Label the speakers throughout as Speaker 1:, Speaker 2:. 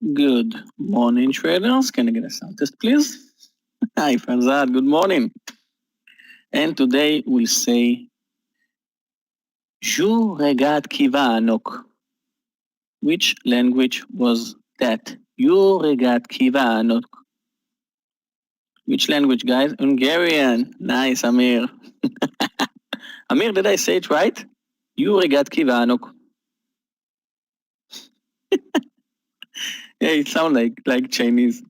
Speaker 1: Good morning, traders. Can I get a sound test, please? Hi, Farzad. Good morning. And today we'll say, Je regarde qui va anok. Which language was that? Je regarde qui va anok. Which language, guys? Hungarian. Nice, Amir. Amir, did I say it right? Je regarde qui va anok. Yeah, it sounds like Chinese.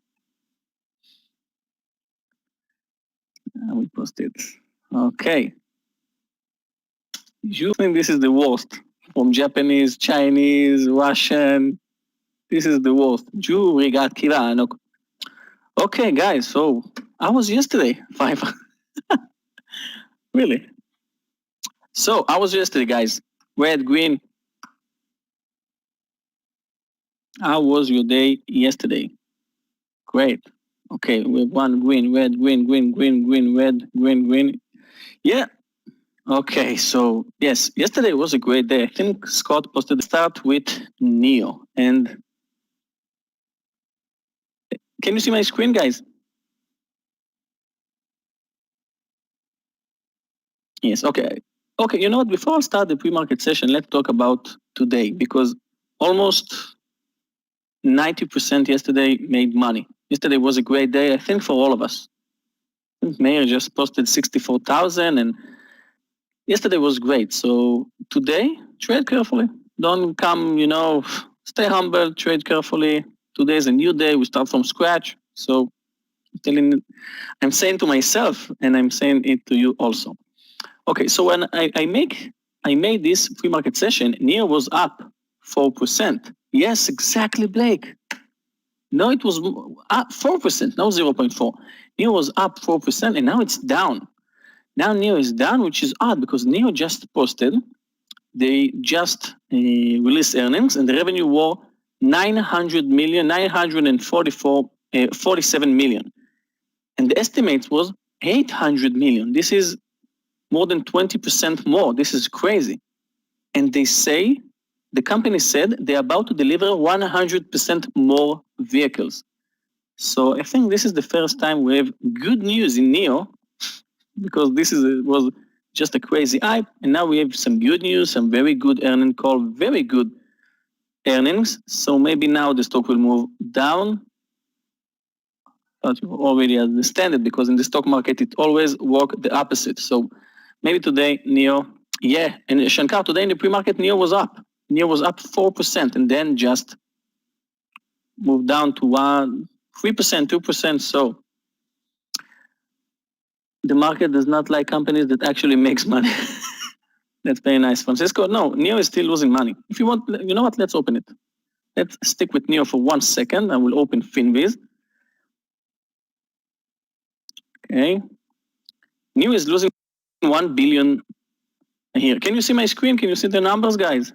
Speaker 1: I will post it. Okay. You think this is the worst? From Japanese, Chinese, Russian. This is the worst. Je regarde qui va anok. Okay, guys, so how was yesterday? 5. Really? So how was yesterday, guys? Red, green. How was your day yesterday? Great. Okay, we have one green, red, green, green, green, green, red, green, green. Yeah. Okay, so yes, yesterday was a great day. I think Scott posted the start with Neo. And can you see my screen, guys? Yes, okay. Okay, you know what? Before I start the pre-market session, let's talk about today, because almost 90% yesterday made money. Yesterday was a great day, I think, for all of us. Meir just posted 64,000, and yesterday was great. So today, trade carefully. Don't come, stay humble, trade carefully. Today is a new day. We start from scratch. So I'm saying to myself, and I'm saying it to you also. Okay, so when I made this pre-market session, Neo was up 4%. Yes, exactly, Blake. No, it was up 4%, no 0.4. Neo was up 4%, and now it's down. Now Neo is down, which is odd because Neo just posted. They just released earnings, and the revenue was 900 million, 47 million. And the estimate was 800 million. This is more than 20% more. This is crazy. And they say, the company said they're about to deliver 100% more vehicles. So I think this is the first time we have good news in Neo, because this was just a crazy hype, and now we have some good news, some very good earnings call, very good earnings. So maybe now the stock will move down. But you already understand it, because in the stock market it always works the opposite. So maybe today Neo, yeah, and Shankar, today in the pre-market Neo was up. Neo was up 4%, and then just moved down to 3%, 2%. So the market does not like companies that actually makes money. That's very nice, Francisco. No, Neo is still losing money. If you want, you know what? Let's open it. Let's stick with Neo for 1 second. I will open FinViz. Okay. Neo is losing 1 billion here. Can you see my screen? Can you see the numbers, guys?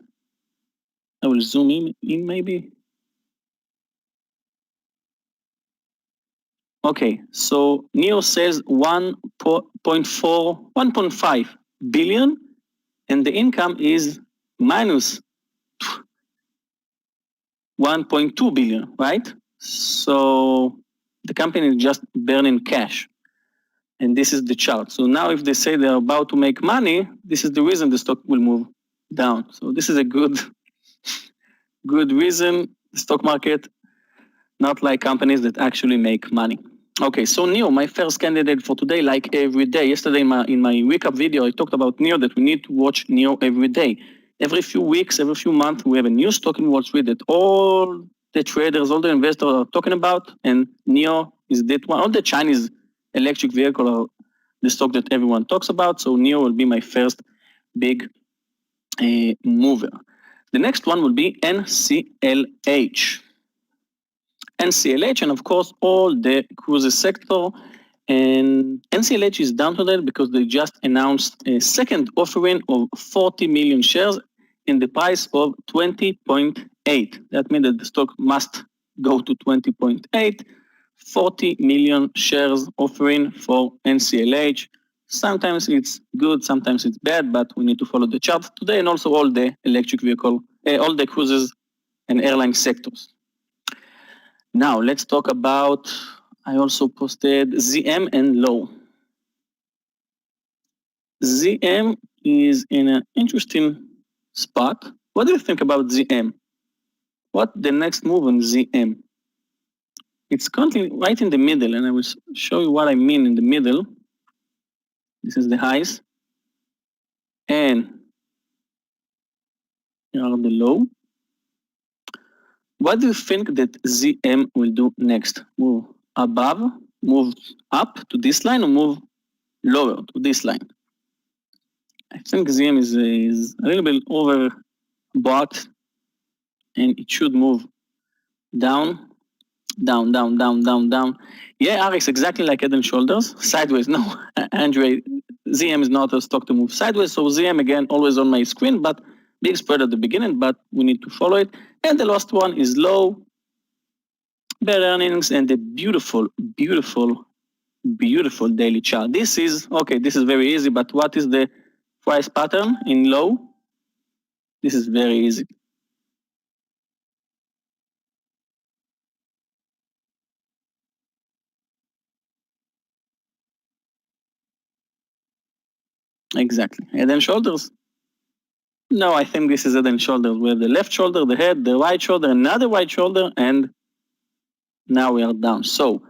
Speaker 1: I will zoom in maybe. Okay, so Neo says 1.5 billion, and the income is minus 1.2 billion, right? So the company is just burning cash. And this is the chart. So now if they say they're about to make money, this is the reason the stock will move down. So this is a good reason. The stock market, not like companies that actually make money. Okay, so Neo, my first candidate for today, like every day. Yesterday in my recap video, I talked about Neo, that we need to watch Neo every day. Every few weeks, every few months, we have a new stock in Wall Street that all the traders, all the investors are talking about, and Neo is that one. All the Chinese electric vehicle are the stock that everyone talks about, so Neo will be my first big mover. The next one will be NCLH. NCLH, and of course all the cruises sector. And NCLH is down today because they just announced a second offering of 40 million shares in the price of 20.8. That means that the stock must go to 20.8. 40 million shares offering for NCLH. Sometimes it's good, sometimes it's bad, but we need to follow the chart today, and also all the electric vehicle, all the cruises and airline sectors. Now let's talk about, I also posted ZM and low. ZM is in an interesting spot. What do you think about ZM? What the next move on ZM? It's currently right in the middle, and I will show you what I mean in the middle. This is the highs, and here are the low. What do you think that ZM will do next? Move above, move up to this line, or move lower to this line? I think ZM is a little bit overbought, and it should move down, down, down, down, down, down. Yeah, Alex, exactly like head and shoulders, sideways. No, Andre, ZM is not a stock to move sideways. So ZM, again, always on my screen, but big spread at the beginning, but we need to follow it. And the last one is low, better earnings, and the beautiful, beautiful, beautiful daily chart. This is, okay, this is very easy, but what is the price pattern in low? This is very easy. Exactly. Head and shoulders. No, I think this is head and shoulders. We have the left shoulder, the head, the right shoulder, another right shoulder, and now we are down. So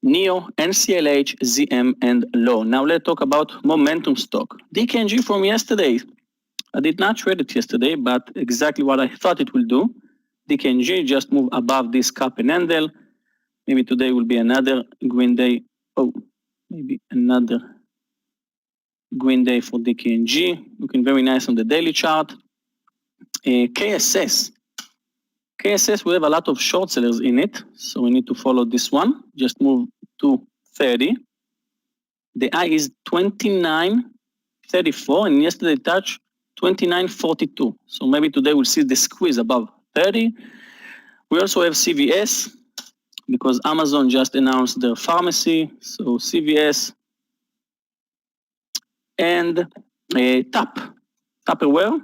Speaker 1: NEO, NCLH, ZM, and low. Now let's talk about momentum stock. DKNG from yesterday. I did not trade it yesterday, but exactly what I thought it will do. DKNG just move above this cup and handle. Maybe today will be another green day. Oh, maybe another green day for DKNG. Looking very nice on the daily chart. KSS. KSS, we have a lot of short sellers in it, so we need to follow this one. Just move to 30. The high is 29.34, and yesterday touched 29.42. So maybe today we'll see the squeeze above 30. We also have CVS, because Amazon just announced their pharmacy. So CVS and Tupperware.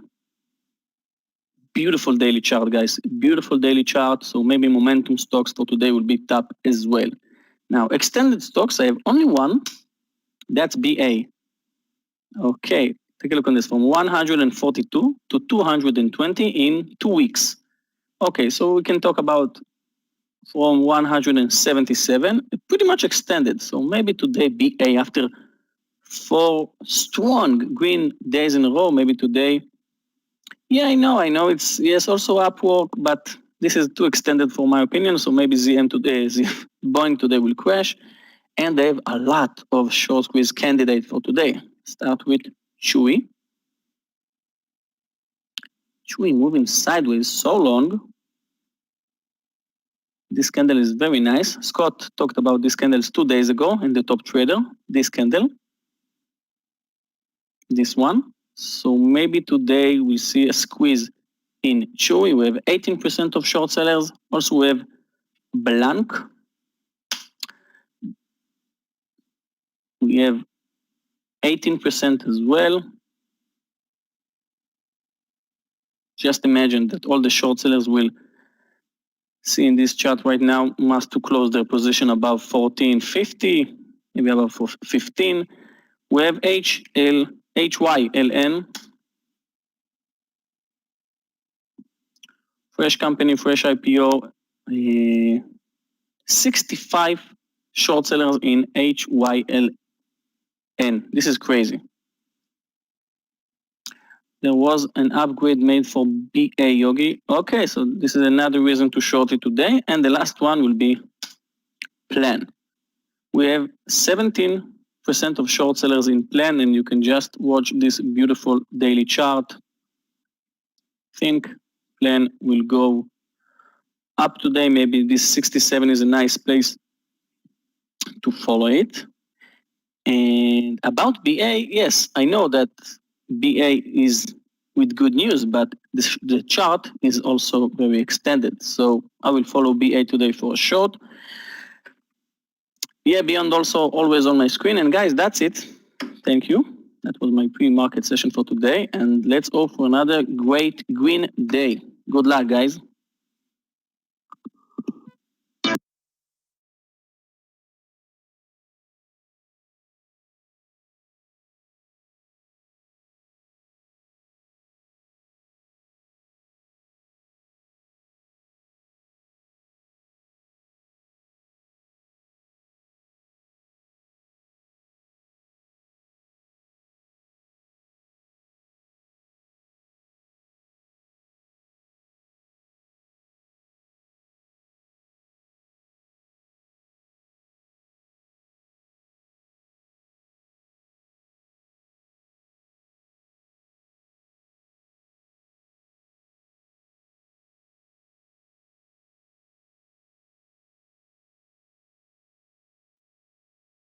Speaker 1: Beautiful daily chart, guys. Beautiful daily chart. So maybe momentum stocks for today will be top as well. Now, extended stocks, I have only one. That's BA. Okay, take a look on this from 142 to 220 in 2 weeks. Okay, so we can talk about from 177, pretty much extended. So maybe today BA, after 4 strong green days in a row, maybe today. Yeah, I know. It's, yes, also Upwork, but this is too extended for my opinion. So maybe ZM today, Boeing today will crash. And they have a lot of short squeeze candidates for today. Start with Chewy. Chewy moving sideways so long. This candle is very nice. Scott talked about these candles 2 days ago in the top trader. This candle. This one. So maybe today we see a squeeze in Chewy. We have 18% of short sellers. Also we have Blank. We have 18% as well. Just imagine that all the short sellers will see in this chart right now must to close their position above 1450, maybe above 15. We have HYLN, fresh company, fresh IPO, 65 short sellers in HYLN. This is crazy. There was an upgrade made for BA Yogi. Okay, so this is another reason to short it today. And the last one will be Plan. We have 17% of short sellers in Plan, and you can just watch this beautiful daily chart. Think Plan will go up today. Maybe this 67 is a nice place to follow it. And about BA, yes, I know that BA is with good news, but the chart is also very extended. So I will follow BA today for a short. Yeah, Beyond also always on my screen. And guys, that's it. Thank you. That was my pre-market session for today. And let's go for another great green day. Good luck, guys.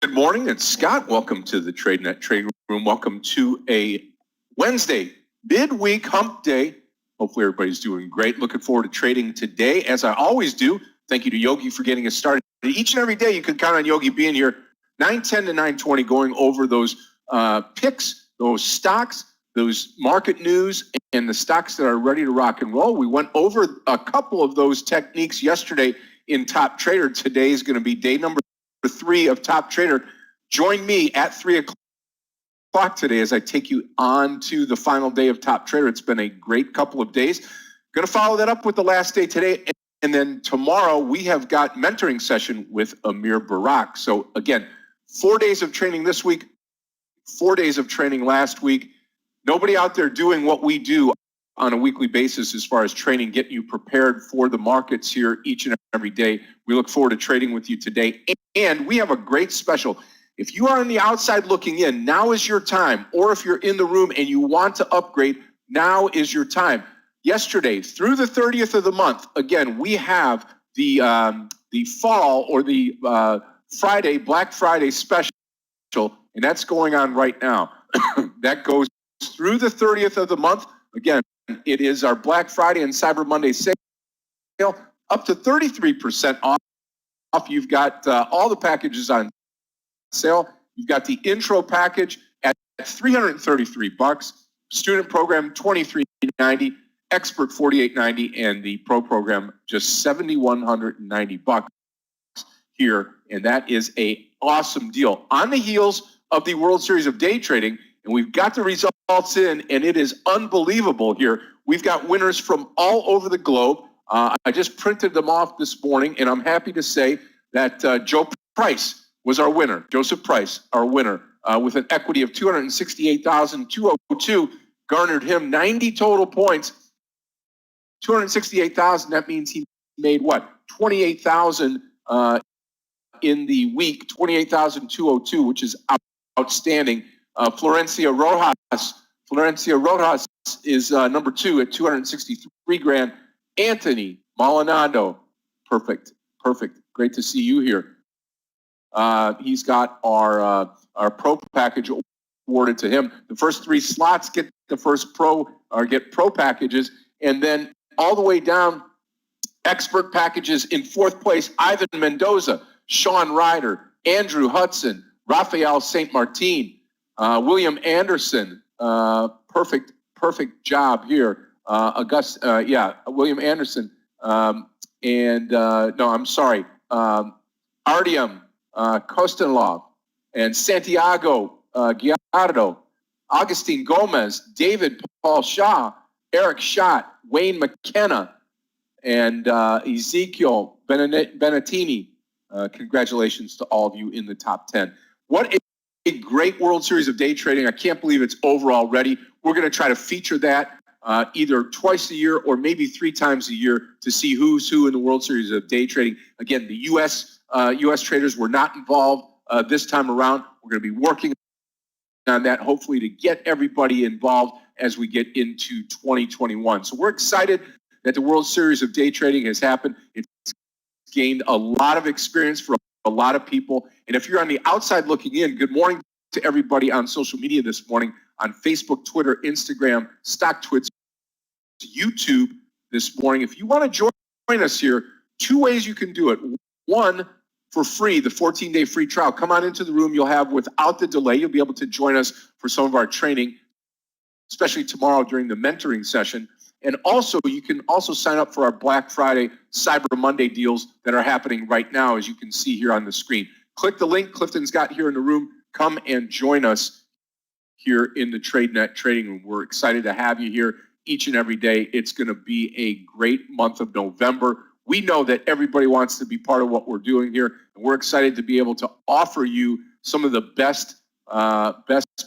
Speaker 2: Good morning, it's Scott. Welcome to the Tradenet Trading Room. Welcome to a Wednesday, midweek hump day. Hopefully everybody's doing great. Looking forward to trading today, as I always do. Thank you to Yogi for getting us started. Each and every day you can count on Yogi being here 9:10 to 9:20, going over those picks, those stocks, those market news, and the stocks that are ready to rock and roll. We went over a couple of those techniques yesterday in Top Trader. Today is going to be day number 3 of Top Trader. Join me at 3 o'clock today as I take you on to the final day of Top Trader. It's been a great couple of days. Going to follow that up with the last day today. And then tomorrow we have got mentoring session with Meir Barak. So again, 4 days of training this week, 4 days of training last week. Nobody out there doing what we do on a weekly basis as far as training, getting you prepared for the markets here each and every day. We look forward to trading with you today. And we have a great special. If you are on the outside looking in, now is your time. Or if you're in the room and you want to upgrade, now is your time. Yesterday, through the 30th of the month, again, we have the fall or the Friday, Black Friday special, and that's going on right now. That goes through the 30th of the month. Again, it is our Black Friday and Cyber Monday sale, up to 33% off. You've got all the packages on sale. You've got the intro package at $333, student program $23.90, expert $48.90, and the pro program just $7,190 here, and that is a awesome deal. On the heels of the World Series of Day Trading, and we've got the results in, and it is unbelievable here. We've got winners from all over the globe. I just printed them off this morning, and I'm happy to say that Joe Price was our winner. Joseph Price, our winner, with an equity of $268,202, garnered him 90 total points. $268,000, that means he made what? $28,000 in the week, $28,202, which is outstanding. Florencia Rojas is number 2 at $263,000. Anthony Molinado, perfect. Great to see you here. He's got our pro package awarded to him. The first 3 slots get the first pro or get pro packages, and then all the way down, expert packages in 4th place: Ivan Mendoza, Sean Ryder, Andrew Hudson, Rafael St. Martin, William Anderson. Perfect job here. William Anderson. Artyom Kostanlov and Santiago Guiardo, Augustine Gomez, David Paul Shaw, Eric Schott, Wayne McKenna, and Ezekiel Benettini. Congratulations to all of you in the top 10. What a great World Series of Day Trading. I can't believe it's over already. We're going to try to feature that either twice a year or maybe 3 times a year to see who's who in the World Series of Day Trading. Again, the U.S. traders were not involved this time around. We're going to be working on that, hopefully, to get everybody involved as we get into 2021. So we're excited that the World Series of Day Trading has happened. It's gained a lot of experience for a lot of people. And if you're on the outside looking in, good morning to everybody on social media this morning, on Facebook, Twitter, Instagram, StockTwits, YouTube this morning. If you want to join us here, 2 ways you can do it. One, for free, the 14-day free trial. Come on into the room. You'll have, without the delay, you'll be able to join us for some of our training, especially tomorrow during the mentoring session. And also, you can also sign up for our Black Friday, Cyber Monday deals that are happening right now, as you can see here on the screen. Click the link Clifton's got here in the room. Come and join us here in the Tradenet Trading Room. We're excited to have you here each and every day. It's going to be a great month of November. We know that everybody wants to be part of what we're doing here, and we're excited to be able to offer you some of the best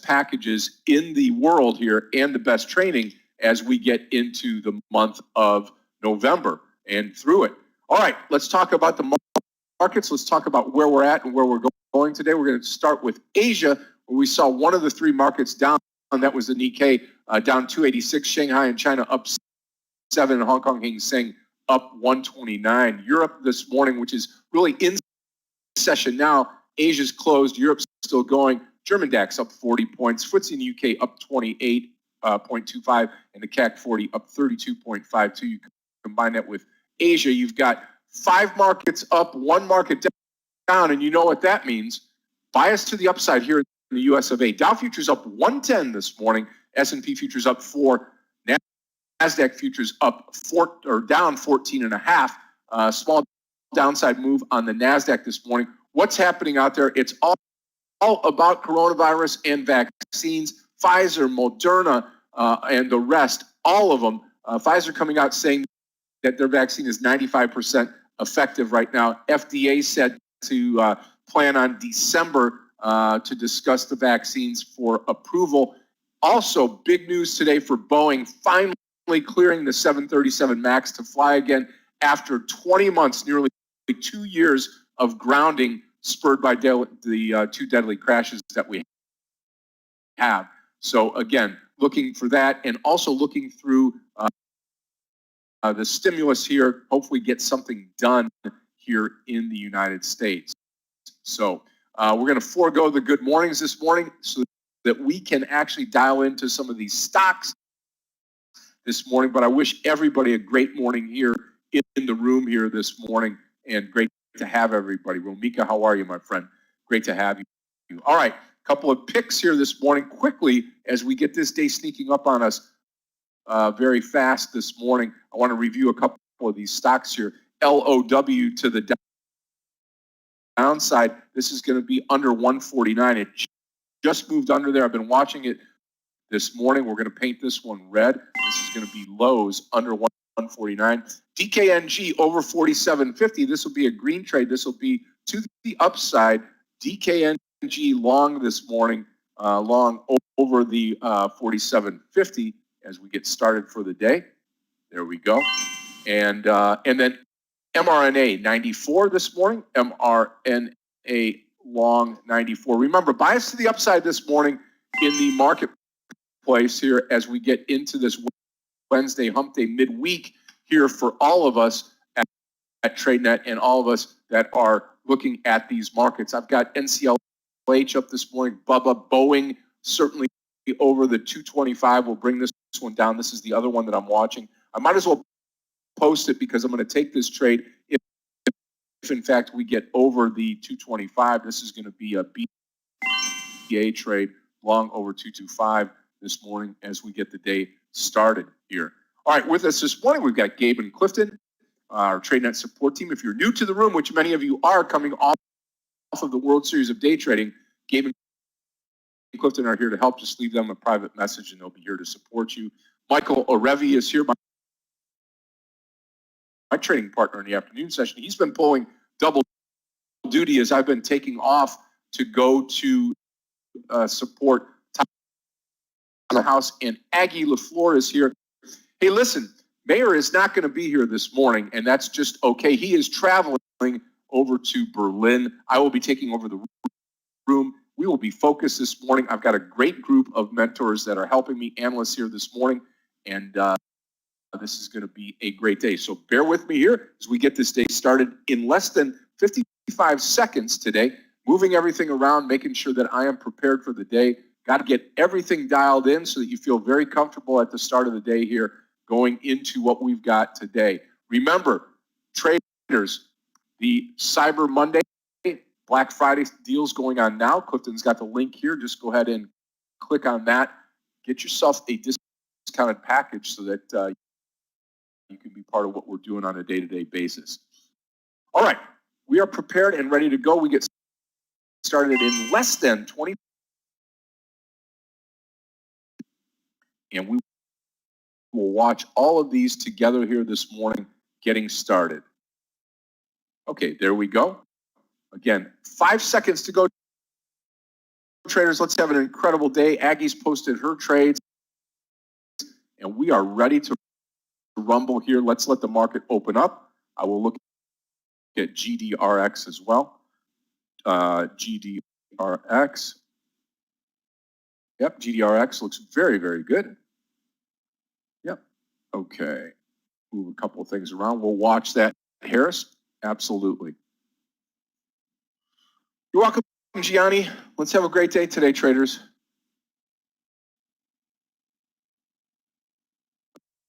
Speaker 2: packages in the world here and the best training as we get into the month of November and through it. All right, let's talk about the markets. Let's talk about where we're at and where we're going today. We're going to start with Asia, where we saw one of the 3 markets down. That was the Nikkei, down 286. Shanghai and China up 7, and Hong Kong Hang Seng up 129. Europe this morning, which is really in session now, Asia's closed. Europe's still going. German DAX up 40 points. FTSE in the UK up 28.25, and the CAC 40 up 32.52. You combine that with Asia, you've got 5 markets up, 1 market down, and you know what that means. Bias to the upside here in the US of A. Dow futures up 110 this morning. S&P futures up 4. NASDAQ futures up 4 or down 14.5. Small downside move on the NASDAQ this morning. What's happening out there? It's all about coronavirus and vaccines. Pfizer, Moderna, and the rest, all of them. Pfizer coming out saying that their vaccine is 95% effective right now. FDA said to plan on December to discuss the vaccines for approval. Also, big news today for Boeing, finally clearing the 737 MAX to fly again after 20 months, nearly 2 years of grounding spurred by the 2 deadly crashes that we have. So again, looking for that, and also looking through the stimulus here, hopefully get something done here in the United States. So we're going to forego the good mornings this morning so that we can actually dial into some of these stocks this morning. But I wish everybody a great morning here in the room here this morning, and great to have everybody. Romika, how are you, my friend? Great to have you. All right, a couple of picks here this morning quickly as we get this day sneaking up on us very fast this morning. I want to review a couple of these stocks here. LOW to the downside. This is going to be under 149. It just moved under there. I've been watching it this morning. We're going to paint this one red. This is going to be lows under 149. DKNG over 47.50. This will be a green trade. This will be to the upside. DKNG long this morning, long over the 47.50 as we get started for the day. There we go. And then mRNA 94 this morning. mRNA long 94. Remember, bias to the upside this morning in the marketplace here as we get into this Wednesday hump day midweek here for all of us at Tradenet and all of us that are looking at these markets. I've got NCLH up this morning. Bubba, Boeing certainly over the 225. We'll bring this one down. This is the other one that I'm watching. I might as well post it because I'm going to take this trade if in fact we get over the 225. This is going to be a BA trade long over 225 this morning as we get the day started here. All right, with us this morning, we've got Gabe and Clifton, our Tradenet support team. If you're new to the room, which many of you are coming off of the World Series of Day Trading, Gabe and Clifton are here to help. Just leave them a private message and they'll be here to support you. Michael Orevi is here, my trading partner in the afternoon session. He's been pulling double duty as I've been taking off to go to support the house. And Aggie LaFleur is here. Hey, listen, Meir is not going to be here this morning, and that's just okay. He is traveling over to Berlin. I will be taking over the room. We will be focused this morning. I've got a great group of mentors that are helping me, analysts here this morning, and this is going to be a great day. So bear with me here as we get this day started in less than 55 seconds today, moving everything around, making sure that I am prepared for the day. Got to get everything dialed in so that you feel very comfortable at the start of the day here going into what we've got today. Remember, traders, the Cyber Monday, Black Friday deals going on now. Clifton's got the link here. Just go ahead and click on that. Get yourself a discounted package so that you can be part of what we're doing on a day-to-day basis. All right, we are prepared and ready to go. We get started in less than 20. And we will watch all of these together here this morning, getting started. Okay, there we go. Again, 5 seconds to go. Traders, let's have an incredible day. Aggie's posted her trades, and we are ready to rumble here. Let's let the market open up. I will look at GDRX as well. GDRX. Yep, GDRX looks very, very good. Yep. Okay. Move a couple of things around. We'll watch that. Harris, absolutely. You're welcome Gianni. Let's have a great day today, traders.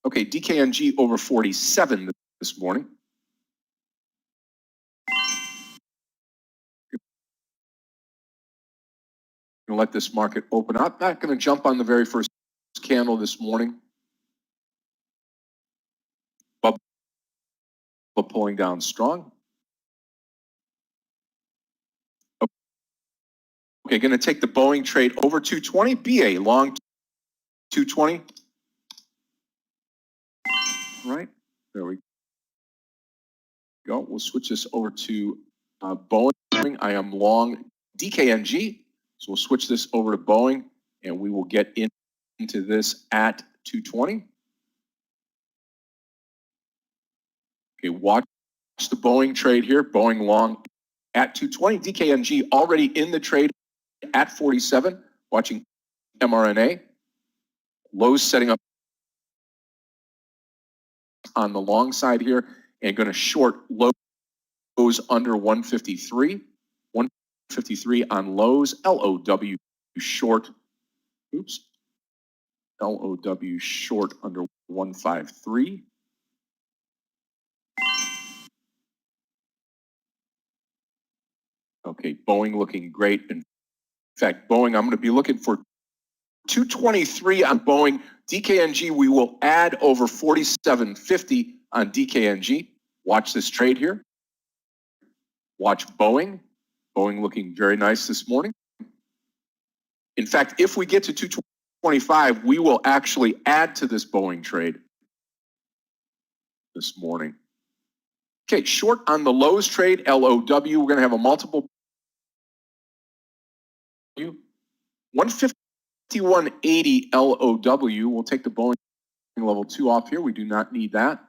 Speaker 2: Okay, DKNG over 47 this morning. Going to let this market open up. Not going to jump on the very first candle this morning. Bubble pulling down strong. Okay, going to take the Boeing trade over 220. BA long 220. Right, there we go. We'll switch this over to Boeing. I am long DKNG. So we'll switch this over to Boeing and we will get into this at 220. Okay, watch the Boeing trade here. Boeing long at 220. DKNG already in the trade at 47. Watching mRNA. Lowe's setting up on the long side here and going to short Lowe's under 153. 153 on Lowe's. LOW short. Oops. LOW short under 153. Okay, Boeing looking great. In fact, Boeing, I'm going to be looking for 223 on Boeing. DKNG, we will add over 47.50 on DKNG. Watch this trade here. Watch Boeing. Boeing looking very nice this morning. In fact, if we get to 225, we will actually add to this Boeing trade this morning. Okay, short on the Lowe's trade, LOW. We're going to have a multiple. 151.80 LOW. We'll take the Boeing level 2 off here. We do not need that.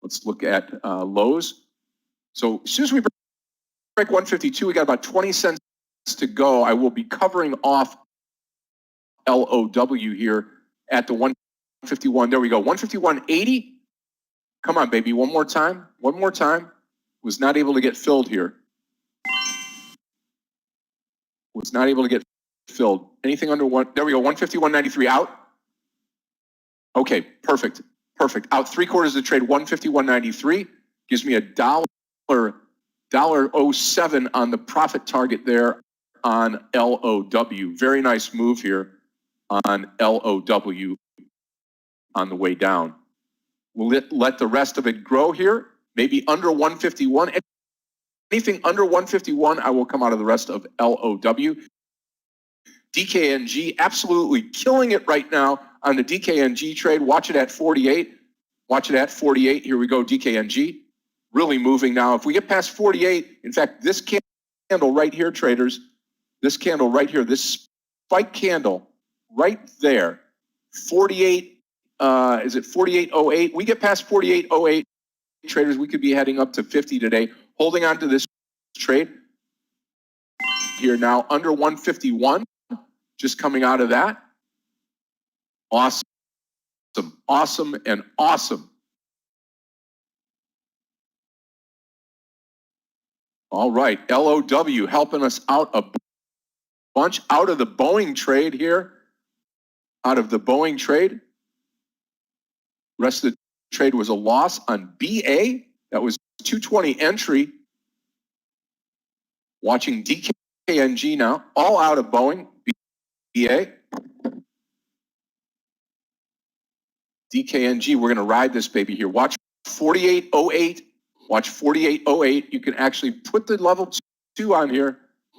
Speaker 2: Let's look at Lowe's. So as soon as we break 152, we got about 20 cents to go. I will be covering off LOW here at the 151. There we go. 151.80. Come on, baby. One more time. One more time. Was not able to get filled here. Was not able to get filled. Anything under one. There we go. 151.93 out. Okay, perfect. Perfect. Out 3/4 of the trade. 151.93 gives me $1.07 on the profit target there on LOW. Very nice move here on LOW on the way down. We'll let the rest of it grow here. Maybe under 151. Anything under 151, I will come out of the rest of LOW. DKNG, absolutely killing it right now on the DKNG trade. Watch it at 48. Watch it at 48. Here we go, DKNG. Really moving now. If we get past 48, in fact, this candle right here, traders, this candle right here, this spike candle right there, 48, is it 48.08? We get past 48.08, traders, we could be heading up to 50 today. Holding on to this trade here now under 151, just coming out of that. Awesome, awesome, and awesome. All right, LOW helping us out a bunch out of the Boeing trade here. Out of the Boeing trade. Rest of the trade was a loss on BA. That was 220 entry. Watching DKNG now, all out of Boeing, BA. DKNG, we're going to ride this baby here. Watch 48.08. Watch 48.08. You can actually put the level 2 on here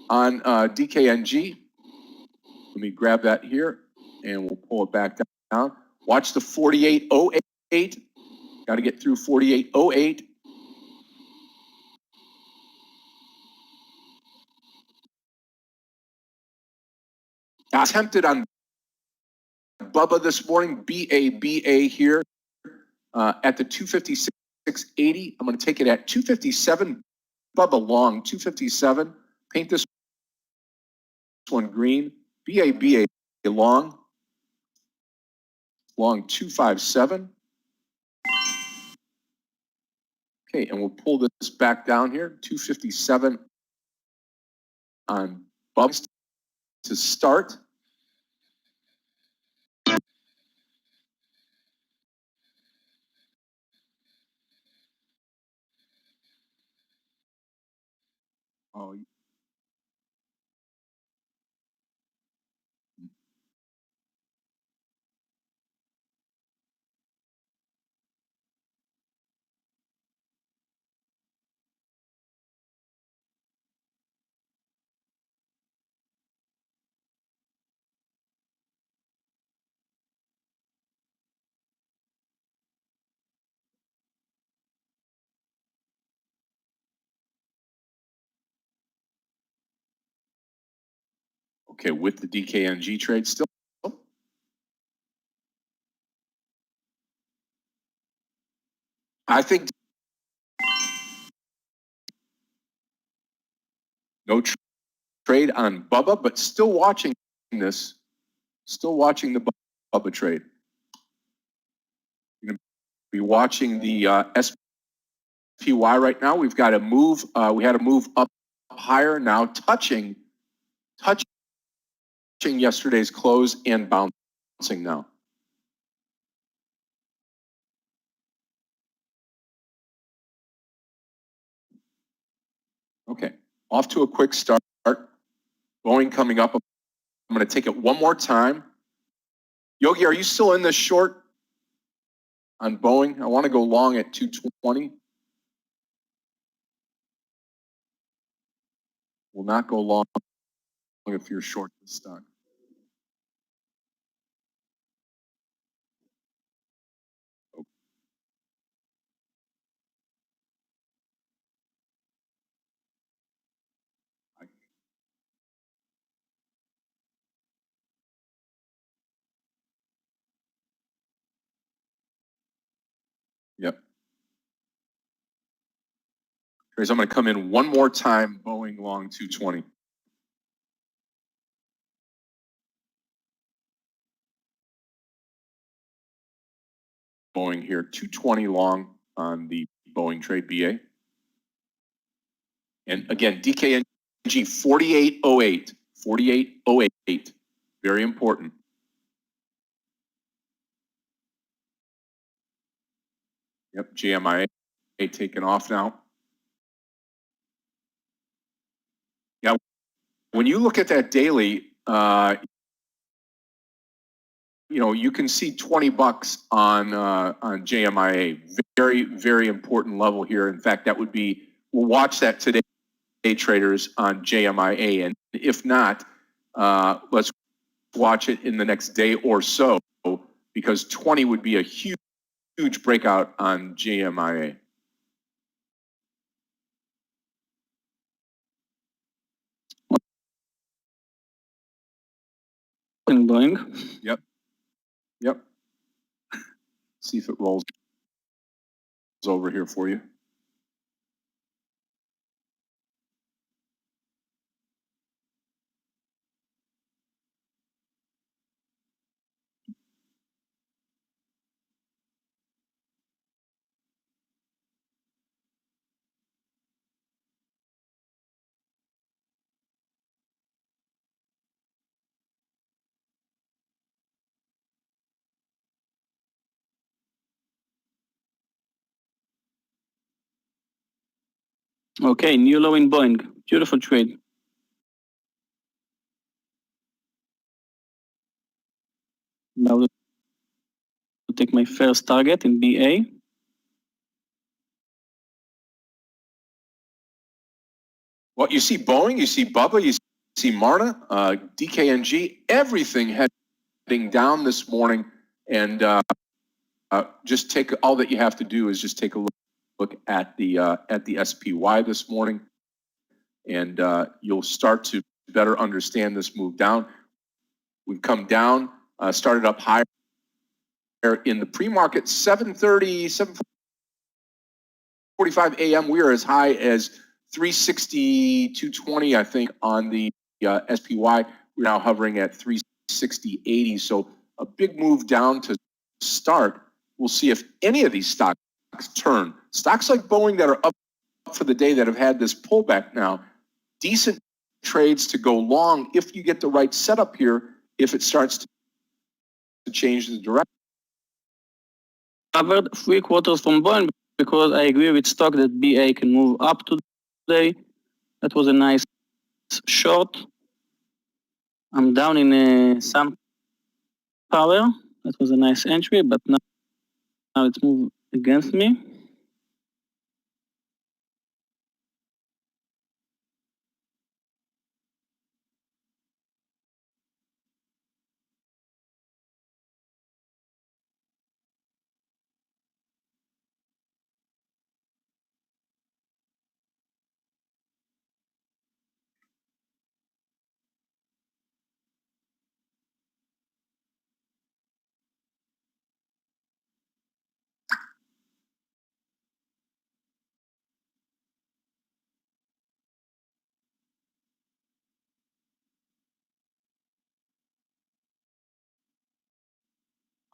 Speaker 2: on DKNG. Let me grab that here and we'll pull it back down. Watch the 48.08. Got to get through 48.08. Attempted on Bubba this morning, BA here at the 256.80. I'm going to take it at 257. Bubba long, 257. Paint this one green. BA long. Long 257. Okay, and we'll pull this back down here, 257 on Bubs to start. Oh, okay, with the DKNG trade still. I think no trade on Bubba, but still watching this. Still watching the Bubba trade. You're going to be watching the SPY right now. We've got a move. We had a move up higher, now touching yesterday's close and bouncing now. Okay, off to a quick start. Boeing coming up. I'm going to take it one more time. Yogi, are you still in this short on Boeing? I want to go long at 220. Will not go long if you're short this stock. Yep. Trace, I'm going to come in one more time, Boeing long 220. Boeing here, 220 long on the Boeing trade BA. And again, DKNG 4808, 4808, very important. Yep, JMIA taking off now. Yeah, when you look at that daily, you know, you can see 20 bucks on JMIA. Very, very important level here. In fact, that would be, we'll watch that today, traders, on JMIA. And if not, let's watch it in the next day or so, because 20 would be a huge breakout on JMIA.
Speaker 1: Boeing.
Speaker 2: Yep. Yep. See if it rolls over here for you.
Speaker 1: Okay, new low in Boeing. Beautiful trade. Now to take my first target in BA.
Speaker 2: Well, you see Boeing, you see Bubba, you see Marta, DKNG, everything heading down this morning. And just take, all that you have to do is just take a look at the SPY this morning, and you'll start to better understand this move down. We've come down, started up higher in the pre-market, 7:30, 7:45 a.m. We are as high as 360, 220, I think, on the SPY. We're now hovering at 360.80. So a big move down to start. We'll see if any of these stocks turn. Stocks like Boeing that are up for the day that have had this pullback now, decent trades to go long if you get the right setup here, if it starts to change the direction.
Speaker 1: Covered 3/4 from Boeing because I agree with stock that BA can move up today. That was a nice short. I'm down in some power. That was a nice entry, but now it's moved against me.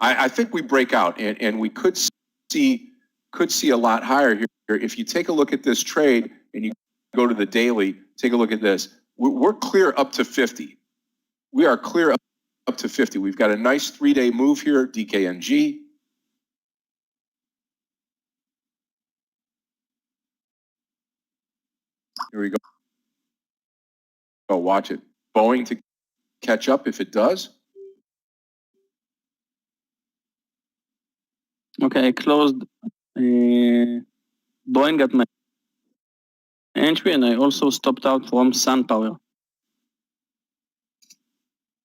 Speaker 2: I think we break out, and we could see a lot higher here. If you take a look at this trade and you go to the daily, take a look at this. We're clear up to 50. We are clear up to 50. We've got a nice 3-day move here, DKNG. Here we go. Oh, watch it. Boeing to catch up if it does.
Speaker 1: Okay, I closed. Boeing got my entry, and I also stopped out from SunPower.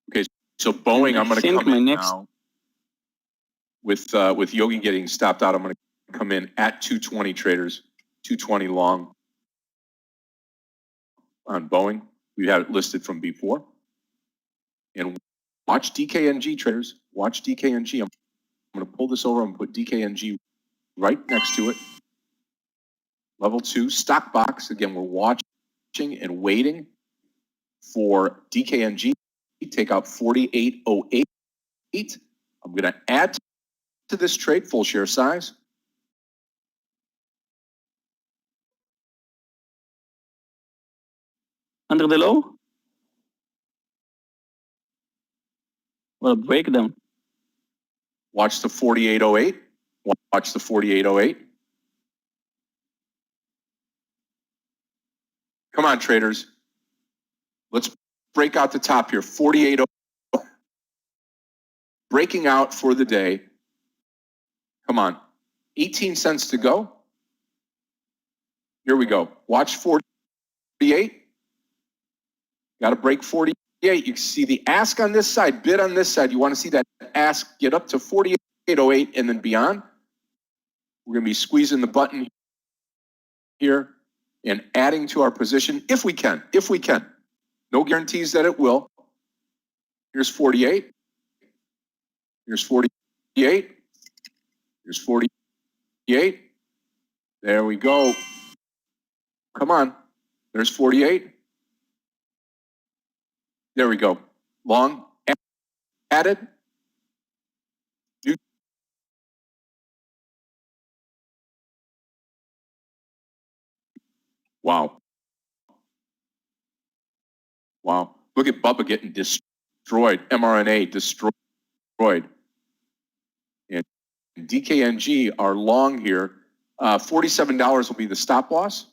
Speaker 2: Okay, so Boeing, I'm going to come in
Speaker 1: next...
Speaker 2: now. With Yogi getting stopped out, I'm going to come in at 220 traders, 220 long on Boeing. We had it listed from before. And watch DKNG traders. Watch DKNG. I'm going to pull this over and put DKNG right next to it. Level 2 stock box. Again, we're watching and waiting for DKNG. Take out 4808. I'm going to add to this trade full share size.
Speaker 1: Under the low? Well, breakdown.
Speaker 2: Watch the 4808. Watch the 4808. Come on, traders. Let's break out the top here. 4808. Breaking out for the day. Come on. 18 cents to go. Here we go. Watch 48. Got to break 48. You can see the ask on this side, bid on this side. You want to see that ask get up to 4808 and then beyond. We're going to be squeezing the button here and adding to our position if we can. If we can. No guarantees that it will. Here's 48. Here's 48. Here's 48. There we go. Come on. There's 48. There we go. Long added. New. Wow. Wow. Look at Bubba getting destroyed. mRNA destroyed. And DKNG are long here. $47 will be the stop loss.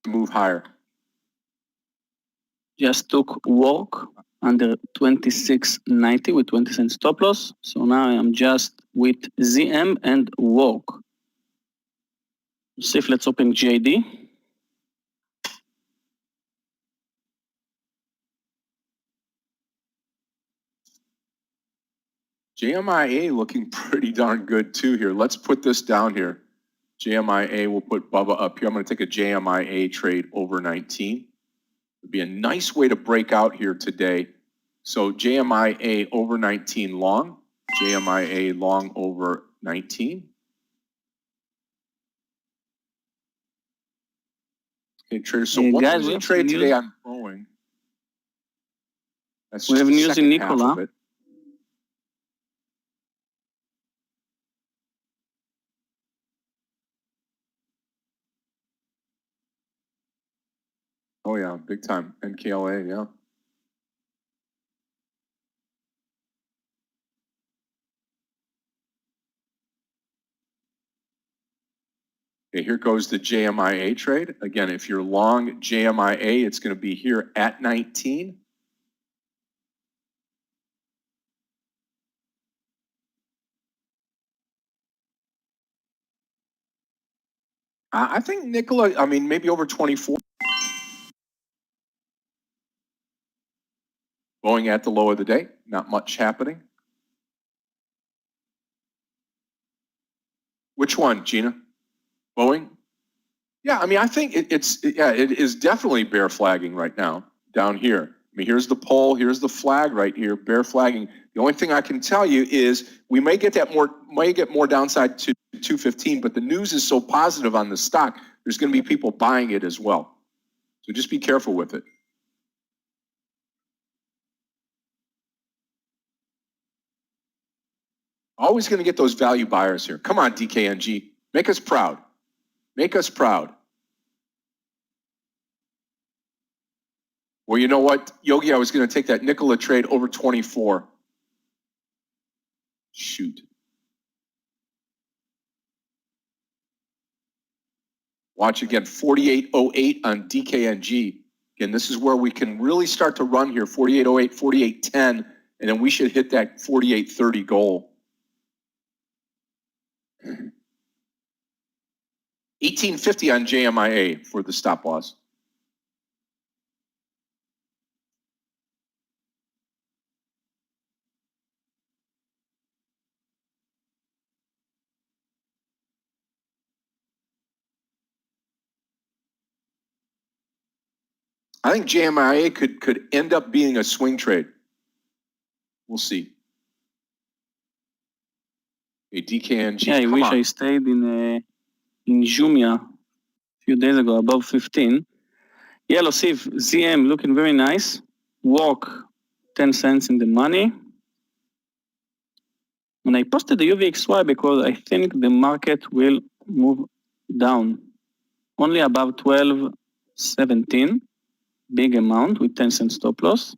Speaker 2: Move higher.
Speaker 1: Just took walk under 26.90 with 20 cents stop loss. So now I am just with ZM and walk. See if let's open JD.
Speaker 2: JMIA looking pretty darn good too here. Let's put this down here. JMIA, we'll put Bubba up here. I'm going to take a JMIA trade over 19. It'd be a nice way to break out here today. So JMIA over 19 long, JMIA long over 19. Okay, traders. So one
Speaker 1: guys, we
Speaker 2: losing
Speaker 1: have
Speaker 2: trade
Speaker 1: news.
Speaker 2: today on Boeing. That's
Speaker 1: We
Speaker 2: just
Speaker 1: have
Speaker 2: the
Speaker 1: news in
Speaker 2: second half
Speaker 1: Nikola.
Speaker 2: of it. Oh yeah, big time. NKLA, yeah. Okay, here goes the JMIA trade. Again, if you're long JMIA, it's going to be here at 19. I think Nikola, I mean, maybe over 24. Boeing at the low of the day, not much happening. Which one, Gina? Boeing? Yeah, I mean, I think it is definitely bear flagging right now down here. I mean, here's the pole, here's the flag right here, bear flagging. The only thing I can tell you is we may get more downside to 215, but the news is so positive on the stock, there's going to be people buying it as well. So just be careful with it. Always going to get those value buyers here. Come on, DKNG. Make us proud. Make us proud. Well, you know what, Yogi, I was going to take that Nikola trade over 24. Shoot. Watch again, 48.08 on DKNG. Again, this is where we can really start to run here, 48.08, 48.10, and then we should hit that 48.30 goal. 1850 on JMIA for the stop loss. I think JMIA could end up being a swing trade. We'll see. Hey, DKNG,
Speaker 1: Yeah, I wish I stayed in Jumia a few days ago, above 15. Yellow Sieve, ZM looking very nice. Walk, 10 cents in the money. And I posted the UVXY because I think the market will move down. Only above 12.17, big amount with 10 cents stop loss.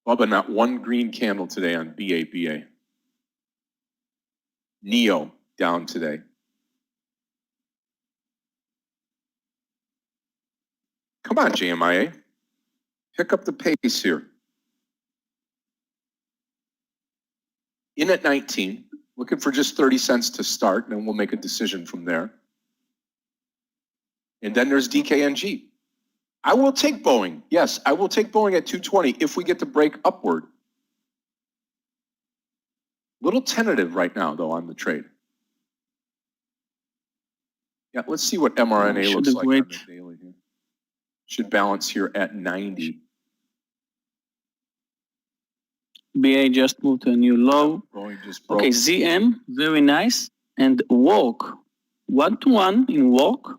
Speaker 2: Bubba, not one green candle today on BABA. NEO down today. Come on, JMIA. Pick up the pace here. In at 19, looking for just 30 cents to start, and then we'll make a decision from there. And then there's DKNG. I will take Boeing. Yes, I will take Boeing at 220 if we get to break upward. Little tentative right now, though, on the trade. Yeah, let's see what mRNA looks like on the daily here. Should balance here at 90.
Speaker 1: BA just moved to a new low. Okay, ZM, very nice. And walk, 1-to-1 in walk.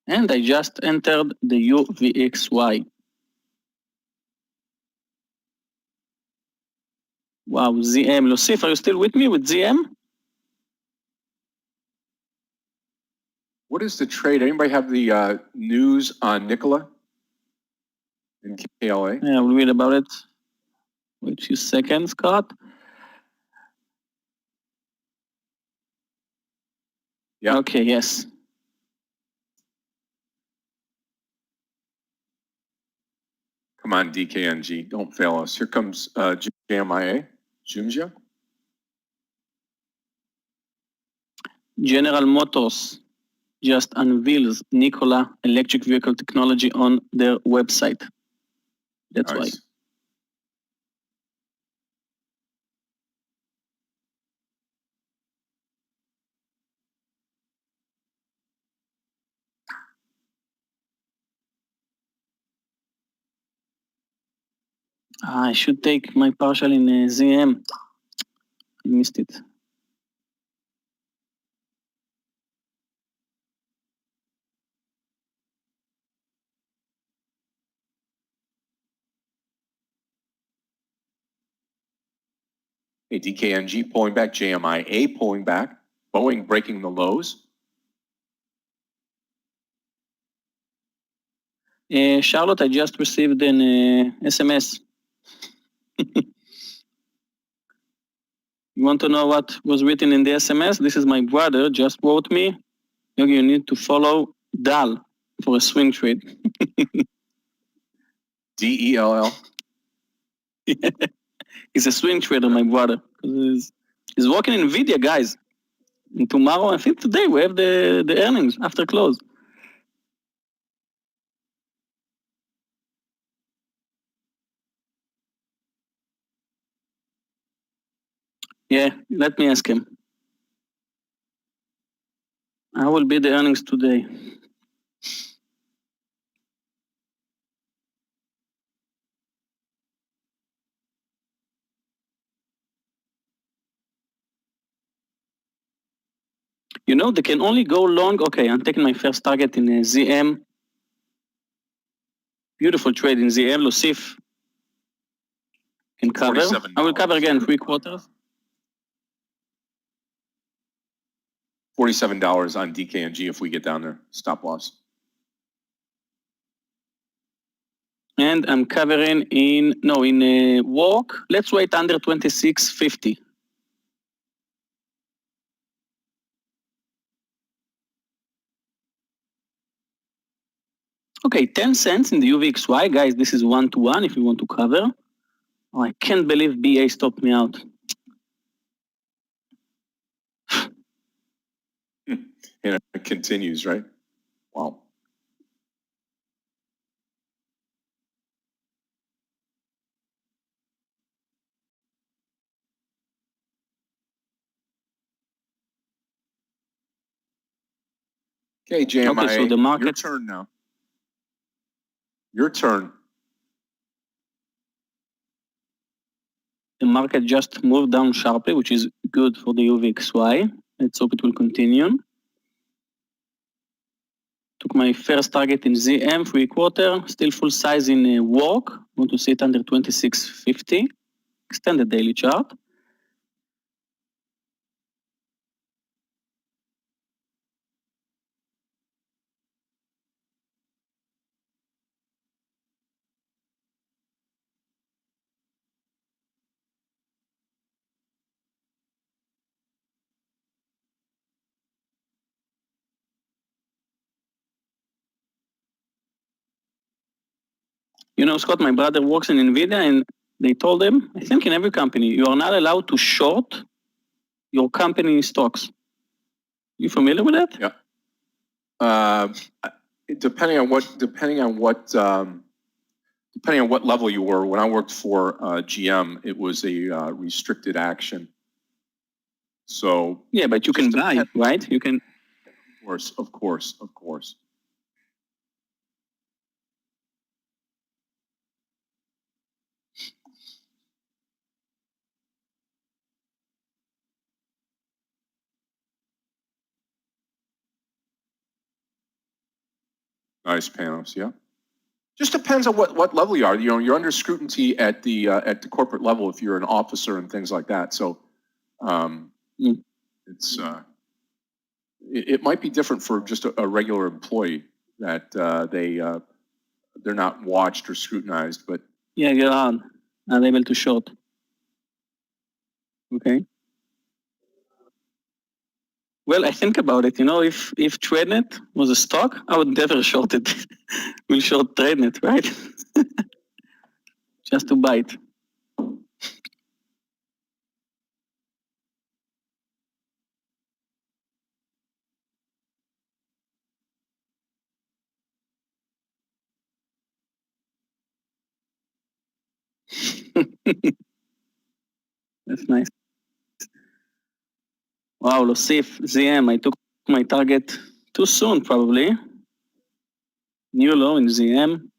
Speaker 1: And I just entered the UVXY. Wow, ZM. Lucif, are you still with me with ZM?
Speaker 2: What is the trade? Anybody have the news on Nikola in KLA?
Speaker 1: Yeah, we'll read about it. Wait a few seconds, Scott.
Speaker 2: Yeah.
Speaker 1: Okay, yes.
Speaker 2: Come on, DKNG. Don't fail us. Here comes JMIA. Jumja.
Speaker 1: General Motors just unveils Nikola electric vehicle technology on their website. That's
Speaker 2: Nice.
Speaker 1: why. I should take my partial in ZM. I missed it.
Speaker 2: Okay, DKNG pulling back, JMIA pulling back, Boeing breaking the lows.
Speaker 1: Charlotte, I just received an SMS. You want to know what was written in the SMS? This is my brother just wrote me. Yogi, you need to follow DAL for a swing trade.
Speaker 2: DELL.
Speaker 1: He's a swing trader, my brother. He's working in NVIDIA, guys. And tomorrow, I think today, we have the earnings after close. Yeah, let me ask him. How will be the earnings today? You know, they can only go long. Okay, I'm taking my first target in ZM. Beautiful trade in ZM. Lucif can cover. I will cover again 3 quarters.
Speaker 2: $47 on DKNG if we get down there. Stop loss.
Speaker 1: And I'm covering in walk. Let's wait under 26.50. Okay, 10 cents in the UVXY. Guys, this is 1-to-1 if you want to cover. Oh, I can't believe BA stopped me out.
Speaker 2: And it continues, right? Wow. Okay, JMIA,
Speaker 1: Okay, so the market,
Speaker 2: your turn now. Your turn.
Speaker 1: The market just moved down sharply, which is good for the UVXY. Let's hope it will continue. Took my first target in ZM, 3 quarter, still full size in walk. Want to see it under 26.50. Extend the daily chart. You know, Scott, my brother works in NVIDIA, and they told him, I think in every company, you are not allowed to short your company stocks. You familiar with that?
Speaker 2: Yeah. Depending on what level you were, when I worked for GM, it was a restricted action. So
Speaker 1: yeah, but you can buy, right? You can.
Speaker 2: Of course. Nice panels, yeah. Just depends on what level you are. You know, you're under scrutiny at the corporate level if you're an officer and things like that. So, it's it might be different for just a regular employee that they're not watched or scrutinized. But
Speaker 1: yeah, you're unable to short. Okay. Well, I think about it. You know, if Tradenet was a stock, I would never short it. We'll short Tradenet, right? Just to buy it. That's nice. Wow, Lucif, ZM, I took my target too soon, probably. New low in ZM.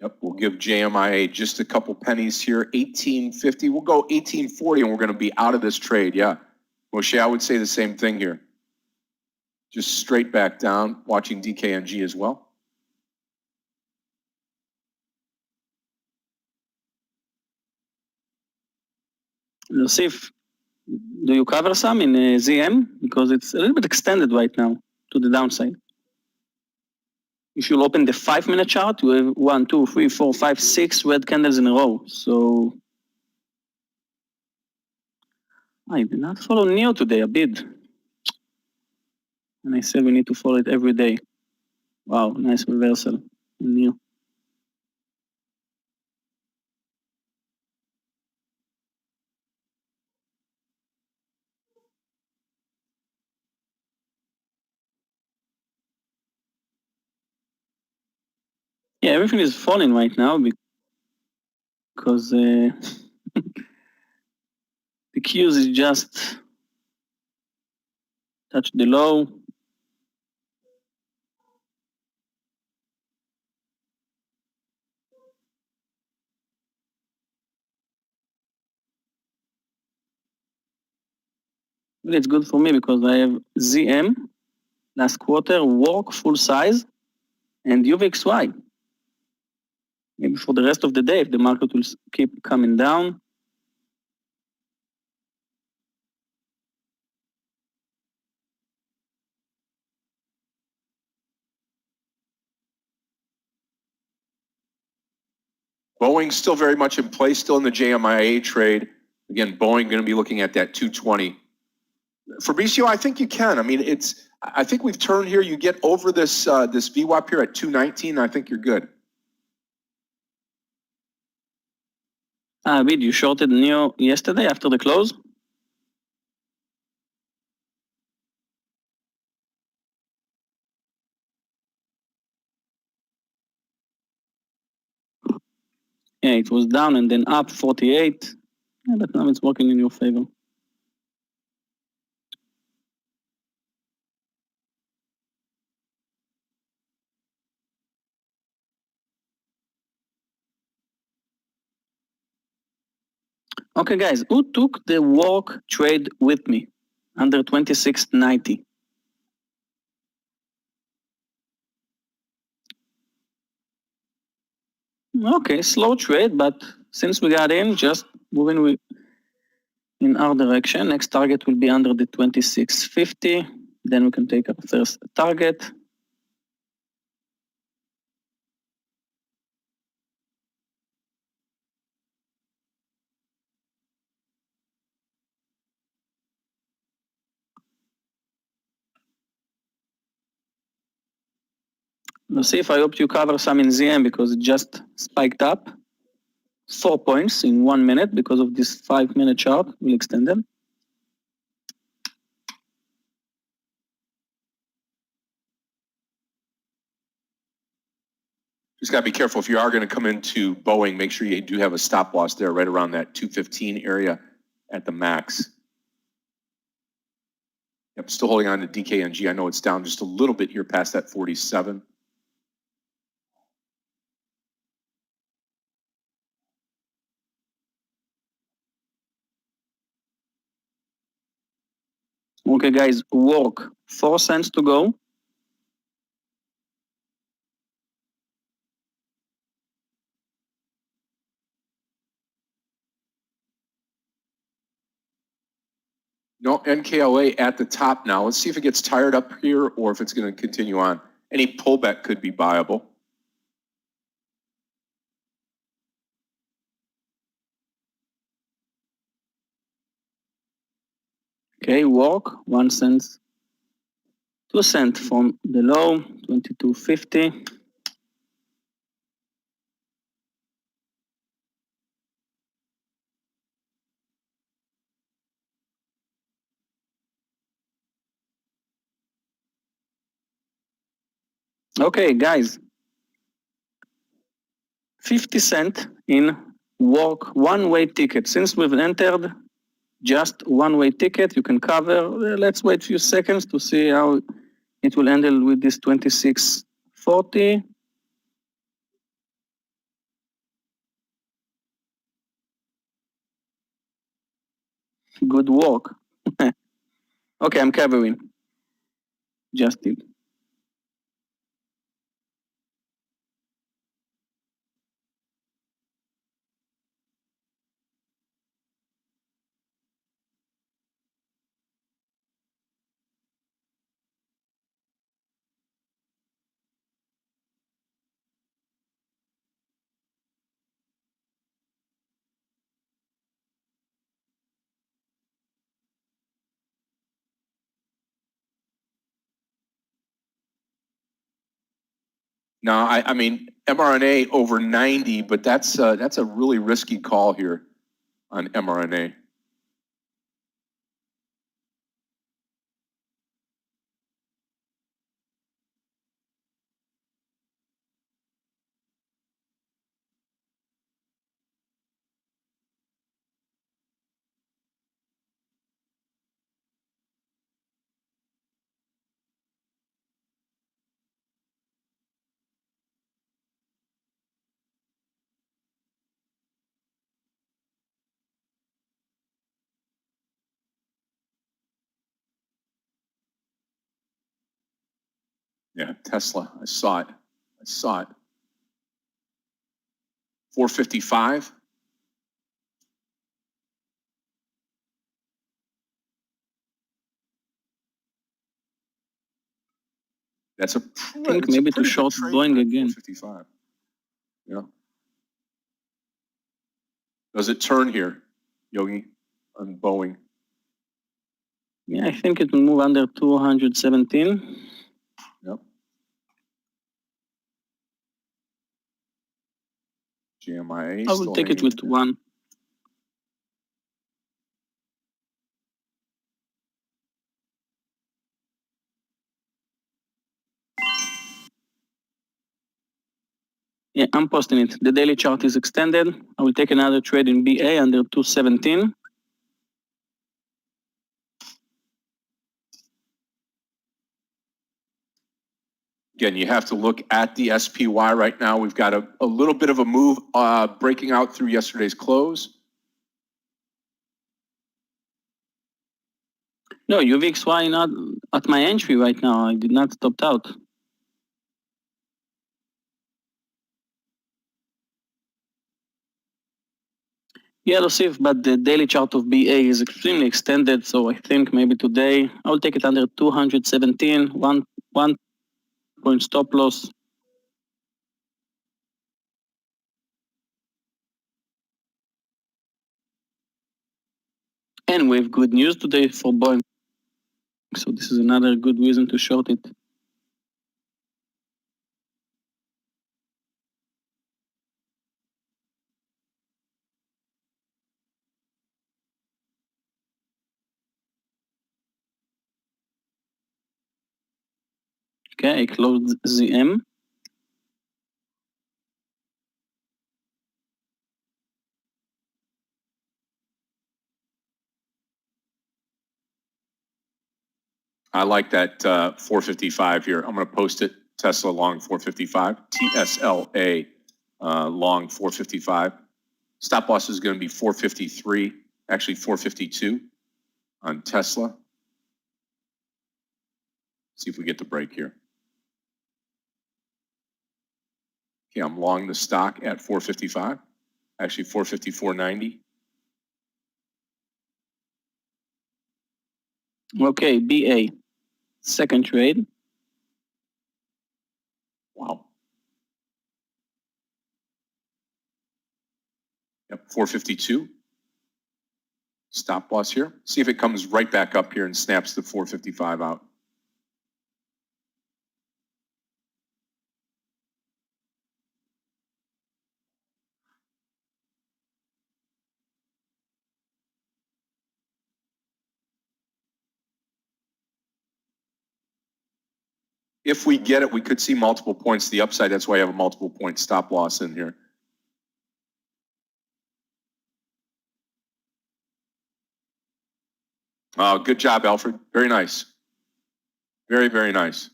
Speaker 2: Yep, we'll give JMIA just a couple pennies here. 1850. We'll go 1840, and we're going to be out of this trade. Yeah, Moshe, I would say the same thing here. Just straight back down, watching DKNG as well.
Speaker 1: Yosef, do you cover some in ZM? Because it's a little bit extended right now to the downside. If you'll open the 5-minute chart, you have 1, 2, 3, 4, 5, 6 red candles in a row. So I did not follow NEO today a bit. And I said we need to follow it every day. Wow, nice reversal in NEO. Yeah, everything is falling right now because the Qs is just touch the low. Really, it's good for me because I have ZM last quarter, work full size, and UVXY. Maybe for the rest of the day, if the market will keep coming down.
Speaker 2: Boeing still very much in place, still in the JMIA trade. Again, Boeing going to be looking at that 220. Fabricio, I think you can. I mean, I think we've turned here. You get over this this VWAP here at 219. I think you're good.
Speaker 1: Bid, you shorted NEO yesterday after the close? Yeah, it was down and then up 48. Yeah, but now it's working in your favor. Okay, guys, who took the walk trade with me under 26.90? Okay, slow trade, but since we got in, just moving in our direction. Next target will be under the 26.50. Then we can take our first target. Let's see if I hope you cover some in ZM because it just spiked up 4 points in 1 minute because of this 5-minute chart. We'll extend them.
Speaker 2: Just got to be careful if you are going to come into Boeing, make sure you do have a stop loss there right around that 215 area at the max. Yep, still holding on to DKNG. I know it's down just a little bit here past that 47.
Speaker 1: Okay, guys, work 4 cents to go.
Speaker 2: No, NKLA at the top now. Let's see if it gets tired up here or if it's going to continue on. Any pullback could be viable.
Speaker 1: Okay, walk 1 cent, 2 cent from the low, 22.50. Okay, guys, 50 cent in walk one-way ticket. Since we've entered just one-way ticket, you can cover. Let's wait a few seconds to see how it will handle with this 26.40. Good work. Okay, I'm covering. Just did.
Speaker 2: No, I mean, mRNA over 90, but that's a really risky call here on mRNA. Yeah, Tesla, I saw it. 455. That's a
Speaker 1: think maybe to short Boeing again.
Speaker 2: 455. Yeah. Does it turn here, Yogi, on Boeing?
Speaker 1: Yeah, I think it will move under 217.
Speaker 2: Yep. GMIA.
Speaker 1: I will take it with 1. Yeah, I'm posting it. The daily chart is extended. I will take another trade in BA under 217.
Speaker 2: Again, you have to look at the SPY right now. We've got a little bit of a move breaking out through yesterday's close.
Speaker 1: No, UVXY not at my entry right now. I did not stop out. Yeah, Luciff, but the daily chart of BA is extremely extended, so I think maybe today I'll take it under 217, one point stop loss. And we have good news today for Boeing, so this is another good reason to short it. Okay, I closed the M.
Speaker 2: I like that 455 here. I'm going to post it. Tesla long 455. TSLA long 455. Stop loss is going to be 453, actually 452 on Tesla. See if we get the break here. Okay, I'm long the stock at 455, actually 454.90.
Speaker 1: Okay, BA, second trade.
Speaker 2: Wow. Yep, 452. Stop loss here. See if it comes right back up here and snaps the 455 out. If we get it, we could see multiple points to the upside. That's why I have a multiple point stop loss in here. Good job, Alfred. Very nice. Very, very nice.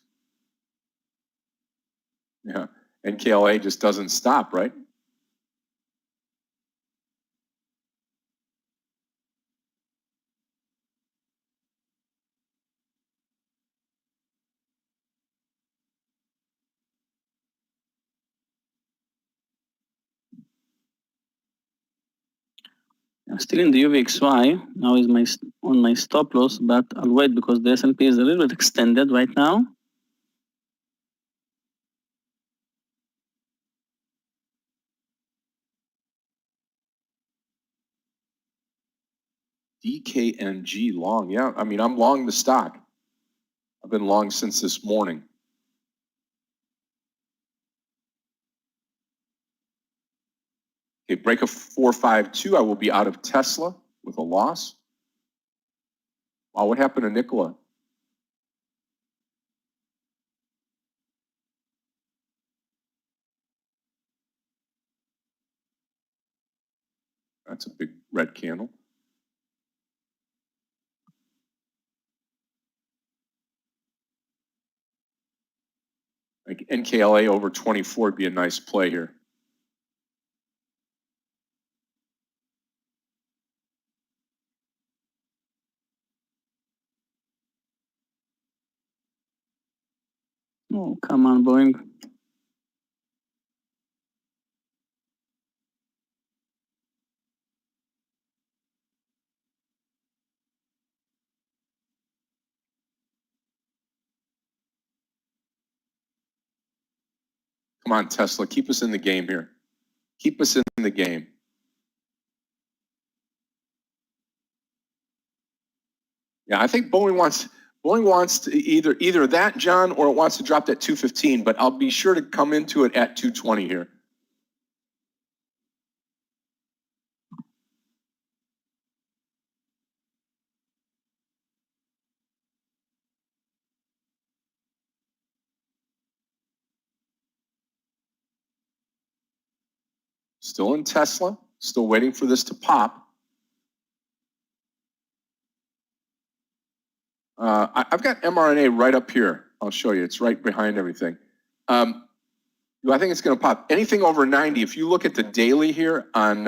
Speaker 2: Yeah. NKLA just doesn't stop, right?
Speaker 1: I'm still in the UVXY. Now is on my stop loss, but I'll wait because the S&P is a little bit extended right now.
Speaker 2: DKNG long. Yeah, I mean, I'm long the stock. I've been long since this morning. Okay, break of 452. I will be out of Tesla with a loss. Wow, what happened to Nikola? That's a big red candle. Like NKLA over 24 would be a nice play here.
Speaker 1: Oh, come on, Boeing.
Speaker 2: Come on, Tesla, keep us in the game here. Keep us in the game. Yeah, I think Boeing wants to either that, John, or it wants to drop that 215, but I'll be sure to come into it at 220 here. Still in Tesla, still waiting for this to pop. I've got mRNA right up here. I'll show you. It's right behind everything. I think it's going to pop. Anything over 90, if you look at the daily here on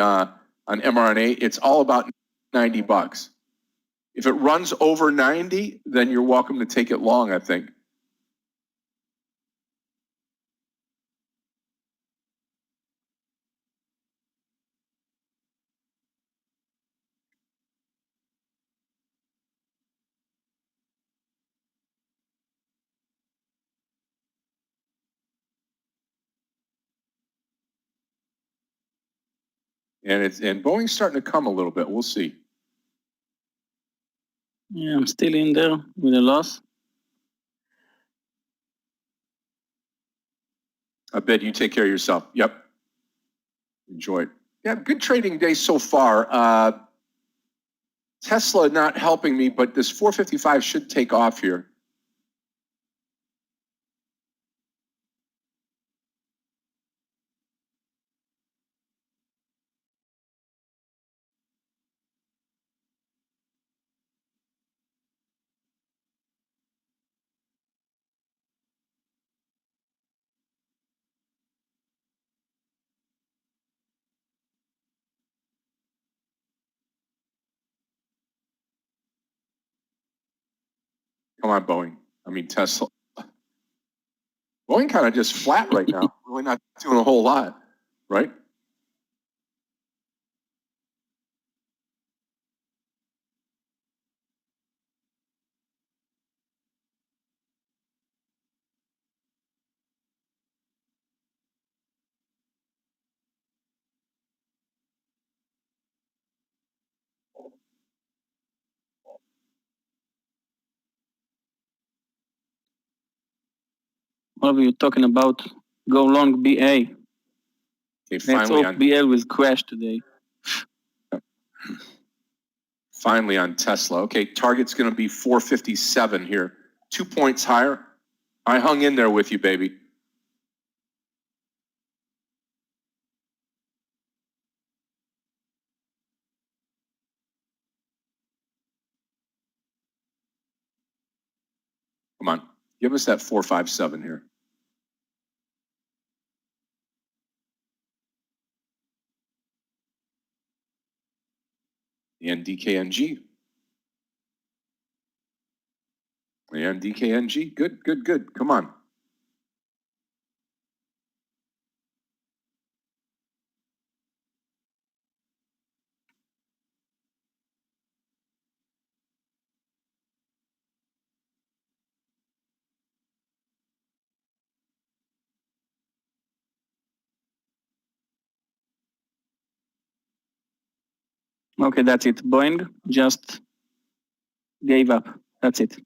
Speaker 2: mRNA, it's all about 90 bucks. If it runs over 90, then you're welcome to take it long, I think. And Boeing's starting to come a little bit. We'll see.
Speaker 1: Yeah, I'm still in there with a loss.
Speaker 2: I bet you take care of yourself. Yep. Enjoy it. Yeah, good trading day so far. Tesla not helping me, but this 455 should take off here. Come on, Boeing. I mean, Tesla. Boeing kind of just flat right now. Really not doing a whole lot, right?
Speaker 1: What are you talking about? Go long BA.
Speaker 2: Okay,
Speaker 1: Let's
Speaker 2: finally
Speaker 1: hope
Speaker 2: on
Speaker 1: BL will crash today.
Speaker 2: finally on Tesla. Okay, target's going to be 457 here. 2 points higher. I hung in there with you, baby. Come on, give us that 457 here. And DKNG. And DKNG. Good, good, good. Come on.
Speaker 1: Okay, that's it. Boeing just gave up. That's it.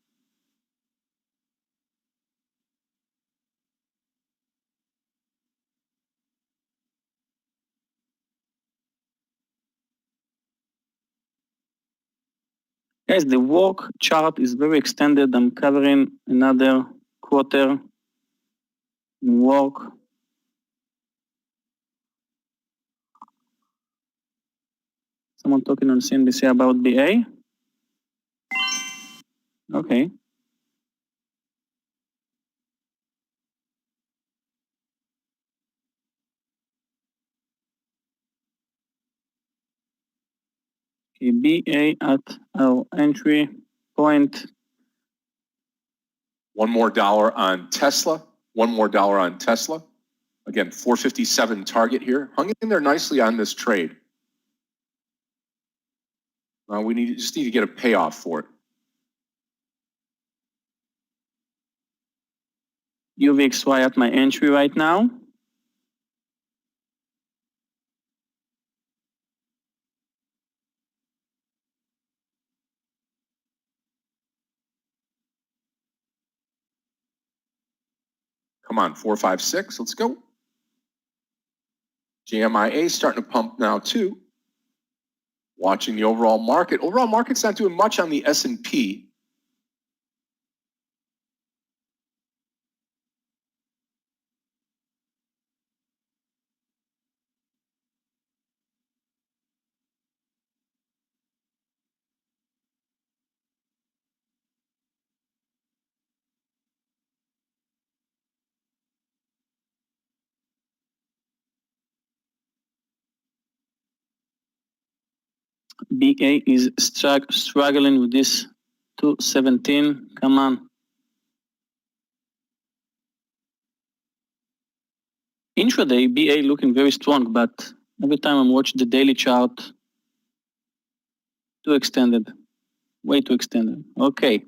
Speaker 1: Guys, the work chart is very extended. I'm covering another quarter in work. Someone talking on CNBC about BA? Okay. Okay, BA at our entry point.
Speaker 2: One more dollar on Tesla. One more dollar on Tesla. Again, 457 target here. Hung in there nicely on this trade. We just need to get a payoff for it.
Speaker 1: UVXY at my entry right now.
Speaker 2: Come on, 456. Let's go. JMIA starting to pump now too. Watching the overall market. Overall market's not doing much on the S&P.
Speaker 1: BA is struggling with this 217. Come on. Intraday, BA looking very strong, but every time I'm watching the daily chart, too extended. Way too extended. Okay.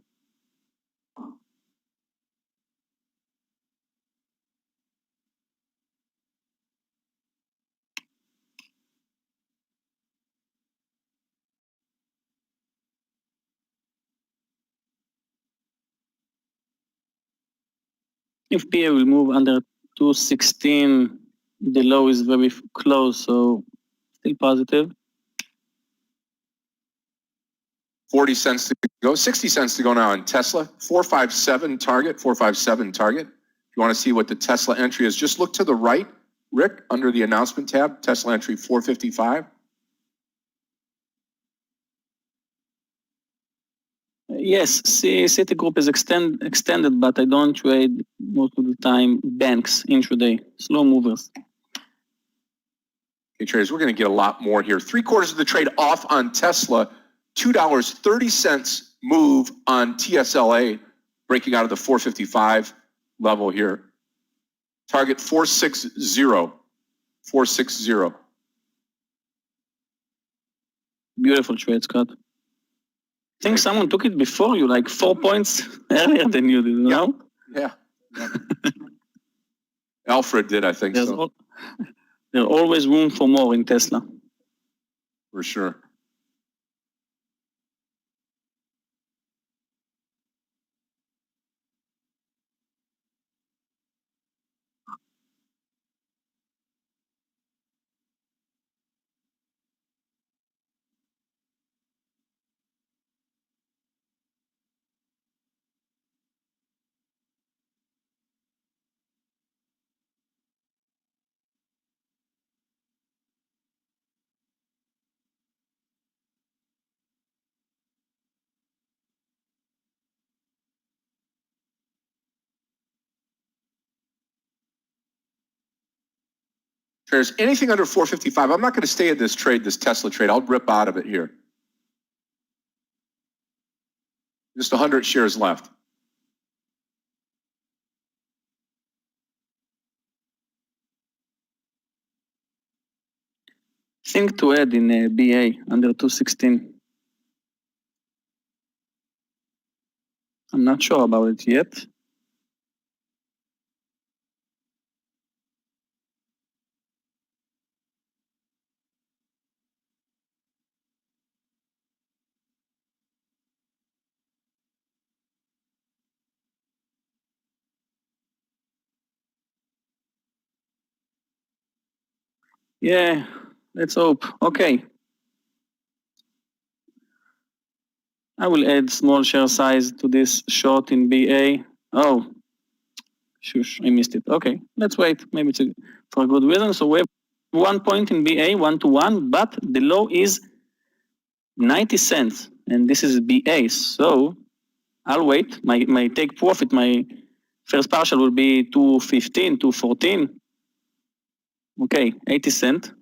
Speaker 1: If BA will move under 216, the low is very close, so still positive.
Speaker 2: 40 cents to go, 60 cents to go now on Tesla. 457 target, 457 target. If you want to see what the Tesla entry is, just look to the right, Rick, under the announcement tab, Tesla entry 455.
Speaker 1: Yes, Citigroup is extended, but I don't trade most of the time banks intraday, slow movers.
Speaker 2: Okay, traders, we're going to get a lot more here. 3/4 of the trade off on Tesla, $2.30 move on TSLA, breaking out of the 455 level here. Target 460, 460.
Speaker 1: Beautiful trade, Scott. I think someone took it before you, like 4 points earlier than you did, no?
Speaker 2: Yeah. Alfred did, I think so.
Speaker 1: There's always room for more in Tesla.
Speaker 2: For sure. Traders, anything under 455, I'm not going to stay in this trade, this Tesla trade. I'll rip out of it here. Just 100 shares left.
Speaker 1: Think to add in BA under 216. I'm not sure about it yet. Yeah, let's hope. Okay. I will add small share size to this short in BA. Oh, shush, I missed it. Okay, let's wait. Maybe it's for a good reason. So we have 1 point in BA, 1-1, but the low is 90 cents, and this is BA. So I'll wait. My take profit, my first partial will be 215, 214. Okay, 80 cents.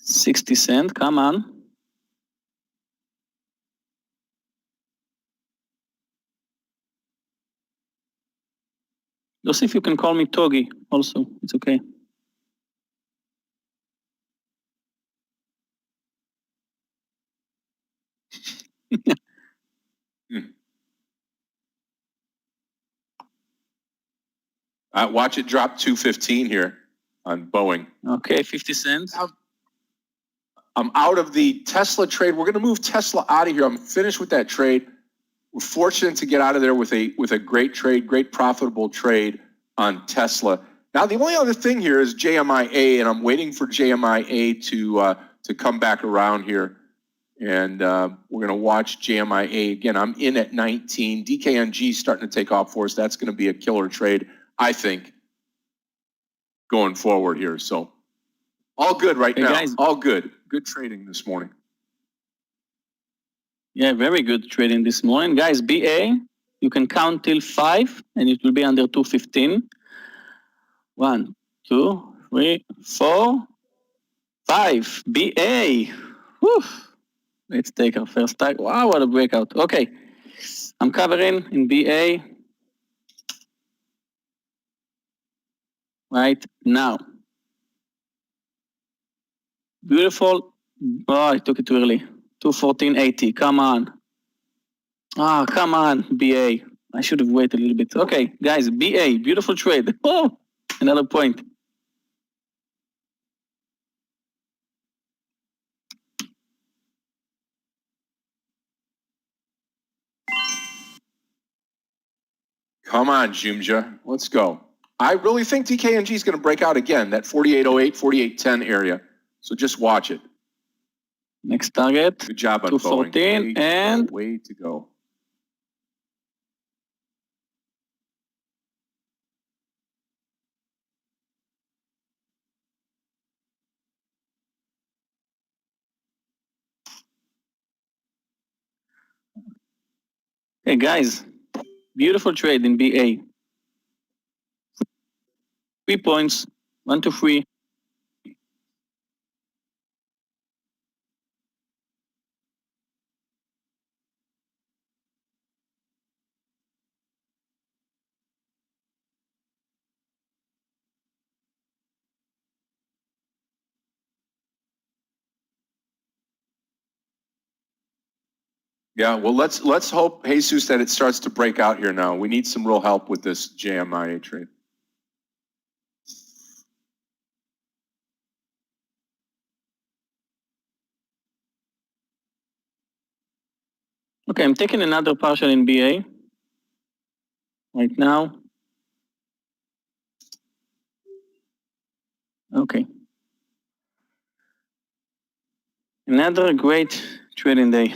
Speaker 1: $0.60, come on. Joseph, you can call me Togi also. It's okay.
Speaker 2: Watch it drop 215 here on Boeing.
Speaker 1: Okay, 50 cents.
Speaker 2: I'm out of the Tesla trade. We're going to move Tesla out of here. I'm finished with that trade. We're fortunate to get out of there with a great trade, great profitable trade on Tesla. Now, the only other thing here is JMIA, and I'm waiting for JMIA to come back around here. And we're going to watch JMIA again. I'm in at 19. DKNG starting to take off for us. That's going to be a killer trade, I think, going forward here. So all good right now.
Speaker 1: Guys.
Speaker 2: All good. Good trading this morning.
Speaker 1: Yeah, very good trading this morning. Guys, BA, you can count till 5 and it will be under 215. 1, 2, 3, 4, 5. BA. Whew. Let's take our first tag. Wow, what a breakout. Okay. I'm covering in BA right now. Beautiful. Oh, I took it too early. 214.80. Come on. Ah, come on, BA. I should have waited a little bit. Okay, guys, BA, beautiful trade. Oh, another point.
Speaker 2: Come on, Jumja. Let's go. I really think DKNG is going to break out again, that 4808, 4810 area. So just watch it.
Speaker 1: Next target.
Speaker 2: Good job on
Speaker 1: 214
Speaker 2: Boeing.
Speaker 1: and
Speaker 2: way to go.
Speaker 1: hey guys, beautiful trade in BA. 3 points, 1 to 3.
Speaker 2: Yeah, well, let's hope, Jesus, that it starts to break out here now. We need some real help with this JMIA trade.
Speaker 1: Okay, I'm taking another partial in BA right now. Okay. Another great trading day.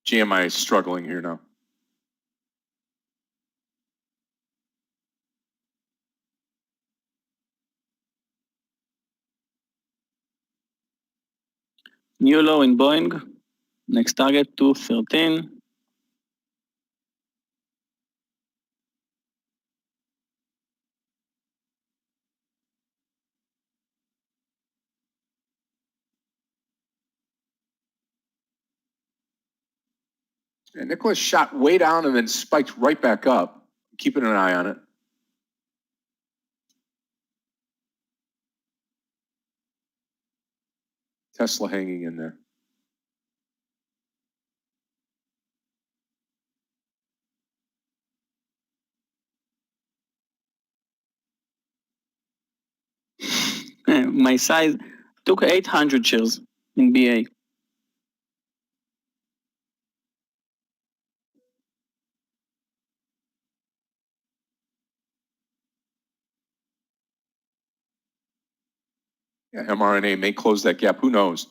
Speaker 2: GMI is struggling here now.
Speaker 1: New low in Boeing. Next target 213.
Speaker 2: And Nicholas shot way down and then spiked right back up. Keeping an eye on it. Tesla hanging in there.
Speaker 1: My size took 800 shares in BA.
Speaker 2: Yeah, mRNA may close that gap. Who knows?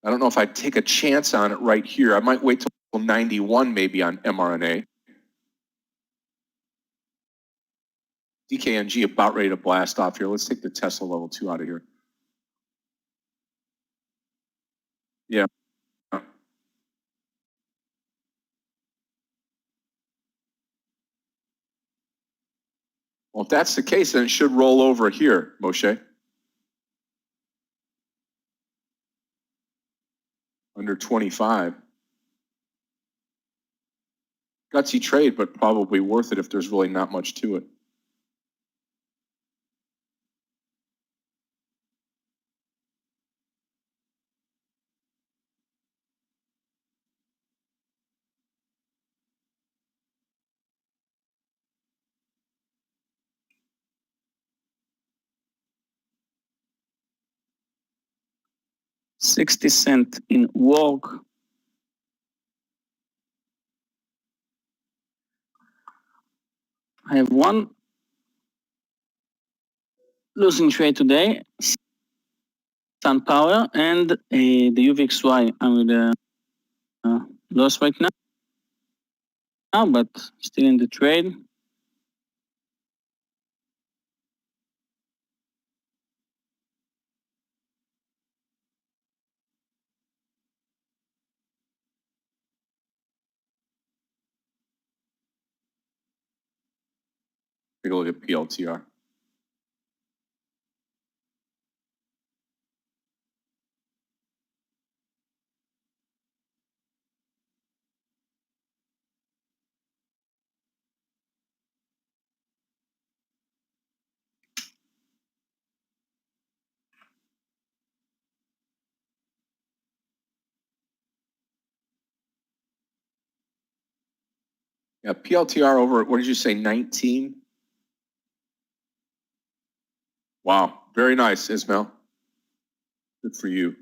Speaker 2: I don't know if I'd take a chance on it right here. I might wait till 91 maybe on mRNA. DKNG about ready to blast off here. Let's take the Tesla level 2 out of here. Yeah. Well, if that's the case, then it should roll over here, Moshe. Under 25. Gutsy trade, but probably worth it if there's really not much to it.
Speaker 1: $0.60 in work. I have one losing trade today, SunPower, and the UVXY. I'm with a loss right now, but still in the trade.
Speaker 2: Take a look at PLTR. Yeah, PLTR over, what did you say, 19? Wow, very nice, Ismail. Good for you.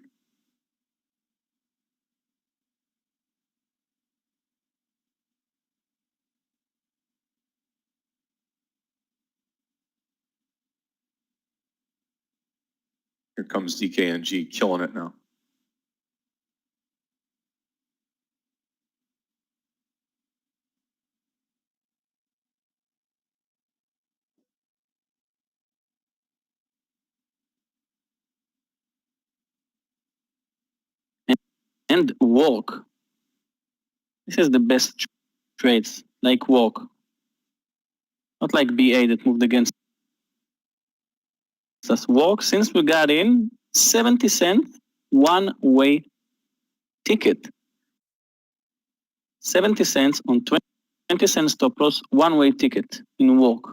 Speaker 2: Here comes DKNG, killing it now.
Speaker 1: And work. This is the best trades, like work. Not like BA that moved against us. Work, since we got in, 70 cents, one-way ticket. 70 cents on 20 cents stop loss, one-way ticket in work.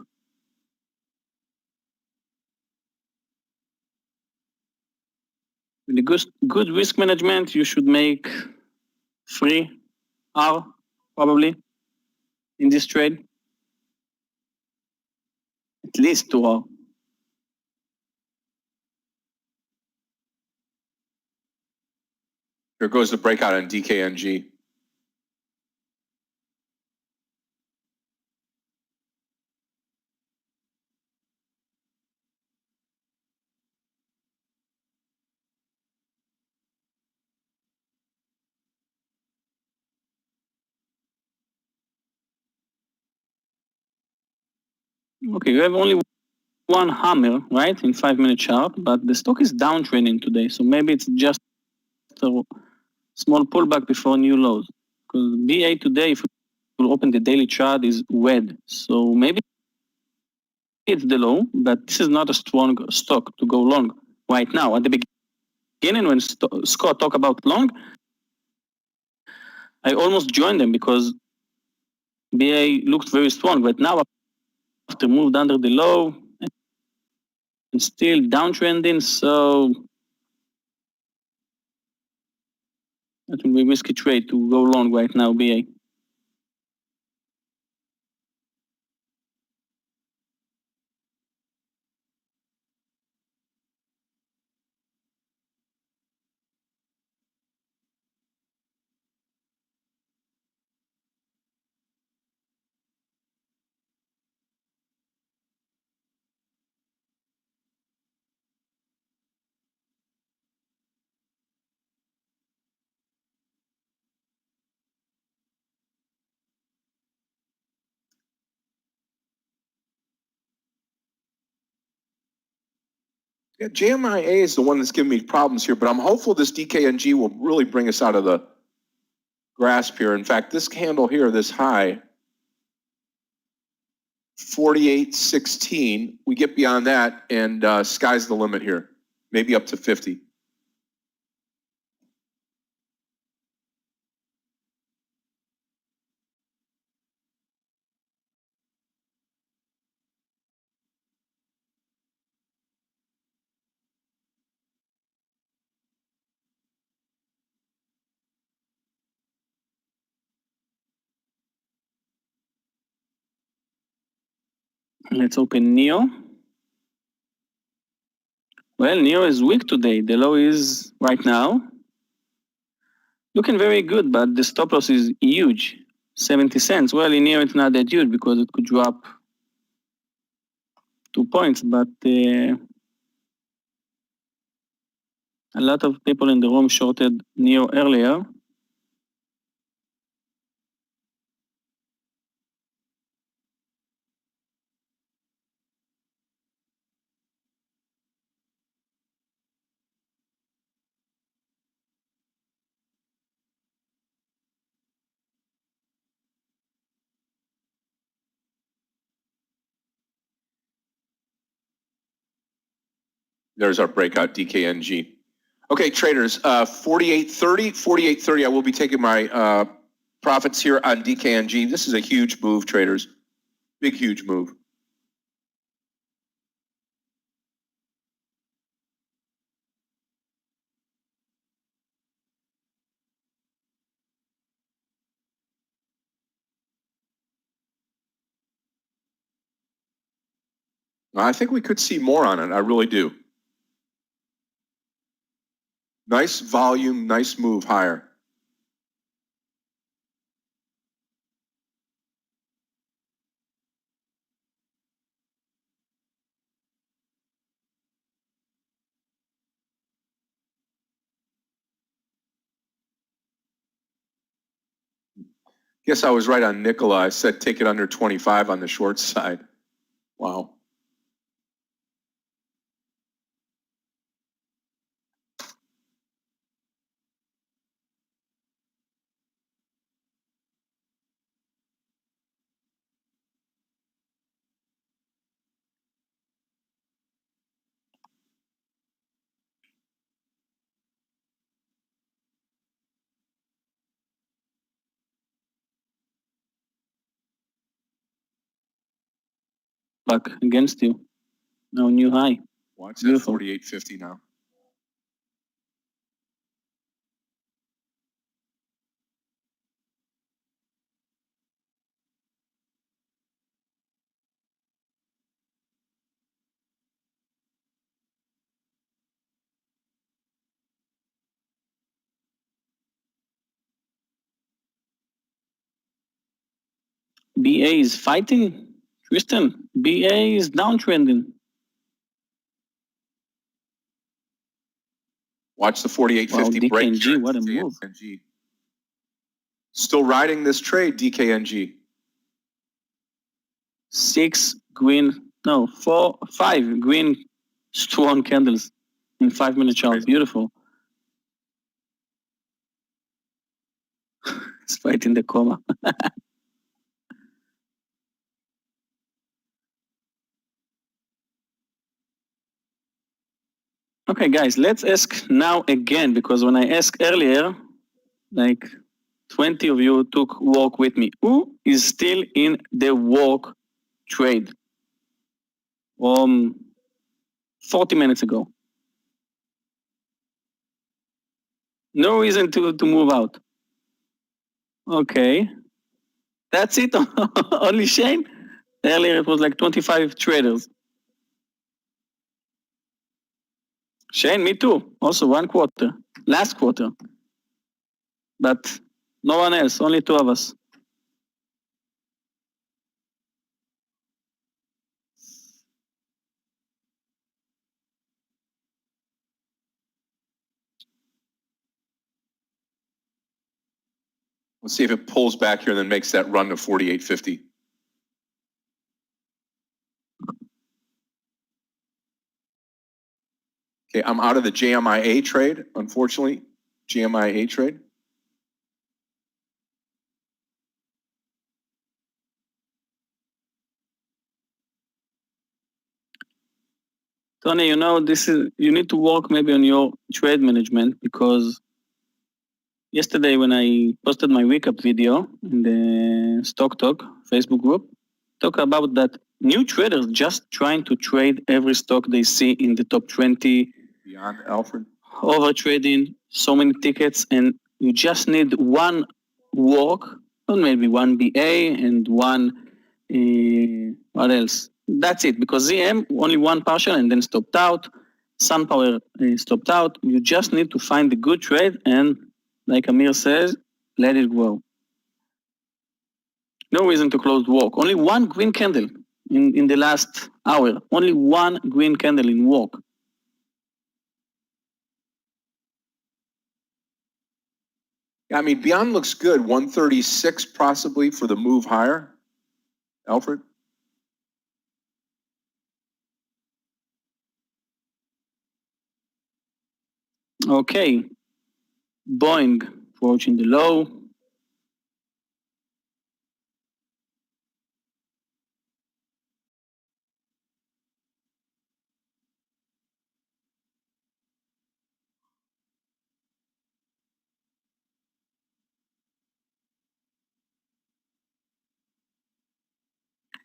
Speaker 1: With the good risk management, you should make 3 R probably in this trade. At least 2 R.
Speaker 2: Here goes the breakout on DKNG.
Speaker 1: Okay, you have only one hammer, right, in 5-minute chart, but the stock is downtrending today, so maybe it's just a small pullback before new lows. Because BA today, if you open the daily chart, is red. So maybe it's the low, but this is not a strong stock to go long right now. At the beginning, when Scott talked about long, I almost joined them because BA looked very strong. But now, after moved under the low, and still downtrending, so that will be a risky trade to go long right now, BA.
Speaker 2: Yeah, JMIA is the one that's giving me problems here, but I'm hopeful this DKNG will really bring us out of the grasp here. In fact, this candle here, this high, 48.16, we get beyond that and sky's the limit here, maybe up to 50.
Speaker 1: Let's open NEO. Well, NEO is weak today. The low is right now looking very good, but the stop loss is huge, 70 cents. Well, in NEO it's not that huge because it could drop 2 points, but a lot of people in the room shorted NEO earlier.
Speaker 2: There's our breakout DKNG. Okay, traders, 48.30, 48.30. I will be taking my profits here on DKNG. This is a huge move, traders. Big, huge move. I think we could see more on it. I really do. Nice volume, nice move higher. Guess I was right on Nikola. I said take it under 25 on the short side. Wow.
Speaker 1: Back against you. Now new high.
Speaker 2: Watch that 48.50 now.
Speaker 1: BA is fighting. Tristan, BA is downtrending.
Speaker 2: Watch the 48.50
Speaker 1: wow,
Speaker 2: break.
Speaker 1: DKNG, what a move.
Speaker 2: Still riding this trade, DKNG.
Speaker 1: 5 green strong candles in 5-minute chart. Beautiful. Straight in the coma. Okay, guys, let's ask now again, because when I asked earlier, like 20 of you took work with me. Who is still in the work trade? 40 minutes ago. No reason to move out. Okay. That's it? Only Shane? Earlier it was like 25 traders. Shane, me too. Also 1 quarter. Last quarter. But no one else, only 2 of us.
Speaker 2: Let's see if it pulls back here and then makes that run to 48.50. Okay, I'm out of the JMIA trade, unfortunately. JMIA trade.
Speaker 1: Tony, you know, you need to work maybe on your trade management, because yesterday when I posted my wake up video in the Stock Talk Facebook group, talk about that new traders just trying to trade every stock they see in the top 20.
Speaker 2: Beyond Alfred.
Speaker 1: Over trading, so many tickets, and you just need one work, or maybe one BA and one, what else? That's it, because ZM, only one partial and then stopped out. SunPower stopped out. You just need to find the good trade and, like Amir says, let it grow. No reason to close work. Only one green candle in the last hour. Only one green candle in work.
Speaker 2: I mean, Beyond looks good. 136 possibly for the move higher. Alfred?
Speaker 1: Okay. Boeing approaching the low.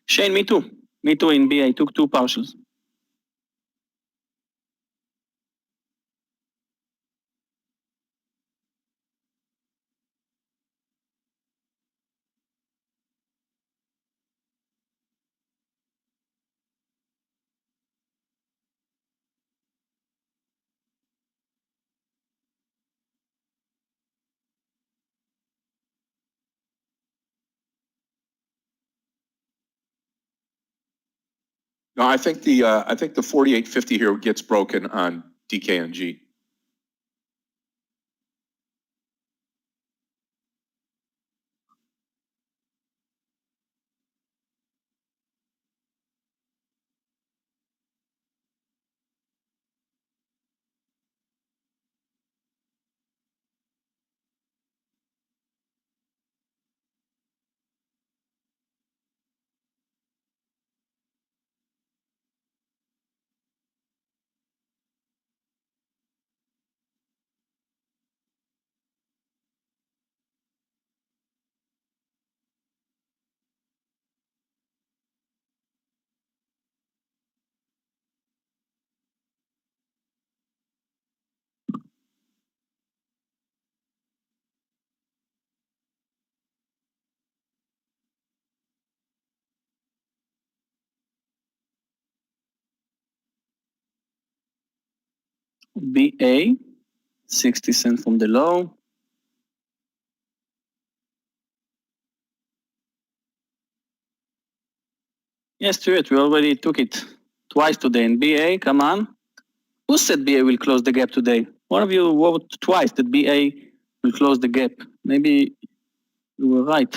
Speaker 1: Shane, me too. Me too in B. I took 2 partials.
Speaker 2: No, I think the 48.50 here gets broken on DKNG.
Speaker 1: BA, 60 cents from the low. Yes, Stuart, we already took it twice today. In BA, come on. Who said BA will close the gap today? One of you wrote twice that BA will close the gap. Maybe you were right.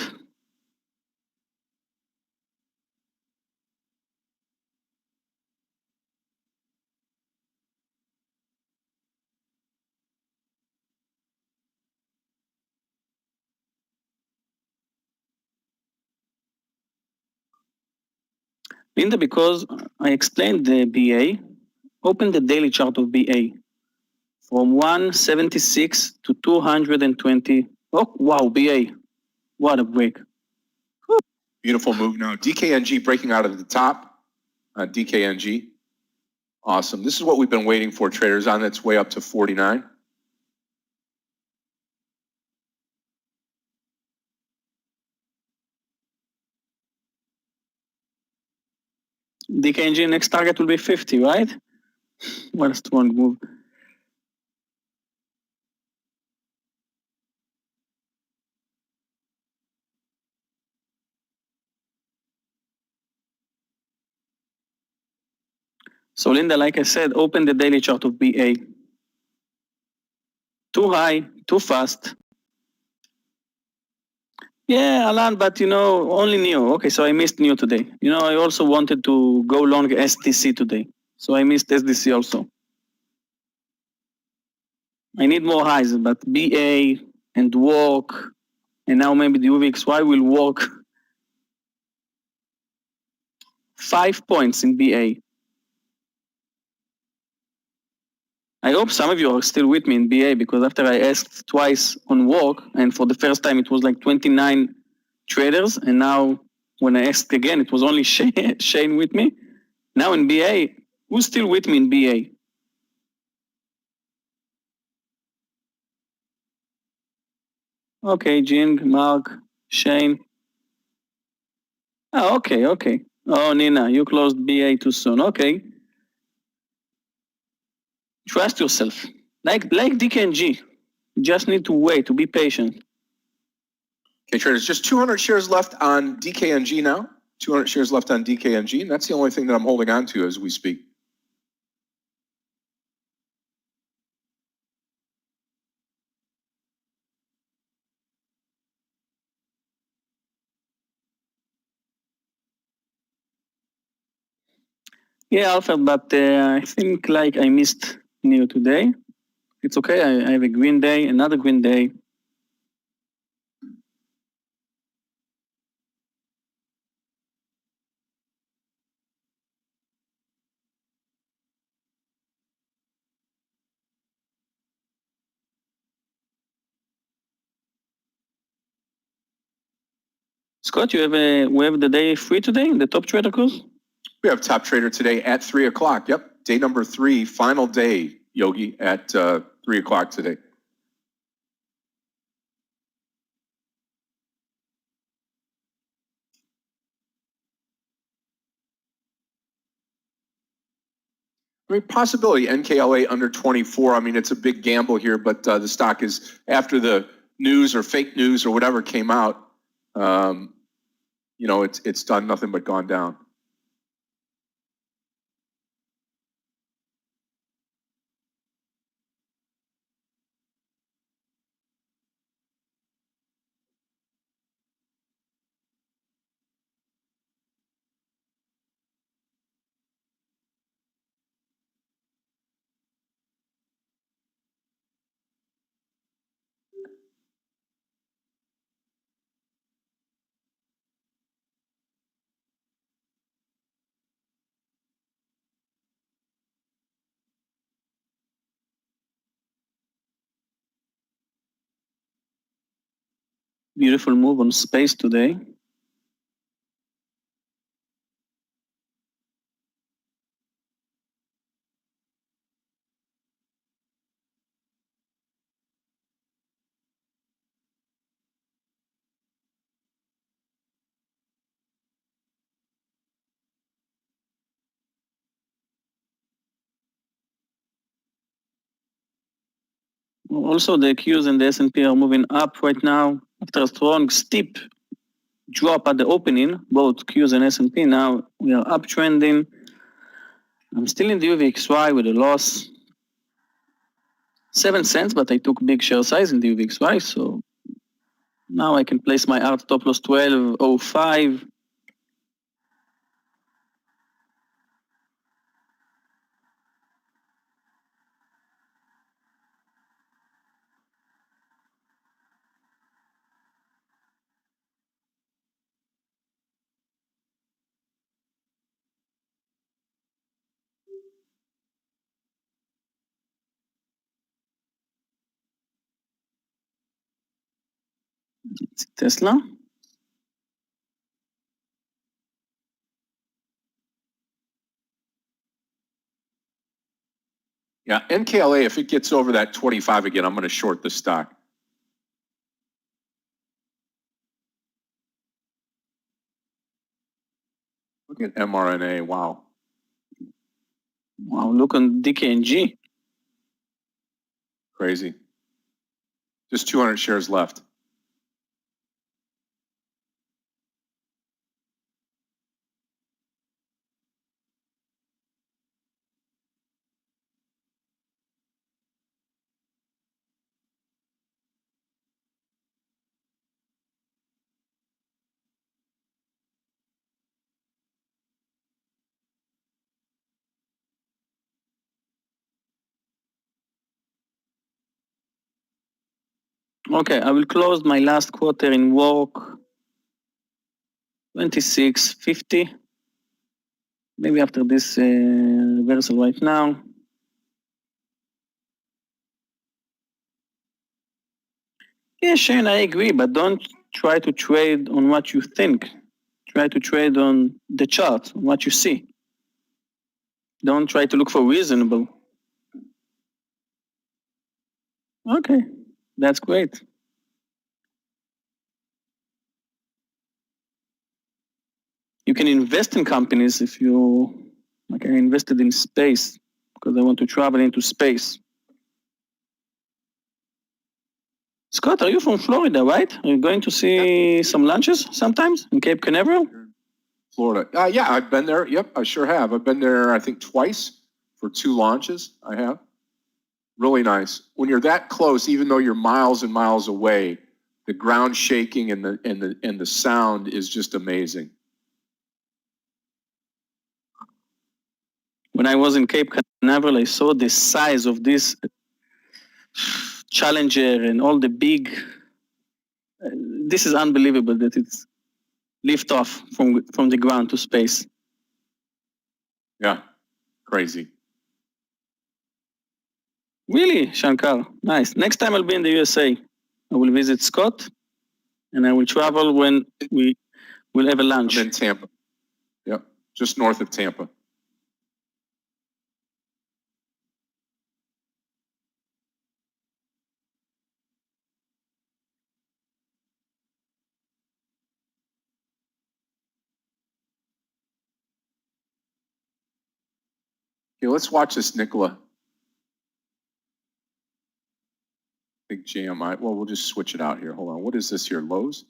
Speaker 1: Linda, because I explained the BA, open the daily chart of BA from 176 to 220. Oh, wow, BA. What a break.
Speaker 2: Beautiful move now. DKNG breaking out of the top. DKNG. Awesome. This is what we've been waiting for, traders, on its way up to 49.
Speaker 1: DKNG next target will be 50, right? What a strong move. So Linda, like I said, open the daily chart of BA. Too high, too fast. Yeah, Alan, but only NEO. Okay, so I missed NEO today. I also wanted to go long SDC today. So I missed SDC also. I need more highs, but BA and walk, and now maybe the UVXY will walk 5 points in BA. I hope some of you are still with me in BA, because after I asked twice on walk, and for the first time it was like 29 traders, and now when I asked again, it was only Shane with me. Now in BA, who's still with me in BA? Okay, Jing, Mark, Shane. Oh, okay. Oh, Nina, you closed BA too soon. Okay. Trust yourself. Like DKNG. You just need to wait, to be patient.
Speaker 2: Okay, traders, just 200 shares left on DKNG now. 200 shares left on DKNG, and that's the only thing that I'm holding on to as we speak.
Speaker 1: Yeah, Alfred, but I think like I missed Neo today. It's okay, I have a green day, another green day. Scott, we have the day free today in the top trader course?
Speaker 2: We have Top Trader today at 3 o'clock. Yep, day number 3, final day, Yogi, at 3 o'clock today. I mean, possibility, NKLA under 24. I mean, it's a big gamble here, but the stock is, after the news or fake news or whatever came out, it's done nothing but gone down.
Speaker 1: Beautiful move on space today. Also, the Qs and the S&P are moving up right now after a strong, steep drop at the opening, both Qs and S&P. Now we are uptrending. I'm still in the UVXY with a loss. 7 cents, but I took big share size in the UVXY, so now I can place my art stop loss 12.05. It's Tesla.
Speaker 2: Yeah, NKLA, if it gets over that 25 again, I'm going to short the stock. Look at mRNA, wow.
Speaker 1: Wow, look on DKNG.
Speaker 2: Crazy. Just 200 shares left.
Speaker 1: Okay, I will close my last quarter in work 26.50. Maybe after this reversal right now. Yeah, Shane, I agree, but don't try to trade on what you think. Try to trade on the chart, on what you see. Don't try to look for reasonable. Okay, that's great. You can invest in companies if you, like I invested in space because I want to travel into space. Scott, are you from Florida, right? Are you going to see some lunches sometimes in Cape Canaveral?
Speaker 2: Florida. Yeah, I've been there. Yep, I sure have. I've been there, I think, twice for 2 launches. I have. Really nice. When you're that close, even though you're miles and miles away, the ground shaking and the sound is just amazing.
Speaker 1: When I was in Cape Canaveral, I saw the size of this Challenger and all the big. This is unbelievable that it's lift off from the ground to space.
Speaker 2: Yeah, crazy.
Speaker 1: Really, Shankar, nice. Next time I'll be in the USA. I will visit Scott, and I will travel when we will have a lunch.
Speaker 2: I'm in Tampa. Yep, just north of Tampa. Okay, let's watch this Nikola. Big JMI. Well, we'll just switch it out here. Hold on. What is this here? Lows?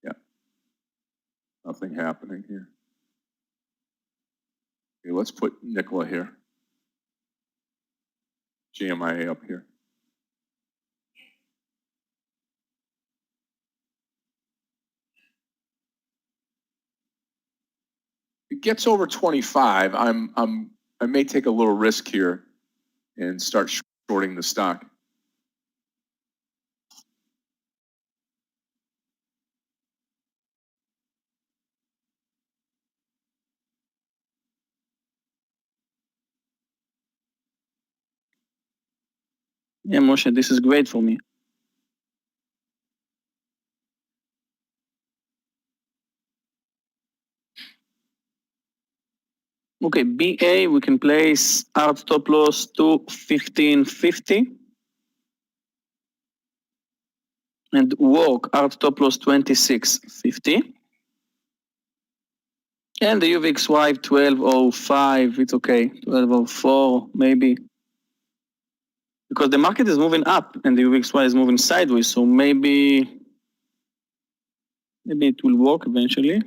Speaker 2: Yeah. Nothing happening here. Okay, let's put Nikola here. JMIA up here. It gets over 25. I may take a little risk here and start shorting the stock.
Speaker 1: Yeah, Moshe, this is great for me. Okay, BA, we can place hard stop loss to 15.50. And work hard stop loss 26.50. And the UVXY 12.05, it's okay, 12.04 maybe. Because the market is moving up and the UVXY is moving sideways, so maybe it will work eventually.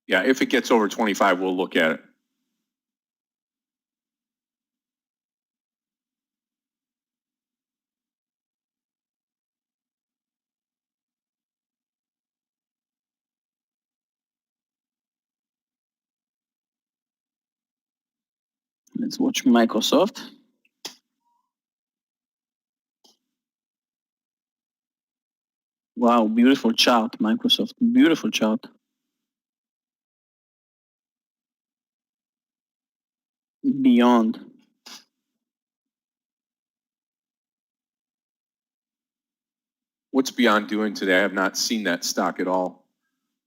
Speaker 2: Yeah, if it gets over 25, we'll look at it.
Speaker 1: Let's watch Microsoft. Wow, beautiful chart, Microsoft. Beautiful chart. Beyond.
Speaker 2: What's Beyond doing today? I have not seen that stock at all.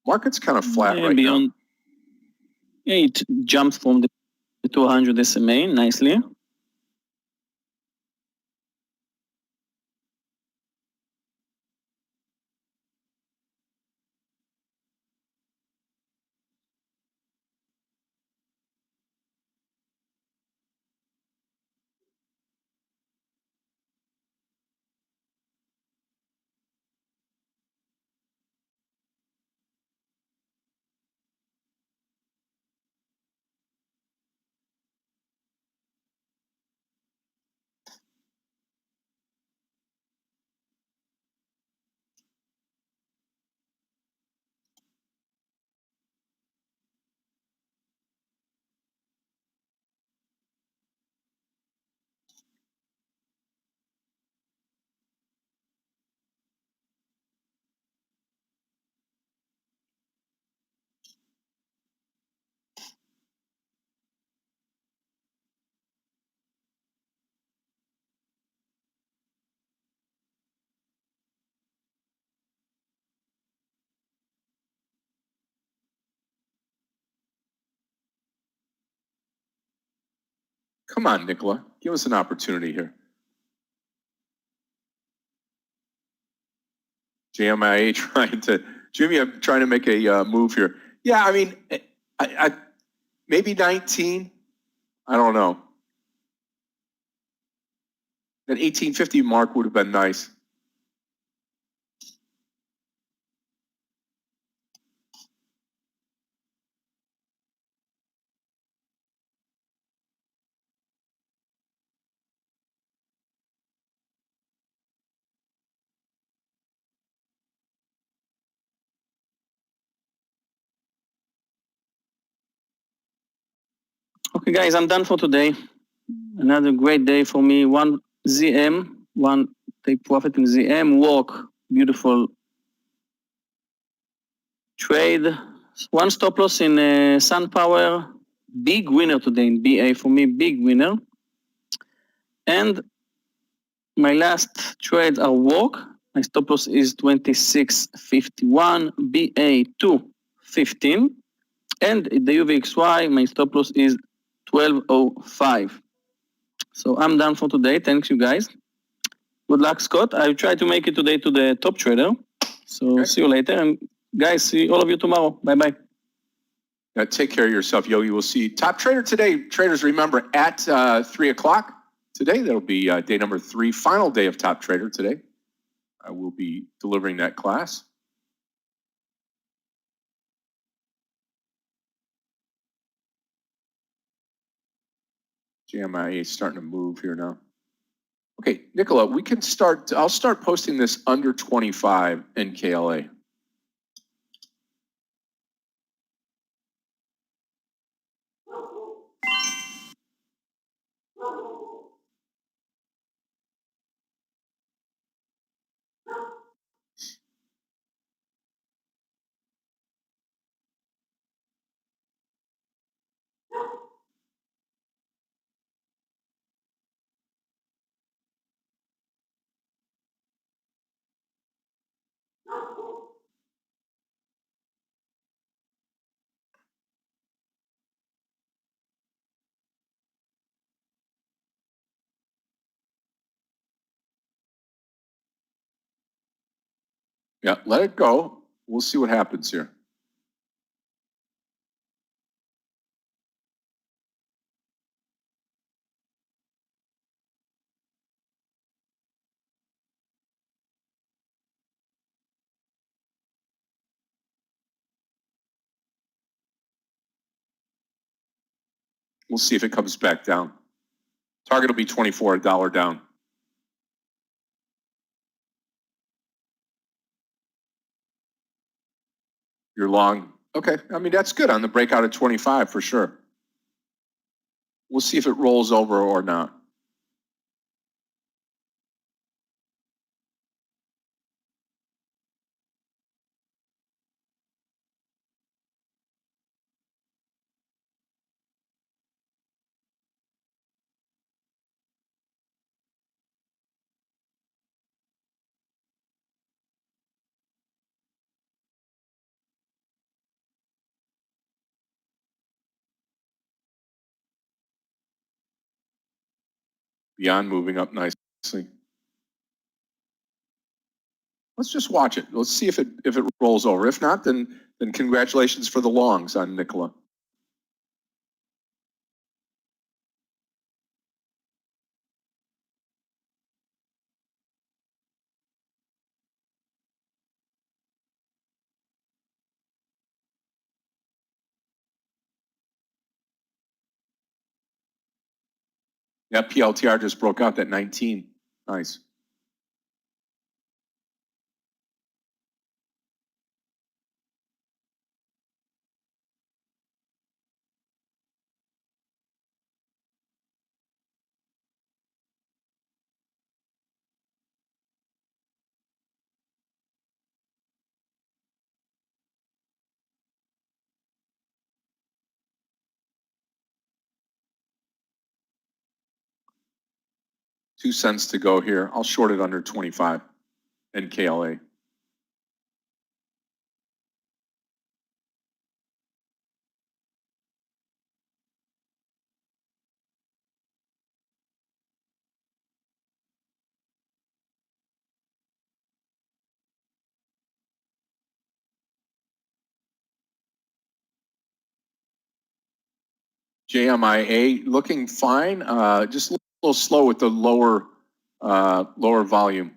Speaker 2: Market's kind of flat
Speaker 1: Yeah,
Speaker 2: right
Speaker 1: Beyond.
Speaker 2: now.
Speaker 1: Yeah, it jumped from the 200 SMA nicely.
Speaker 2: Come on, Nicola, give us an opportunity here. JMIA Jimmy, I'm trying to make a move here. Yeah, I mean, I maybe 19. I don't know. That 1850 mark would have been nice.
Speaker 1: Okay, guys, I'm done for today. Another great day for me. One ZM, one take profit in ZM, walk, beautiful trade. One stop loss in SunPower, big winner today in BA for me, big winner. And my last trades are walk. My stop loss is 26.51, BA 2.15. And the UVXY, my stop loss is 12.05. So I'm done for today. Thanks, you guys. Good luck, Scott. I try to make it today to the top trader. So
Speaker 2: Okay.
Speaker 1: see you later. And guys, see all of you tomorrow. Bye-bye.
Speaker 2: Take care of yourself, Yogi. We'll see Top Trader today. Traders, remember, at 3 o'clock today, that'll be day number 3, final day of Top Trader today. I will be delivering that class. JMIA is starting to move here now. Okay, Nicola, we can start. I'll start posting this under 25 NKLA. Yeah, let it go. We'll see what happens here. We'll see if it comes back down. Target will be $24, $1 down. You're long. Okay, I mean, that's good on the breakout at 25 for sure. We'll see if it rolls over or not. Beyond moving up nicely. Let's just watch it. Let's see if it rolls over. If not, then congratulations for the longs on Nikola. That PLTR just broke out at 19. Nice. $0.02 to go here. I'll short it under 25 NKLA. JMIA looking fine. Just a little slow with the lower volume.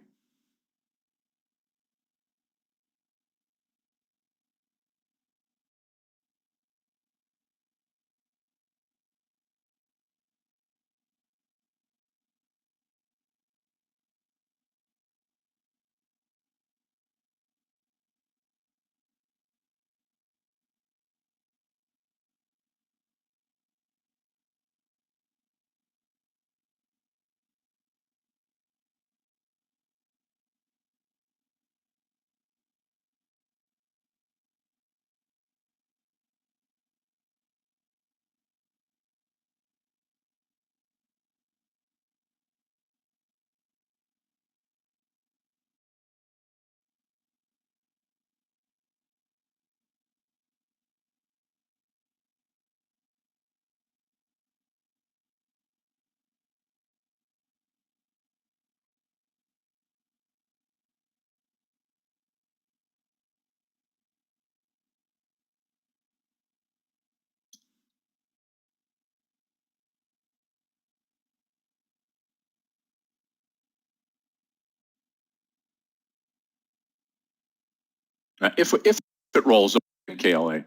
Speaker 2: If it rolls over in KLA,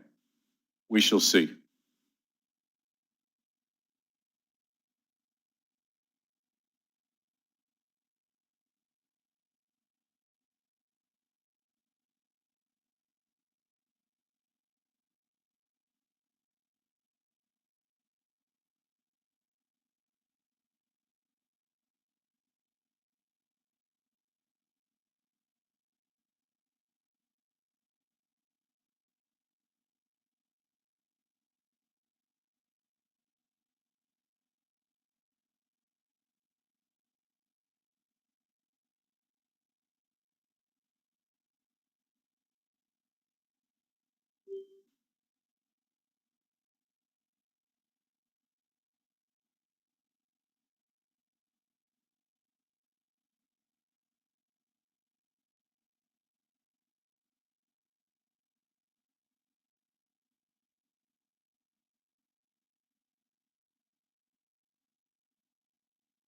Speaker 2: we shall see.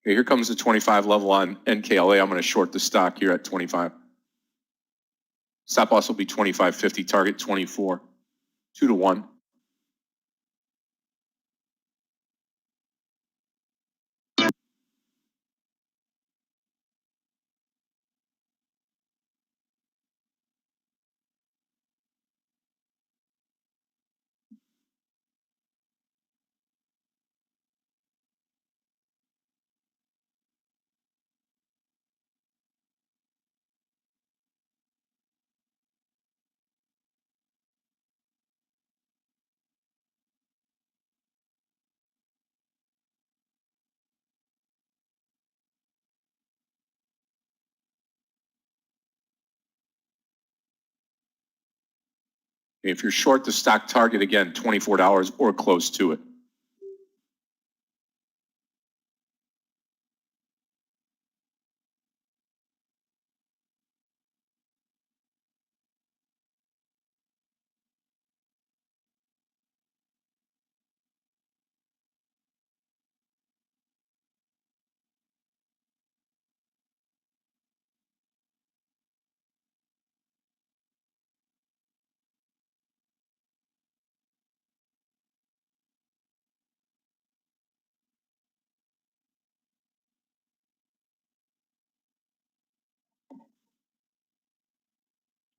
Speaker 2: Okay, here comes the 25 level on NKLA. I'm going to short the stock here at 25. Stop loss will be 25.50, target 24. 2 to 1. If you're short the stock target, again, $24 or close to it.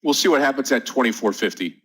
Speaker 2: We'll see what happens at 24.50.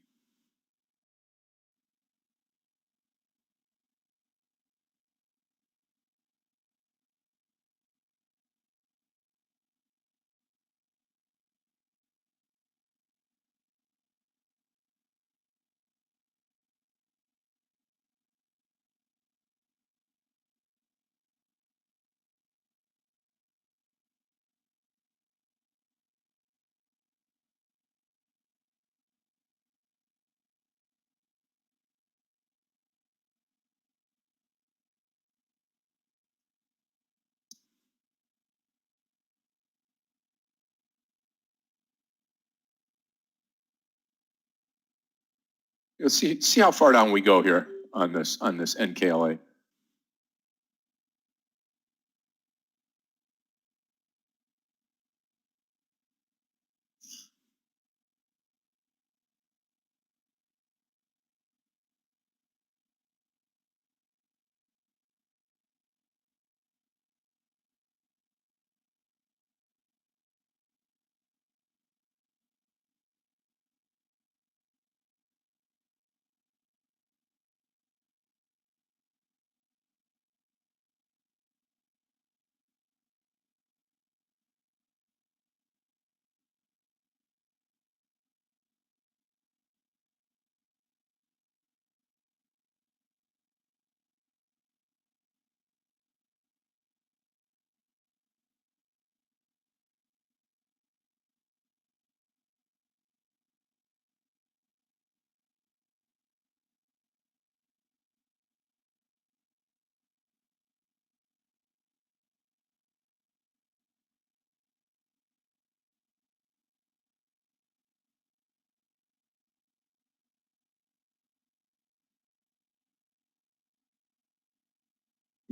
Speaker 2: You'll see how far down we go here on this NKLA.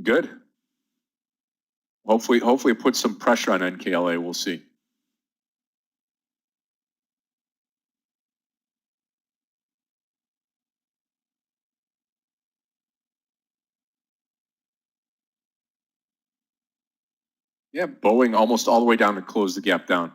Speaker 2: Good. Hopefully put some pressure on NKLA. We'll see. Yeah, Boeing almost all the way down to close the gap down.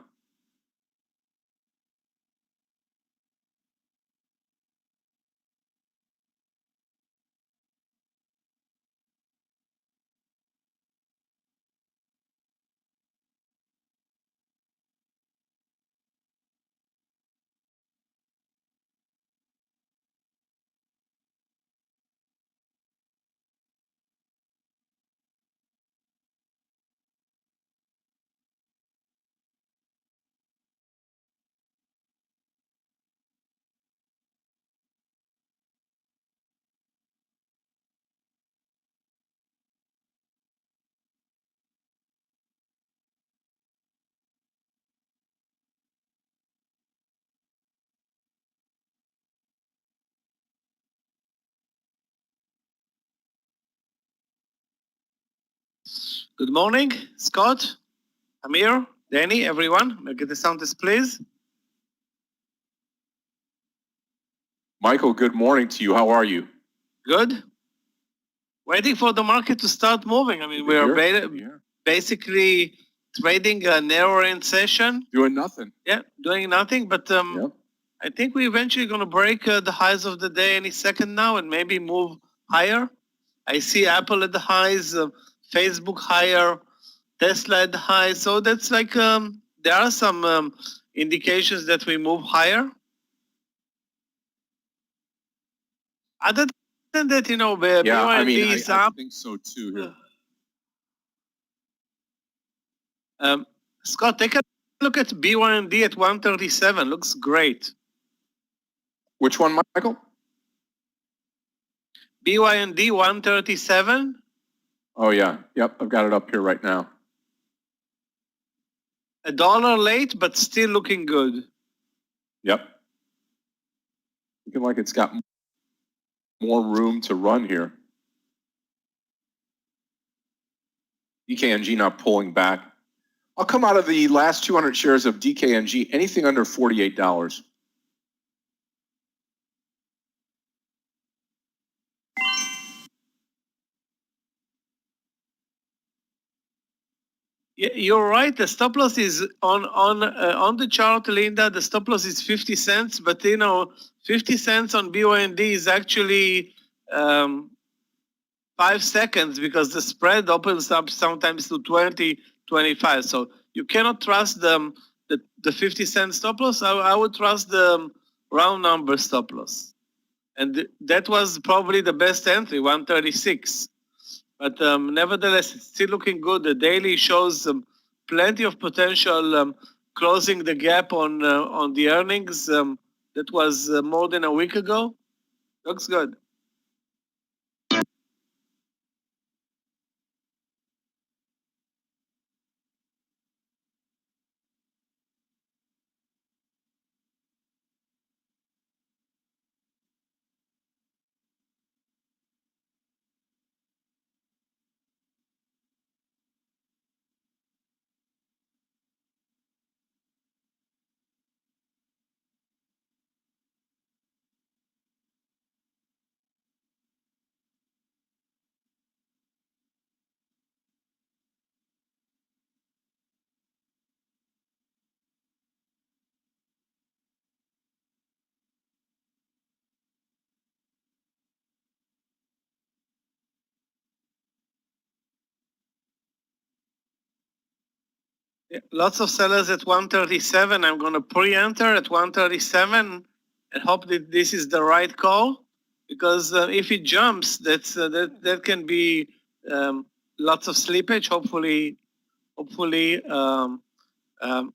Speaker 3: Good morning, Scott, Amir, Danny, everyone. May I get the sound test, please?
Speaker 2: Michael, good morning to you. How are you?
Speaker 3: Good. Waiting for the market to start moving. I mean, we are basically trading a narrow range session.
Speaker 2: Doing nothing.
Speaker 3: Yeah, doing nothing. But I think we're eventually going to break the highs of the day any second now and maybe move higher. I see Apple at the highs, Facebook higher, Tesla at the high. So that's like there are some indications that we move higher. Other than that, BYD is up.
Speaker 2: I think so too here.
Speaker 3: Scott, take a look at BYD at 137. Looks great.
Speaker 2: Which one, Michael?
Speaker 3: BYND 137.
Speaker 2: Oh, yeah. Yep, I've got it up here right now.
Speaker 3: $1 late, but still looking good.
Speaker 2: Yep. Looking like it's got more room to run here. DKNG not pulling back. I'll come out of the last 200 shares of DKNG, anything under $48.
Speaker 3: Yeah, you're right. The stop loss is on the chart, Linda. The stop loss is 50 cents, but 50 cents on BYND is actually 5 seconds because the spread opens up sometimes to 20, 25. So you cannot trust the 50 cent stop loss. I would trust the round number stop loss, and that was probably the best entry, 136. But nevertheless, it's still looking good. The daily shows plenty of potential closing the gap on the earnings. That was more than a week ago. Looks good. Yeah, lots of sellers at 137. I'm going to pre-enter at 137 and hope that this is the right call, because if it jumps, that can be lots of slippage. Hopefully,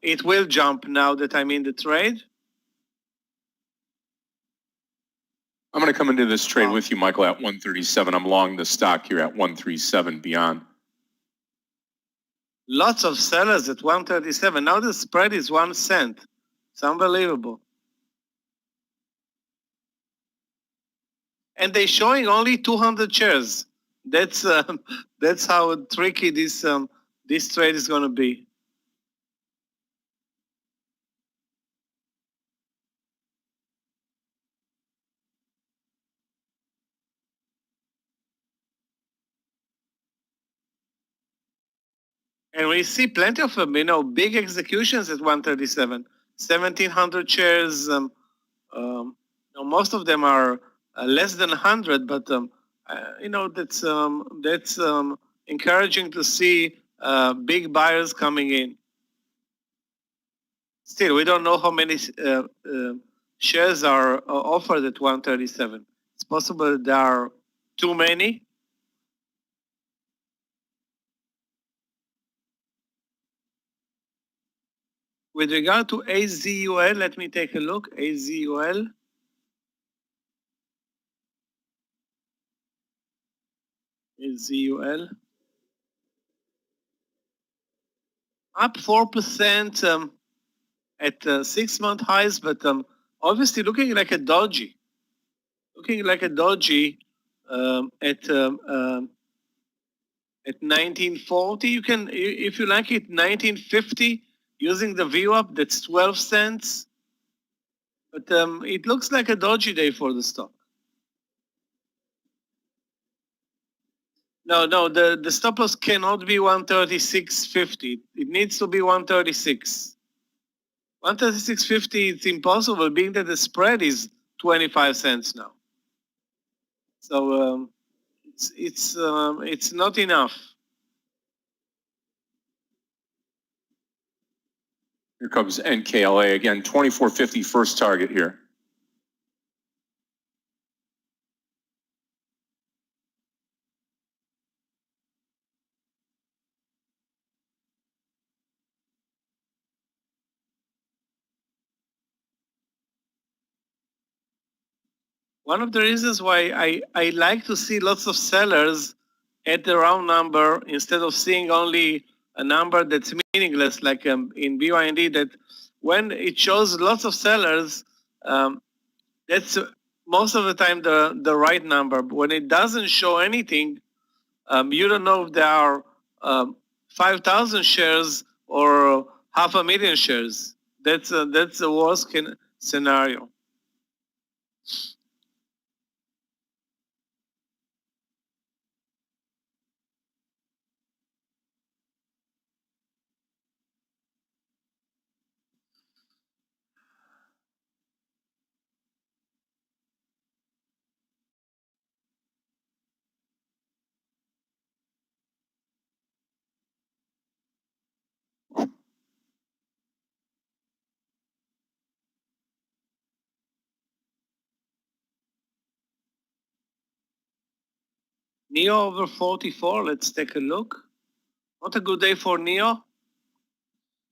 Speaker 3: it will jump now that I'm in the trade.
Speaker 2: I'm going to come into this trade with you, Michael, at 137. I'm long the stock here at 137 beyond.
Speaker 3: Lots of sellers at 137. Now the spread is 1 cent. It's unbelievable. And they're showing only 200 shares. That's how tricky this trade is going to be. And we see plenty of big executions at 137, 1,700 shares. Most of them are less than 100, but that's encouraging to see big buyers coming in. Still, we don't know how many shares are offered at 137. It's possible there are too many. With regard to AZUL, let me take a look. AZUL. AZUL. Up 4% at 6-month highs, but obviously looking like a doji. At 1940. You can, if you like it, 1950 using the VWAP. That's 12 cents. But it looks like a doji day for the stock. No, the stop loss cannot be 136.50. It needs to be 136. 136.50, it's impossible, being that the spread is 25 cents now. So it's not enough.
Speaker 2: Here comes NKLA again, 2450 first target here.
Speaker 3: One of the reasons why I like to see lots of sellers at the round number instead of seeing only a number that's meaningless, like in BYND, that when it shows lots of sellers, that's most of the time the right number. But when it doesn't show anything, you don't know if there are 5,000 shares or 500,000 shares. That's the worst scenario. NEO over 44. Let's take a look. Not a good day for NEO.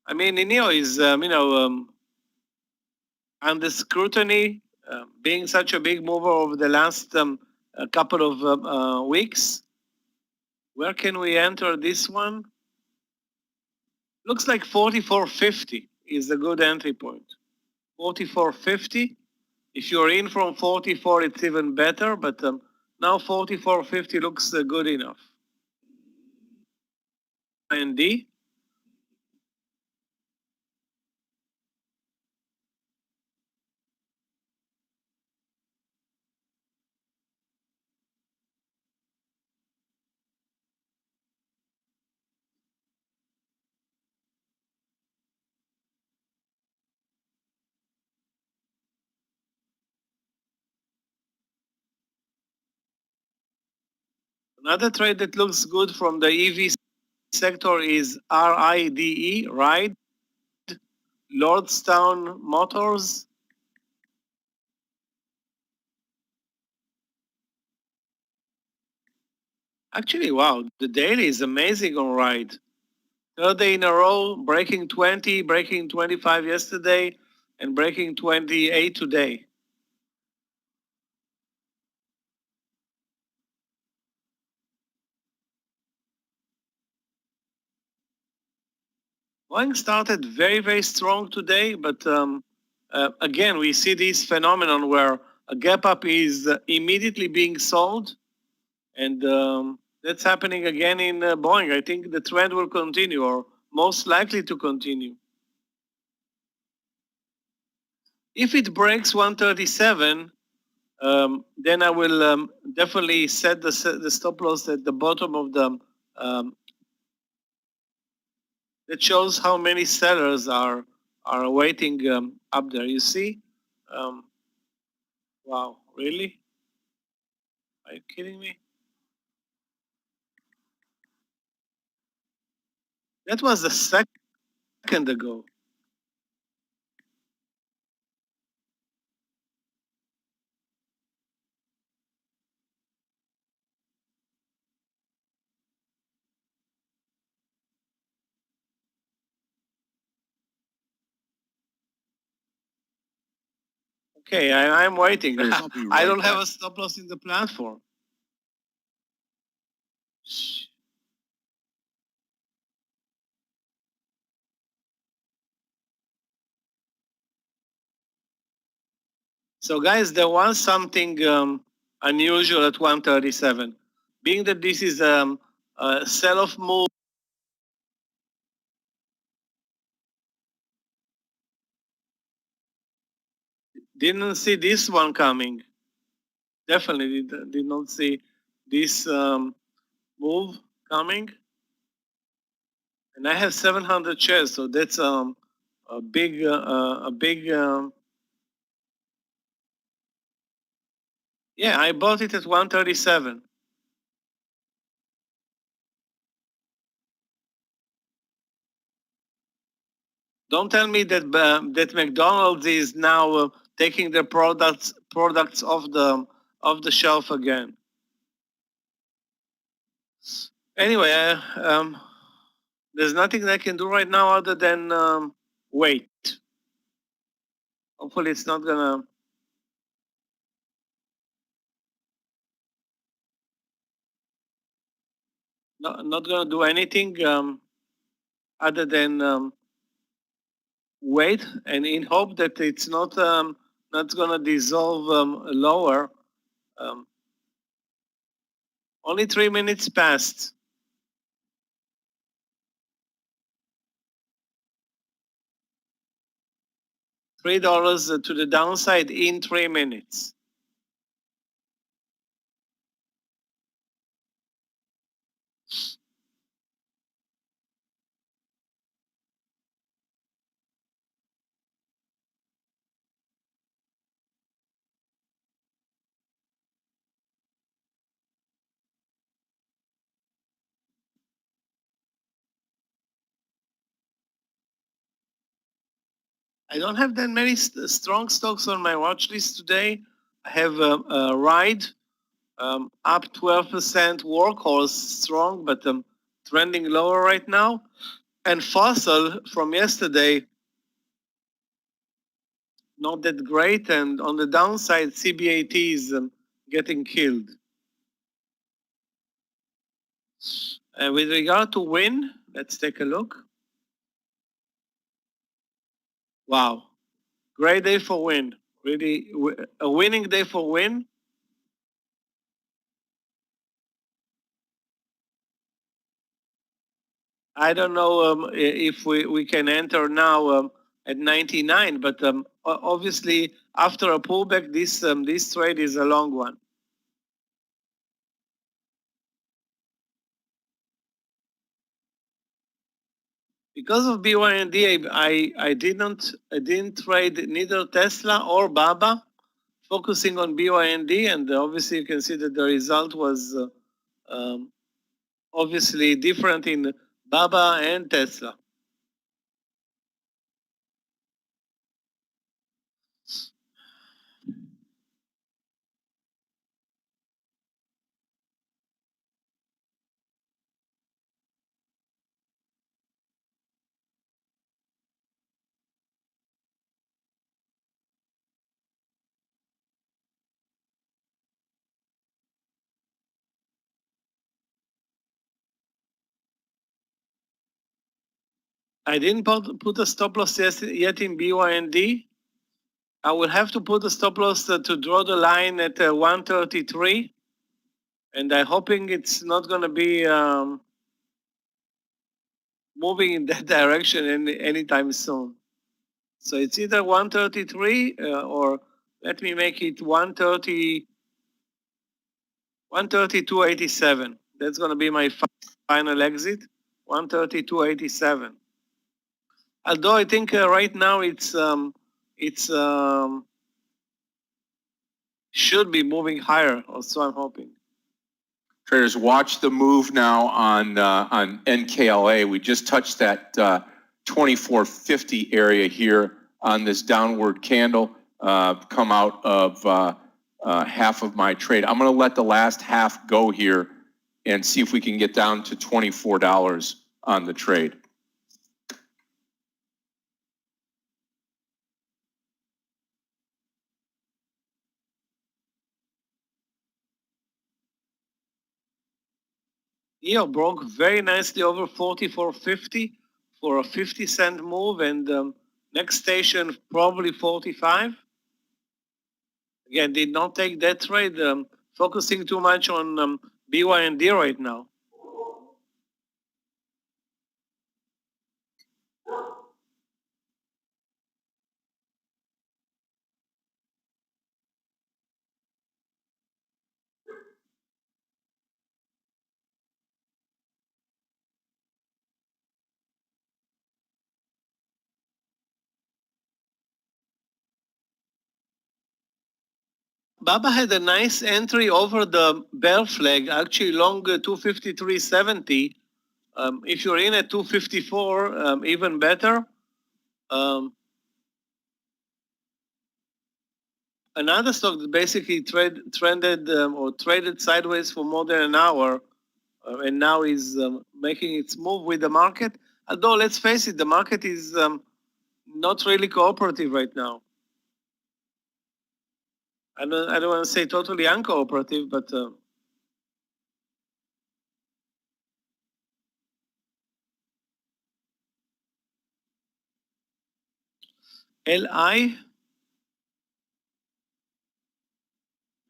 Speaker 3: I mean, NEO is under scrutiny, being such a big mover over the last couple of weeks. Where can we enter this one? Looks like 44.50 is a good entry point. 44.50. If you're in from 44, it's even better, but now 44.50 looks good enough. And D. Another trade that looks good from the EV sector is RIDE, Ride, Lordstown Motors. Actually, wow, the daily is amazing on Ride. Third day in a row, breaking 20, breaking 25 yesterday, and breaking 28 today. Boeing started very, very strong today, but again, we see this phenomenon where a gap up is immediately being sold, and that's happening again in Boeing. I think the trend will continue, or most likely to continue. If it breaks 137, then I will definitely set the stop loss at the bottom of the that shows how many sellers are waiting up there. You see? Wow, really? Are you kidding me? That was a second ago. Okay, I'm waiting. I don't have a stop loss in the platform. So guys, there was something unusual at 137. Being that this is a sell-off move, didn't see this one coming. Definitely did not see this move coming. And I have 700 shares, so that's a big. Yeah, I bought it at 137. Don't tell me that that McDonald's is now taking their products off the shelf again. Anyway, there's nothing I can do right now other than wait. Hopefully, it's not gonna not going to do anything other than wait and in hope that it's not going to dissolve lower. Um, only 3 minutes passed. $3 to the downside in 3 minutes. I don't have that many strong stocks on my watch list today. I have a ride up 12%, workhorse strong, but trending lower right now. And fossil from yesterday, not that great. And on the downside, CBAT is getting killed. With regard to win, let's take a look. Wow, great day for win. Really, a winning day for win. I don't know if we can enter now at 99, but obviously after a pullback, this trade is a long one. Because of BYND, I didn't trade neither Tesla or Baba, focusing on BYND, and obviously you can see that the result was obviously different in Baba and Tesla. I didn't put a stop loss yet in BYND. I will have to put a stop loss to draw the line at 133, and I'm hoping it's not going to be moving in that direction anytime soon. So it's either 133 or let me make it 132.87. That's going to be my final exit, 132.87. Although I think right now it's should be moving higher, or so I'm hoping.
Speaker 2: Traders, watch the move now on NKLA. We just touched that 2450 area here on this downward candle. Come out of half of my trade. I'm going to let the last half go here and see if we can get down to $24 on the trade.
Speaker 3: Meir broke very nicely over 44.50 for a 50-cent move, and next station probably 45. Again, did not take that trade, focusing too much on BYND right now. Baba had a nice entry over the bear flag, actually long 253.70. If you're in at 254, even better. Another stock that basically trended or traded sideways for more than an hour and now is making its move with the market. Although, let's face it, the market is not really cooperative right now. I don't want to say totally uncooperative, but LI.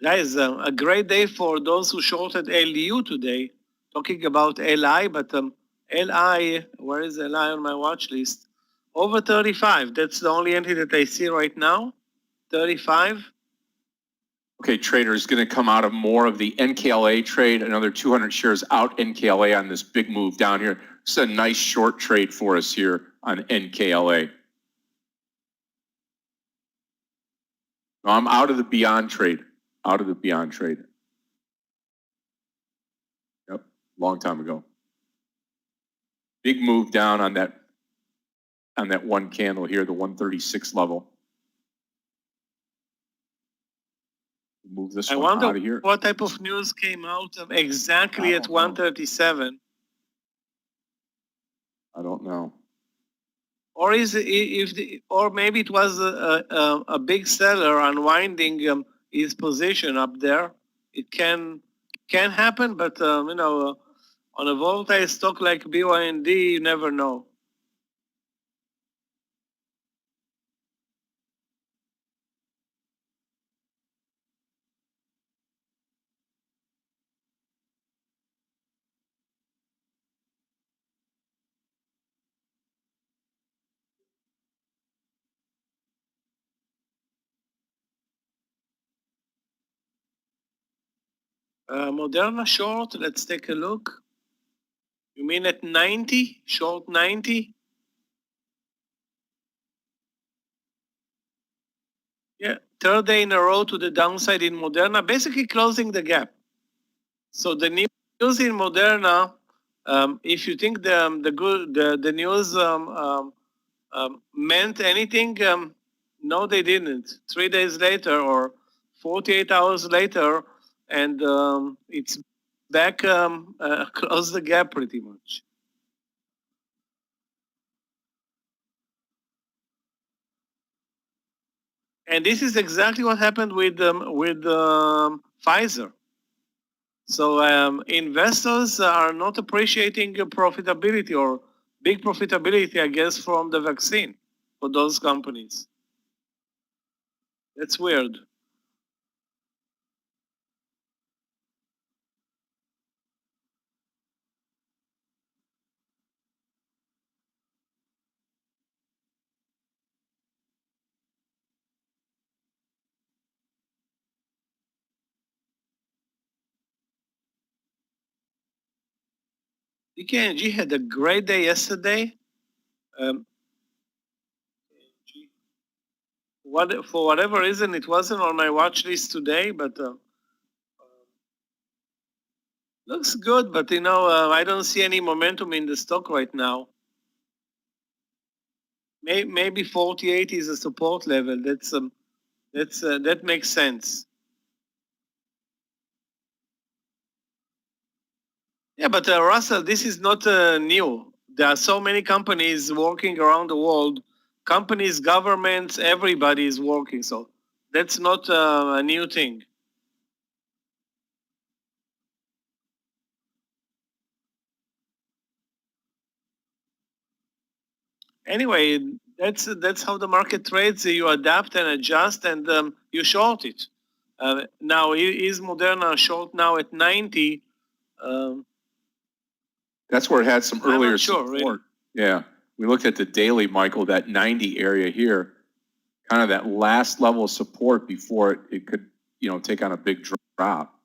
Speaker 3: Guys, a great day for those who shorted LU today. Talking about LI, but LI, where is LI on my watch list? Over 35. That's the only entry that I see right now. 35.
Speaker 2: Okay, trader is going to come out of more of the NKLA trade, another 200 shares out NKLA on this big move down here. It's a nice short trade for us here on NKLA. No, I'm out of the Beyond trade, out of the Beyond trade. Yep, long time ago. Big move down on that one candle here, the 136 level. Move this one out of here.
Speaker 3: What type of news came out exactly at 137?
Speaker 2: I don't know.
Speaker 3: Or is it, or maybe it was a big seller unwinding his position up there. It can happen, but you know, on a volatile stock like BYND, you never know. Moderna short, let's take a look. You mean at 90, short 90? Yeah, third day in a row to the downside in Moderna, basically closing the gap. So the news in Moderna, if you think the news meant anything, no, they didn't. 3 days later or 48 hours later, and it's back, close the gap pretty much. And this is exactly what happened with Pfizer. So investors are not appreciating profitability or big profitability, I guess, from the vaccine for those companies. That's weird. DKNG had a great day yesterday. For whatever reason, it wasn't on my watch list today, but looks good. But you know, I don't see any momentum in the stock right now. Maybe 48 is a support level. That makes sense. Yeah, but Russell, this is not new. There are so many companies working around the world. Companies, governments, everybody is working. So that's not a new thing. Anyway, that's how the market trades. You adapt and adjust, and you short it. Now, is Moderna short now at 90?
Speaker 2: That's where it had some earlier support.
Speaker 3: Really.
Speaker 2: Yeah, we looked at the daily, Michael, that 90 area here, kind of that last level of support before it could, you know, take on a big drop.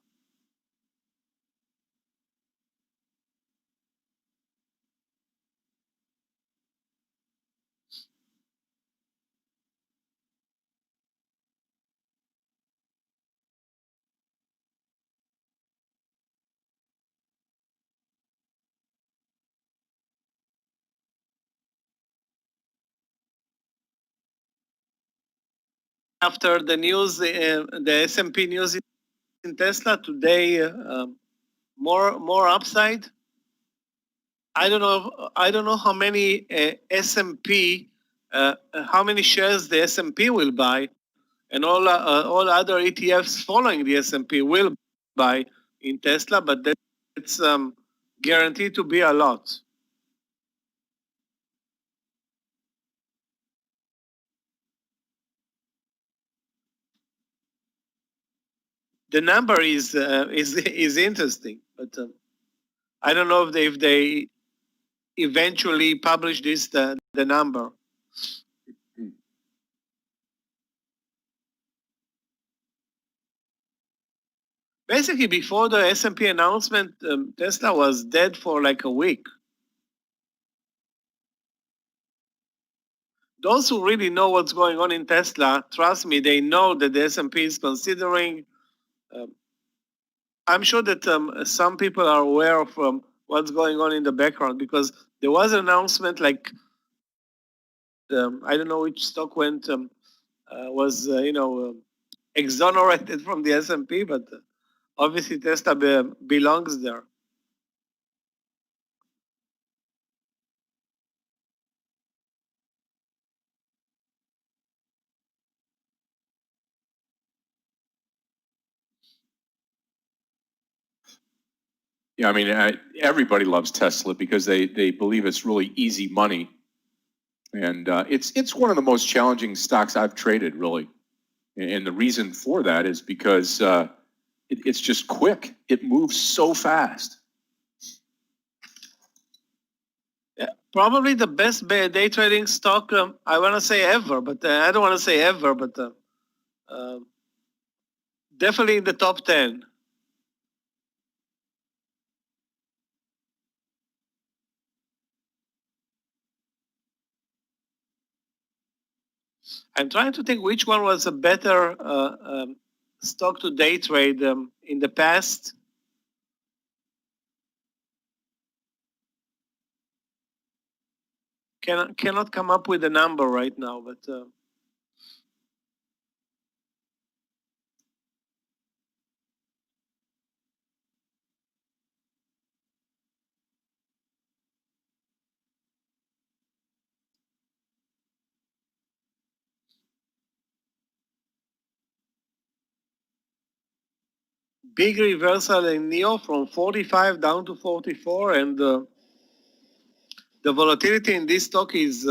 Speaker 3: After the news, the S&P news in Tesla today, more upside. I don't know how many S&P, how many shares the S&P will buy, and all other ETFs following the S&P will buy in Tesla, but that's guaranteed to be a lot. the number is interesting, but I don't know if they eventually publish the number. Basically, before the S&P announcement, Tesla was dead for like a week. Those who really know what's going on in Tesla, trust me, they know that the S&P is considering. I'm sure that some people are aware of what's going on in the background, because there was an announcement like, I don't know which stock went, was exonerated from the S&P, but obviously Tesla belongs there.
Speaker 2: Yeah, I mean, everybody loves Tesla because they believe it's really easy money, and it's one of the most challenging stocks I've traded, really. And the reason for that is because it's just quick. It moves so fast.
Speaker 3: Yeah, probably the best day trading stock, I want to say ever, but I don't want to say ever, but definitely in the top 10. I'm trying to think which one was a better stock to day trade in the past. Cannot come up with a number right now, but big reversal in NEO from 45 down to 44, and the volatility in this stock is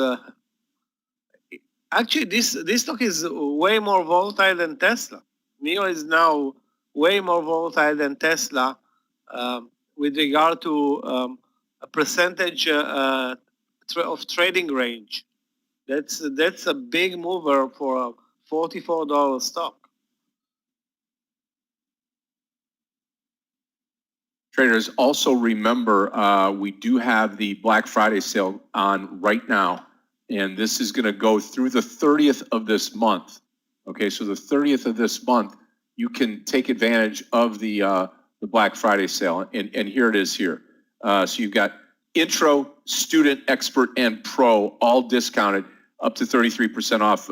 Speaker 3: actually this stock is way more volatile than Tesla. NEO is now way more volatile than Tesla with regard to a percentage of trading range. That's a big mover for a $44 stock.
Speaker 2: Traders, also remember, we do have the Black Friday sale on right now, and this is going to go through the 30th of this month. Okay, so the 30th of this month, you can take advantage of the Black Friday sale, and here it is here. So you've got intro, student, expert, and pro all discounted up to 33% off.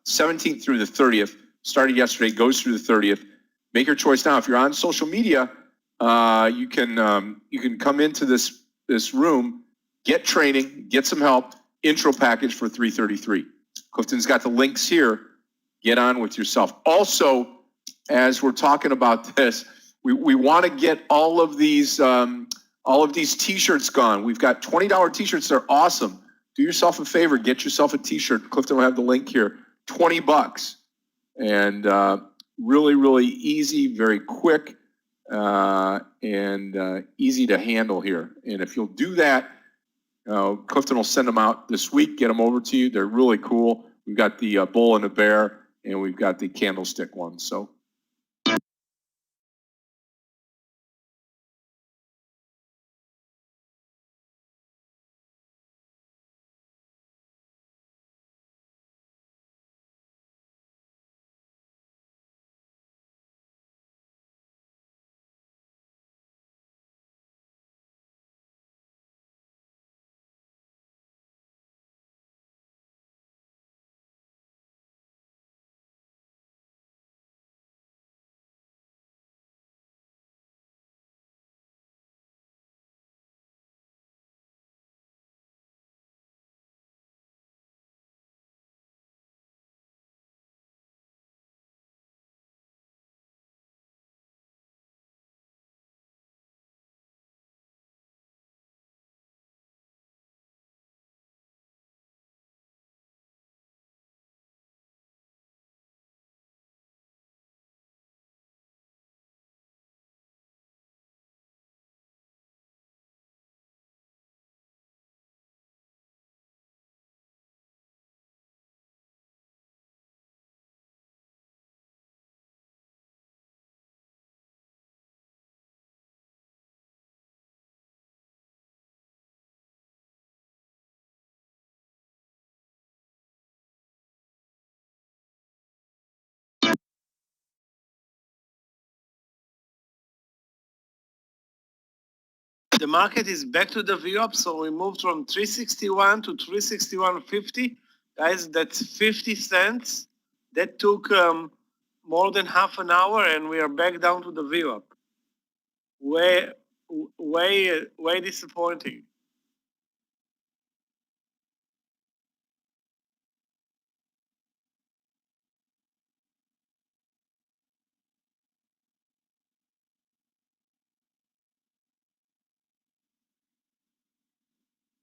Speaker 2: 17th through the 30th, started yesterday, goes through the 30th. Make your choice now. If you're on social media, you can come into this room, get training, get some help. Intro package for $333. Clifton's got the links here. Get on with yourself. Also, as we're talking about this, we want to get all of these T-shirts gone. We've got $20 T-shirts. They're awesome. Do yourself a favor. Get yourself a T-shirt. Clifton will have the link here. $20, and really, really easy, very quick. And easy to handle here. And if you'll do that, Clifton will send them out this week, get them over to you. They're really cool. We've got the bull and the bear, and we've got the candlestick one. So
Speaker 3: the market is back to the VWAP, so we moved from 361 to 361.50. Guys, that's 50 cents. That took more than half an hour, and we are back down to the VWAP. Way disappointing.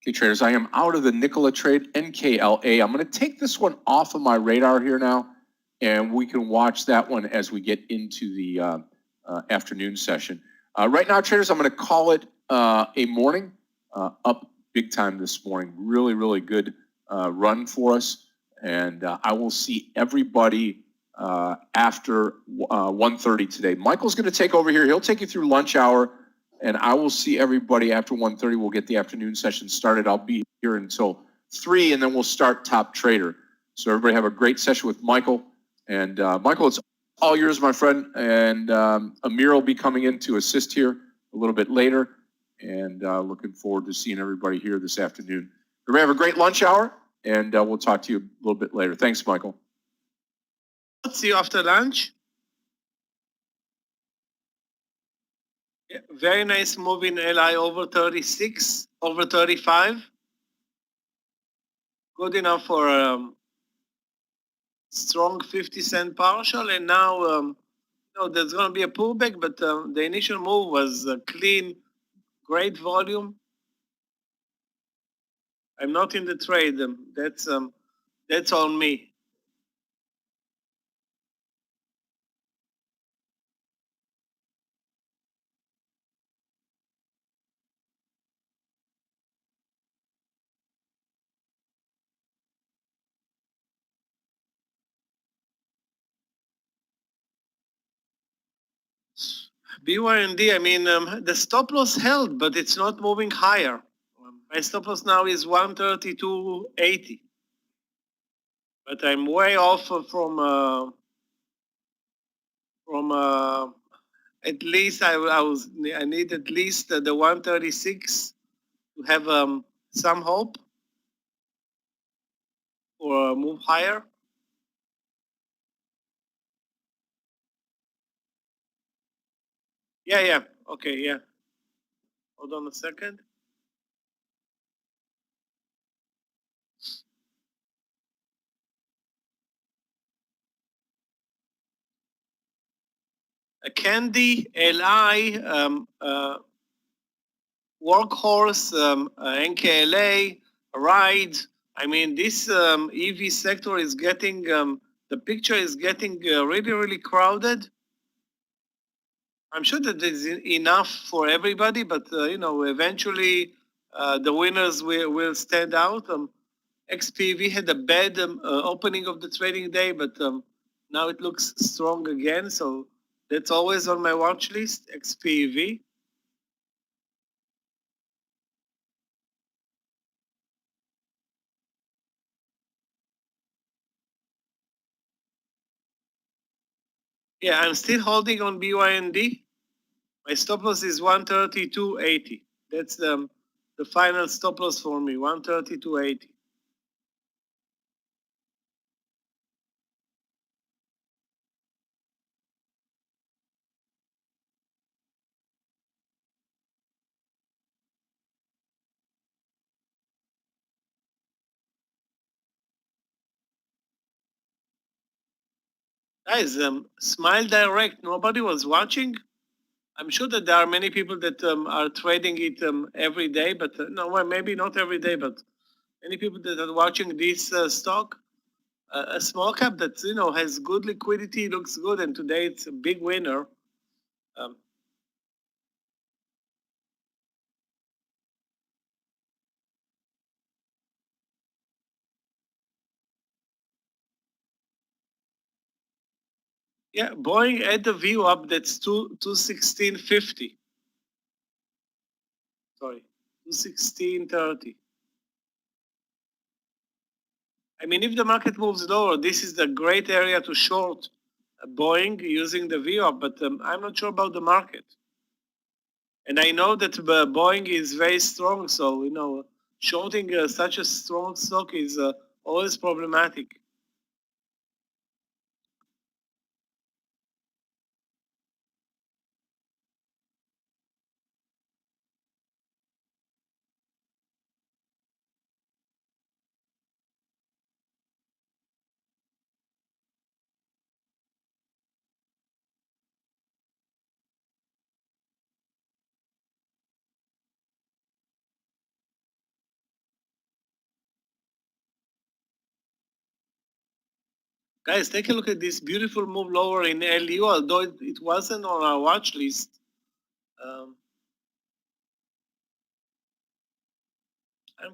Speaker 2: Okay, traders, I am out of the Nikola trade, NKLA. I'm going to take this one off of my radar here now, and we can watch that one as we get into the afternoon session. Right now, traders, I'm going to call it a morning, up big time this morning. Really, really good run for us, and I will see everybody after 1:30 today. Michael's going to take over here. He'll take you through lunch hour. And I will see everybody after 1:30. We'll get the afternoon session started. I'll be here until 3, and then we'll start Top Trader. So everybody have a great session with Michael. And Michael, it's all yours, my friend. And Amir will be coming in to assist here a little bit later. And looking forward to seeing everybody here this afternoon. Everybody have a great lunch hour, and we'll talk to you a little bit later. Thanks, Michael.
Speaker 3: See you after lunch. Yeah, very nice move in LI over 36, over 35. Good enough for strong 50-cent partial. And now, there's going to be a pullback, but the initial move was clean, great volume. I'm not in the trade. That's on me. BYND, I mean, the stop loss held, but it's not moving higher. My stop loss now is 132.80. But I'm way off from at least I need at least the 136 to have some hope or move higher. Yeah. Okay, yeah. Hold on a second. A Candy, LI, Workhorse, NKLA, Ride. I mean, this EV sector is getting, the picture is getting really, really crowded. I'm sure that there's enough for everybody, but, eventually the winners will stand out. XPV had a bad opening of the trading day, but now it looks strong again. So that's always on my watch list, XPV. Yeah, I'm still holding on BYND. My stop loss is 132.80. That's the final stop loss for me, 132.80. Guys, Smile Direct, nobody was watching. I'm sure that there are many people that are trading it every day, but well, maybe not every day, but many people that are watching this stock. A small cap that has good liquidity, looks good, and today it's a big winner. Yeah, Boeing at the view up, that's 216.50. Sorry, 216.30. I mean, if the market moves lower, this is the great area to short Boeing using the view up, but I'm not sure about the market. And I know that Boeing is very strong, so shorting such a strong stock is always problematic. Guys, take a look at this beautiful move lower in LU, although it wasn't on our watch list. I'm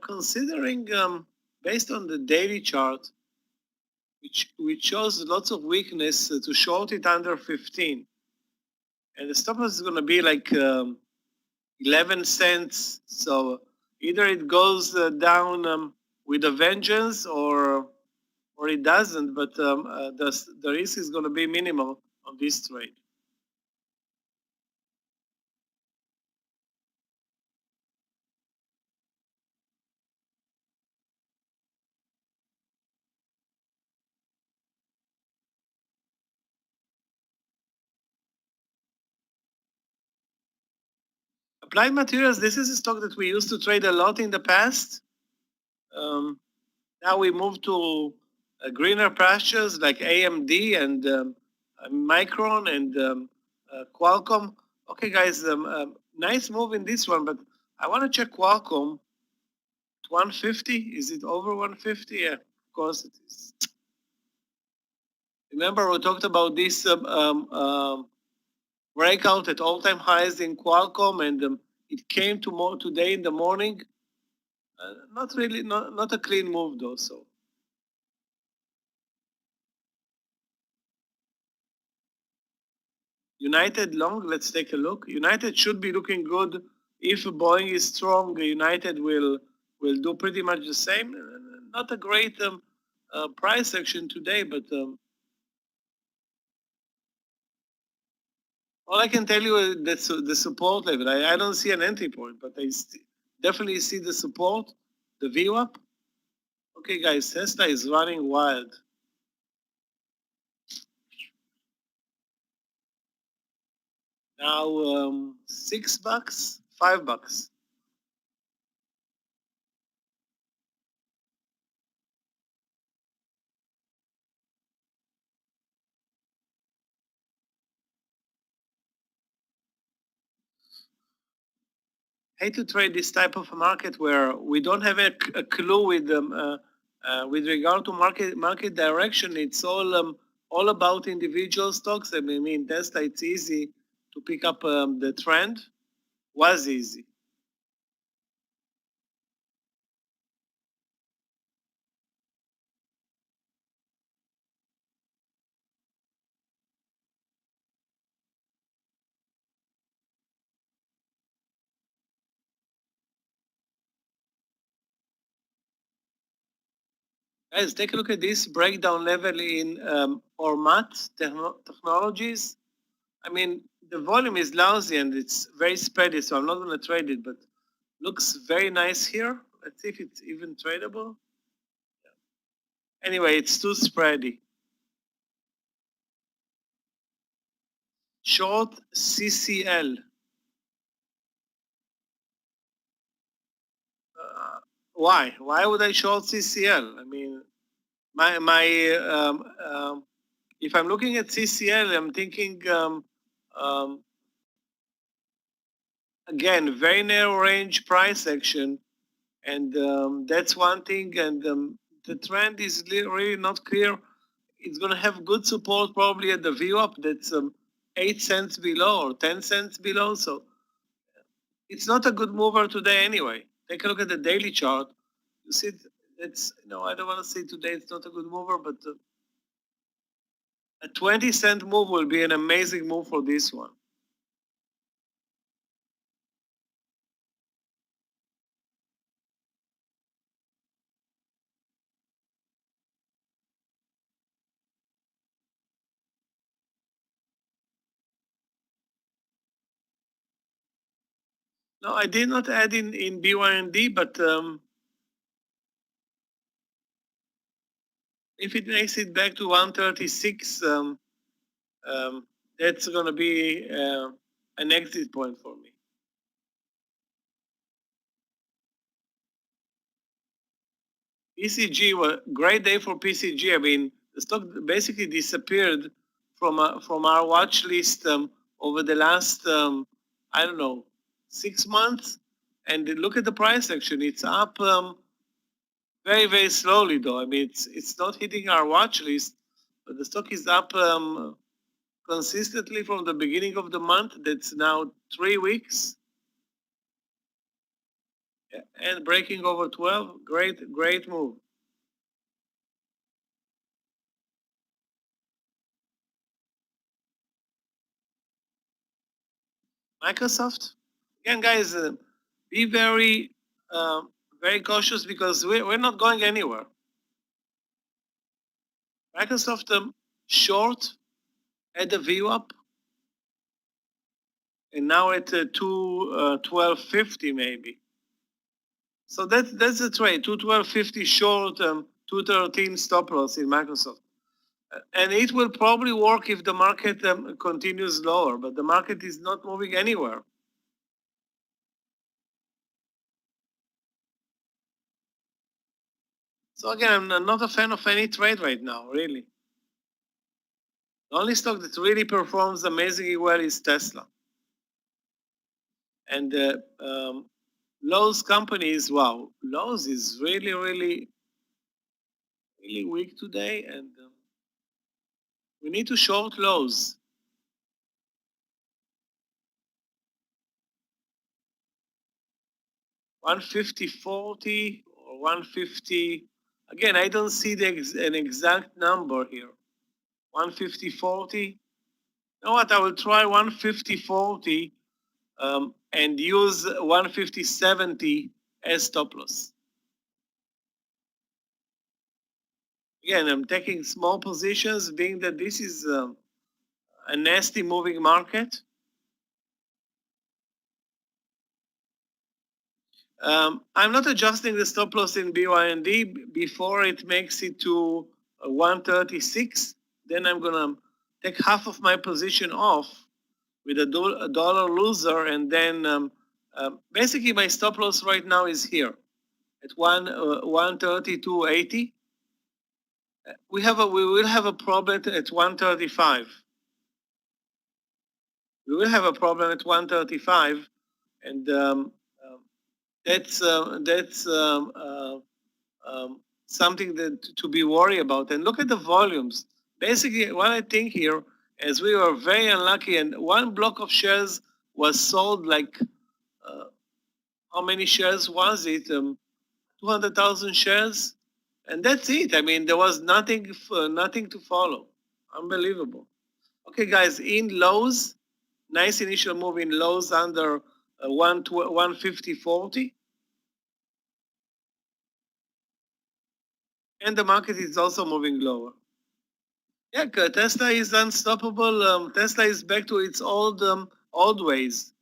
Speaker 3: considering, based on the daily chart, which shows lots of weakness, to short it under 15. And the stop loss is going to be like 11 cents. So either it goes down with a vengeance or it doesn't, but the risk is going to be minimal on this trade. Applied Materials, this is a stock that we used to trade a lot in the past. Now we move to greener pastures like AMD and Micron and Qualcomm. Okay, guys, nice move in this one, but I want to check Qualcomm. 150? Is it over 150? Yeah, of course it is. Remember, we talked about this breakout at all-time highs in Qualcomm, and it came today in the morning. Not really, not a clean move though. So United long, let's take a look. United should be looking good. If Boeing is strong, United will do pretty much the same. Not a great price action today, but all I can tell you is that the support level. I don't see an entry point, but I definitely see the support, the VWAP. Okay, guys, Tesla is running wild. Now $6, $5. Hate to trade this type of a market where we don't have a clue with regard to market direction. It's all about individual stocks. I mean, Tesla, it's easy to pick up the trend. Was easy. Guys, take a look at this breakdown level in Ormat Technologies. I mean, the volume is lousy and it's very spready, so I'm not going to trade it, but looks very nice here. Let's see if it's even tradable. Anyway, it's too spready. Short CCL. Why? Why would I short CCL? I mean, if I'm looking at CCL, I'm thinking again, very narrow range price action, and that's one thing. And the trend is really not clear. It's going to have good support probably at the VWAP that's 8 cents below or 10 cents below. So it's not a good mover today anyway. Take a look at the daily chart. You see, it's I don't want to say today it's not a good mover, but a 20-cent move will be an amazing move for this one. No, I did not add in BYND, but if it makes it back to 136, that's going to be an exit point for me. PCG, was great day for PCG. I mean, the stock basically disappeared from our watch list over the last, I don't know, 6 months. And look at the price action. It's up very, very slowly, though. I mean, it's not hitting our watch list, but the stock is up consistently from the beginning of the month. That's now 3 weeks. And breaking over 12, great move. Microsoft, again, guys, be very, very cautious because we're not going anywhere. Microsoft short at the view up, and now at 212.50 maybe. So that's the trade, 212.50 short, 213 stop loss in Microsoft. And it will probably work if the market continues lower, but the market is not moving anywhere. So again, I'm not a fan of any trade right now, really. The only stock that really performs amazingly well is Tesla. And Lowe's companies, wow, Lowe's is really, really, really weak today, and we need to short Lowe's. $150.40 or 150. Again, I don't see an exact number here. 150.40. You know what? I will try 150.40 and use 150.70 as stop loss. Again, I'm taking small positions, being that this is a nasty moving market. I'm not adjusting the stop loss in BYND before it makes it to 136. Then I'm gonna take half of my position off with a dollar loser, and then basically my stop loss right now is here at 132.80. We will have a problem at 135. We will have a problem at 135, and that's something that to be worried about. And look at the volumes. Basically, what I think here is we were very unlucky, and one block of shares was sold like how many shares was it? 200,000 shares, and that's it. I mean, there was nothing to follow. Unbelievable. Okay, guys, in Lowe's, nice initial move in Lowe's under 150.40. And the market is also moving lower. Yeah, Tesla is unstoppable. Tesla is back to its old ways.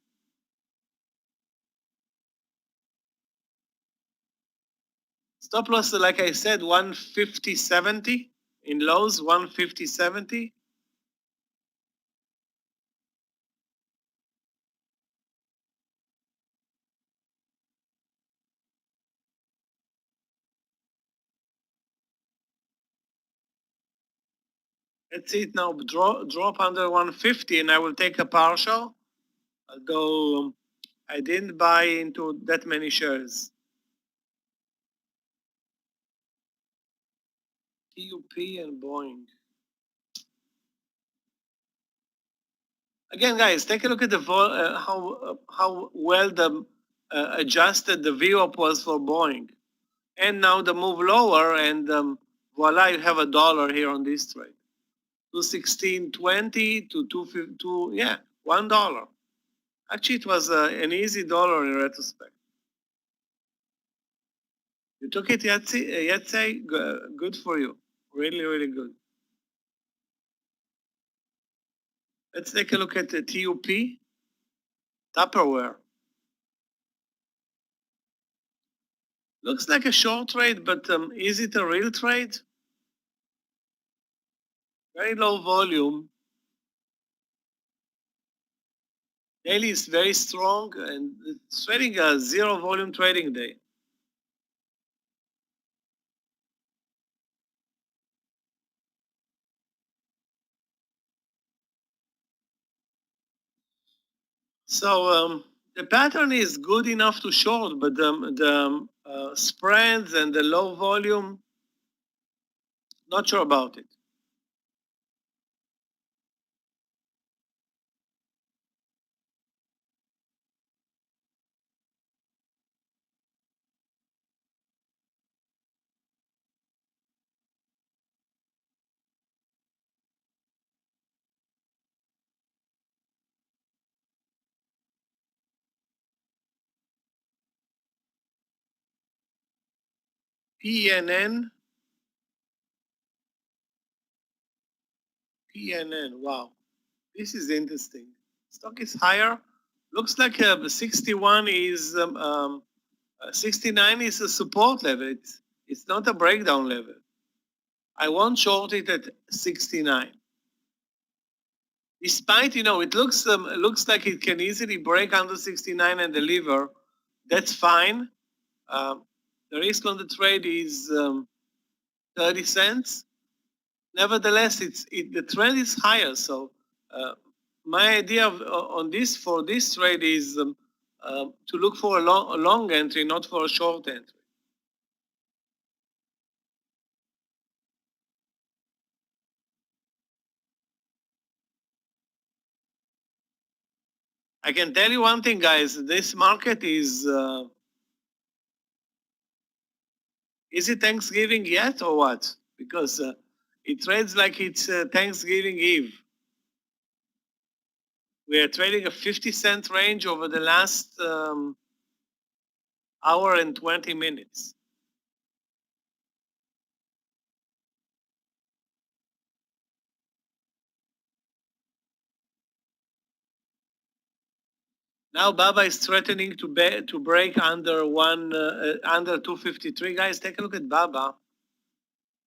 Speaker 3: Stop loss, like I said, 150.70 in Lowe's, 150.70. That's it now. Drop under 150, and I will take a partial. Although I didn't buy into that many shares. TUP and Boeing. Again, guys, take a look at the how well the adjusted the VWAP was for Boeing, and now the move lower, and voila, you have a dollar here on this trade, 216.20 to 252. Yeah, $1. Actually, it was an easy dollar in retrospect. You took it, Yetse, good for you. Really, really good. Let's take a look at the TUP, Tupperware. Looks like a short trade, but is it a real trade? Very low volume. Daily is very strong, and it's trading a zero volume trading day. So the pattern is good enough to short, but the spreads and the low volume, not sure about it. PNN, wow, this is interesting. Stock is higher. Looks like 61 is 69 is a support level. It's not a breakdown level. I won't short it at 69. Despite, it looks like it can easily break under 69 and deliver. That's fine. The risk on the trade is 30 cents. Nevertheless, the trend is higher. So my idea for this trade is to look for a long entry, not for a short entry. I can tell you one thing, guys. This market is it Thanksgiving yet or what? Because it trades like it's Thanksgiving Eve. We are trading a 50-cent range over the last hour and 20 minutes. Now Baba is threatening to break under under 253. Guys, take a look at Baba.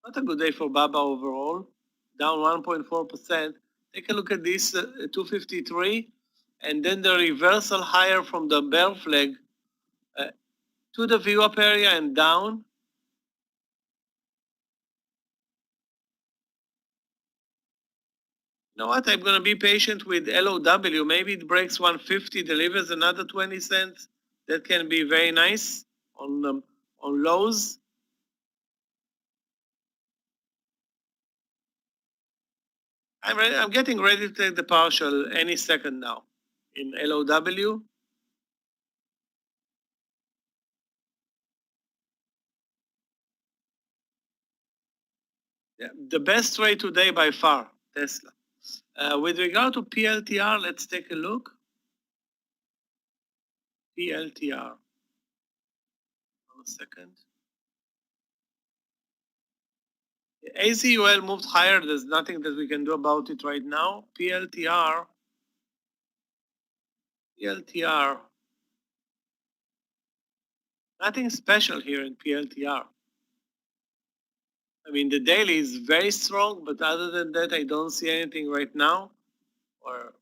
Speaker 3: Not a good day for Baba overall. Down 1.4%. Take a look at this 253, and then the reversal higher from the bear flag to the VWAP area and down. You know what? I'm going to be patient with LOW. Maybe it breaks 150, delivers another 20 cents. That can be very nice on lows. I'm getting ready to take the partial any second now in LOW. Yeah, the best trade today by far, Tesla. With regard to PLTR, let's take a look. PLTR. 1 second. ACUL moved higher. There's nothing that we can do about it right now. PLTR. Nothing special here in PLTR. I mean, the daily is very strong, but other than that, I don't see anything right now. Or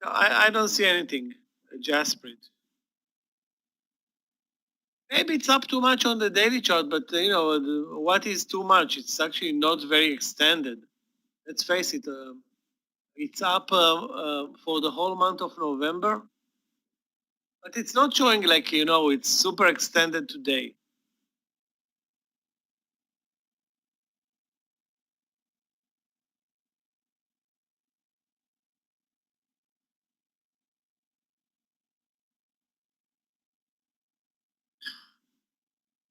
Speaker 3: no, I don't see anything, Jasprit. Maybe it's up too much on the daily chart, but what is too much? It's actually not very extended. Let's face it. It's up for the whole month of November, but it's not showing like, it's super extended today.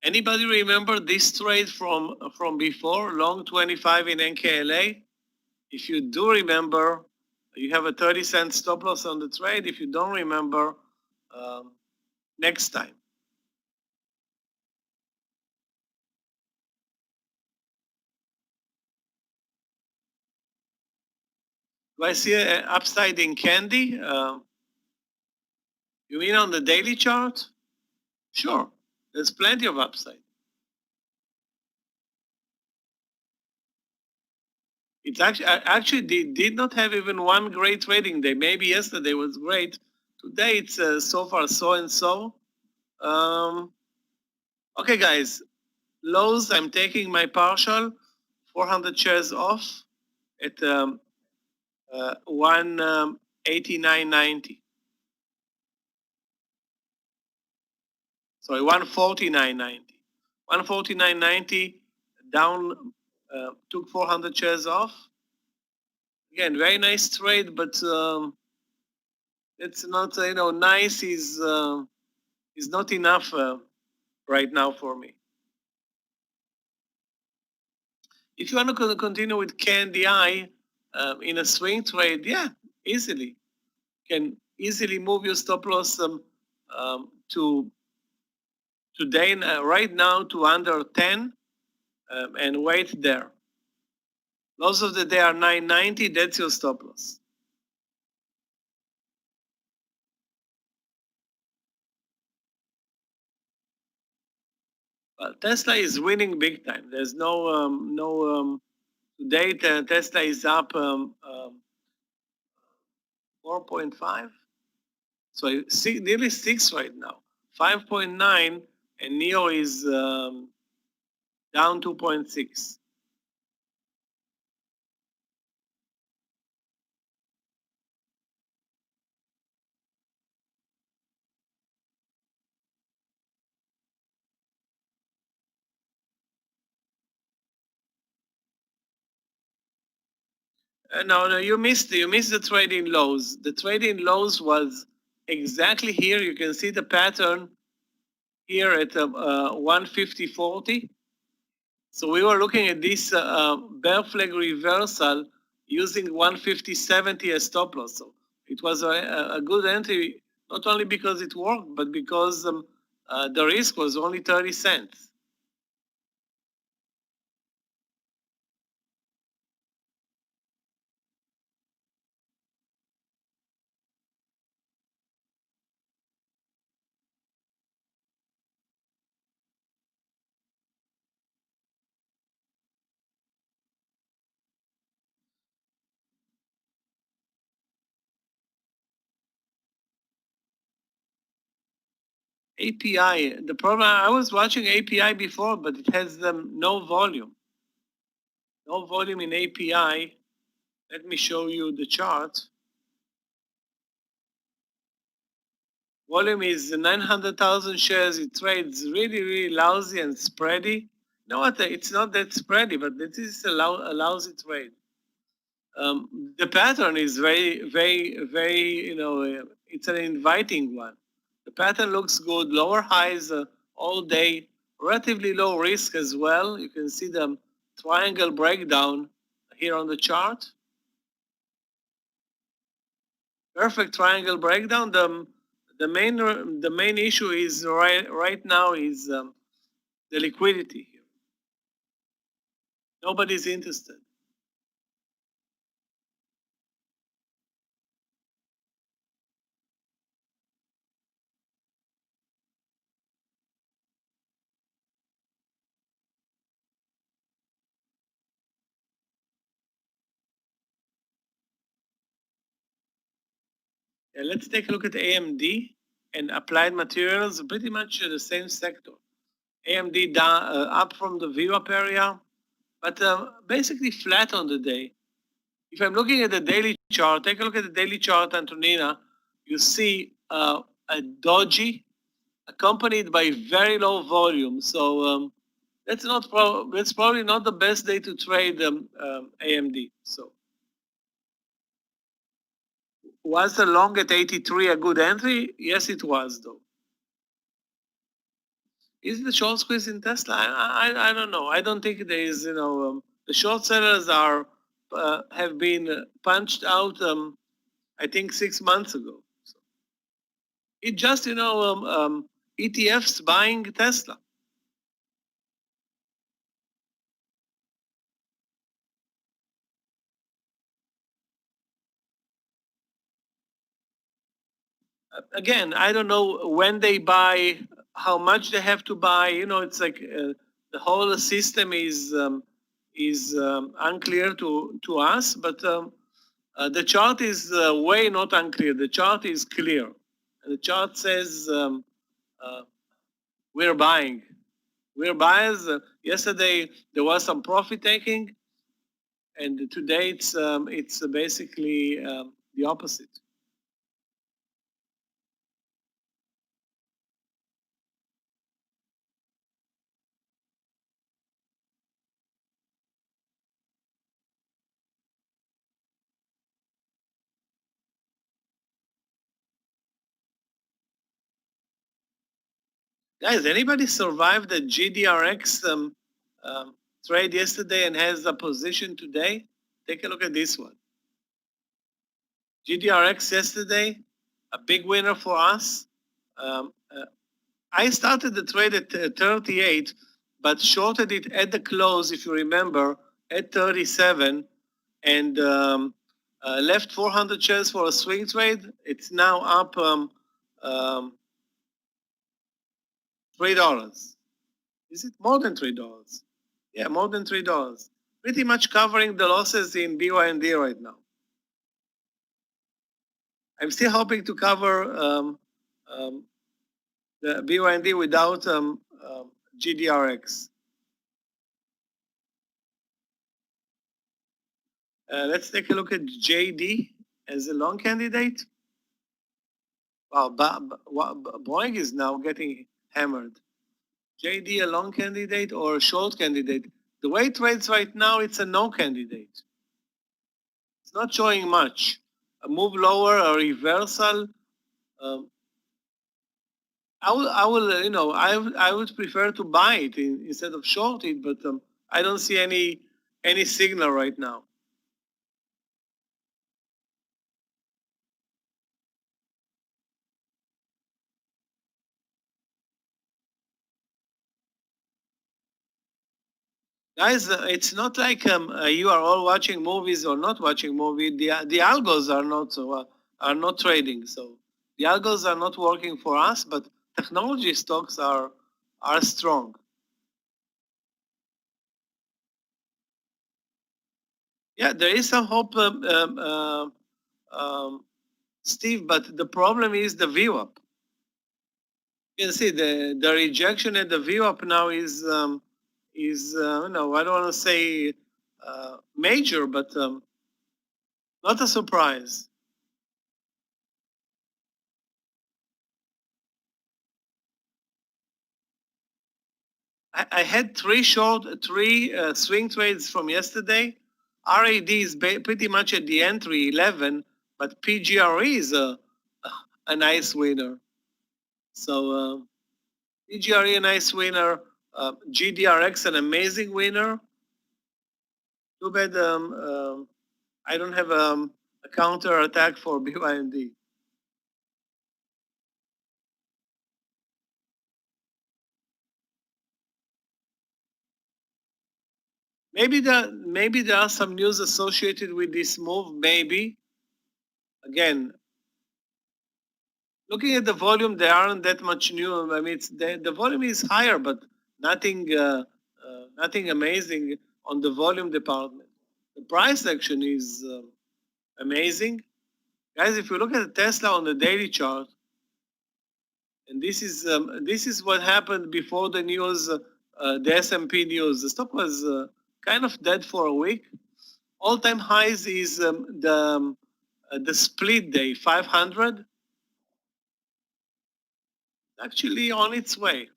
Speaker 3: Anybody remember this trade from before, long 25 in NKLA? If you do remember, you have a 30-cent stop loss on the trade. If you don't remember, next time. Do I see an upside in candy? You mean on the daily chart? Sure, there's plenty of upside. It's actually did not have even one great trading day. Maybe yesterday was great. Today it's so far so and so. Okay, guys, lows. I'm taking my partial, 400 shares off at 189.90. Sorry, 149.90. 149.90 down. Took 400 shares off. Again, very nice trade, but it's not, nice is not enough right now for me. If you want to continue with candy eye in a swing trade, yeah, easily. Can easily move your stop loss to today, right now, to under 10 and wait there. Lows of the day are 990, that's your stop loss. Well, Tesla is winning big time. There's today Tesla is up 4.5. So nearly 6 right now. 5.9, and NEO is down 2.6. No, you missed the trading lows. The trading lows was exactly here. You can see the pattern here at 150.40. So we were looking at this bear flag reversal using 150.70 as stop loss. So it was a good entry, not only because it worked, but because the risk was only 30 cents. API, the problem, I was watching API before, but it has no volume. No volume in API. Let me show you the chart. Volume is 900,000 shares. It trades really, really lousy and spready. You know what? It's not that spready, but this is a lousy trade. The pattern is very, very, very, it's an inviting one. The pattern looks good. Lower highs all day. Relatively low risk as well. You can see the triangle breakdown here on the chart. Perfect triangle breakdown. The main issue is right now is the liquidity here. Nobody's interested. Yeah, let's take a look at AMD and Applied Materials, pretty much the same sector. AMD down, up from the VWAP area, but basically flat on the day. If I'm looking at the daily chart, take a look at the daily chart, Antonina. You see a doji accompanied by very low volume. So that's probably not the best day to trade AMD. So was the long at 83 a good entry? Yes, it was though. Is the short squeeze in Tesla? I don't know. I don't think there is. The short sellers have been punched out. I think 6 months ago. So it just ETFs buying Tesla. Again, I don't know when they buy, how much they have to buy. It's like the whole system is unclear to us. But the chart is way not unclear. The chart is clear. And the chart says we're buying. We're buyers. Yesterday there was some profit taking, and today it's basically the opposite. Guys, anybody survived the GDRX trade yesterday and has a position today? Take a look at this one. GDRX yesterday, a big winner for us. I started the trade at 38, but shorted it at the close, if you remember, at 37, and left 400 shares for a swing trade. It's now up $3. Is it more than $3? Yeah, more than $3. Pretty much covering the losses in BYND right now. I'm still hoping to cover the BYND without GDRX. Let's take a look at JD as a long candidate. Wow, Boeing is now getting hammered. JD a long candidate or a short candidate? The way it trades right now, it's a no candidate. It's not showing much. A move lower, a reversal. I would prefer to buy it instead of short it, but I don't see any signal right now. Guys, it's not like you are all watching movies or not watching movie. The algos are not trading, so the algos are not working for us. But technology stocks are strong. Yeah, there is some hope, Steve. But the problem is the VWAP. You can see the rejection at the VWAP now is I don't want to say major, but not a surprise. I had three swing trades from yesterday. RAD is pretty much at the entry 11, but PGRE is a nice winner. So PGRE a nice winner. GDRX an amazing winner. Too bad I don't have a counter attack for BYND. Maybe there are some news associated with this move. Maybe again, looking at the volume, there aren't that much new. I mean, the volume is higher, but nothing amazing on the volume department. The price action is amazing, guys. If you look at the Tesla on the daily chart, and this is what happened before the news, the S&P news. The stock was kind of dead for a week. All-time highs is the split day 500. Actually on its way.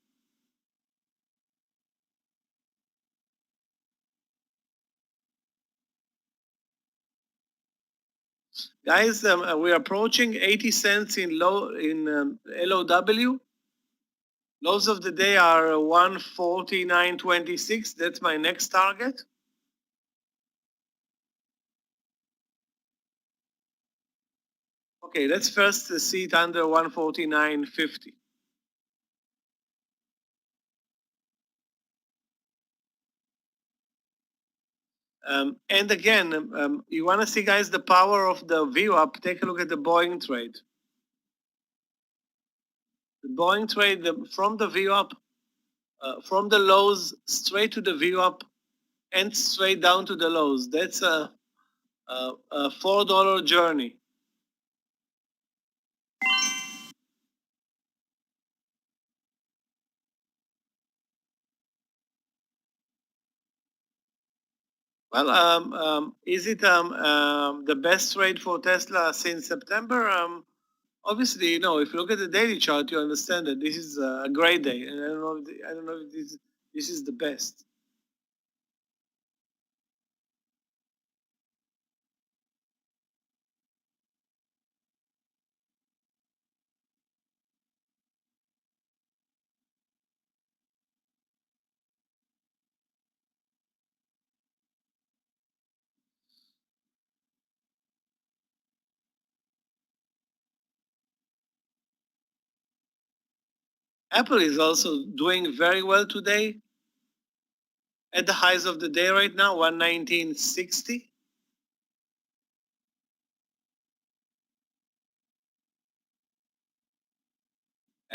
Speaker 3: Guys, we're approaching 80 cents in LOW. Lows of the day are 149.26. That's my next target. Okay, let's first see it under 149.50. And again, you want to see, guys, the power of the VWAP. Take a look at the Boeing trade. The Boeing trade from the view up, from the lows straight to the view up and straight down to the lows. That's a $4 journey. Well, is it the best trade for Tesla since September? Obviously, if you look at the daily chart, you understand that this is a great day, and I don't know if this is the best. Apple is also doing very well today. At the highs of the day right now, 119.60.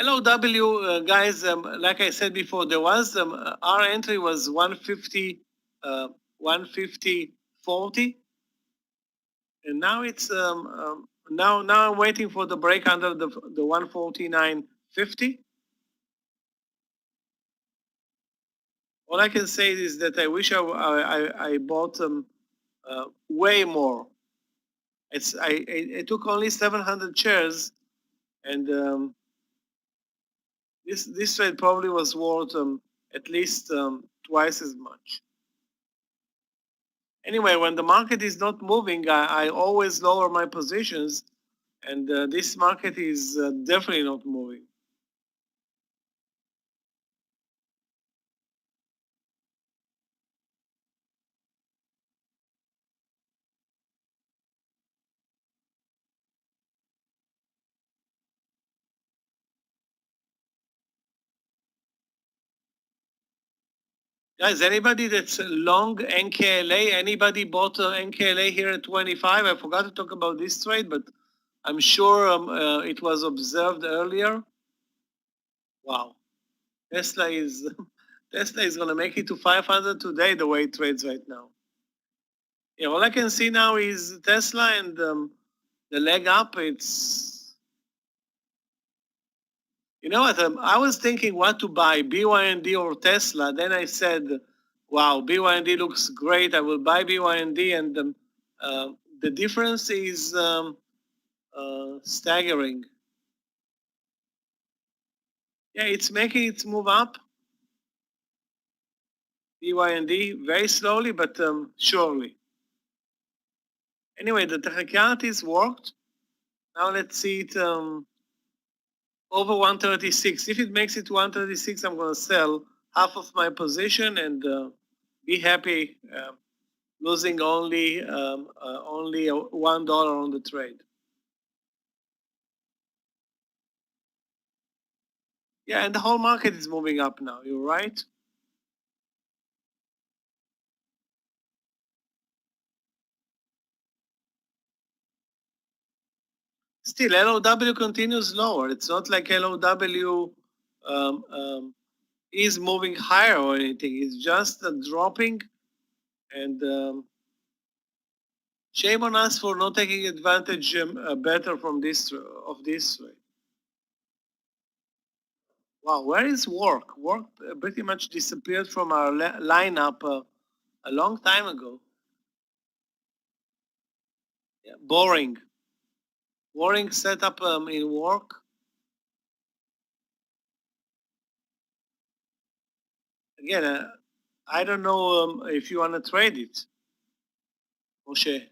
Speaker 3: LOW, guys, like I said before, there was our entry was 150, 150.40, and now it's now I'm waiting for the break under the 149.50. All I can say is that I wish I bought way more. I took only 700 shares, and this trade probably was worth at least twice as much. Anyway, when the market is not moving, I always lower my positions, and this market is definitely not moving. Guys, anybody that's long NKLA, anybody bought NKLA here at 25? I forgot to talk about this trade, but I'm sure it was observed earlier. Wow. Tesla is Tesla is going to make it to 500 today the way it trades right now. Yeah, all I can see now is Tesla and the leg up. It's, you know what? I was thinking what to buy, BYND or Tesla. Then I said, wow, BYND looks great. I will buy BYND, and the difference is staggering. Yeah, it's making its move up. BYND very slowly, but surely. Anyway, the technicalities worked. Now let's see it over 136. If it makes it to 136, I'm going to sell half of my position and be happy losing only $1 on the trade. Yeah, and the whole market is moving up now. You're right. Still, LOW continues lower. It's not like LOW is moving higher or anything. It's just dropping, and shame on us for not taking advantage better from this of this trade. Wow, where is work? Work pretty much disappeared from our lineup a long time ago. Yeah, boring. Boring setup in work. Again, I don't know if you want to trade it, Moshe.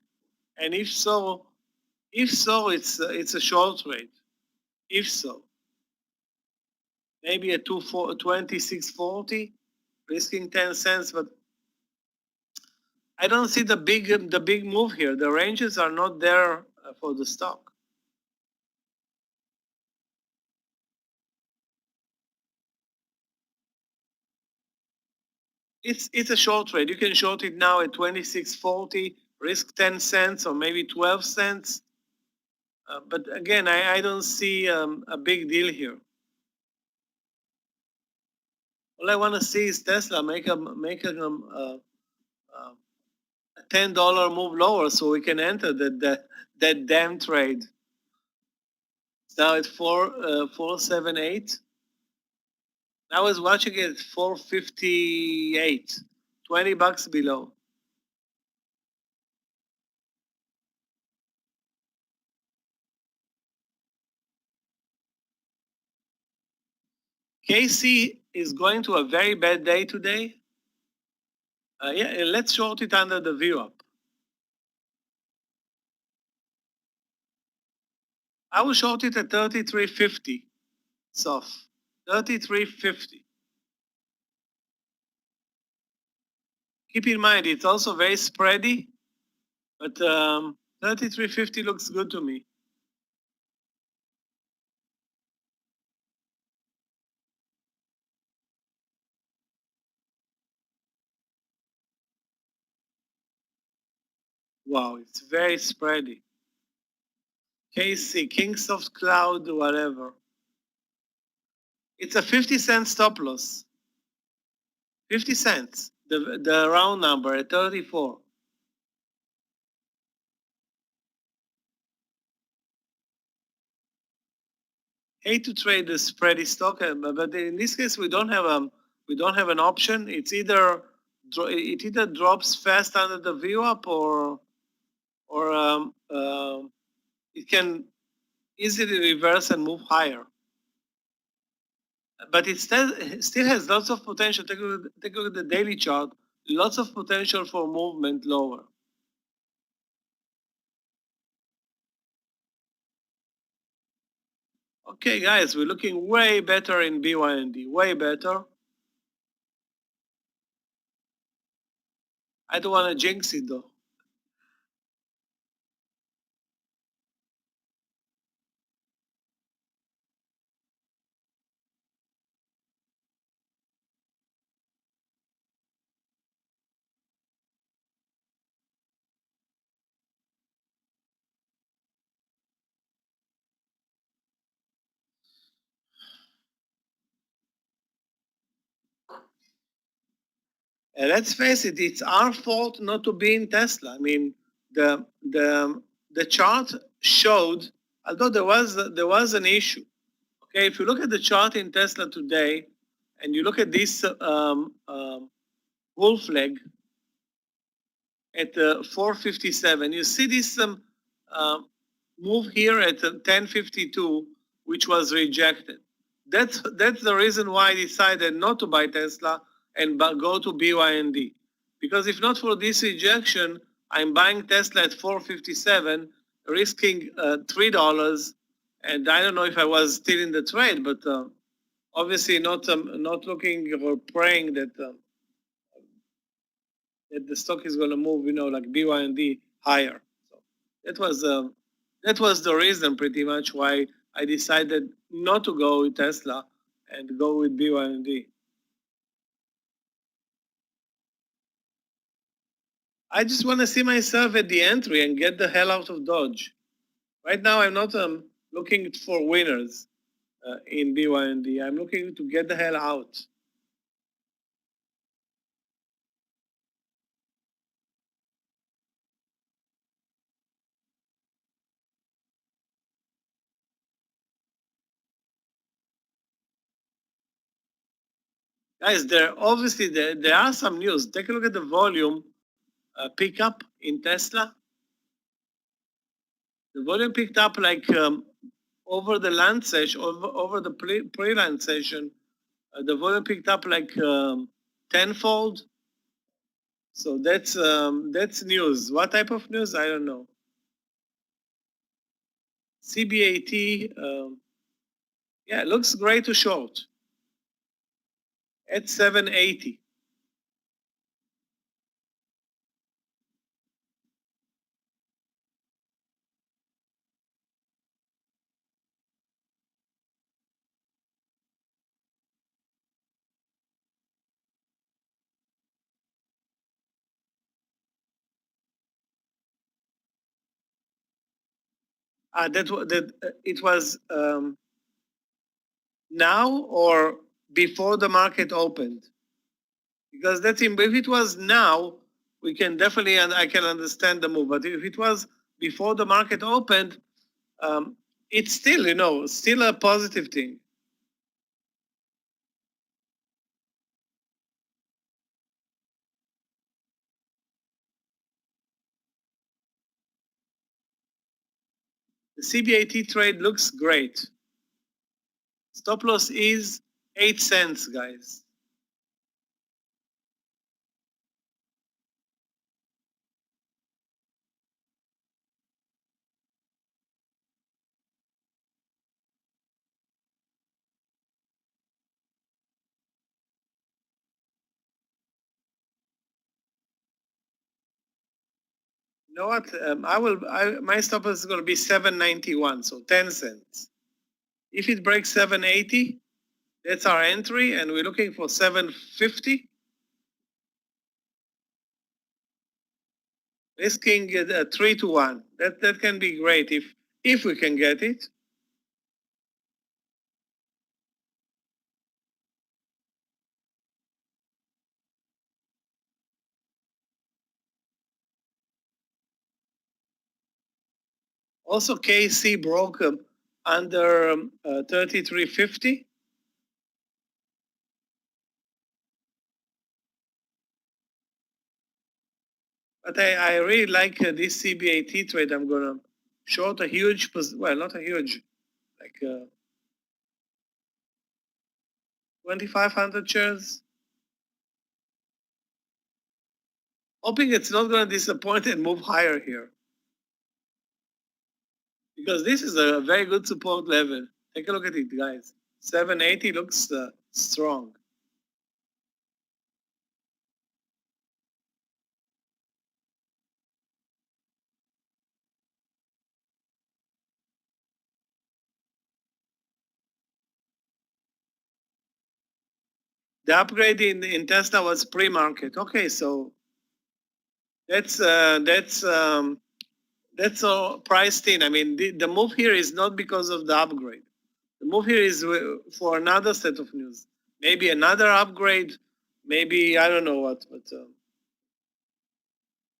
Speaker 3: And if so, it's a short trade. If so, maybe a 26.40, risking 10 cents, but I don't see the big move here. The ranges are not there for the stock. It's a short trade. You can short it now at 26.40, risk 10 cents or maybe 12 cents. But again, I don't see a big deal here. All I want to see is Tesla make a $10 move lower so we can enter that damn trade. Now it's 478. I was watching it at 458, $20 below. KC is going to a very bad day today. Yeah, let's short it under the view up. I will short it at 33.50. Soft. 33.50. Keep in mind, it's also very spready, but 33.50 looks good to me. Wow, it's very spready. KC, Kingsoft Cloud, whatever. It's a 50-cent stop loss. 50 cents, the round number at 34. Hate to trade the spready stock, but in this case we don't have an option. It either drops fast under the view up or it can easily reverse and move higher. But it still has lots of potential. Take a look at the daily chart. Lots of potential for movement lower. Okay, guys, we're looking way better in BYND, way better. I don't want to jinx it though. And let's face it, it's our fault not to be in Tesla. I mean, the chart showed, although there was an issue. Okay, if you look at the chart in Tesla today, and you look at this bull flag at 457, you see this move here at 1052, which was rejected. That's the reason why I decided not to buy Tesla and go to BYND. Because if not for this rejection, I'm buying Tesla at 457, risking $3. And I don't know if I was still in the trade, but obviously not looking or praying that the stock is going to move, like BYND higher. So that was the reason pretty much why I decided not to go with Tesla and go with BYND. I just want to see myself at the entry and get the hell out of Dodge. Right now, I'm not looking for winners in BYND. I'm looking to get the hell out. Guys, there are some news. Take a look at the volume pickup in Tesla. The volume picked up like over the land session, over the pre-land session. The volume picked up like tenfold. So that's news. What type of news? I don't know. CBAT, yeah, it looks great to short at 780. It was now or before the market opened. Because that's if it was now, we can definitely, and I can understand the move. But if it was before the market opened, it's still, still a positive thing. The CBAT trade looks great. Stop loss is 8 cents, guys. You know what? My stop loss is going to be 7.91, so 10 cents. If it breaks 7.80, that's our entry, and we're looking for 7.50. Risking 3-1. That can be great if we can get it. Also, KC broke under 33.50. But I really like this CBAT trade. I'm going to short a huge, well, not a huge, like 2,500 shares. Hoping it's not going to disappoint and move higher here. Because this is a very good support level. Take a look at it, guys. 780 looks strong. The upgrade in Tesla was pre-market. Okay, so that's all priced in. I mean, the move here is not because of the upgrade. The move here is for another set of news. Maybe another upgrade. Maybe I don't know what, but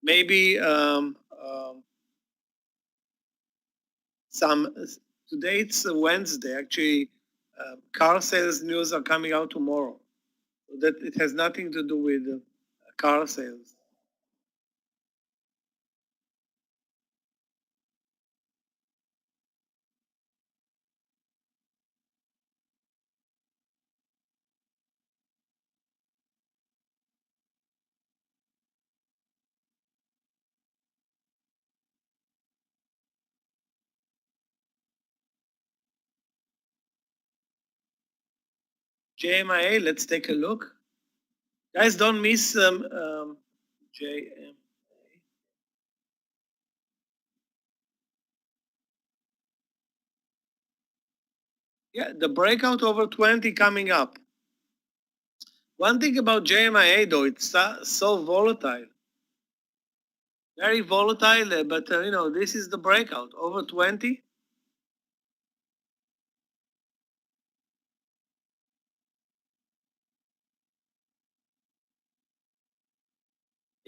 Speaker 3: maybe some. Today it's Wednesday. Actually, car sales news are coming out tomorrow. So that it has nothing to do with car sales. JMIA, let's take a look. Guys, don't miss JMIA. Yeah, the breakout over 20 coming up. One thing about JMIA though, it's so volatile. Very volatile, but this is the breakout over 20.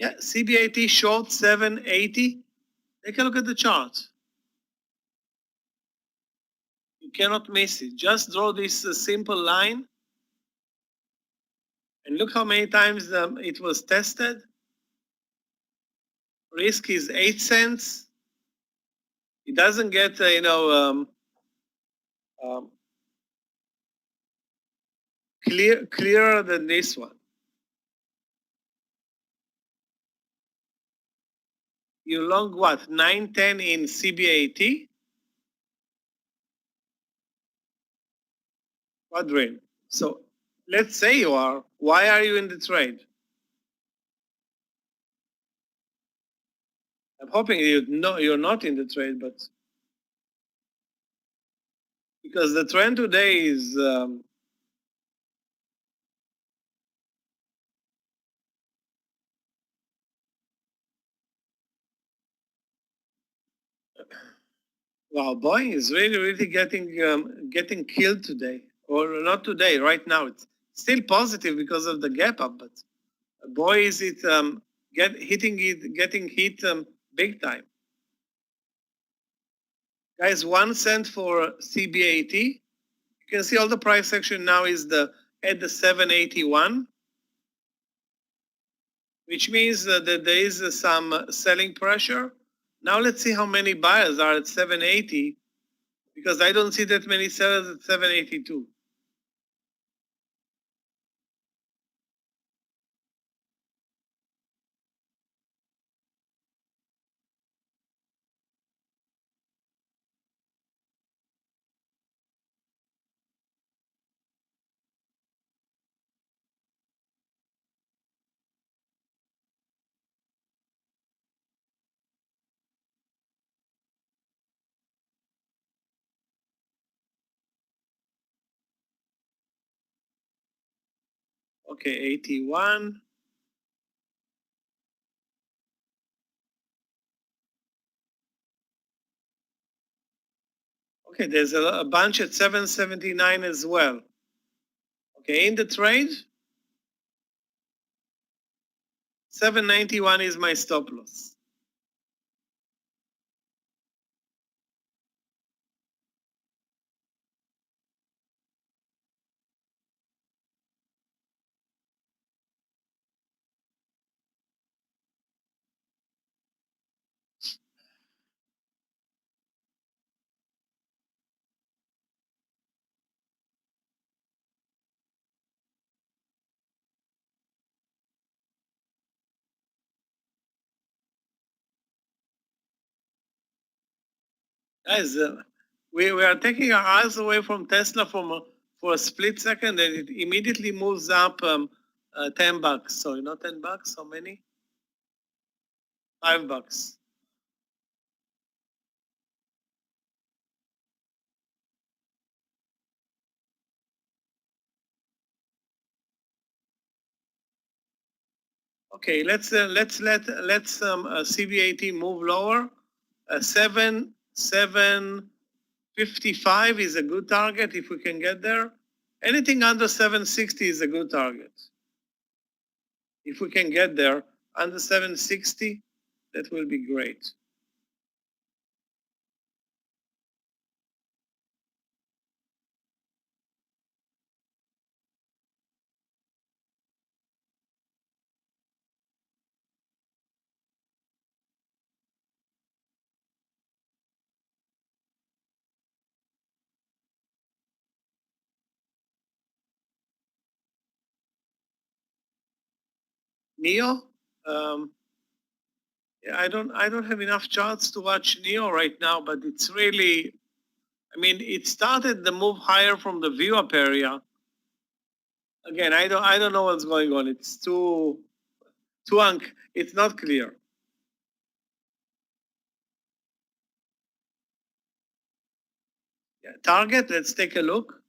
Speaker 3: Yeah, CBAT short 780. Take a look at the chart. You cannot miss it. Just draw this simple line. And look how many times it was tested. Risk is 8 cents. It doesn't get, clearer than this one. You long what? 910 in CBAT? Quadrant. So let's say you are. Why are you in the trade? I'm hoping you're not in the trade, but because the trend today is wow, Boeing is really getting killed today, or not today, right now. Still positive because of the gap up, but boy, is it getting hit big time. Guys, 1 cent for CBAT. You can see all the price action now is at the 781, which means that there is some selling pressure. Now let's see how many buyers are at 780, because I don't see that many sellers at 782. Okay, 81. Okay, there's a bunch at 779 as well. Okay, in the trade, 791 is my stop loss. Guys, we are taking our eyes away from Tesla for a split second, and it immediately moves up $10. So, you know, $10, how many? $5. Okay, let's CBAT move lower. 755 is a good target if we can get there. Anything under 760 is a good target. If we can get there under 760, that will be great. NEO, yeah, I don't have enough charts to watch NEO right now, but it's really, I mean, it started the move higher from the view up area. Again, I don't know what's going on. It's it's not clear. Yeah, target, let's take a look.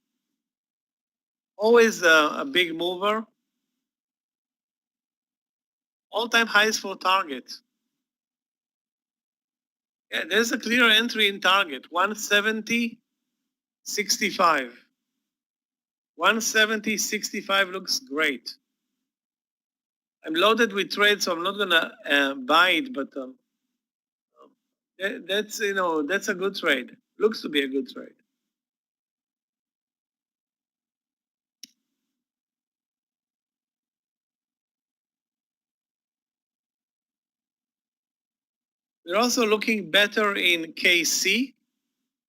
Speaker 3: Always a big mover. All-time highs for target. Yeah, there's a clear entry in target, 170.65. 170.65 looks great. I'm loaded with trades, so I'm not gonna buy it, but that's, you know, that's a good trade. Looks to be a good trade. We're also looking better in KC.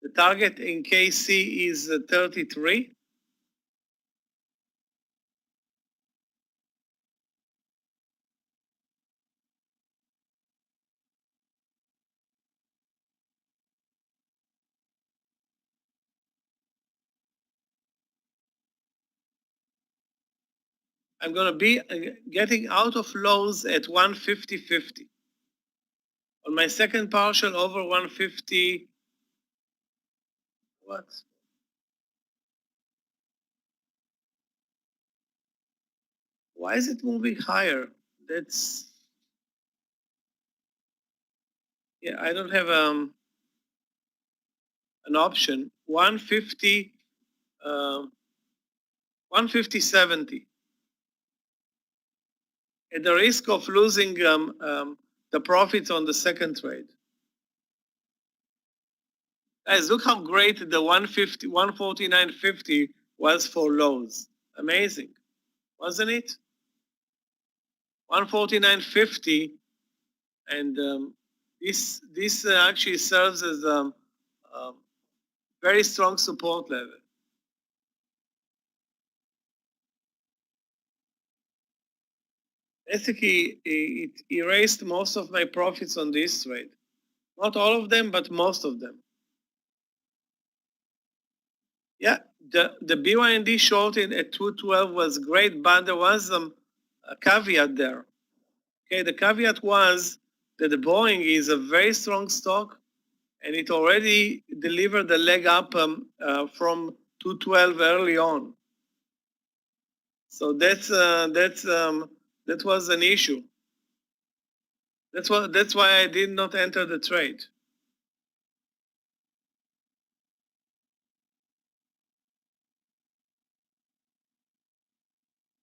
Speaker 3: The target in KC is 33. I'm going to be getting out of lows at 150.50. On my second partial over 150, what? Why is it moving higher? That's, yeah, I don't have an option. 150, 150.70. At the risk of losing the profits on the second trade. Guys, look how great the 149.50 was for lows. Amazing, wasn't it? 149.50, and this actually serves as a very strong support level. Basically, it erased most of my profits on this trade. Not all of them, but most of them. Yeah, the BYND short in at 212 was great, but there was a caveat there. Okay, the caveat was that the Boeing is a very strong stock, and it already delivered the leg up from 212 early on. So that was an issue. That's why I did not enter the trade.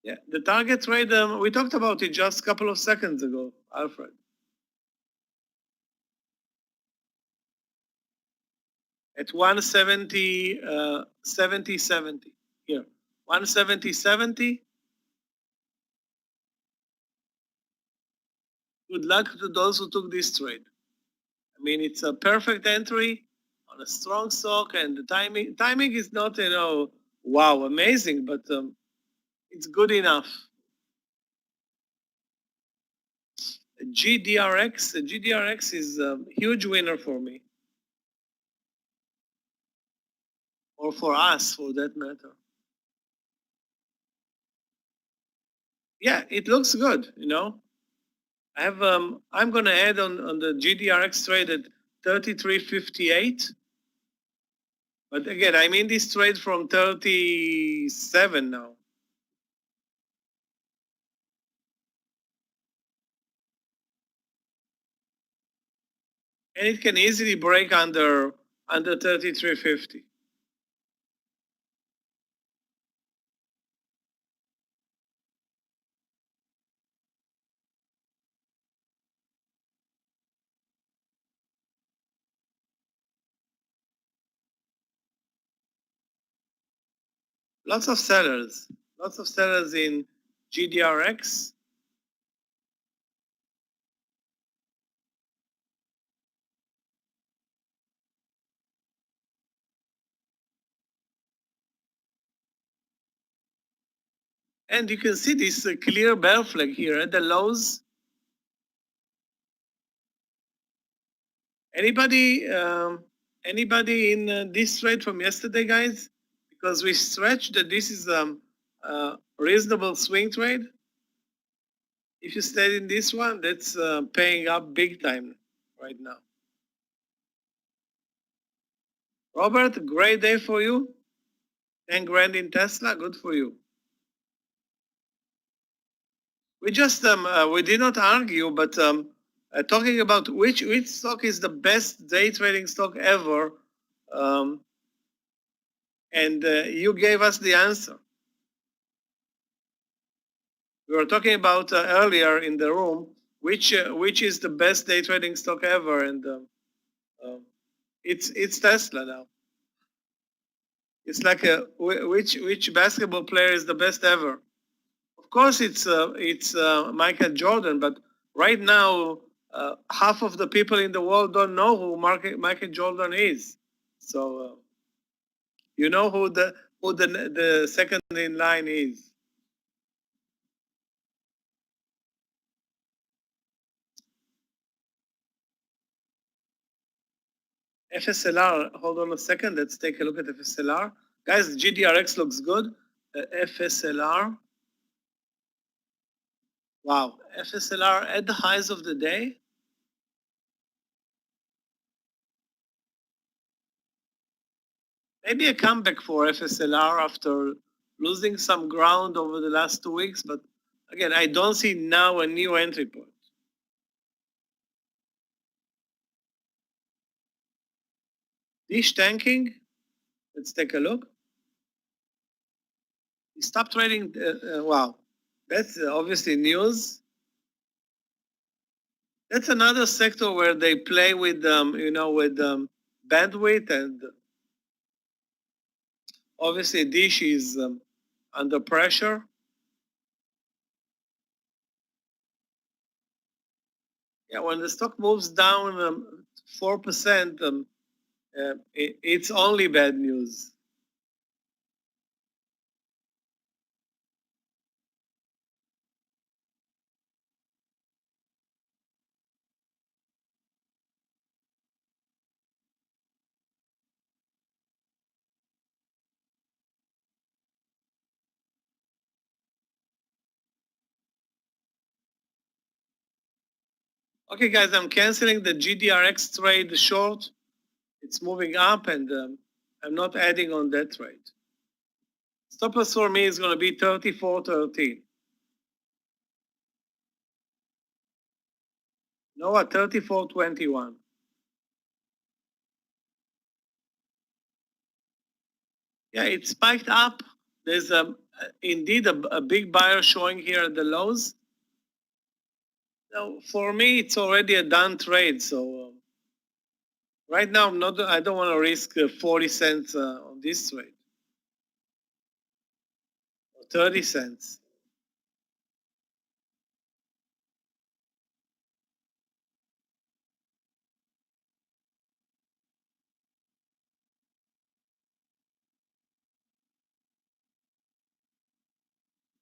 Speaker 3: Yeah, the target trade, we talked about it just a couple of seconds ago, Alfred. At 170, 70. Here, 170.70. Good luck to those who took this trade. I mean, it's a perfect entry on a strong stock, and the timing is not, wow, amazing, but it's good enough. GDRX is a huge winner for me. Or for us, for that matter. Yeah, it looks good, I have, I'm gonna add on the GDRX trade at 33.58. But again, I'm in this trade from 37 now. And it can easily break under 33.50. Lots of sellers in GDRX. And you can see this clear bear flag here at the lows. Anybody in this trade from yesterday, guys? Because we stretched that this is a reasonable swing trade. If you stayed in this one, that's paying up big time right now. Robert, great day for you. 10 grand in Tesla, good for you. We just we did not argue, but talking about which stock is the best day trading stock ever, and you gave us the answer. We were talking about earlier in the room which is the best day trading stock ever, and it's Tesla now. It's like which basketball player is the best ever? Of course, it's Michael Jordan, but right now half of the people in the world don't know who Michael Jordan is. So you know who the second in line is. FSLR, hold on a second. Let's take a look at FSLR. Guys, GDRX looks good. FSLR. Wow, FSLR at the highs of the day. Maybe a comeback for FSLR after losing some ground over the last 2 weeks. But again, I don't see now a new entry point. Dish tanking. Let's take a look. Stop trading. Wow, that's obviously news. That's another sector where they play with, with bandwidth, and obviously Dish is under pressure. Yeah, when the stock moves down 4%, it's only bad news. Okay, guys, I'm canceling the GDRX trade short. It's moving up, and I'm not adding on that trade. Stop loss for me is going to be 34.13. No, at 34.21. Yeah, it spiked up. There's indeed a big buyer showing here at the lows. Now, for me, it's already a done trade. So right now, I don't want to risk 40 cents on this trade, or 30 cents.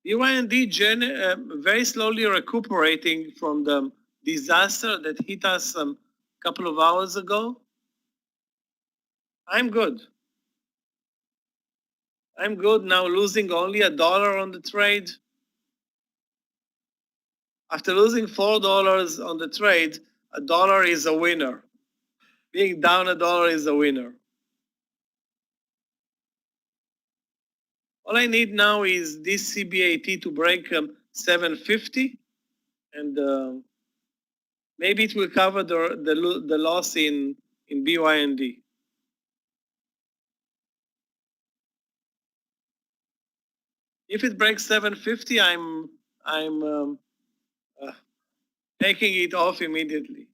Speaker 3: BYD very slowly recuperating from the disaster that hit us a couple of hours ago. I'm good. I'm good now, losing only $1 on the trade. After losing $4 on the trade, $1 is a winner. Being down $1 is a winner. All I need now is this CBAT to break 750, and maybe it will cover the loss in BYD. If it breaks 750, I'm taking it off immediately.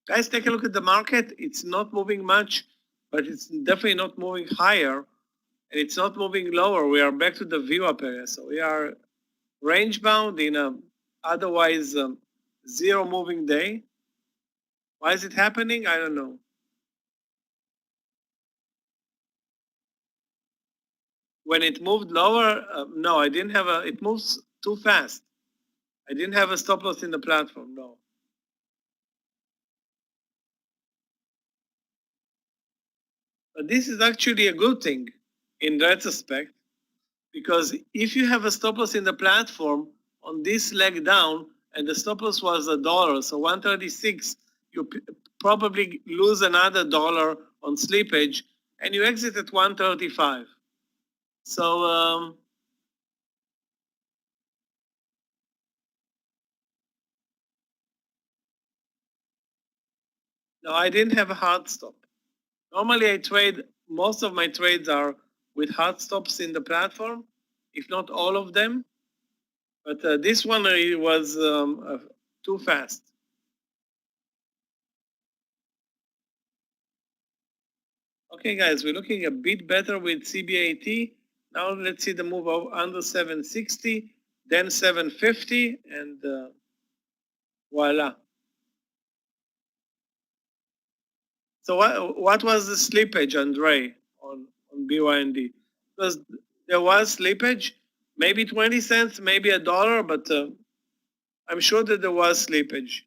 Speaker 3: Guys, take a look at the market. It's not moving much, but it's definitely not moving higher, and it's not moving lower. We are back to the VWAP area, so we are range bound in a otherwise zero moving day. Why is it happening? I don't know. When it moved lower, no, I didn't have it moves too fast. I didn't have a stop loss in the platform, no. But this is actually a good thing in retrospect, because if you have a stop loss in the platform on this leg down, and the stop loss was $1, so 136, you probably lose another $1 on slippage, and you exit at 135. So no, I didn't have a hard stop. Normally I trade, most of my trades are with hard stops in the platform, if not all of them. But this one was too fast. Okay, guys, we're looking a bit better with CBAT. Now let's see the move under 760, then 750, and voila. So what was the slippage, Andre, on BYD? Because there was slippage, maybe 20 cents, maybe $1, but I'm sure that there was slippage.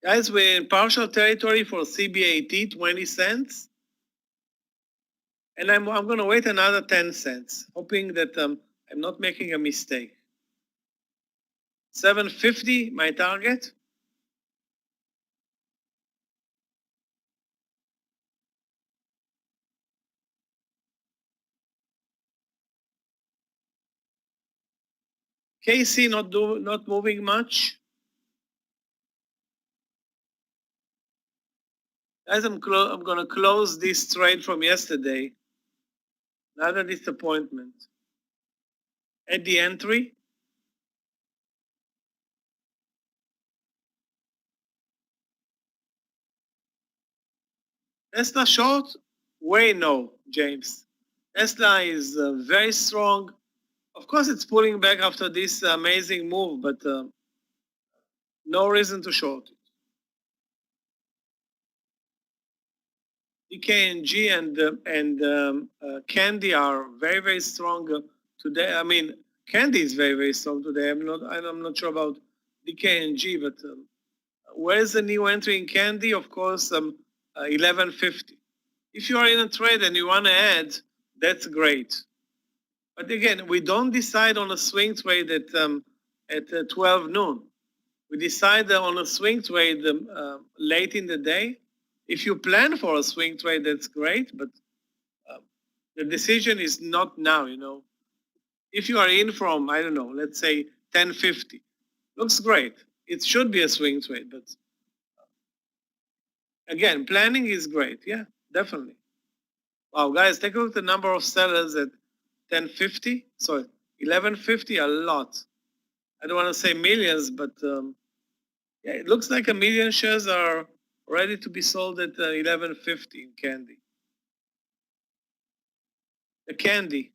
Speaker 3: Guys, we're in partial territory for CBAT, 20 cents. And I'm going to wait another 10 cents, hoping that I'm not making a mistake. 750, my target. KC not moving much. Guys, I'm going to close this trade from yesterday. Another disappointment. At the entry, Tesla short? Way no, James. Tesla is very strong. Of course, it's pulling back after this amazing move, but no reason to short it. DKNG and Candy are very, very strong today. I mean, Candy is very, very strong today. I'm not sure about DKNG, but where's the new entry in Candy? Of course, 1150. If you are in a trade and you want to add, that's great. But again, we don't decide on a swing trade at 12 noon. We decide on a swing trade late in the day. If you plan for a swing trade, that's great, but the decision is not now, you know. If you are in from, I don't know, let's say 1050, looks great. It should be a swing trade, but again, planning is great. Yeah, definitely. Wow, guys, take a look at the number of sellers at 1050. Sorry, 1150, a lot. I don't want to say millions, but yeah, it looks like 1 million shares are ready to be sold at 1150 in Candy. The Candy.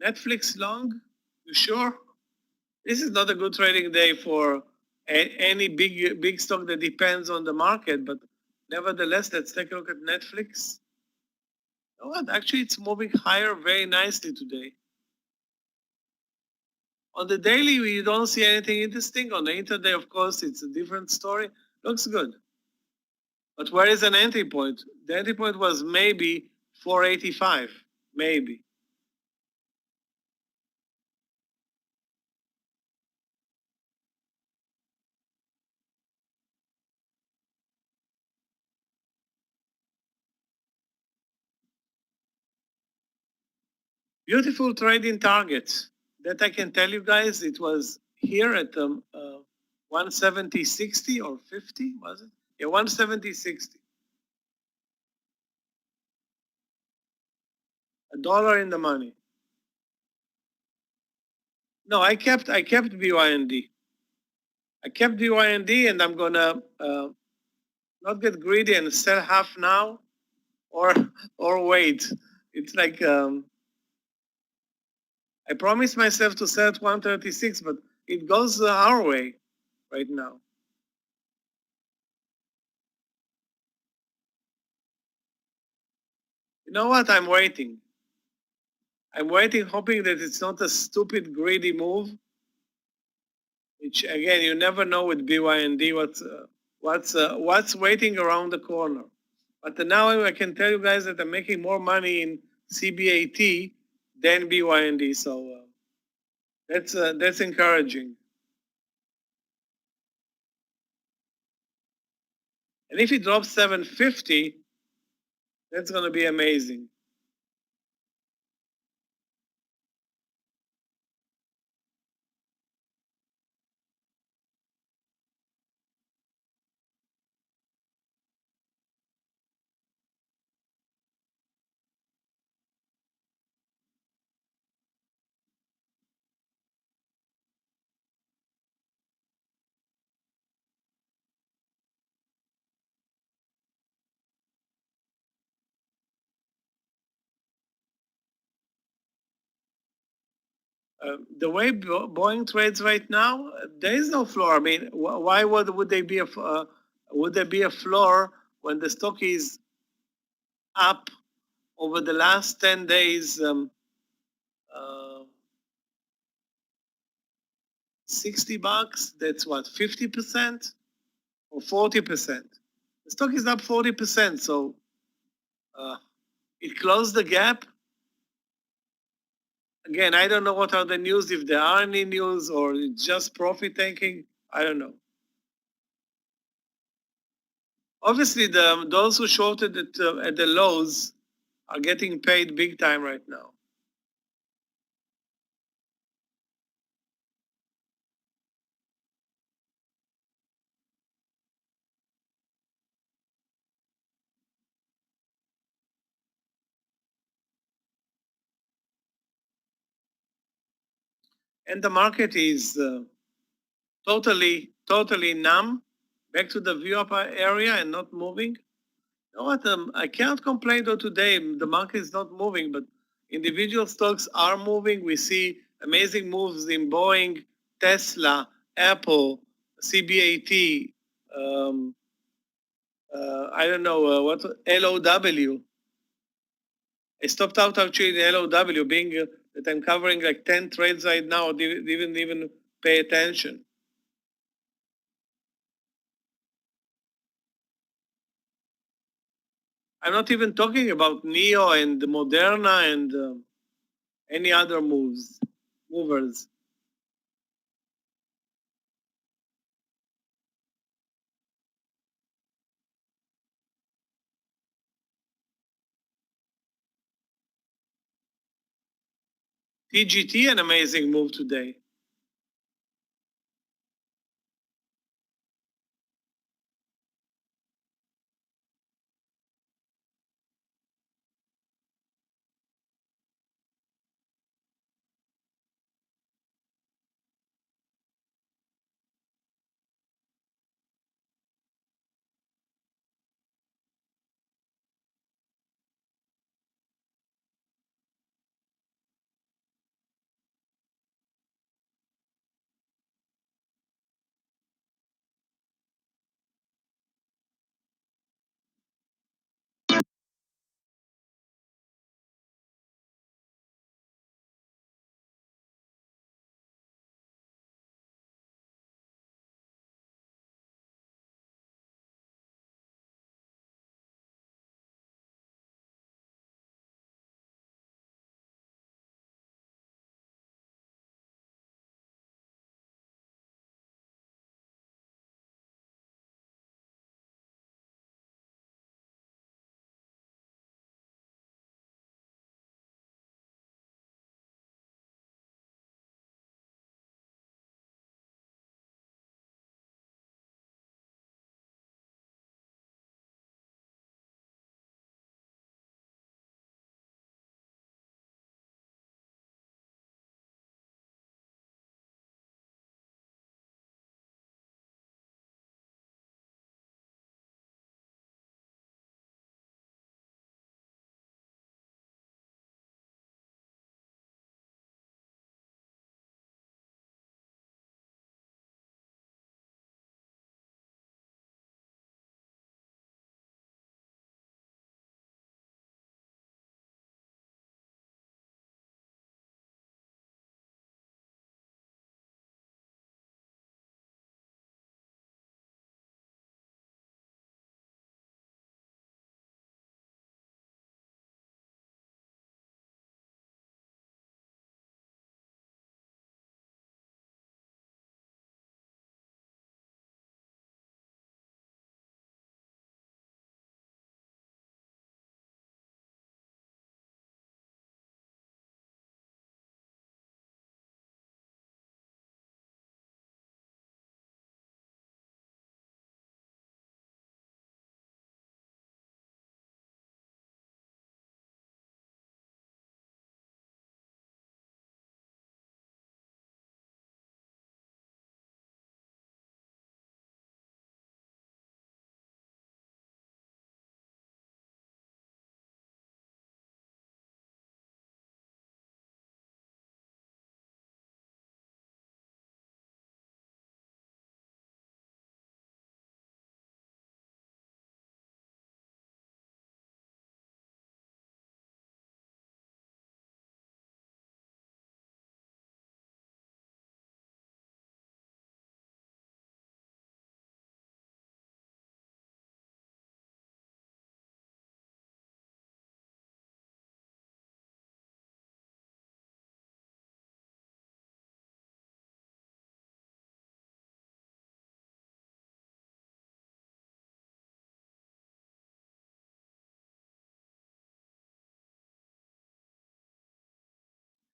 Speaker 3: Netflix long? You sure? This is not a good trading day for any big stock that depends on the market, but nevertheless, let's take a look at Netflix. You know what? Actually, it's moving higher very nicely today. On the daily, we don't see anything interesting. On the intraday, of course, it's a different story. Looks good. But where is an entry point? The entry point was maybe 485, maybe. Beautiful trading target. That I can tell you guys, it was here at 170.60 or 50, was it? Yeah, 170.60. $1 in the money. No, I kept BYND. I kept BYND, and I'm gonna not get greedy and sell half now, or wait. It's like I promised myself to sell at 136, but it goes our way right now. You know what? I'm waiting. I'm waiting, hoping that it's not a stupid, greedy move. Which again, you never know with BYND what's waiting around the corner. But now I can tell you guys that I'm making more money in CBAT than BYND, so that's encouraging. And if it drops 750, that's going to be amazing. The way Boeing trades right now, there is no floor. I mean, why would they be would there be a floor when the stock is up over the last 10 days? 60 bucks. That's what, 50% or 40%. The stock is up 40%. So It closed the gap. Again, I don't know what are the news, if there are any news or it's just profit taking. I don't know. Obviously, those who shorted at the lows are getting paid big time right now. And the market is totally numb, back to the view up area and not moving. You know what? I can't complain though today. The market is not moving, but individual stocks are moving. We see amazing moves in Boeing, Tesla, Apple, CBAT. I don't know what LOW. I stopped out actually in LOW, being that I'm covering like 10 trades right now. Didn't even pay attention. I'm not even talking about Neo and Moderna and any other movers. TGT, an amazing move today.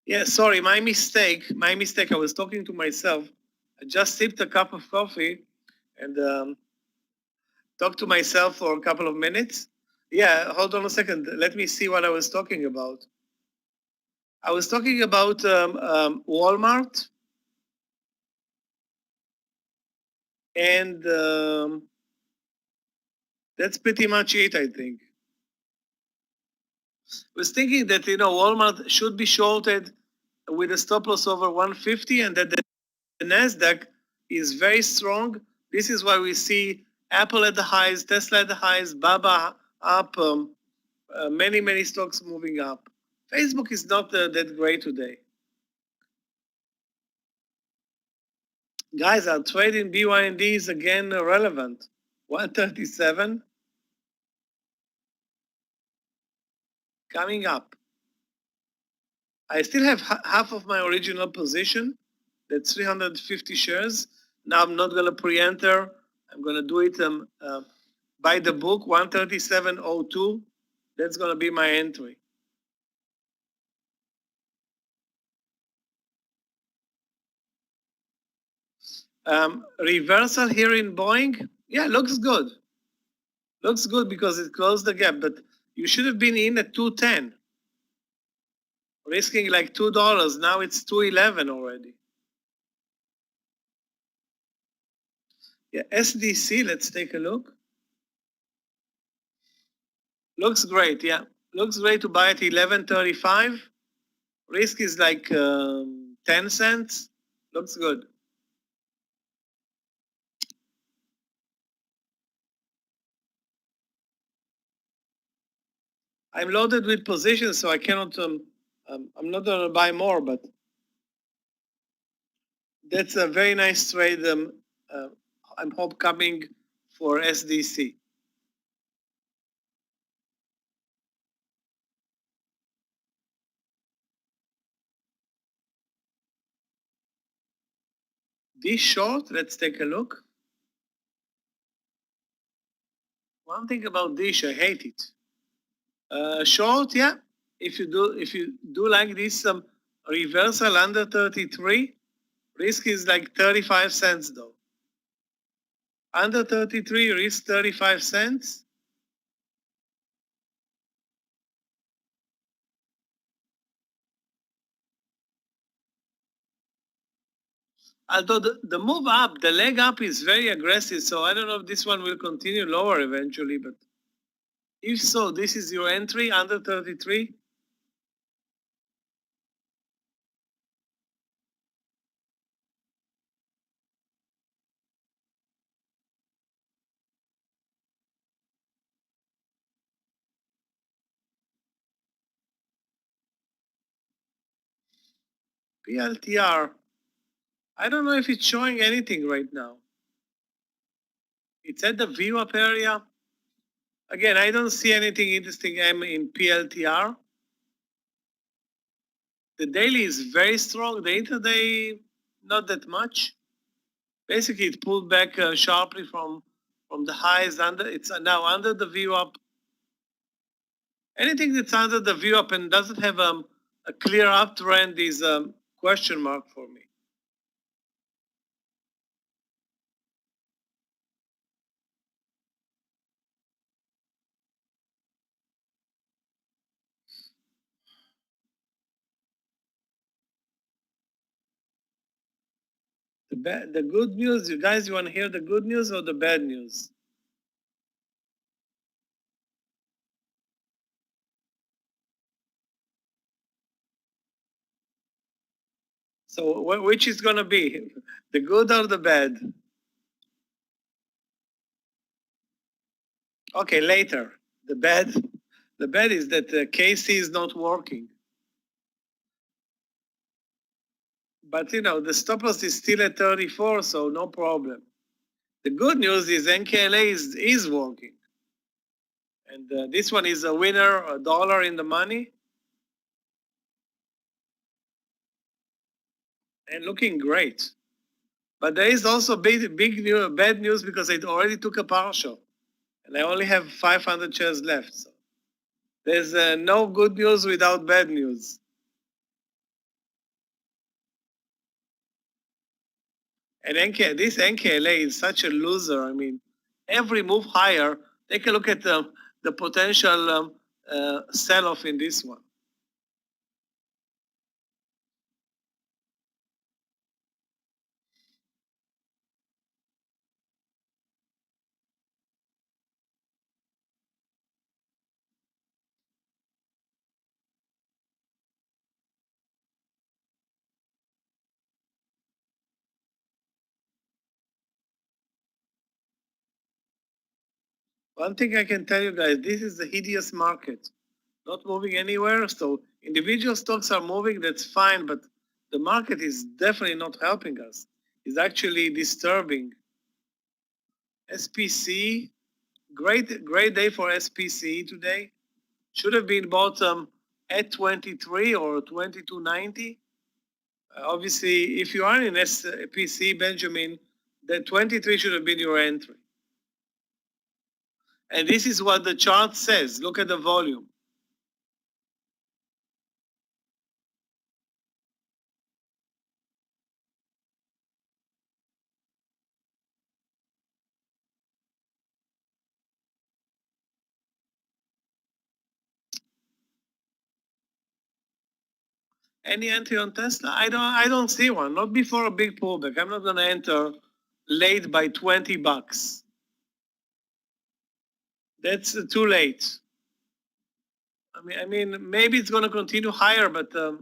Speaker 3: Yeah, sorry, my mistake. My mistake. I was talking to myself. I just sipped a cup of coffee and talked to myself for a couple of minutes. Yeah, hold on a second. Let me see what I was talking about. I was talking about Walmart and that's pretty much it, I think. I was thinking that, Walmart should be shorted with a stop loss over 150 and that the NASDAQ is very strong. This is why we see Apple at the highs, Tesla at the highs, Baba up, many, many stocks moving up. Facebook is not that great today. Guys, our trade in BYND is again relevant. 137 coming up. I still have half of my original position. That's 350 shares. Now I'm not going to pre-enter. I'm going to do it by the book, 137.02. That's going to be my entry. Reversal here in Boeing. Yeah, looks good. Looks good because it closed the gap, but you should have been in at 210. Risking like $2. Now it's 211 already. Yeah, SDC, let's take a look. Looks great, yeah. Looks great to buy at 11.35. Risk is like 10 cents. Looks good. I'm loaded with positions, so I cannot, I'm not going to buy more, but that's a very nice trade. I'm hope coming for SDC. This short, let's take a look. One thing about Dish, I hate it. Short, yeah. If you do like this reversal under 33, risk is like 35 cents though. Under 33, risk 35 cents. Although the move up, the leg up is very aggressive, so I don't know if this one will continue lower eventually, but if so, this is your entry under 33. PLTR, I don't know if it's showing anything right now. It's at the view up area. Again, I don't see anything interesting in PLTR. The daily is very strong. The intraday, not that much. Basically, it pulled back sharply from the highs. It's now under the view up. Anything that's under the view up and doesn't have a clear uptrend is a question mark for me. The good news, you guys, you want to hear the good news or the bad news? So which is going to be, the good or the bad? Okay, later. The bad is that KC is not working. But the stop loss is still at 34, so no problem. The good news is NKLA is working. And this one is a winner, $1 in the money. And looking great. But there is also bad news because I already took a partial. And I only have 500 shares left. So there's no good news without bad news. And this NKLA is such a loser. I mean, every move higher, take a look at the potential sell-off in this one. One thing I can tell you guys, this is the hideous market, not moving anywhere. So individual stocks are moving, that's fine, but the market is definitely not helping us. It's actually disturbing. SPC, great day for SPC today. Should have been bought at 23 or 22.90. Obviously, if you are in SPC, Benjamin, then 23 should have been your entry. And this is what the chart says. Look at the volume. Any entry on Tesla? I don't see one. Not before a big pullback. I'm not gonna enter late by $20. That's too late. I mean, maybe it's gonna continue higher, but the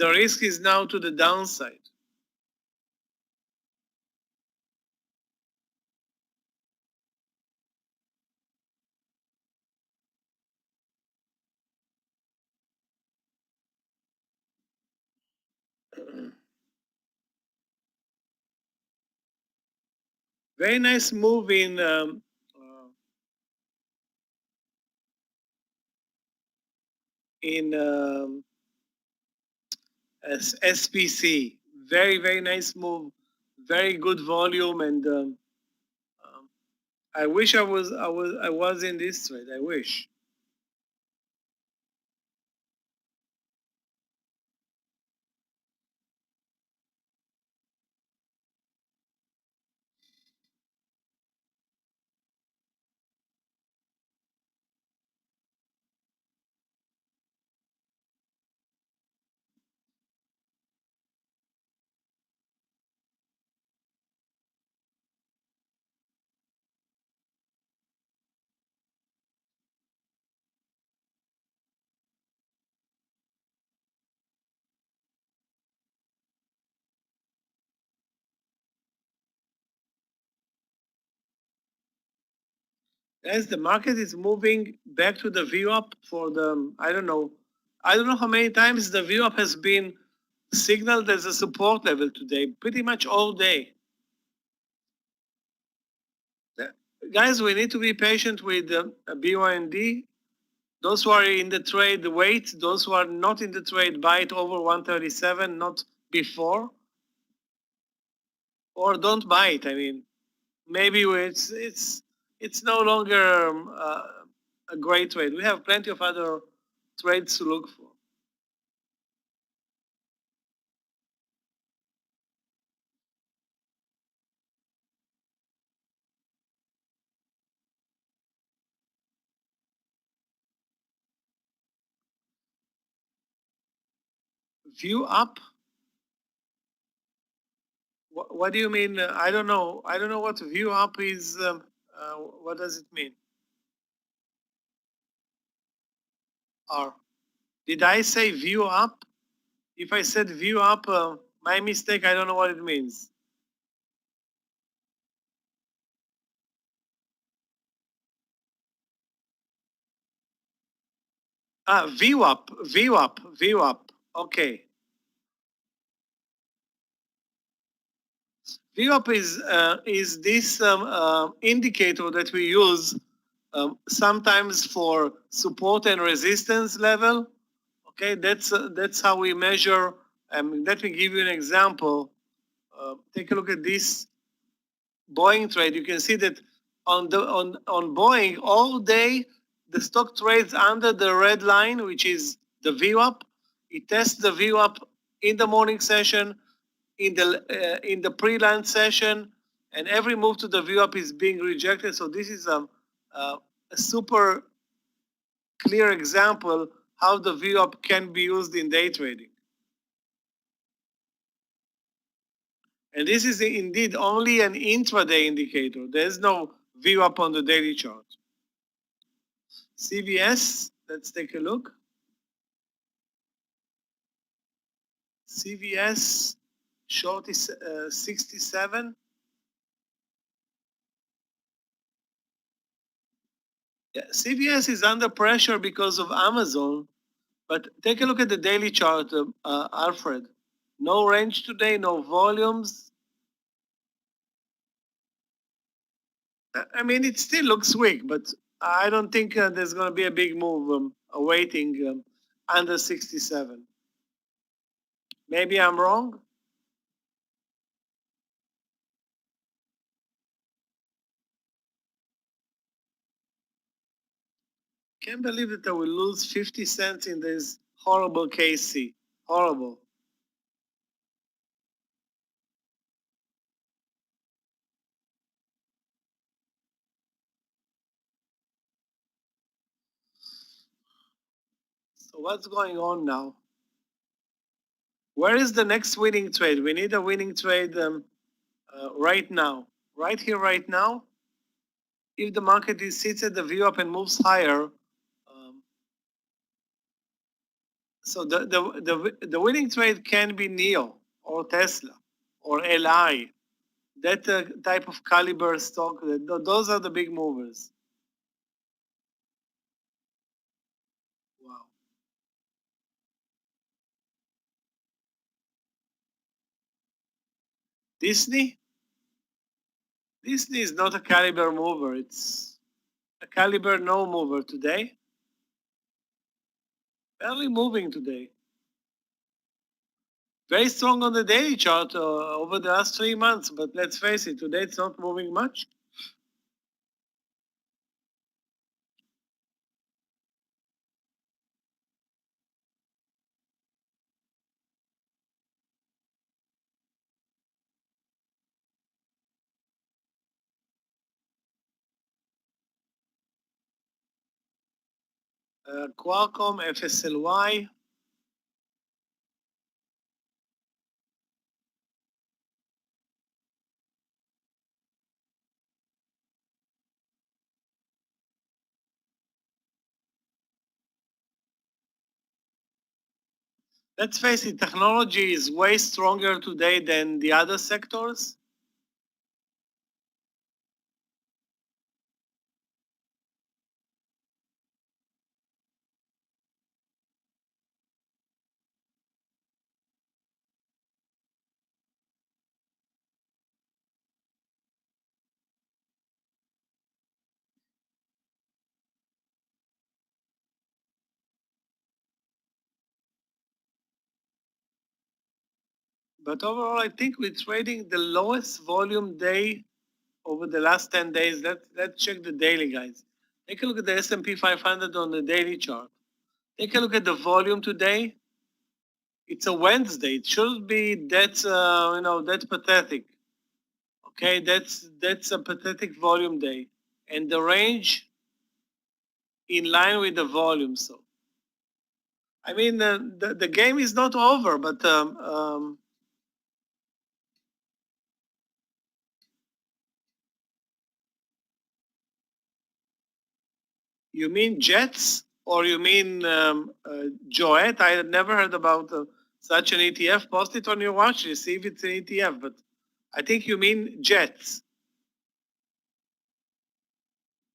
Speaker 3: risk is now to the downside. Very nice move in SPC. Very nice move. Very good volume, and I wish I was in this trade. I wish. As the market is moving back to the VWAP for the, I don't know how many times the VWAP has been signaled as a support level today, pretty much all day. Guys, we need to be patient with BYND. Those who are in the trade, wait. Those who are not in the trade, buy it over 137, not before. Or don't buy it. I mean, maybe it's no longer a great trade. We have plenty of other trades to look for. View up? What do you mean? I don't know. I don't know what view up is. What does it mean? Or did I say view up? If I said view up, my mistake. I don't know what it means. View up. Okay. VWAP is this indicator that we use sometimes for support and resistance level. Okay, that's how we measure. Let me give you an example. Take a look at this Boeing trade. You can see that on Boeing all day the stock trades under the red line, which is the VWAP. It tests the VWAP in the morning session. in the pre-land session, and every move to the VWAP is being rejected. So this is a super clear example how the VWAP can be used in day trading. And this is indeed only an intraday indicator. There's no VWAP on the daily chart. CVS, let's take a look. CVS short is 67. Yeah, CVS is under pressure because of Amazon, but take a look at the daily chart, Alfred. No range today, no volumes. I mean, it still looks weak, but I don't think there's going to be a big move awaiting under 67. Maybe I'm wrong. Can't believe that I will lose 50 cents in this horrible KC. Horrible. So what's going on now? Where is the next winning trade? We need a winning trade right now. Right here, right now. If the market sits at the VWAP and moves higher, so the winning trade can be NEO or Tesla or LI, that type of caliber stock. Those are the big movers. Wow. Disney? Disney is not a caliber mover. It's a caliber no mover today. Barely moving today. Very strong on the daily chart over the last 3 months, but let's face it, today it's not moving much. Qualcomm, FSLY. Let's face it, technology is way stronger today than the other sectors. But overall, I think we're trading the lowest volume day over the last 10 days. Let's check the daily, guys. Take a look at the S&P 500 on the daily chart. Take a look at the volume today. It's a Wednesday. It shouldn't be that's pathetic. Okay, that's a pathetic volume day, and the range in line with the volume. So, I mean, the game is not over, but you mean Jets or you mean Joet? I had never heard about such an ETF. Post it on your watch list, see if it's an ETF. But I think you mean Jets.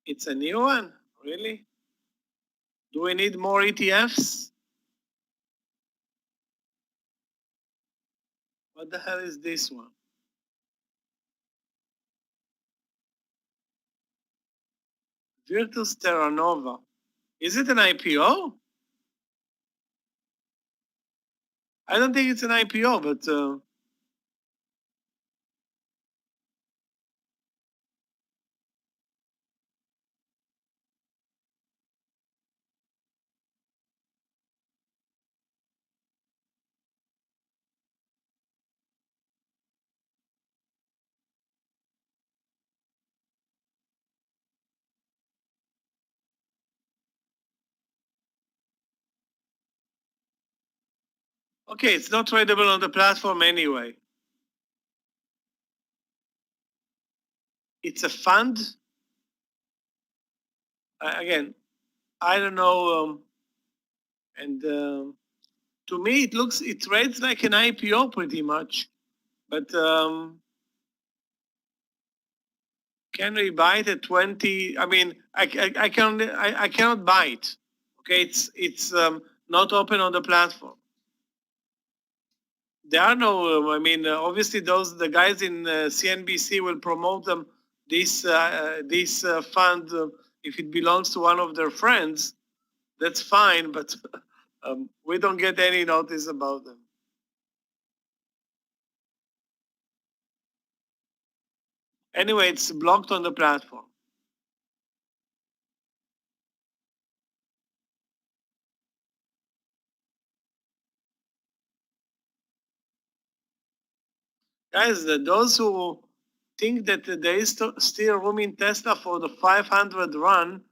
Speaker 3: It's a new one, really? Do we need more ETFs? What the hell is this one? Virtus Terra Nova. Is it an IPO? I don't think it's an IPO, but Okay, it's not tradable on the platform anyway. It's a fund. Again, I don't know. And to me, it trades like an IPO pretty much. But can we buy it at 20? I mean, I cannot buy it. Okay, it's not open on the platform. There are no. Obviously, the guys in CNBC will promote them this fund if it belongs to one of their friends. That's fine, but we don't get any notice about them. Anyway, it's blocked on the platform. Guys, those who think that there is still room in Tesla for the 500 run,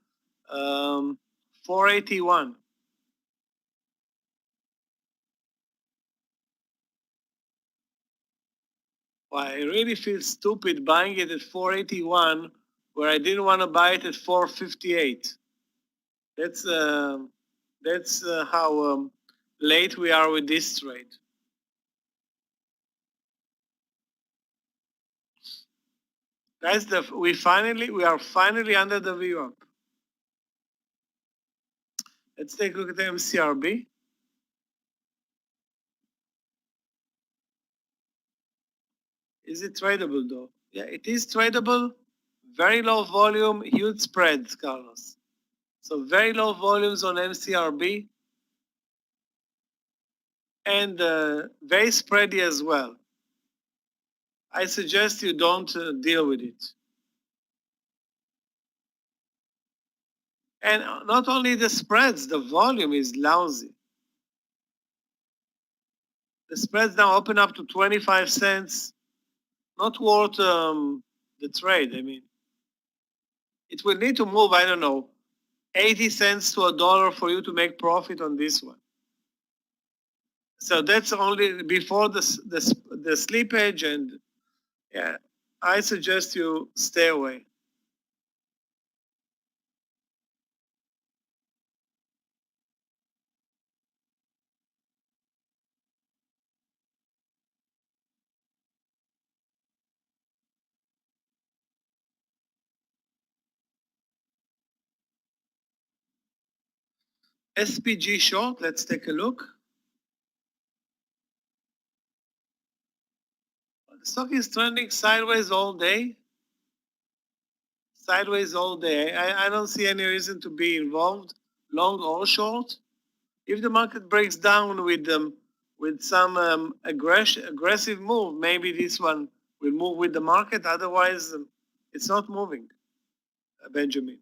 Speaker 3: 481. Well, I really feel stupid buying it at 481 where I didn't want to buy it at 458. That's how late we are with this trade. Guys, we are finally under the VWAP. Let's take a look at the MCRB. Is it tradable though? Yeah, it is tradable. Very low volume, huge spreads, Carlos. So very low volumes on MCRB and very spready as well. I suggest you don't deal with it. And not only the spreads, the volume is lousy. The spreads now open up to 25 cents. Not worth the trade. I mean, it will need to move, I don't know, 80 cents to $1 for you to make profit on this one. So that's only before the slippage, and yeah, I suggest you stay away. SPG short, let's take a look. The stock is trending sideways all day. Sideways all day. I don't see any reason to be involved, long or short. If the market breaks down with some aggressive move, maybe this one will move with the market. Otherwise, it's not moving, Benjamin.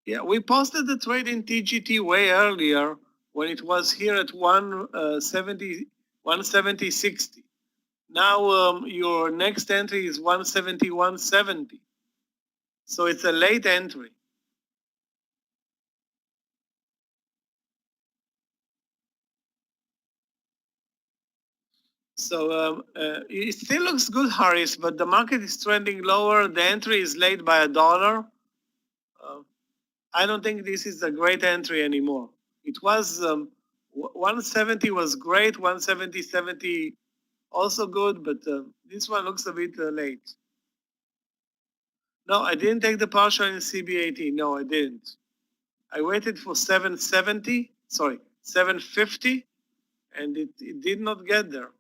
Speaker 3: Yeah, we posted the trade in TGT way earlier when it was here at 170.60. Now your next entry is 170.70. So it's a late entry. So it still looks good, Harris, but the market is trending lower. The entry is late by $1. I don't think this is a great entry anymore. It was 170 was great, 170.70 also good, but this one looks a bit late. No, I didn't take the partial in CB80. No, I didn't. I waited for 750, and it did not get there.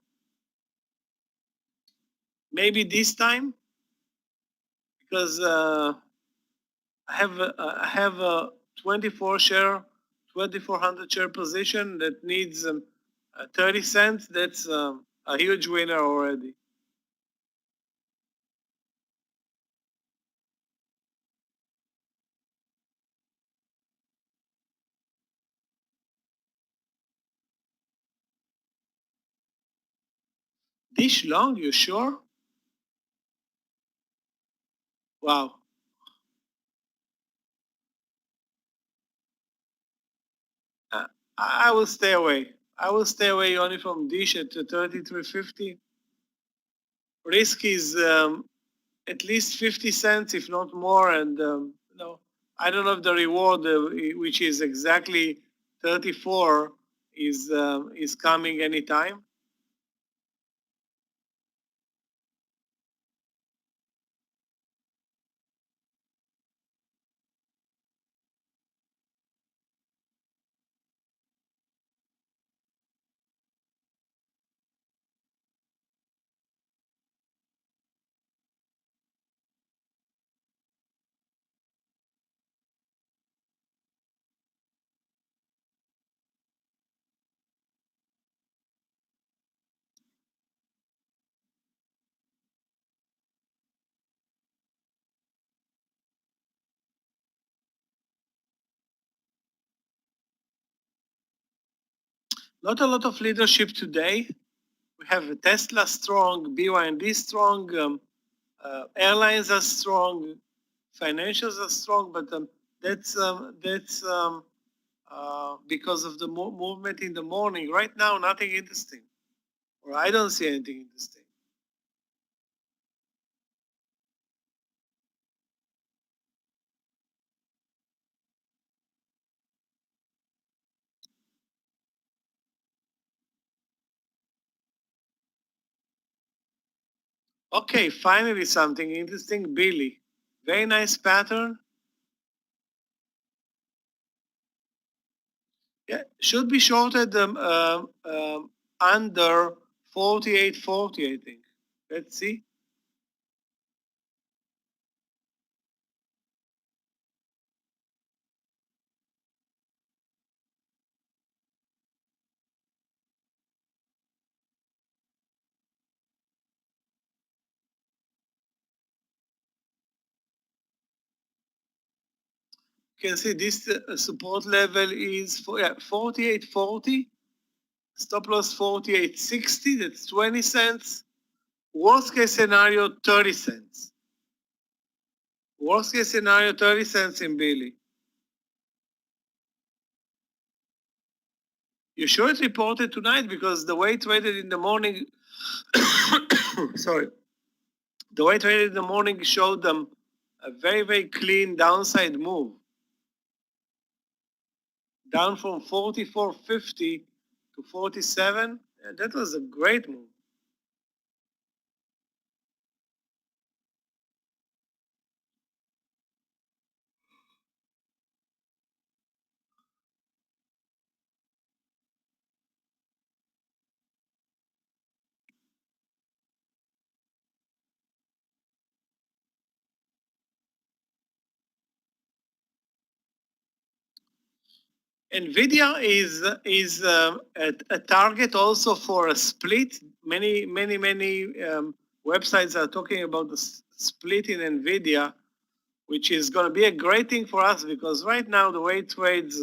Speaker 3: Maybe this time, because I have a 2,400 share position that needs 30 cents. That's a huge winner already. Dish long, you sure? Wow. I will stay away. I will stay away only from Dish at 33.50. Risk is at least 50 cents, if not more. And I don't know if the reward, which is exactly 34, is coming anytime. Not a lot of leadership today. We have Tesla strong, BYD strong, airlines are strong, financials are strong, but that's because of the movement in the morning. Right now, nothing interesting, or I don't see anything interesting. Okay, finally something interesting. Billy, very nice pattern. Yeah, should be shorted under 48.40, I think. Let's see. You can see this support level is 48.40. Stop loss 48.60. That's 20 cents. Worst case scenario, 30 cents. Worst case scenario, 30 cents in Billy. You sure it's reported tonight? Because the way it traded in the morning, sorry, the way it traded in the morning showed them a very, very clean downside move. Down from 44.50 to 47. And that was a great move. NVIDIA is a target also for a split. Many websites are talking about the split in NVIDIA, which is going to be a great thing for us because right now the way it trades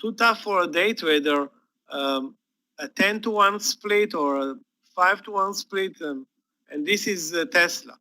Speaker 3: too tough for a day trader. A 10-to-1 split or a 5-to-1 split, and this is Tesla.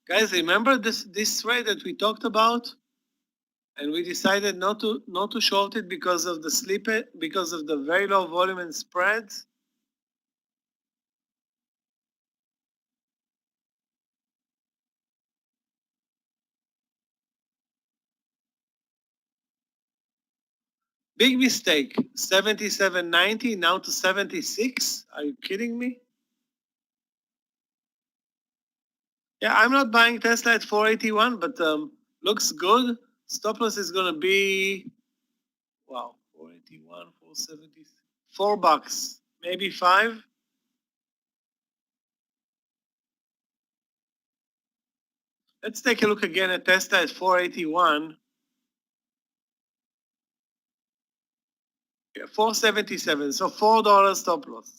Speaker 3: Guys, remember this trade that we talked about, and we decided not to short it because of the slip, because of the very low volume and spreads. Big mistake. 77.90 now to 76. Are you kidding me? Yeah, I'm not buying Tesla at 481, but looks good. Stop loss is going to be, wow, 481, 470, $4, maybe 5. Let's take a look again at Tesla at 481. Yeah, 477, so $4 stop loss.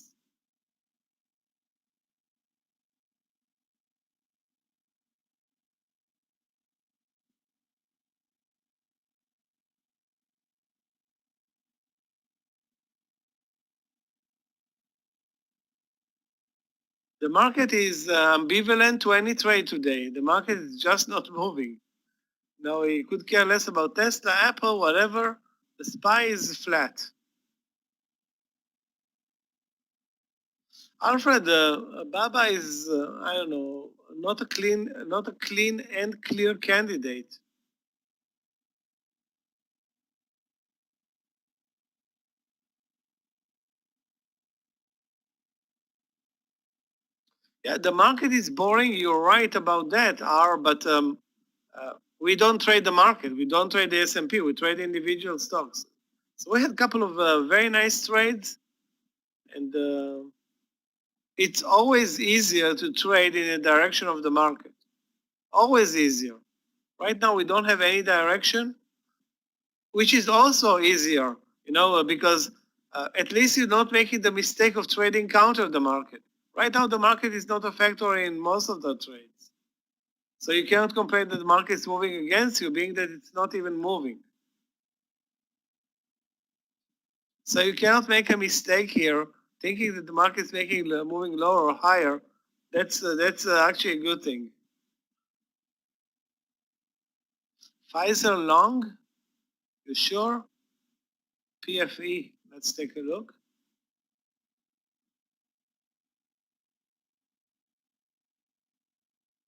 Speaker 3: The market is ambivalent to any trade today. The market is just not moving. Now, he could care less about Tesla, Apple, whatever. The SPY is flat. Alfred, Baba is, I don't know, not a clean and clear candidate. Yeah, the market is boring. You're right about that, but we don't trade the market. We don't trade the S&P. We trade individual stocks. So we had a couple of very nice trades, and it's always easier to trade in the direction of the market. Always easier. Right now, we don't have any direction, which is also easier, because at least you're not making the mistake of trading counter the market. Right now, the market is not a factor in most of the trades. So you cannot compare that the market is moving against you, being that it's not even moving. So you cannot make a mistake here, thinking that the market is moving lower or higher. That's actually a good thing. Pfizer long, you sure? PFE, let's take a look.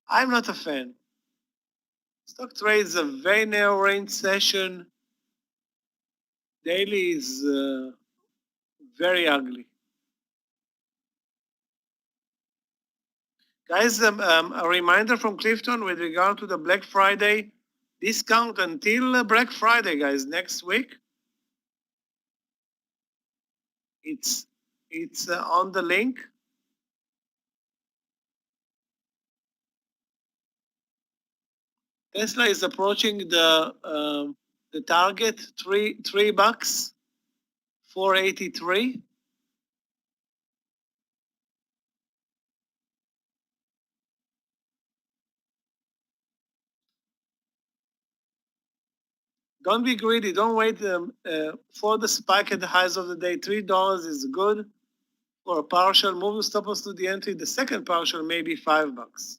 Speaker 3: I'm not a fan. Stock trades a very narrow range session. Daily is very ugly. Guys, a reminder from Clifton with regard to the Black Friday discount until Black Friday, guys, next week. It's on the link. Tesla is approaching the target, $3, 483. Don't be greedy. Don't wait for the spike at the highs of the day. $3 is good for a partial. Move the stop loss to the entry. The second partial may be $5.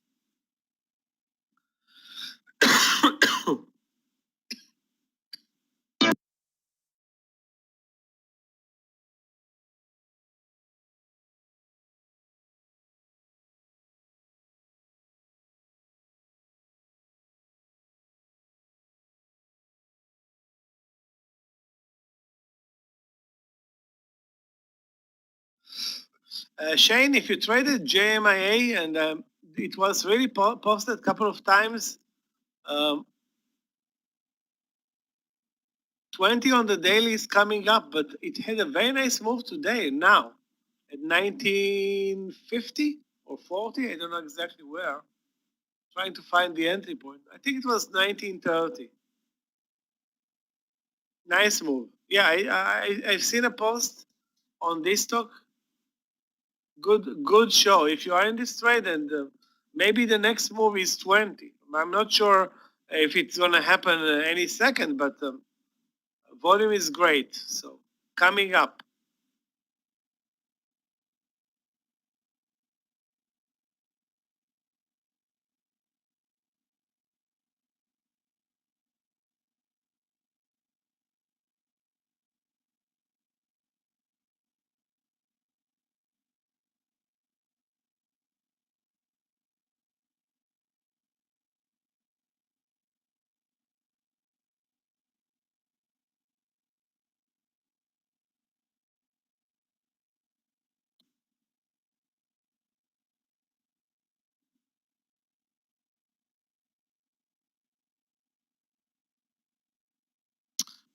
Speaker 3: Shane, if you traded JMIA and it was really posted a couple of times, 20 on the daily is coming up, but it had a very nice move today now at 1950 or 40. I don't know exactly where. Trying to find the entry point. I think it was 1930. Nice move. Yeah, I've seen a post on this stock. Good show. If you are in this trade, and maybe the next move is 20. I'm not sure if it's going to happen any second, but volume is great. So coming up.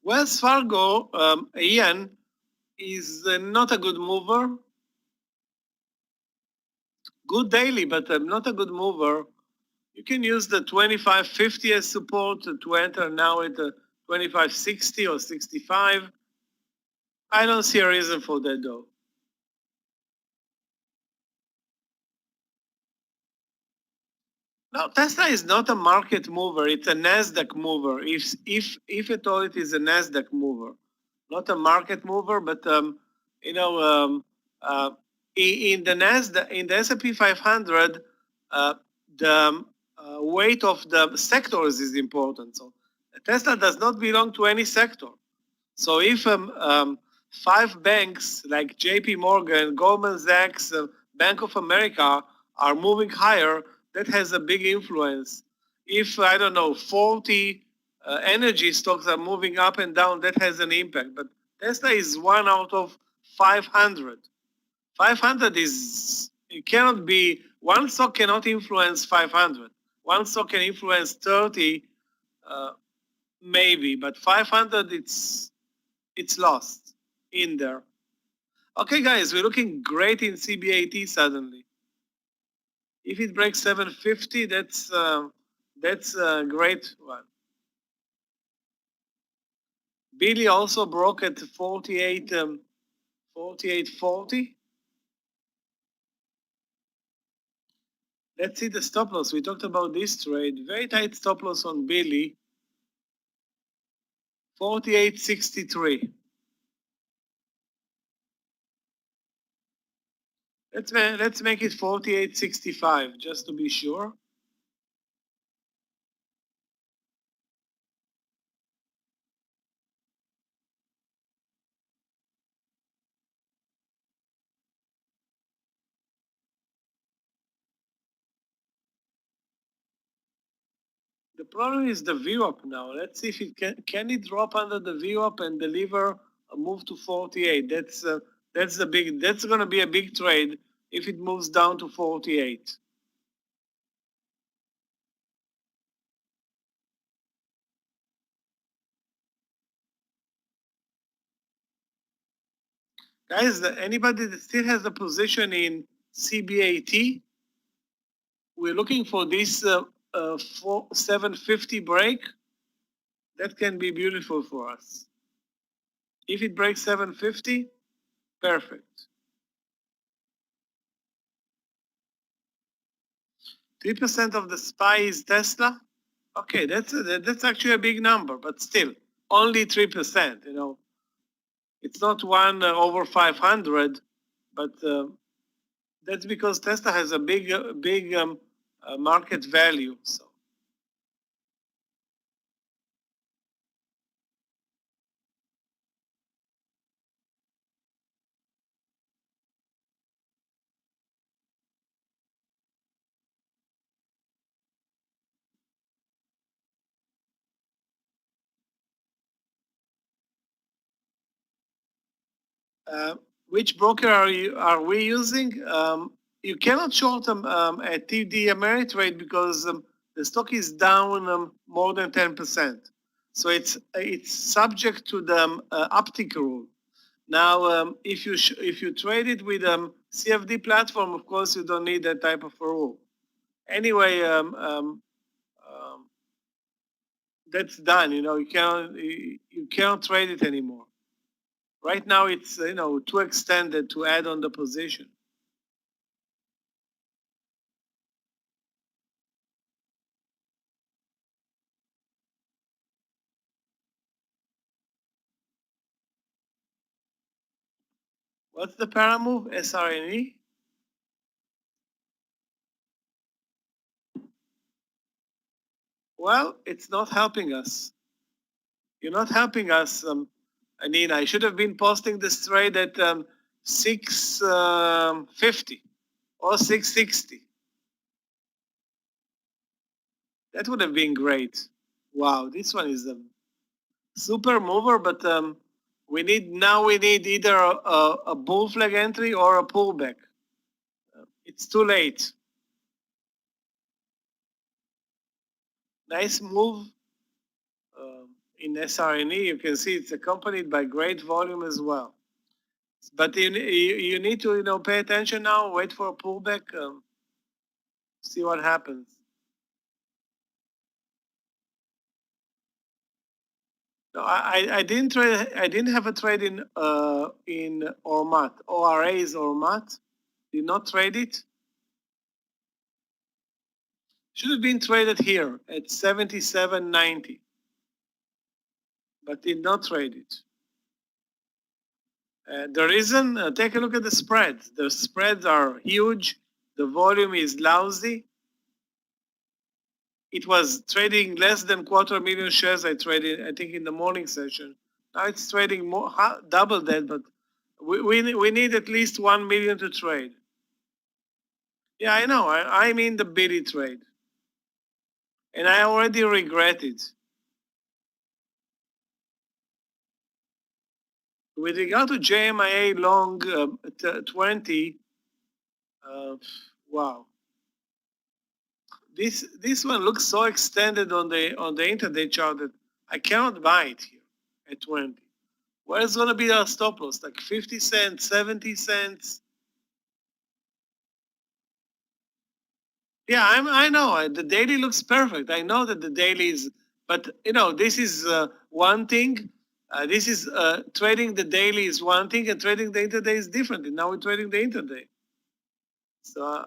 Speaker 3: Wells Fargo, Ian, is not a good mover. Good daily, but not a good mover. You can use the 25.50 as support to enter now at the 25.60 or 65. I don't see a reason for that though. No, Tesla is not a market mover. It's a Nasdaq mover. If at all, it is a Nasdaq mover, not a market mover. But you know, in the Nasdaq, in the S&P 500, the weight of the sectors is important. So Tesla does not belong to any sector. So if 5 banks like J.P. Morgan, Goldman Sachs, Bank of America are moving higher, that has a big influence. If, I don't know, 40 energy stocks are moving up and down, that has an impact. But Tesla is 1 out of 500. 500 is, it cannot be, one stock cannot influence 500. One stock can influence 30, maybe, but 500, it's lost in there. Okay, guys, we're looking great in CBAT suddenly. If it breaks 750, that's a great one. Billy also broke at 48.40. Let's see the stop loss. We talked about this trade. Very tight stop loss on Billy. 48.63. Let's make it 48.65 just to be sure. The problem is the VWAP now. Let's see if it can it drop under the VWAP and deliver a move to 48. That's going to be a big trade if it moves down to 48. Guys, anybody that still has a position in CBAT, we're looking for this 750 break. That can be beautiful for us. If it breaks 750, perfect. 3% of the SPY is Tesla. Okay, that's actually a big number, but still, only 3%. You know, it's not 1 over 500, but that's because Tesla has a big market value. So. Which broker are we using? You cannot short a TD Ameritrade because the stock is down more than 10%. So it's subject to the uptick rule. Now, if you trade it with CFD platform, of course, you don't need that type of a rule. Anyway, that's done. You know, you can't trade it anymore. Right now, it's too extended to add on the position. What's the para move? SRNE? Well, it's not helping us. You're not helping us. I mean, I should have been posting this trade at 650 or 660. That would have been great. Wow, this one is a super mover, but we need either a bull flag entry or a pullback. It's too late. Nice move in SRNE, you can see it's accompanied by great volume as well. But you need to pay attention now, wait for a pullback, see what happens. No, I didn't trade. I didn't have a trade in Ormat. ORA is Ormat. Did not trade it. Should have been traded here at 77.90, but did not trade it. The reason, take a look at the spreads. The spreads are huge. The volume is lousy. It was trading less than 250,000 shares. I traded, I think, in the morning session. Now it's trading more, double that, but we need at least 1 million to trade. Yeah, I know. I'm in the Billy trade. And I already regret it. With regard to JMIA long 20, wow. This one looks so extended on the intraday chart that I cannot buy it here at 20. Where is going to be our stop loss? Like 50 cents, 70 cents? Yeah, I know. The daily looks perfect. I know that the daily is, but this is one thing. This is trading the daily is one thing, and trading the intraday is different. And now we're trading the intraday. So,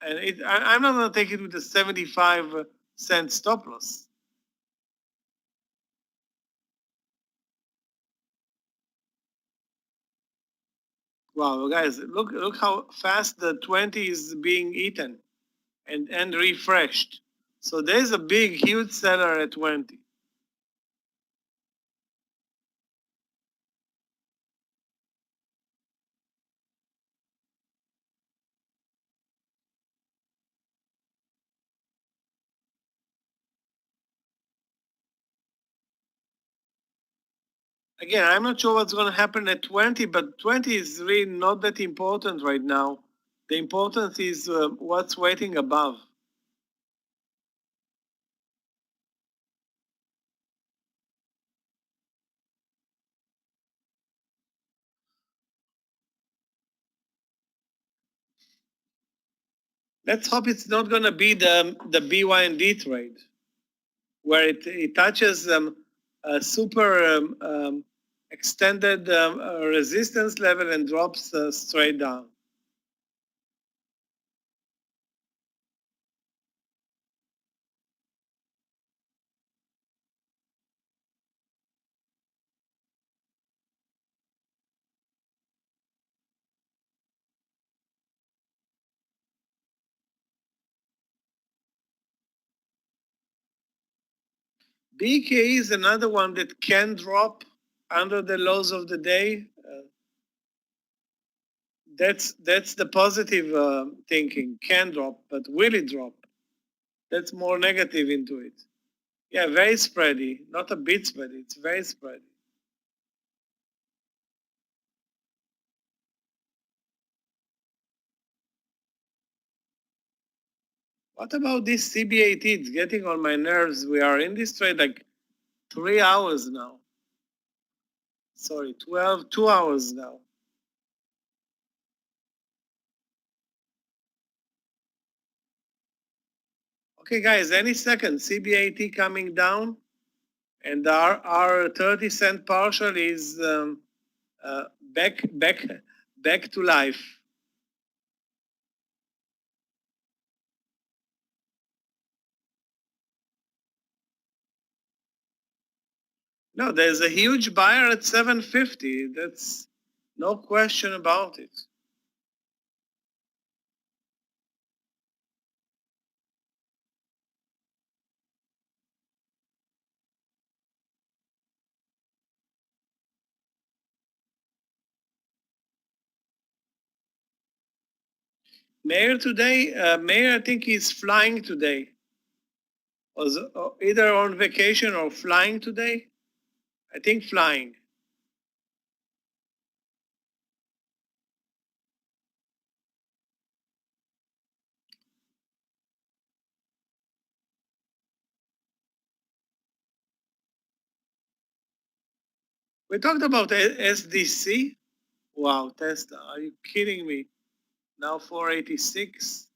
Speaker 3: and I'm not going to take it with a 75-cent stop loss. Wow, guys, look how fast the 20 is being eaten and refreshed. So there's a big, huge seller at 20. Again, I'm not sure what's going to happen at 20, but 20 is really not that important right now. The importance is what's waiting above. Let's hope it's not going to be the BYND trade, where it touches a super extended resistance level and drops straight down. BK is another one that can drop under the lows of the day. That's the positive thinking. Can drop, but will it drop? That's more negative into it. Yeah, very spready. Not a bit spready. It's very spready. What about this CBAT? It's getting on my nerves. We are in this trade like 3 hours now. Sorry, 2 hours now. Okay, guys, any second, CBAT coming down, and our 30-cent partial is back to life. No, there's a huge buyer at 750. That's no question about it. Meir today, Meir, I think he's flying today. Was either on vacation or flying today. I think flying. We talked about SDC. Wow, Tesla, are you kidding me? Now 486.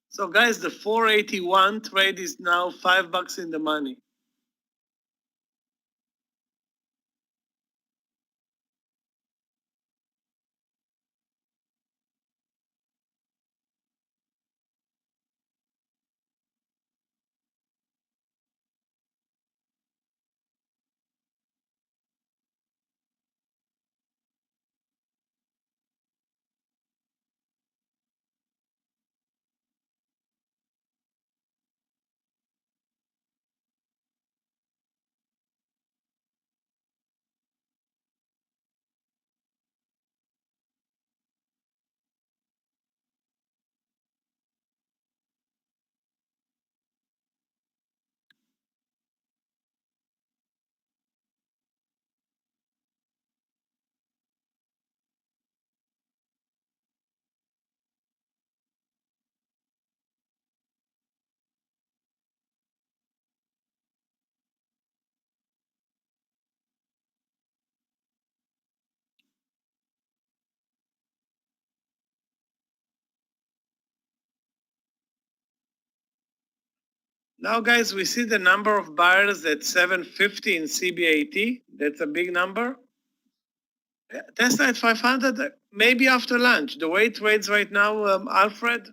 Speaker 3: So guys, the 481 trade is now $5 in the money. Now, guys, we see the number of buyers at 750 in CBAT. That's a big number. Tesla at 500, maybe after lunch. The way it trades right now, Alfred,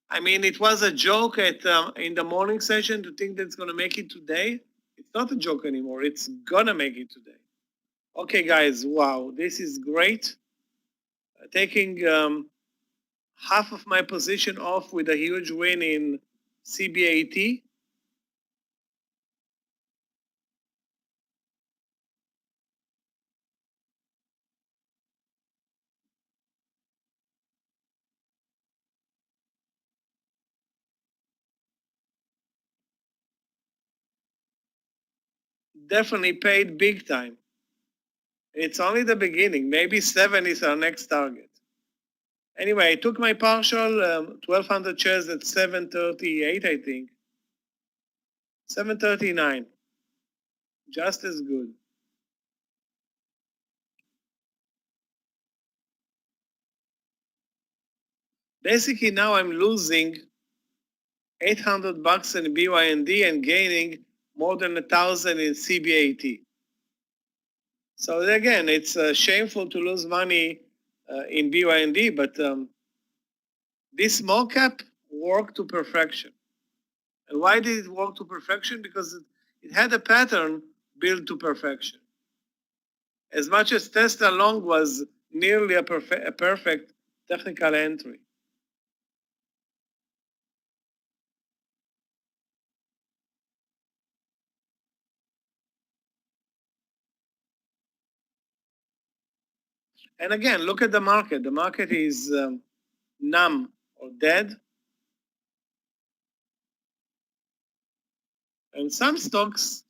Speaker 3: I mean, it was a joke at in the morning session to think that it's going to make it today. It's not a joke anymore. It's going to make it today. Okay, guys, wow, this is great. Taking half of my position off with a huge win in CBAT. Definitely paid big time. It's only the beginning. Maybe 7 is our next target. Anyway, I took my partial, 1,200 shares at 738, I think. 739. Just as good. Basically, now I'm losing $800 in BYND and gaining more than 1,000 in CBAT. So again, it's shameful to lose money in BYND, but this small cap worked to perfection. And why did it work to perfection? Because it had a pattern built to perfection. As much as Tesla long was nearly a perfect technical entry. And again, look at the market. The market is numb or dead. And some stocks,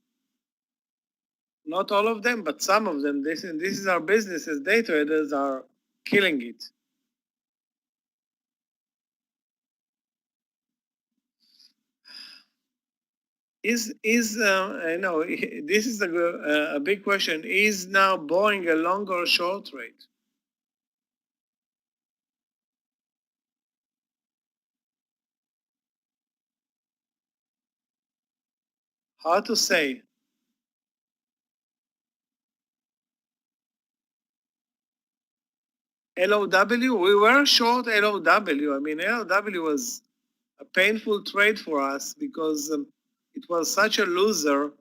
Speaker 3: not all of them, but some of them, this is our business as day traders, are killing it. I know this is a big question. Is now Boeing a long or short rate? Hard to say. LOW, we were short LOW. I mean, LOW was a painful trade for us because it was such a loser,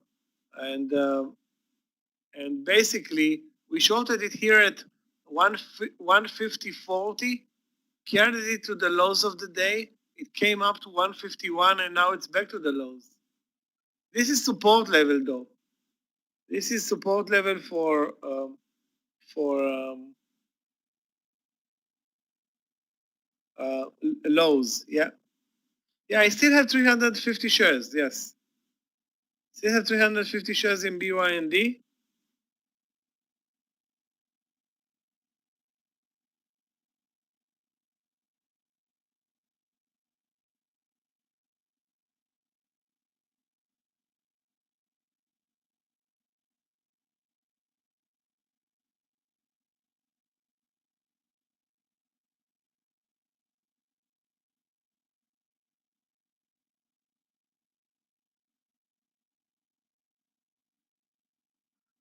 Speaker 3: and basically we shorted it here at 150.40, carried it to the lows of the day. It came up to 151, and now it's back to the lows. This is support level, though. This is support level for lows. Yeah. Yeah, I still have 350 shares. Yes. Still have 350 shares in BYND.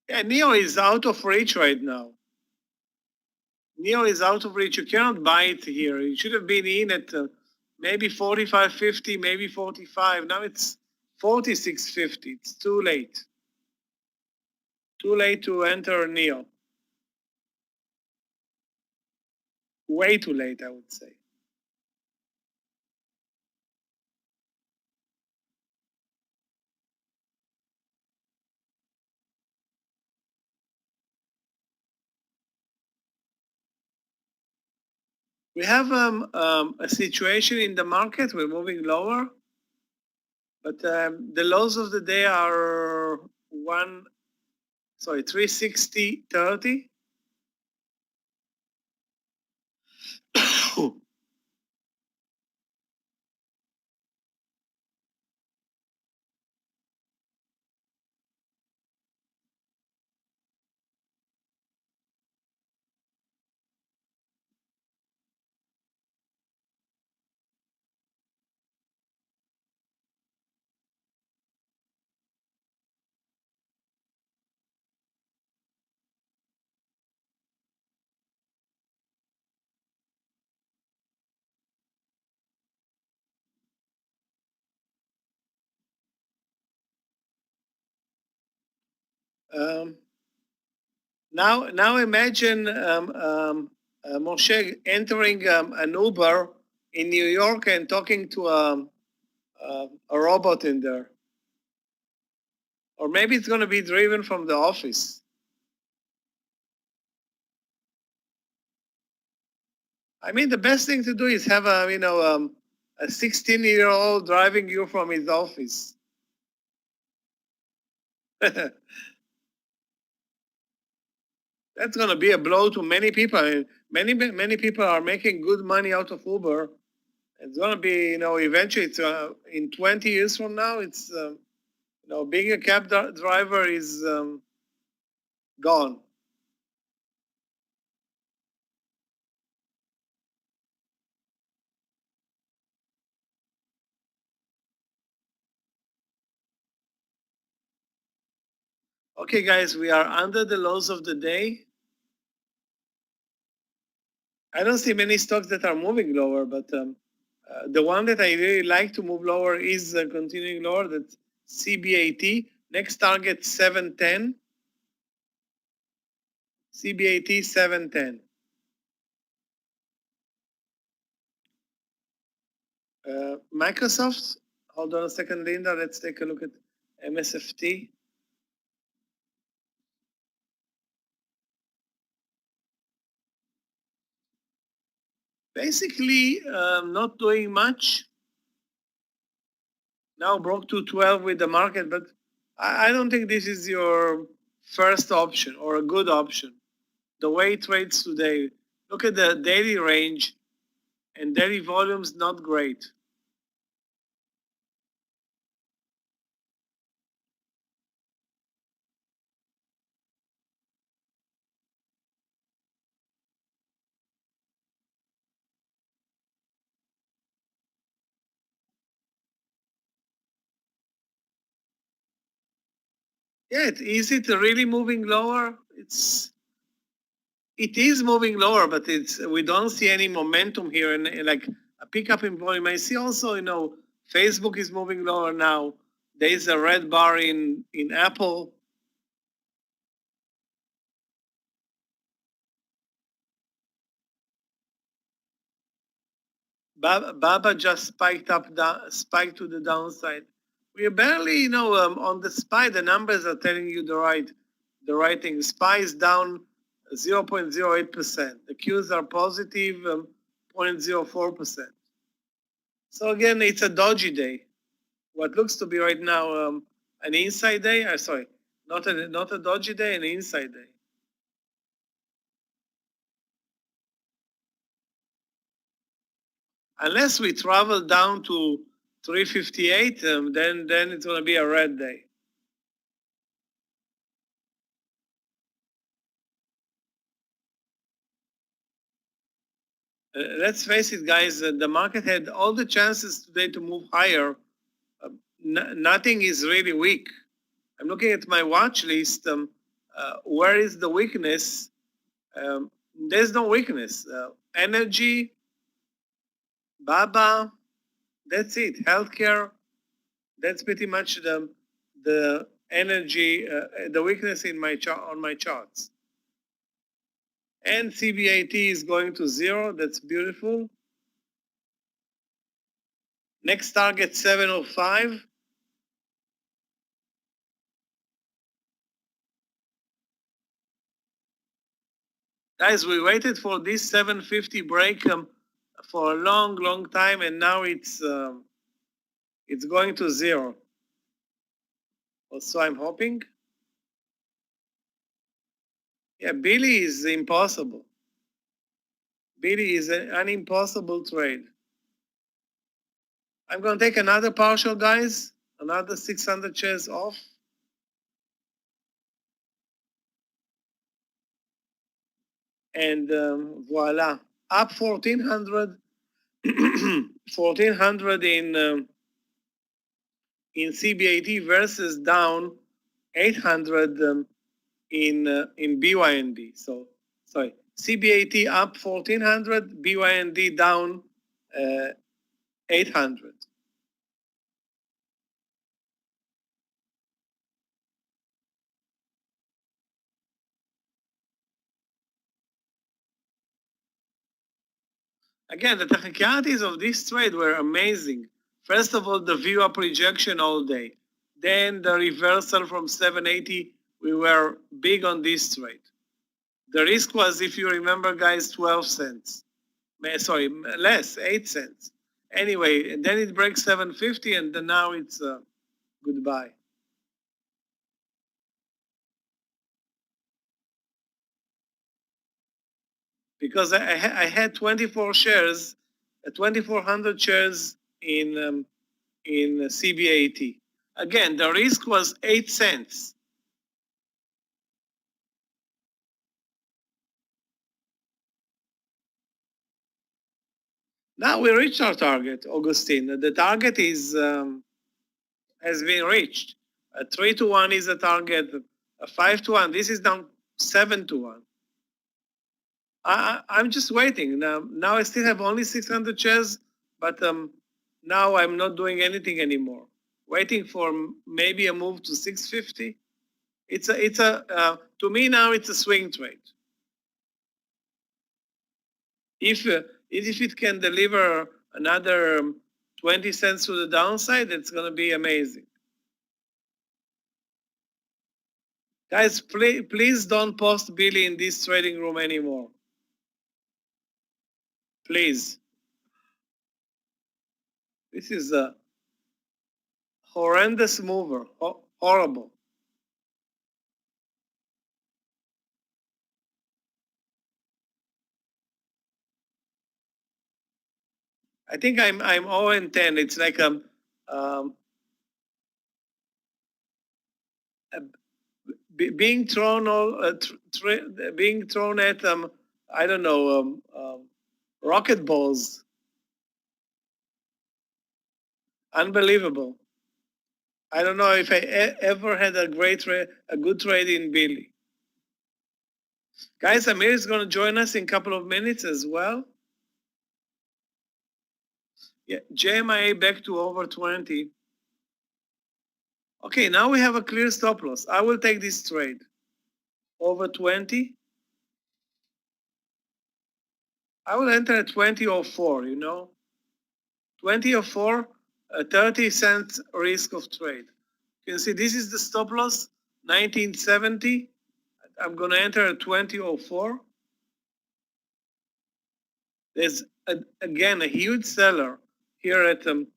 Speaker 3: Yeah, Neo is out of reach right now. Neo is out of reach. You cannot buy it here. You should have been in at maybe 45.50, maybe 45. Now it's 46.50. It's too late. Too late to enter Neo. Way too late, I would say. We have a situation in the market. We're moving lower, but the lows of the day are 360.30. Now imagine Moshe entering an Uber in New York and talking to a robot in there. Or maybe it's going to be driven from the office. I mean, the best thing to do is have a 16-year-old driving you from his office. That's going to be a blow to many people. Many people are making good money out of Uber. It's going to be, eventually, it's in 20 years from now, it's being a cab driver is gone. Okay, guys, we are under the lows of the day. I don't see many stocks that are moving lower, but the one that I really like to move lower is continuing lower. That's CBAT. Next target 710. CBAT 710. Microsoft. Hold on a second, Linda. Let's take a look at MSFT. Basically, not doing much. Now broke to 12 with the market, but I don't think this is your first option or a good option. The way it trades today, look at the daily range and daily volumes, not great. Yeah, is it really moving lower? It is moving lower, but we don't see any momentum here and like a pickup in volume. I see also, Facebook is moving lower now. There is a red bar in Apple. Baba just spiked to the downside. We are barely, on the SPY. The numbers are telling you the right thing. SPY is down 0.08%. The Qs are positive 0.04%. So again, it's a dodgy day. What looks to be right now an inside day. Sorry, not a dodgy day, an inside day. Unless we travel down to 358, then it's going to be a red day. Let's face it, guys, the market had all the chances today to move higher. Nothing is really weak. I'm looking at my watch list. where is the weakness? There's no weakness. Energy, BABA, that's it. Healthcare, that's pretty much the energy, the weakness in my on my charts. And CBAT is going to 0. That's beautiful. Next target 705. Guys, we waited for this 750 break for a long time, and now it's going to 0. So I'm hoping. Yeah, Billy is impossible. Billy is an impossible trade. I'm going to take another partial, guys. Another 600 shares off. And voila, up 1,400, 1,400 in CBAT versus down 800 in BYND. So sorry, CBAT up 1,400, BYND down 800. Again, the technicalities of this trade were amazing. First of all, the VWAP rejection all day. Then the reversal from 780. We were big on this trade. The risk was, if you remember, guys, 12 cents. Sorry, less, 8 cents. Anyway, and then it breaks 750, and then now it's goodbye. Because I had 24 shares, 2,400 shares in CBAT. Again, the risk was 8 cents. Now we reached our target, Augustine. The target is has been reached. A 3-to-1 is a target. A 5-to-1. This is down 7-to-1. I'm just waiting. Now I still have only 600 shares, but now I'm not doing anything anymore. Waiting for maybe a move to 650. To me now it's a swing trade. If it can deliver another 20 cents to the downside, it's going to be amazing. Guys, please don't post Billy in this trading room anymore. Please. This is a horrendous mover. Horrible. I think I'm 0-10. It's like being thrown at I don't know rocket balls. Unbelievable. I don't know if I ever had a good trade in Billy. Guys, Meir is going to join us in a couple of minutes as well. Yeah, JMIA back to over 20. Okay, now we have a clear stop loss. I will take this trade. Over 20. I will enter at 20.04, you know. 20.04, 30 cents risk of trade. You can see this is the stop loss, 1970. I'm going to enter at 20.04. There's again a huge seller here at 20.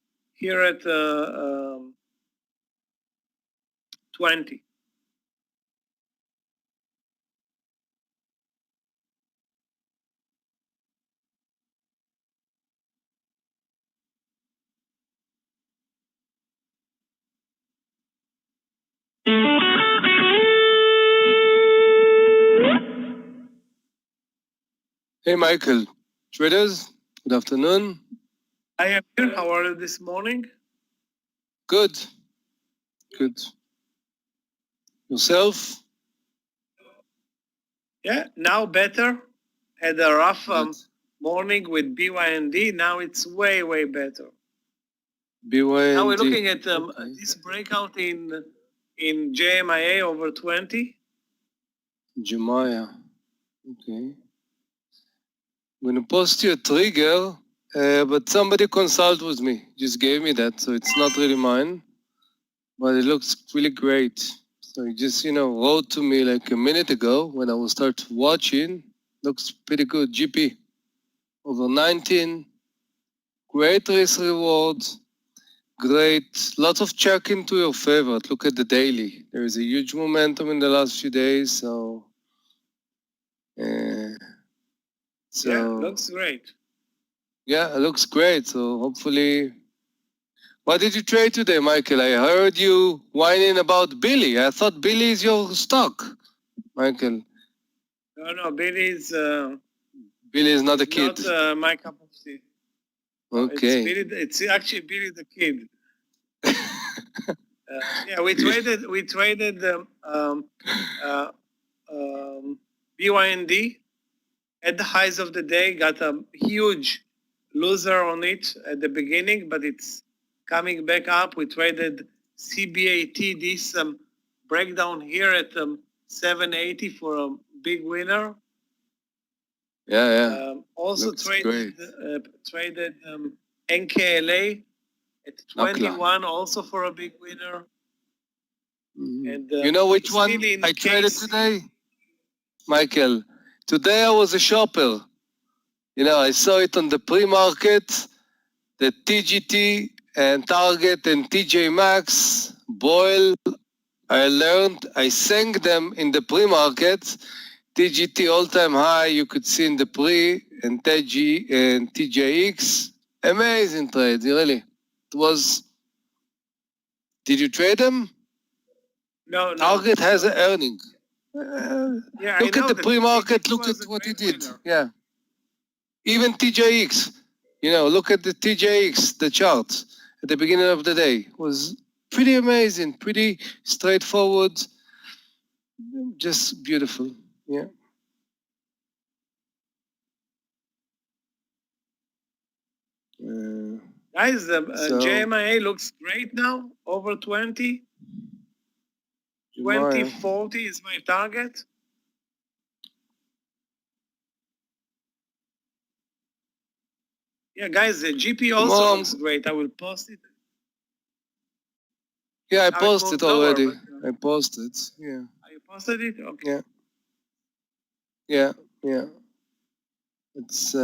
Speaker 4: Hey, Michael. Traders, good afternoon.
Speaker 3: I am here. How are you this morning?
Speaker 4: Good. Good. Yourself?
Speaker 3: Yeah, now better. Had a rough
Speaker 4: Good.
Speaker 3: morning with BYND. Now it's way, way better.
Speaker 4: BYND.
Speaker 3: Now we're looking at
Speaker 4: Okay.
Speaker 3: this breakout in JMIA over 20.
Speaker 4: Jemaya. Okay. I'm going to post you a trigger, but somebody consult with me. Just gave me that, so it's not really mine, but it looks really great. So he just, wrote to me like a minute ago when I will start watching. Looks pretty good. GP over 19. Great risk reward. Great. Lots of check into your favorite. Look at the daily. There is a huge momentum in the last few days, so.
Speaker 3: Yeah, looks great.
Speaker 4: Yeah, it looks great. So hopefully. What did you trade today, Michael? I heard you whining about Billy. I thought Billy is your stock, Michael.
Speaker 3: No, Billy's
Speaker 4: Billy is not a kid.
Speaker 3: not my cup of tea.
Speaker 4: Okay.
Speaker 3: It's actually Billy the Kid. Yeah, we traded BYND at the highs of the day. Got a huge loser on it at the beginning, but it's coming back up. We traded CBAT, this breakdown here at 780 for a big winner.
Speaker 4: Yeah.
Speaker 3: Also
Speaker 4: Looks
Speaker 3: traded NKLA at 21, also for a big winner. And
Speaker 4: you know which one I traded today? Michael, today I was a shopper. I saw it on the pre-market, the TGT and Target and TJ Maxx, Boyle. I sang them in the pre-market. TGT all-time high, you could see in the pre, and TJX. Amazing trade, really. It was. Did you trade them?
Speaker 3: No.
Speaker 4: Target has an earning.
Speaker 3: Yeah,
Speaker 4: look at the pre-market, look at what he did.
Speaker 3: Winner.
Speaker 4: Yeah. Even TJX, look at the TJX, the chart at the beginning of the day was pretty amazing, pretty straightforward, just beautiful. Yeah.
Speaker 3: Guys, JMIA looks great now, over 20. 2040 is my target. Yeah, guys, the GP also looks great. I will post it.
Speaker 4: Yeah, I posted already. I posted. Yeah.
Speaker 3: You posted it? Okay.
Speaker 4: Yeah. It's.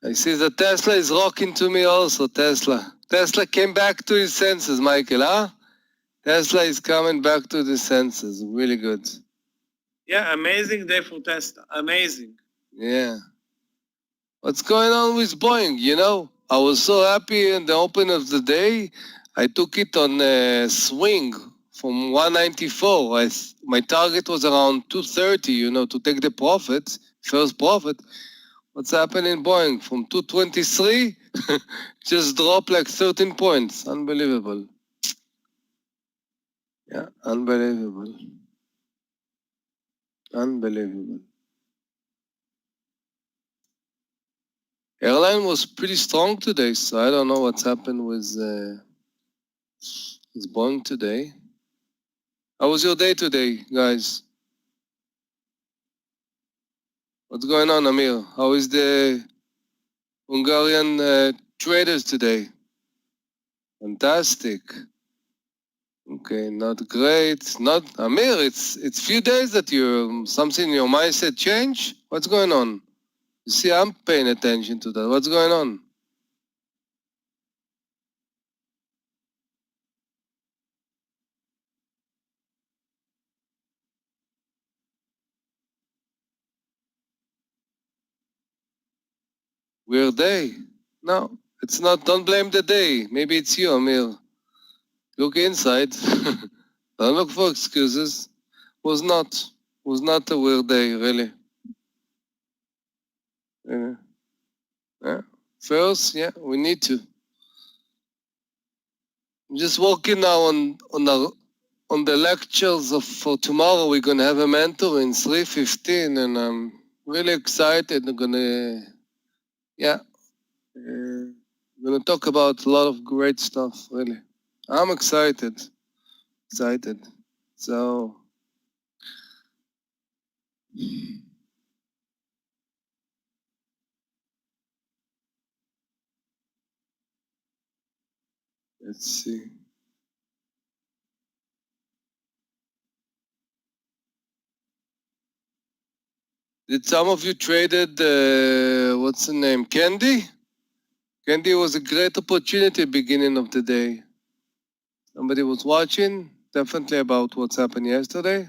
Speaker 4: I see that Tesla is rocking to me also. Tesla came back to his senses, Michael. Huh? Tesla is coming back to the senses. Really good.
Speaker 3: Yeah, amazing day for Tesla. Amazing.
Speaker 4: Yeah. What's going on with Boeing? I was so happy in the open of the day. I took it on a swing from 194. My target was around 230, to take the profit, first profit. What's happening, Boeing? From 223, just dropped like 13 points. Unbelievable. Yeah, unbelievable. Airline was pretty strong today, so I don't know what's happened with Boeing today. How was your day today, guys? What's going on, Amir? How is the Hungarian traders today? Fantastic. Okay, not great. Not Amir. It's few days that something in your mindset change. What's going on? You see, I'm paying attention to that. What's going on? Weird day. No, it's not. Don't blame the day. Maybe it's you, Amir. Look inside. Don't look for excuses. Was not a weird day, really. Yeah. First, we need to. I'm just working now on on the lectures for tomorrow. We're gonna have a mentor in 3:15, and I'm really excited. I'm gonna, we're gonna talk about a lot of great stuff. Really, I'm excited. So. Let's see. Did some of you traded, what's the name, Candy? Candy was a great opportunity beginning of the day. Somebody was watching, definitely about what's happened yesterday.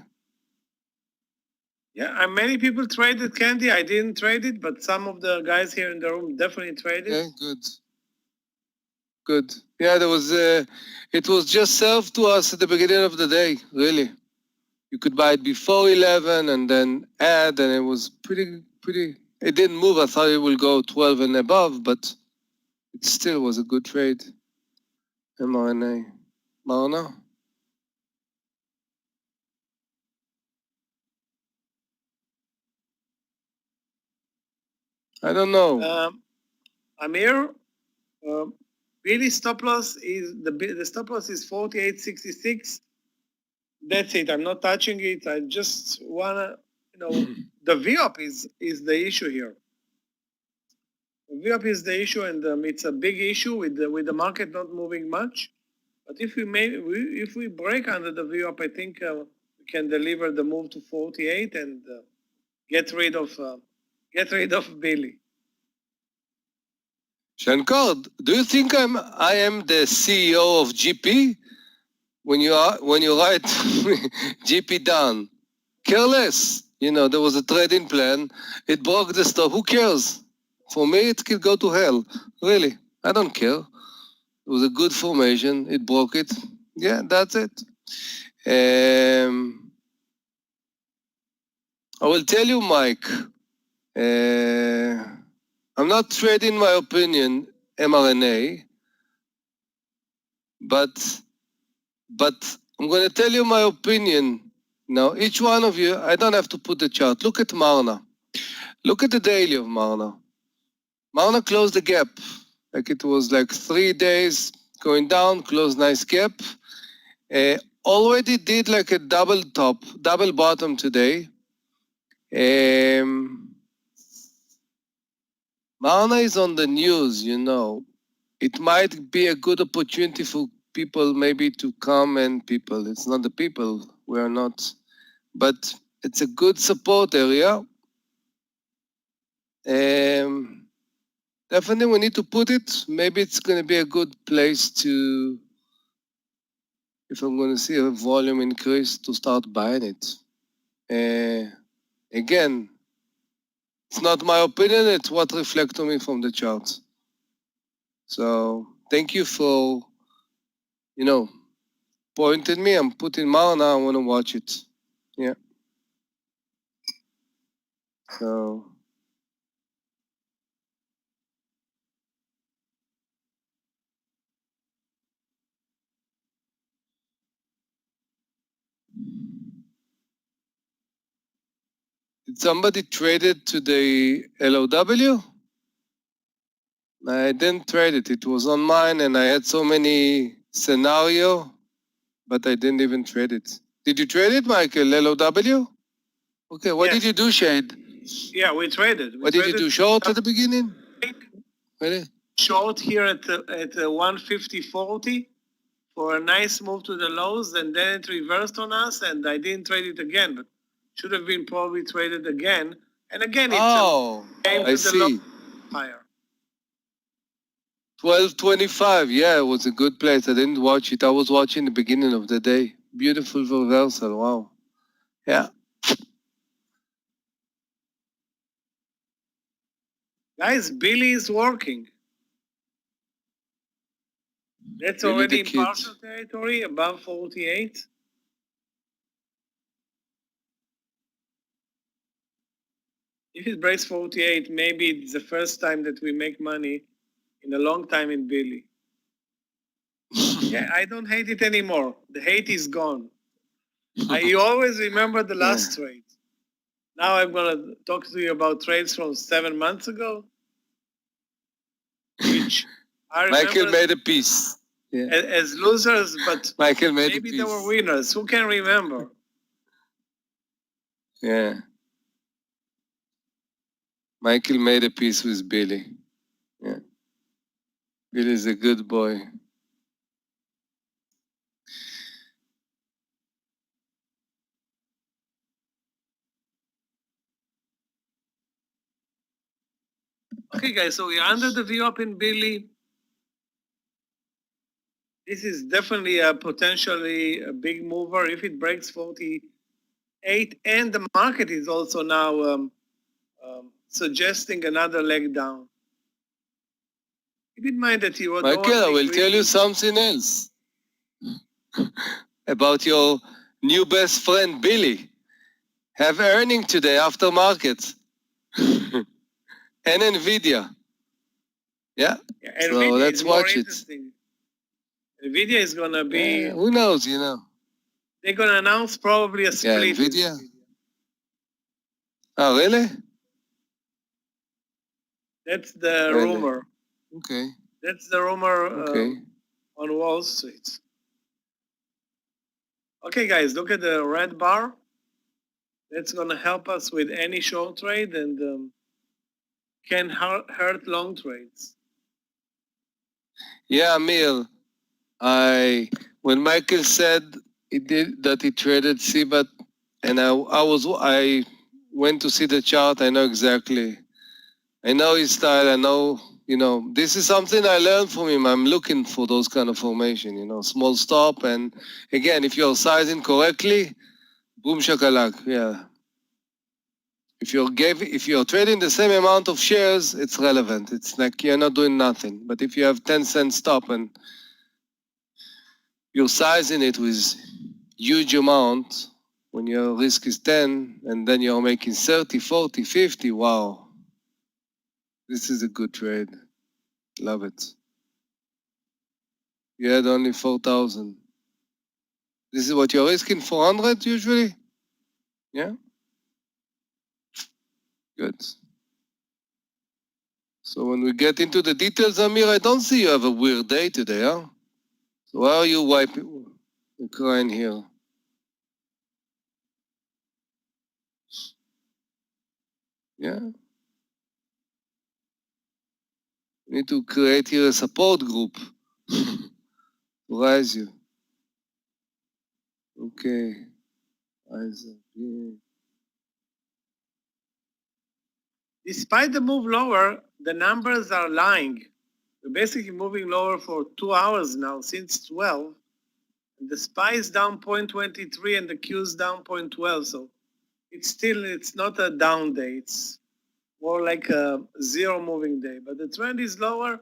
Speaker 3: Yeah, and many people traded Candy. I didn't trade it, but some of the guys here in the room definitely traded.
Speaker 4: Okay, good. Yeah, there was, it was just served to us at the beginning of the day, really. You could buy it before 11 and then add, and it was pretty, it didn't move. I thought it would go 12 and above, but it still was a good trade. mRNA. Marna? I don't know.
Speaker 3: Amir, really stop loss is the stop loss is 48.66. That's it. I'm not touching it. I just wanna, the VOP is the issue here. VOP is the issue, and it's a big issue with the market not moving much. But if we break under the VOP, I think we can deliver the move to 48 and get rid of Billy.
Speaker 4: Shankar, do you think I am the CEO of GP? When you write GP down, careless. There was a trading plan. It broke the stock. Who cares? For me, it could go to hell. Really, I don't care. It was a good formation. It broke it. Yeah, that's it. I will tell you, Mike. I'm not trading my opinion, mRNA, but I'm going to tell you my opinion. Now, each one of you, I don't have to put the chart. Look at Marna. Look at the daily of Marna. Marna closed the gap. Like it was like 3 days going down, closed nice gap. Already did like a double top, double bottom today. Marna is on the news, It might be a good opportunity for people maybe to come and people. It's not the people. We are not. But it's a good support area. Definitely we need to put it. Maybe it's going to be a good place to, if I'm going to see a volume increase, to start buying it. Again, it's not my opinion. It's what reflects to me from the charts. So thank you for, pointing me. I'm putting Marna. I want to watch it. Yeah. So. Did somebody trade it to the LOW? I didn't trade it. It was on mine, and I had so many scenario, but I didn't even trade it. Did you trade it, Michael? LOW? Okay. What did you do, Shade?
Speaker 3: Yeah, we traded.
Speaker 4: What did you do? Short at the beginning? Really?
Speaker 3: Short here at 150.40 for a nice move to the lows, and then it reversed on us, and I didn't trade it again, but should have been probably traded again. And again, it's came to the low higher.
Speaker 4: 12.25. Yeah, it was a good place. I didn't watch it. I was watching the beginning of the day. Beautiful reversal. Wow. Yeah.
Speaker 3: Guys, Billy is working. That's
Speaker 4: Billy
Speaker 3: already
Speaker 4: the
Speaker 3: in partial territory, above 48. If it breaks 48, maybe it's the first time that we make money in a long time in Billy. Yeah, I don't hate it anymore. The hate is gone. You always remember the last trade. Now I'm going to talk to you about trades from 7 months ago, which I remember
Speaker 4: Michael made a piece. Yeah.
Speaker 3: as losers, but
Speaker 4: Michael made
Speaker 3: maybe
Speaker 4: a
Speaker 3: they
Speaker 4: piece.
Speaker 3: were winners. Who can remember?
Speaker 4: Yeah. Michael made a peace with Billy. Yeah. Billy's a good boy.
Speaker 3: Okay, guys, so we're under the VWAP in Billy. This is definitely a potentially a big mover if it breaks 48, and the market is also now suggesting another leg down. Keep in mind that you
Speaker 4: Michael, I will tell you something else about your new best friend, Billy. Have earning today after market. And NVIDIA. Yeah?
Speaker 3: And
Speaker 4: so
Speaker 3: NVIDIA
Speaker 4: let's
Speaker 3: is more
Speaker 4: watch it.
Speaker 3: interesting. NVIDIA is going to be...
Speaker 4: who knows, you know.
Speaker 3: They're going to announce probably a split.
Speaker 4: NVIDIA? Oh, really?
Speaker 3: That's the rumor.
Speaker 4: Okay.
Speaker 3: That's the rumor
Speaker 4: Okay.
Speaker 3: on Wall Street. Okay, guys, look at the red bar. That's going to help us with any short trade and can hurt long trades.
Speaker 4: Yeah, Meir. When Michael said that he traded CBAT, and I went to see the chart. I know exactly. I know his style. I know, this is something I learned from him. I'm looking for those kind of formation, small stop. And again, if you're sizing correctly, boom shakalak, yeah. If you're trading the same amount of shares, it's relevant. It's like you're not doing nothing. But if you have 10-cent stop and you're sizing it with huge amount, when your risk is 10, and then you're making 30, 40, 50, wow. This is a good trade. Love it. You had only 4,000. This is what you're risking, 400 usually? Yeah? Good. So when we get into the details, Amir, I don't see you have a weird day today, huh? So why are you wiping the crying here? Yeah? We need to create here a support group to rise you. Okay. Rise up. Yeah.
Speaker 3: Despite the move lower, the numbers are lying. We're basically moving lower for 2 hours now, since 12. And the SPY is down 0.23 and the Q is down 0.12. So it's not a down day. It's more like a zero moving day. But the trend is lower,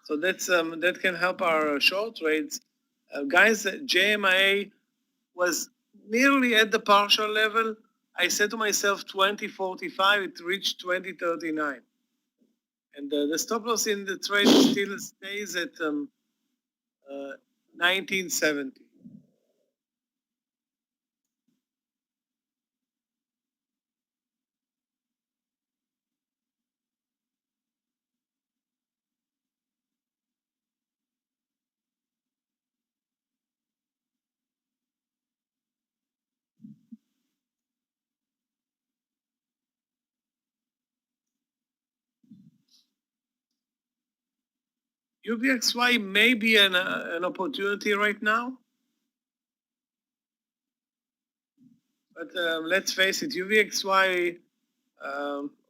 Speaker 3: so that can help our short trades. Guys, JMIA was nearly at the partial level. I said to myself 2045, it reached 2039. And the stop loss in the trade still stays at 1970. UVXY may be an opportunity right now. But let's face it, UVXY,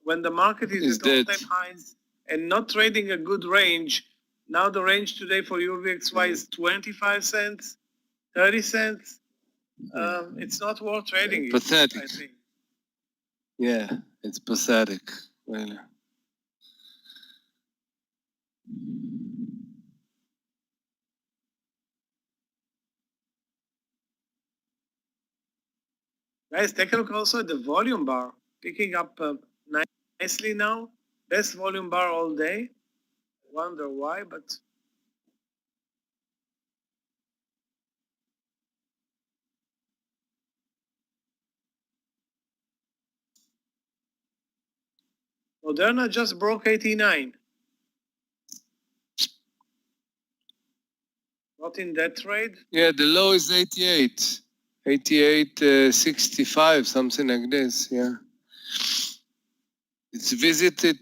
Speaker 3: when the market is at all-time highs and not trading a good range, now the range today for UVXY is 25 cents, 30 cents. It's not worth trading.
Speaker 4: Pathetic.
Speaker 3: I think.
Speaker 4: Yeah, it's pathetic. Really.
Speaker 3: Guys, take a look also at the volume bar, picking up nicely now. Best volume bar all day. Wonder why, but Moderna just broke 89. Not in that trade.
Speaker 4: Yeah, the low is 88. 88.65, something like this, yeah. It's visited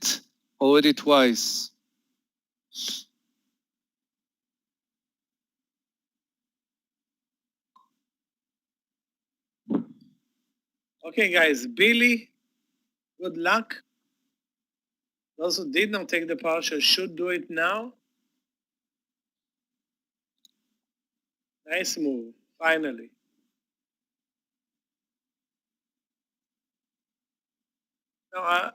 Speaker 4: already twice.
Speaker 3: Okay, guys, Billy, good luck. Those who did not take the partial should do it now. Nice move, finally. Now,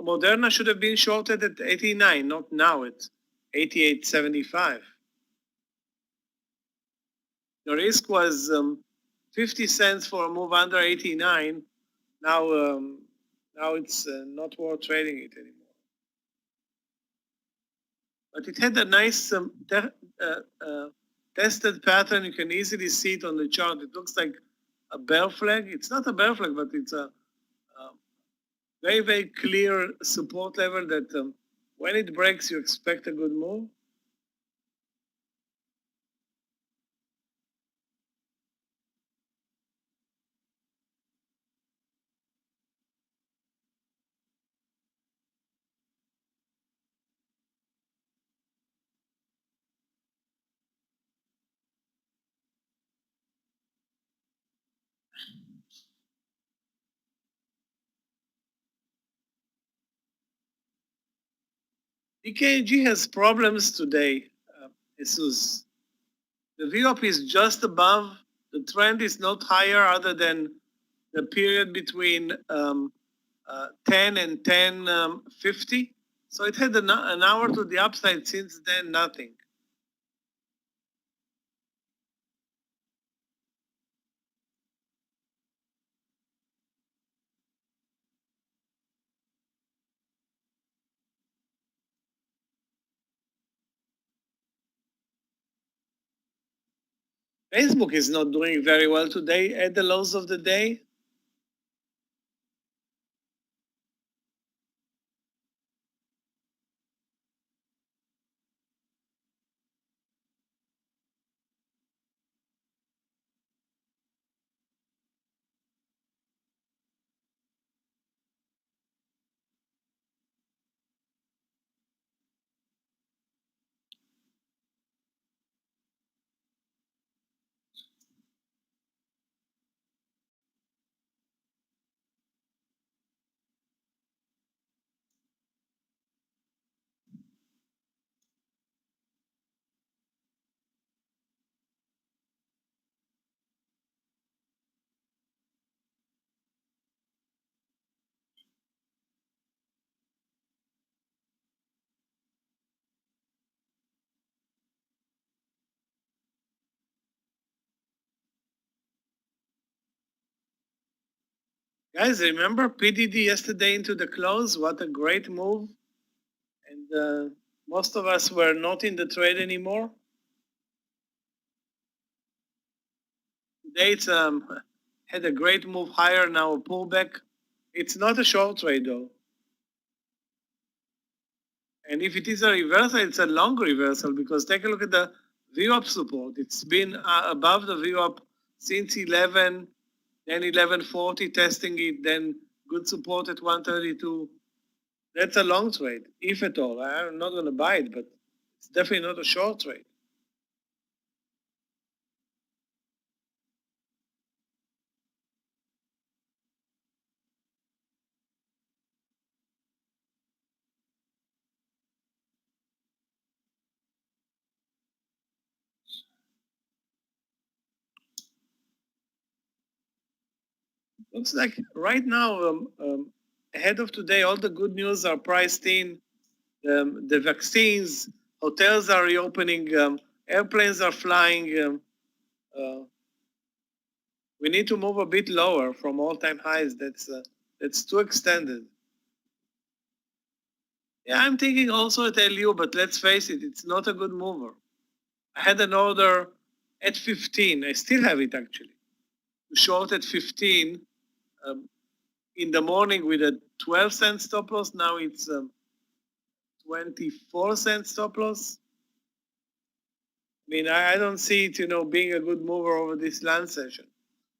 Speaker 3: Moderna should have been shorted at 89, not now at 88.75. The risk was 50 cents for a move under 89. Now it's not worth trading it anymore. But it had a nice tested pattern. You can easily see it on the chart. It looks like a bear flag. It's not a bear flag, but it's a very, very clear support level that when it breaks, you expect a good move. DKG has problems today, Jesus. The VWAP is just above. The trend is not higher other than the period between 10 and 10.50. So it had an hour to the upside. Since then, nothing. Facebook is not doing very well today at the lows of the day. Guys, remember PDD yesterday into the close? What a great move. And most of us were not in the trade anymore. Today it's had a great move higher, now a pullback. It's not a short trade though. And if it is a reversal, it's a long reversal because take a look at the VWAP support. It's been above the VWAP since 11, then 1140, testing it, then good support at 132. That's a long trade, if at all. I'm not going to buy it, but it's definitely not a short trade. Looks like right now, ahead of today, all the good news are priced in. The vaccines, hotels are reopening, airplanes are flying. We need to move a bit lower from all-time highs. That's too extended. Yeah, I'm thinking also at LU, but let's face it, it's not a good mover. I had an order at 15. I still have it actually. Short at 15 in the morning with a 12-cent stop loss. Now it's 24-cent stop loss. I mean, I don't see it, being a good mover over this land session.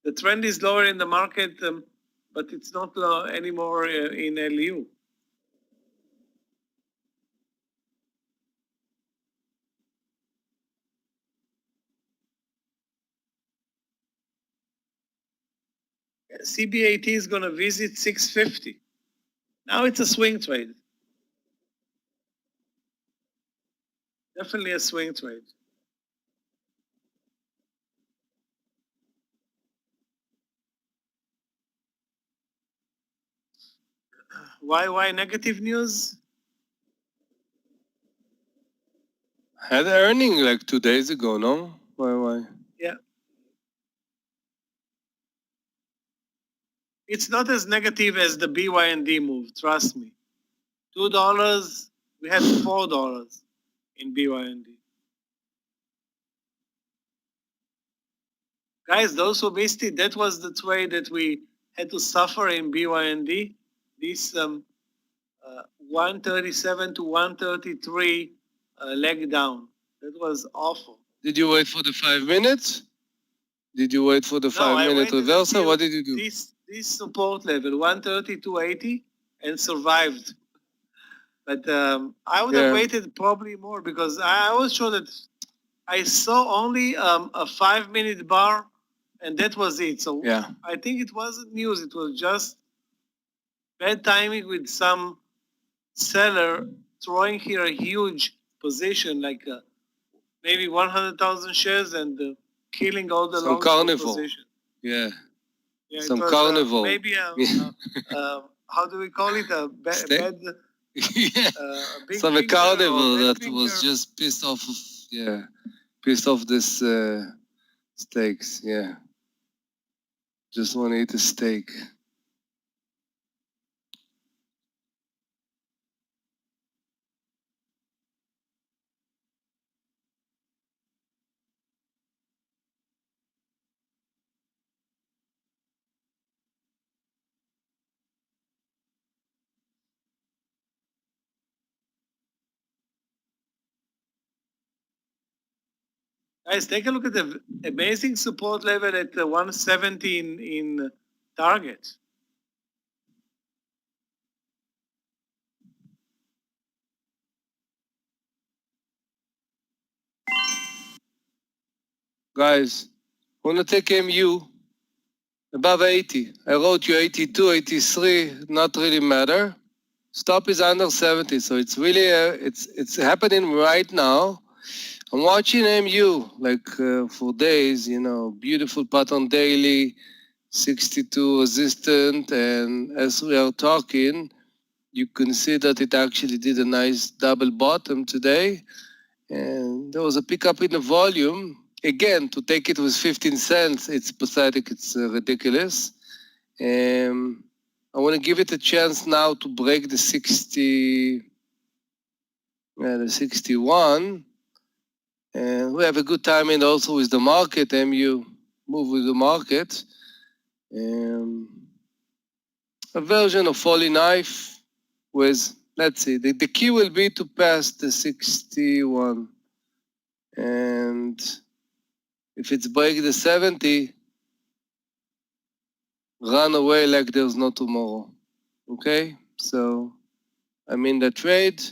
Speaker 3: The trend is lower in the market, but it's not anymore in LU. CBAT is going to visit 650. Now it's a swing trade. Definitely a swing trade. Why negative news?
Speaker 4: Had earning like 2 days ago, no? Why?
Speaker 3: Yeah. It's not as negative as the BYND move, trust me. $2, we had $4 in BYND. Guys, those who missed it, that was the trade that we had to suffer in BYND. This 137 to 133 leg down. That was awful.
Speaker 4: Did you wait for the 5 minutes? Did you wait for the 5-minute reversal? What did you do?
Speaker 3: This support level, 132.80, and survived. But I would have waited probably more because I was sure that I saw only a 5-minute bar, and that was it. So I think it wasn't news. It was just bad timing with some seller throwing here a huge position, like maybe 100,000 shares, and killing all the long position.
Speaker 4: Yeah,
Speaker 3: some
Speaker 4: carnival.
Speaker 3: Maybe how do we call it? A bad big
Speaker 4: some carnival that
Speaker 3: finger.
Speaker 4: was just pissed off this steaks. Yeah, just want to eat a steak.
Speaker 3: Guys, take a look at the amazing support level at 170 in target.
Speaker 4: Guys, want to take MU above 80. I wrote you 82, 83, not really matter. Stop is under 70, so it's really it's happening right now. I'm watching MU like for days, beautiful pattern daily, 62 resistant, and as we are talking, you can see that it actually did a nice double bottom today, and there was a pickup in the volume. Again, to take it with 15 cents, it's pathetic, it's ridiculous. I want to give it a chance now to break the 61. And we have a good timing also with the market. MU move with the market. A version of falling knife with, let's see, the key will be to pass the 61. And if it's break the 70, run away like there's no tomorrow. Okay? So I'm in the trade.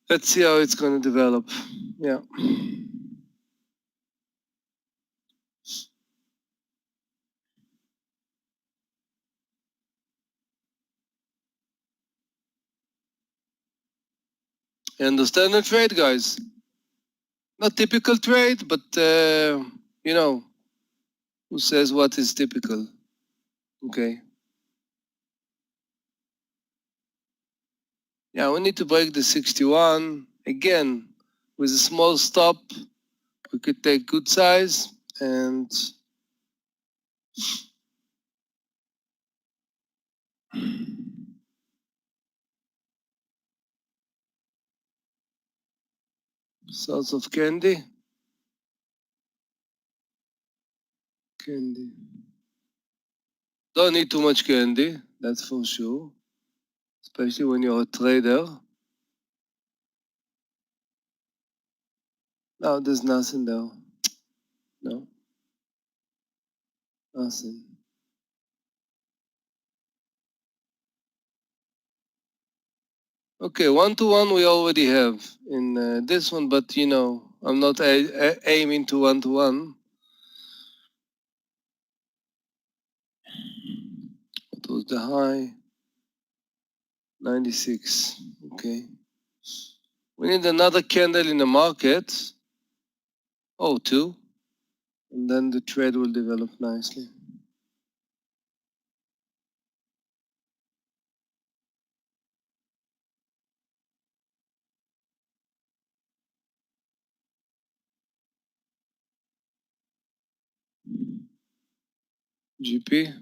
Speaker 4: Let's see how it's going to develop. Yeah. You understand the trade, guys? Not typical trade, but, who says what is typical? Okay. Yeah, we need to break the 61. Again, with a small stop, we could take good size and source of candy. Candy. Don't need too much candy. That's for sure. Especially when you're a trader. No, there's nothing there. No. Nothing. Okay, 1-to-1 we already have in this one, but you know, I'm not aiming to 1-to-1. What was the high? 96. Okay. We need another candle in the market. Oh, 2. And then the trade will develop nicely. GP,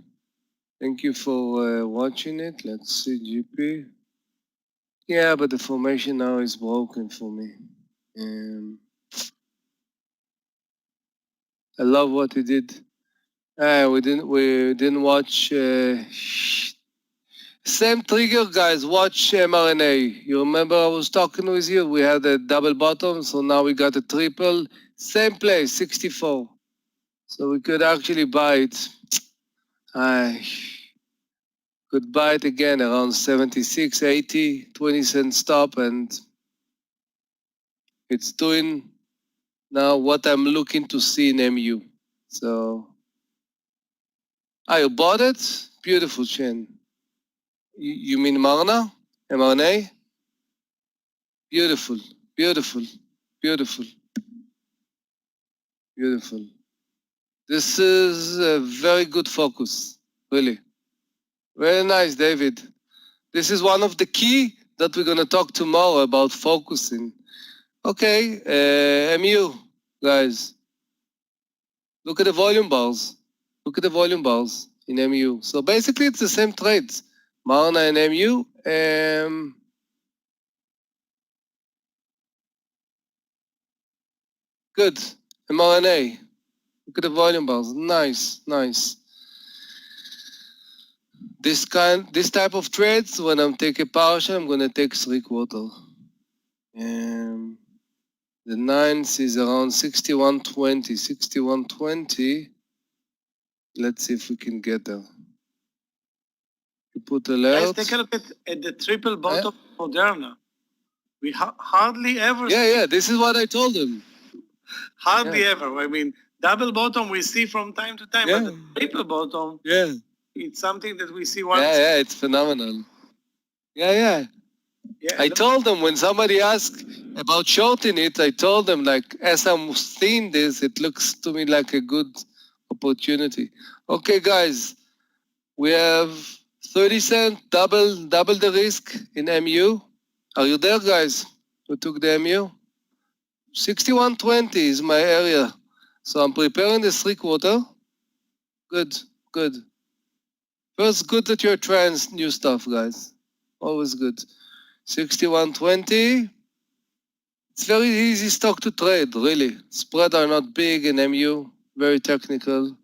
Speaker 4: thank you for watching it. Let's see GP. Yeah, but the formation now is broken for me. I love what he did. We didn't watch. Same trigger, guys. Watch mRNA. You remember I was talking with you? We had a double bottom, so now we got a triple. Same place, 64. So we could actually buy it. I could buy it again around 76, 80, 20 cent stop, and it's doing now what I'm looking to see in MU. So, you bought it? Beautiful chain. You mean Marna? mRNA? Beautiful, beautiful, beautiful, beautiful. This is a very good focus, really. Very nice, David. This is one of the key that we're going to talk tomorrow about focusing. Okay, MU, guys. Look at the volume bars. Look at the volume bars in MU. So basically it's the same trades. Marna and MU. Good. mRNA. Look at the volume bars. Nice, nice. This type of trades, when I'm taking partial, I'm gonna take 3/4. The 9th is around 61.20. 61.20. Let's see if we can get there. You put alert.
Speaker 3: Guys, take a look at the triple bottom of Moderna. We hardly ever
Speaker 4: Yeah, this is what I told them.
Speaker 3: Hardly ever. I mean, double bottom we see from time to time, but the triple bottom, it's something that we see once.
Speaker 4: Yeah, it's phenomenal. Yeah. I told them when somebody asked about shorting it, I told them, like, as I'm seeing this, it looks to me like a good opportunity. Okay, guys, we have 30 cent, double the risk in MU. Are you there, guys? Who took the MU? 61.20 is my area. So I'm preparing the 3/4. Good. First, good that you're trying new stuff, guys. Always good. 61.20. It's very easy stock to trade, really. Spread are not big in MU. Very technical.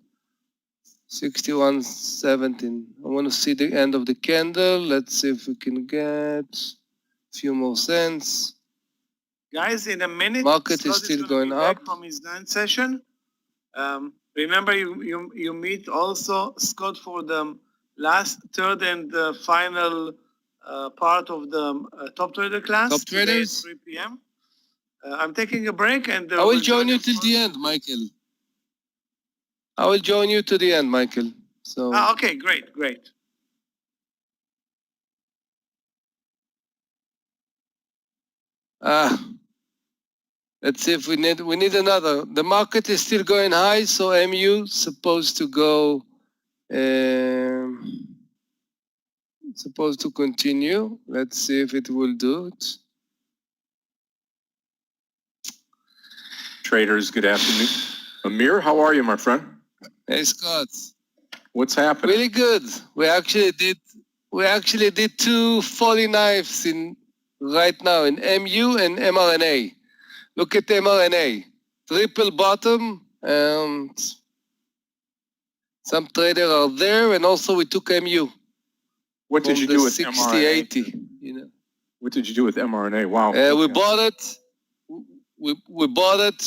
Speaker 4: 61.17. I want to see the end of the candle. Let's see if we can get a few more cents.
Speaker 3: Guys, in a minute,
Speaker 4: Market is still going up.
Speaker 3: Back from his 9th session. Remember, you meet also Scott for the last, third, and final part of the Top Trader class.
Speaker 4: Top Traders?
Speaker 3: 3 p.m. I'm taking a break, and
Speaker 4: I will join you till the end, Michael. I will join you to the end, Michael. So.
Speaker 3: Okay, great.
Speaker 4: Let's see if we need another. The market is still going high, so MU supposed to go, supposed to continue. Let's see if it will do it.
Speaker 2: Traders, good afternoon. Meir, how are you, my friend?
Speaker 4: Hey, Scott.
Speaker 2: What's happening?
Speaker 4: Really good. We actually did 2 falling knives right now in MU and mRNA. Look at mRNA. Triple bottom, and some traders are there, and also we took MU.
Speaker 2: What did
Speaker 4: from
Speaker 2: you
Speaker 4: the
Speaker 2: do with
Speaker 4: 60,
Speaker 2: mRNA?
Speaker 4: 80, you know.
Speaker 2: What did you do with mRNA? Wow.
Speaker 4: We
Speaker 2: Okay.
Speaker 4: bought it. We bought it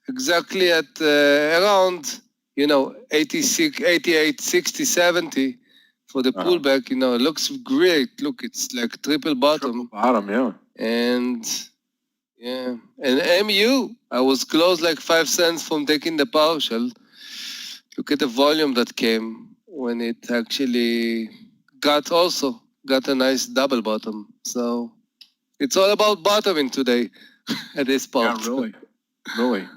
Speaker 4: exactly at around, 86, 88, 60, 70 for the pullback. It looks great. Look, it's like triple bottom.
Speaker 2: Triple bottom, yeah.
Speaker 4: And yeah, and MU, I was close like 5 cents from taking the partial. Look at the volume that came when it actually got a nice double bottom. So it's all about bottoming today at this point.
Speaker 2: Yeah, really. Really.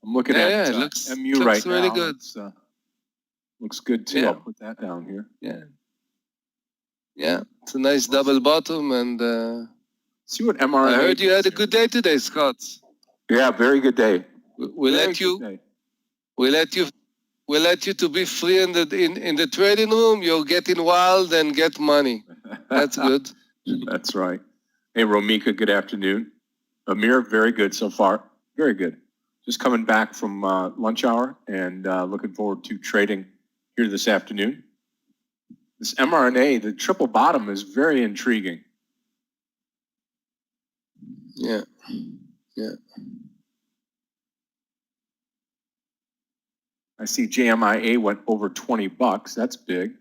Speaker 2: I'm looking
Speaker 4: Yeah,
Speaker 2: at
Speaker 4: it looks
Speaker 2: MU
Speaker 4: looks
Speaker 2: right
Speaker 4: really
Speaker 2: now.
Speaker 4: good.
Speaker 2: It's, looks good too.
Speaker 4: Yeah.
Speaker 2: I'll put that down here.
Speaker 4: Yeah, it's a nice double bottom, and
Speaker 2: See what mRNA.
Speaker 4: I heard you had a
Speaker 2: is
Speaker 4: good
Speaker 2: here.
Speaker 4: day today, Scott.
Speaker 2: Yeah, very good day.
Speaker 4: We
Speaker 2: Very
Speaker 4: let you.
Speaker 2: good day.
Speaker 4: We let you to be free in the trading room. You're getting wild and get money. That's good.
Speaker 2: That's right. Hey, Romika, good afternoon. Amir, very good so far. Very good. Just coming back from lunch hour and looking forward to trading here this afternoon. This mRNA, the triple bottom, is very intriguing.
Speaker 4: Yeah.
Speaker 2: I see JMIA went over 20 bucks. That's big.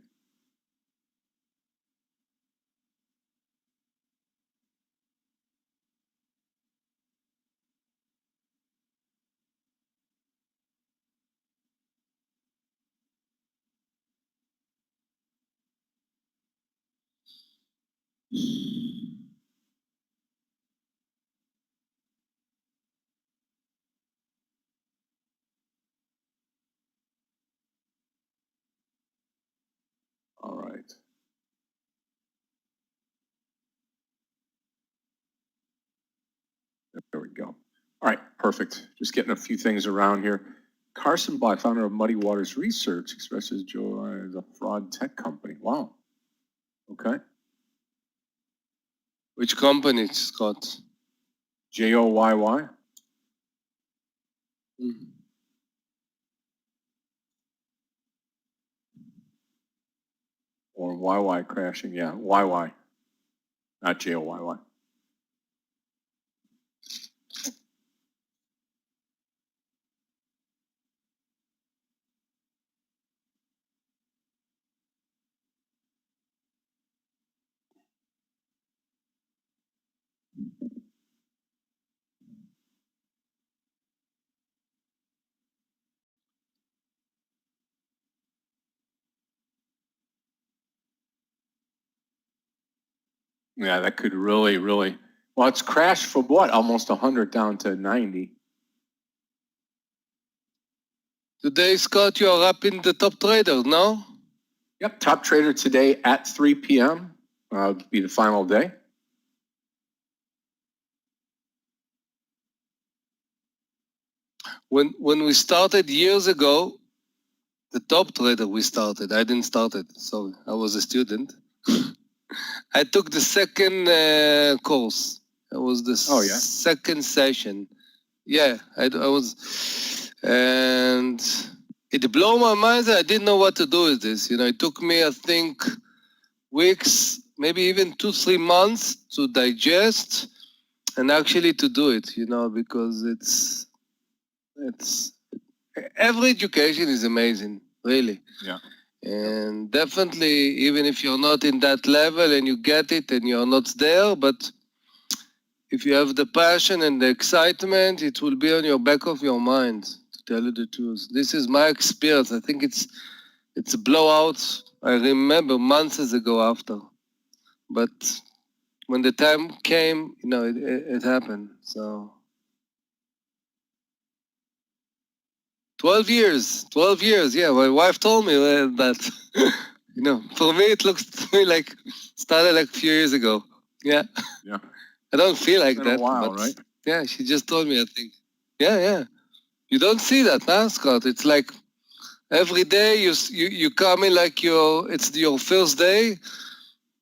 Speaker 2: All right. There we go. All right, perfect. Just getting a few things around here. Carson Black, founder of Muddy Waters Research, expresses joy as a fraud tech company. Wow. Okay.
Speaker 4: Which company, Scott?
Speaker 2: JOYY.
Speaker 4: Mhm.
Speaker 2: Or YY crashing. Yeah, YY. Not JOYY. Yeah, that could really, really. Well, it's crashed from what? Almost 100 down to 90.
Speaker 4: Today, Scott, you are up in the top trader, no?
Speaker 2: Yep, top trader today at 3 p.m. Be the final day.
Speaker 4: When we started years ago, the top trader we started. I didn't start it, so I was a student. I took the second course. It was the second session. Yeah, I was, and it blew my mind. I didn't know what to do with this. It took me, I think, weeks, maybe even 2-3 months to digest and actually to do it. Because it's every education is amazing, really.
Speaker 2: Yeah.
Speaker 4: And definitely, even if you're not in that level and you get it and you're not there, but if you have the passion and the excitement, it will be on your back of your mind, to tell you the truth. This is my experience. I think it's a blowout. I remember months ago after. But when the time came, it happened. So 12 years. Yeah, my wife told me that. For me, it looks to me like started like a few years ago. Yeah.
Speaker 2: Yeah.
Speaker 4: I don't feel like
Speaker 2: It's been
Speaker 4: that.
Speaker 2: a while,
Speaker 4: but
Speaker 2: right?
Speaker 4: yeah, she just told me, I think. Yeah. You don't see that, huh, Scott? It's like every day you come in like it's your first day,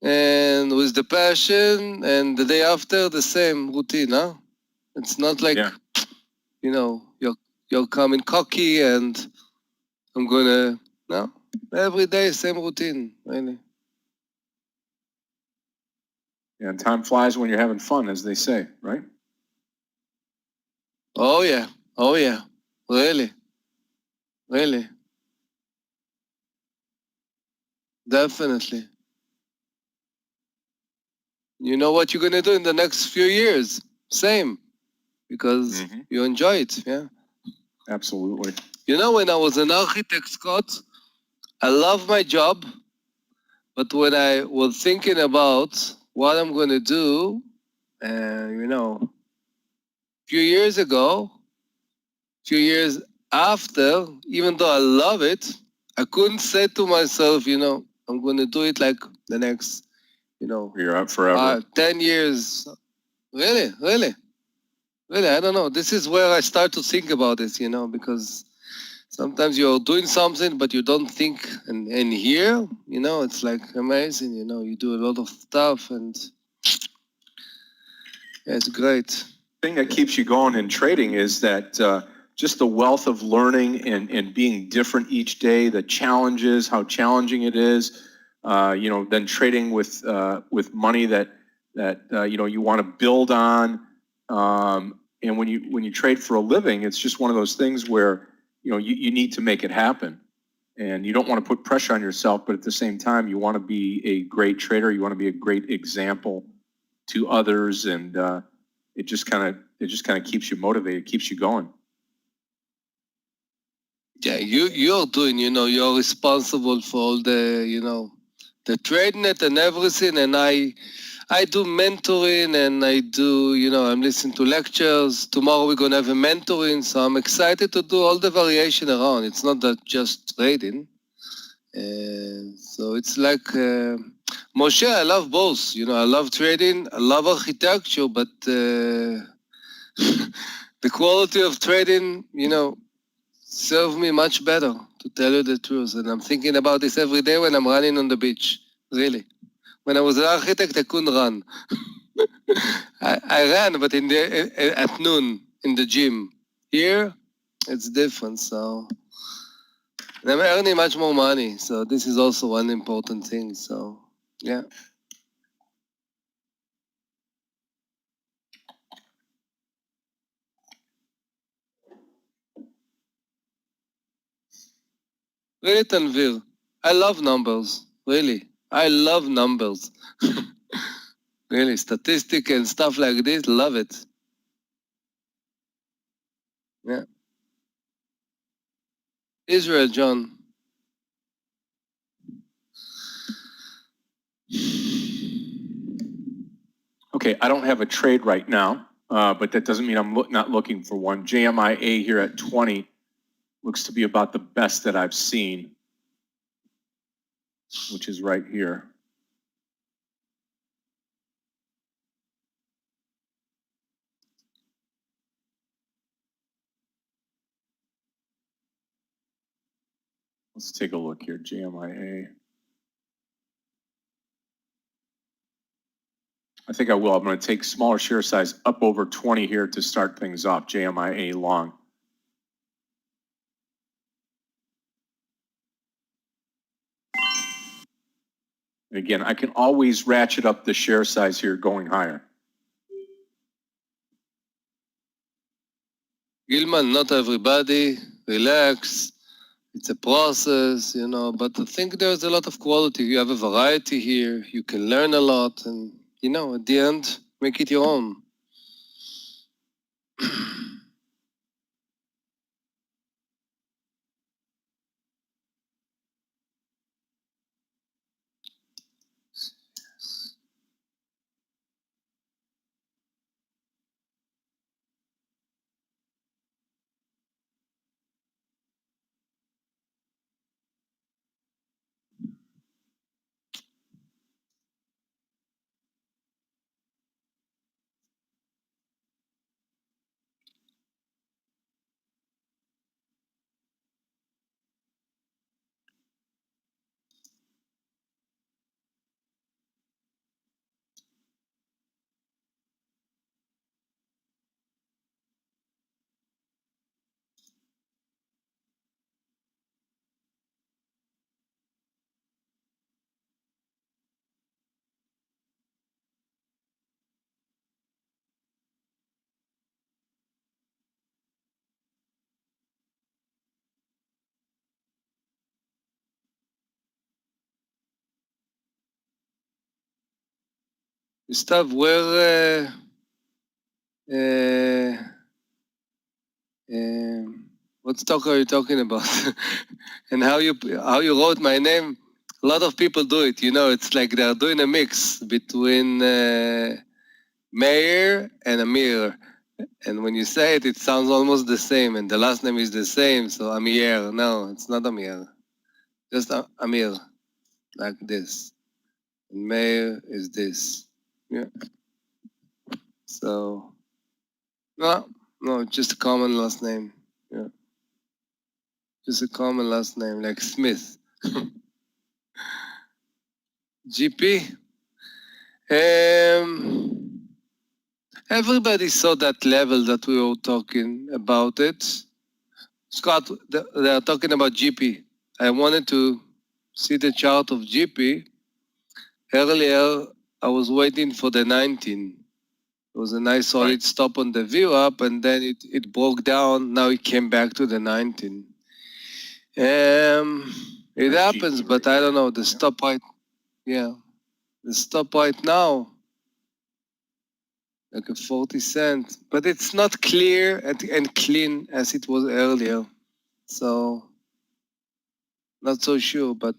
Speaker 4: and with the passion, and the day after the same routine, huh? It's not like you're coming cocky and I'm gonna no. Every day same routine, really.
Speaker 2: And time flies when you're having fun, as they say, right?
Speaker 4: Oh yeah. Oh yeah. Really. Really. Definitely. You know what you're gonna do in the next few years? Same. Because you enjoy it, yeah.
Speaker 2: Absolutely.
Speaker 4: You know, when I was an architect, Scott, I love my job, but when I was thinking about what I'm gonna do, you know, a few years ago, few years after, even though I love it, I couldn't say to myself, you know, I'm gonna do it like the next, you know,
Speaker 2: You're up forever.
Speaker 4: 10 years. Really, really, really, I don't know. This is where I start to think about this, you know, because sometimes you're doing something, but you don't think, and here, you know, it's like amazing, you know, you do a lot of stuff, and yeah, it's great.
Speaker 2: Thing that keeps you going in trading is that just the wealth of learning and being different each day, the challenges, how challenging it is, you know, then trading with money that you know, you want to build on. And when you trade for a living, it's just one of those things where, you know, you need to make it happen. And you don't want to put pressure on yourself, but at the same time, you want to be a great trader. You want to be a great example to others, and it just kind of keeps you motivated, keeps you going.
Speaker 4: Yeah, you're doing, you know, you're responsible for all the, you know, the Tradenet and everything, and I do mentoring, and I do, you know, I'm listening to lectures. Tomorrow we're gonna have a mentoring, so I'm excited to do all the variation around. It's not that just trading. So it's like, Moshe, I love both. You know, I love trading, I love architecture, but the quality of trading, you know, serve me much better, to tell you the truth. And I'm thinking about this every day when I'm running on the beach, really. When I was an architect, I couldn't run. I ran, but at noon in the gym. Here, it's different, so. And I'm earning much more money, so this is also one important thing, so, yeah. Really, Tanvir, I love numbers, really. I love numbers. Really, statistic and stuff like this, love it. Yeah. Israel, John.
Speaker 2: Okay, I don't have a trade right now, but that doesn't mean I'm not looking for one. JMIA here at 20 looks to be about the best that I've seen, which is right here. Let's take a look here, JMIA. I think I will. I'm going to take smaller share size up over 20 here to start things off, JMIA long. And again, I can always ratchet up the share size here going higher.
Speaker 4: Gilman, not everybody, relax. It's a process, you know, but I think there's a lot of quality. You have a variety here. You can learn a lot, and, you know, at the end, make it your own. Gustav, where what stock are you talking about? And how you wrote my name? A lot of people do it. You know, it's like they're doing a mix between Meir and Amir. And when you say it, it sounds almost the same, and the last name is the same. So Amir, no, it's not Amir. Just Amir, like this. And Meir is this. Yeah. So no, just a common last name. Yeah, just a common last name like Smith. GP. Everybody saw that level that we were talking about it. Scott, they are talking about GP. I wanted to see the chart of GP. Earlier, I was waiting for the 19. It was a nice solid stop on the view up, and then it broke down. Now it came back to the 19. It happens, but I don't know. The stop right, yeah, the stop right now, like a 40 cent, but it's not clear and clean as it was earlier. So, not so sure, but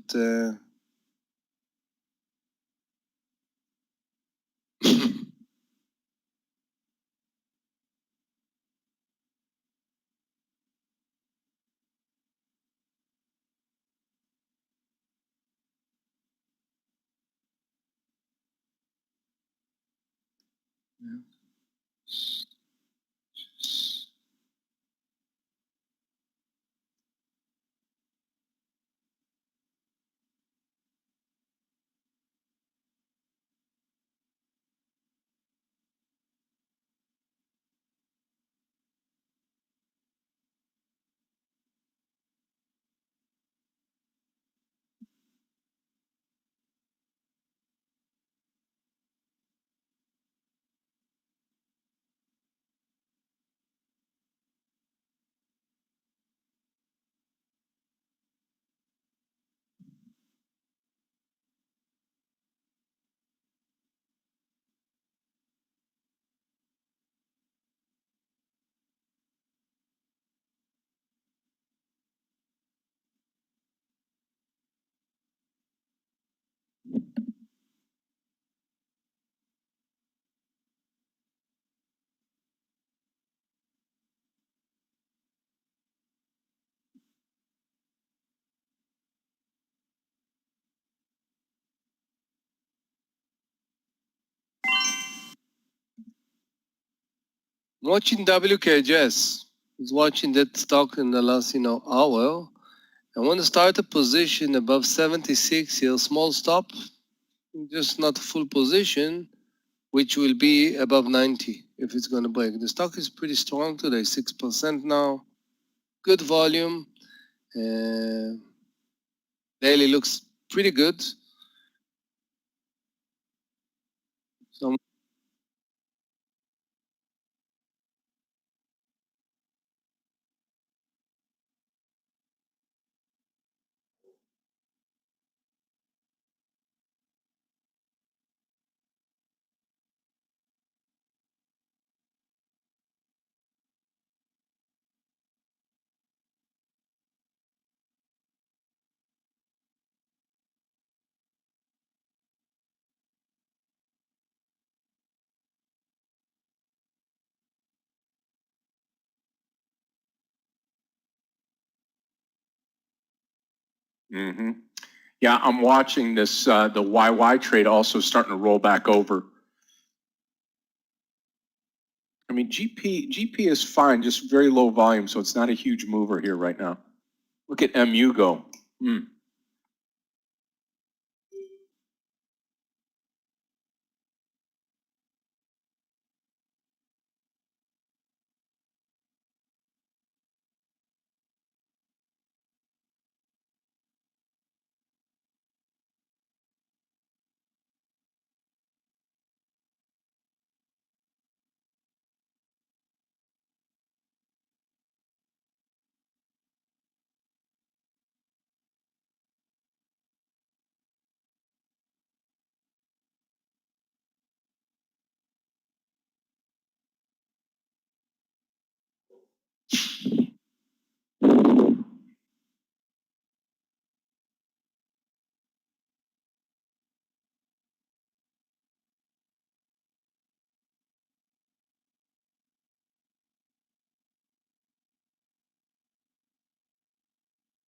Speaker 4: watching WKJS. I was watching that stock in the last, hour. I want to start a position above 76 here, small stop, just not full position, which will be above 90 if it's going to break. The stock is pretty strong today, 6% now, good volume. Daily looks pretty good. So
Speaker 2: Mm-hmm. Yeah, I'm watching this, the YY trade also starting to roll back over. I mean, GP is fine, just very low volume, so it's not a huge mover here right now. Look at MU go.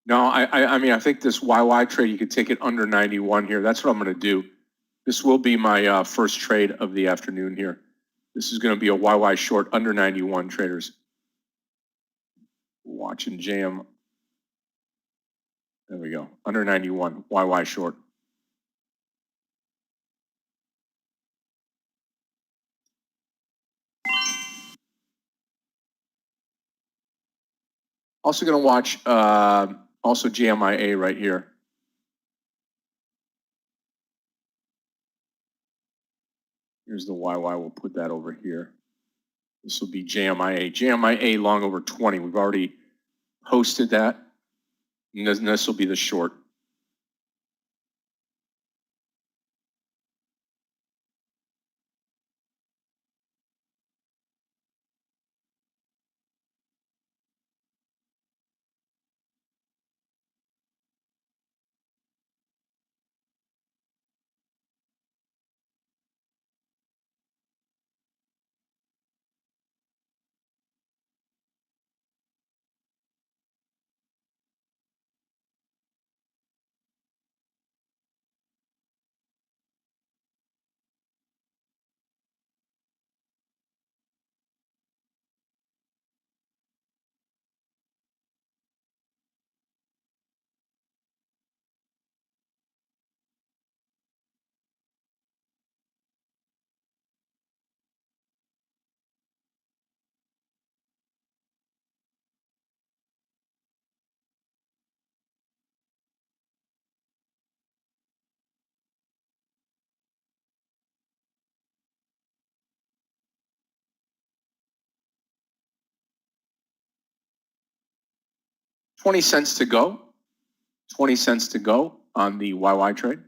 Speaker 2: No, I mean, I think this YY trade, you could take it under 91 here. That's what I'm going to do. This will be my first trade of the afternoon here. This is going to be a YY short under 91, traders. Watching JM. There we go. Under 91, YY short. Also going to watch also JMIA right here. Here's the YY. We'll put that over here. This will be JMIA. JMIA long over 20. We've already posted that. And this will be the short. $0.20 to go. 20 cents to go on the YY trade.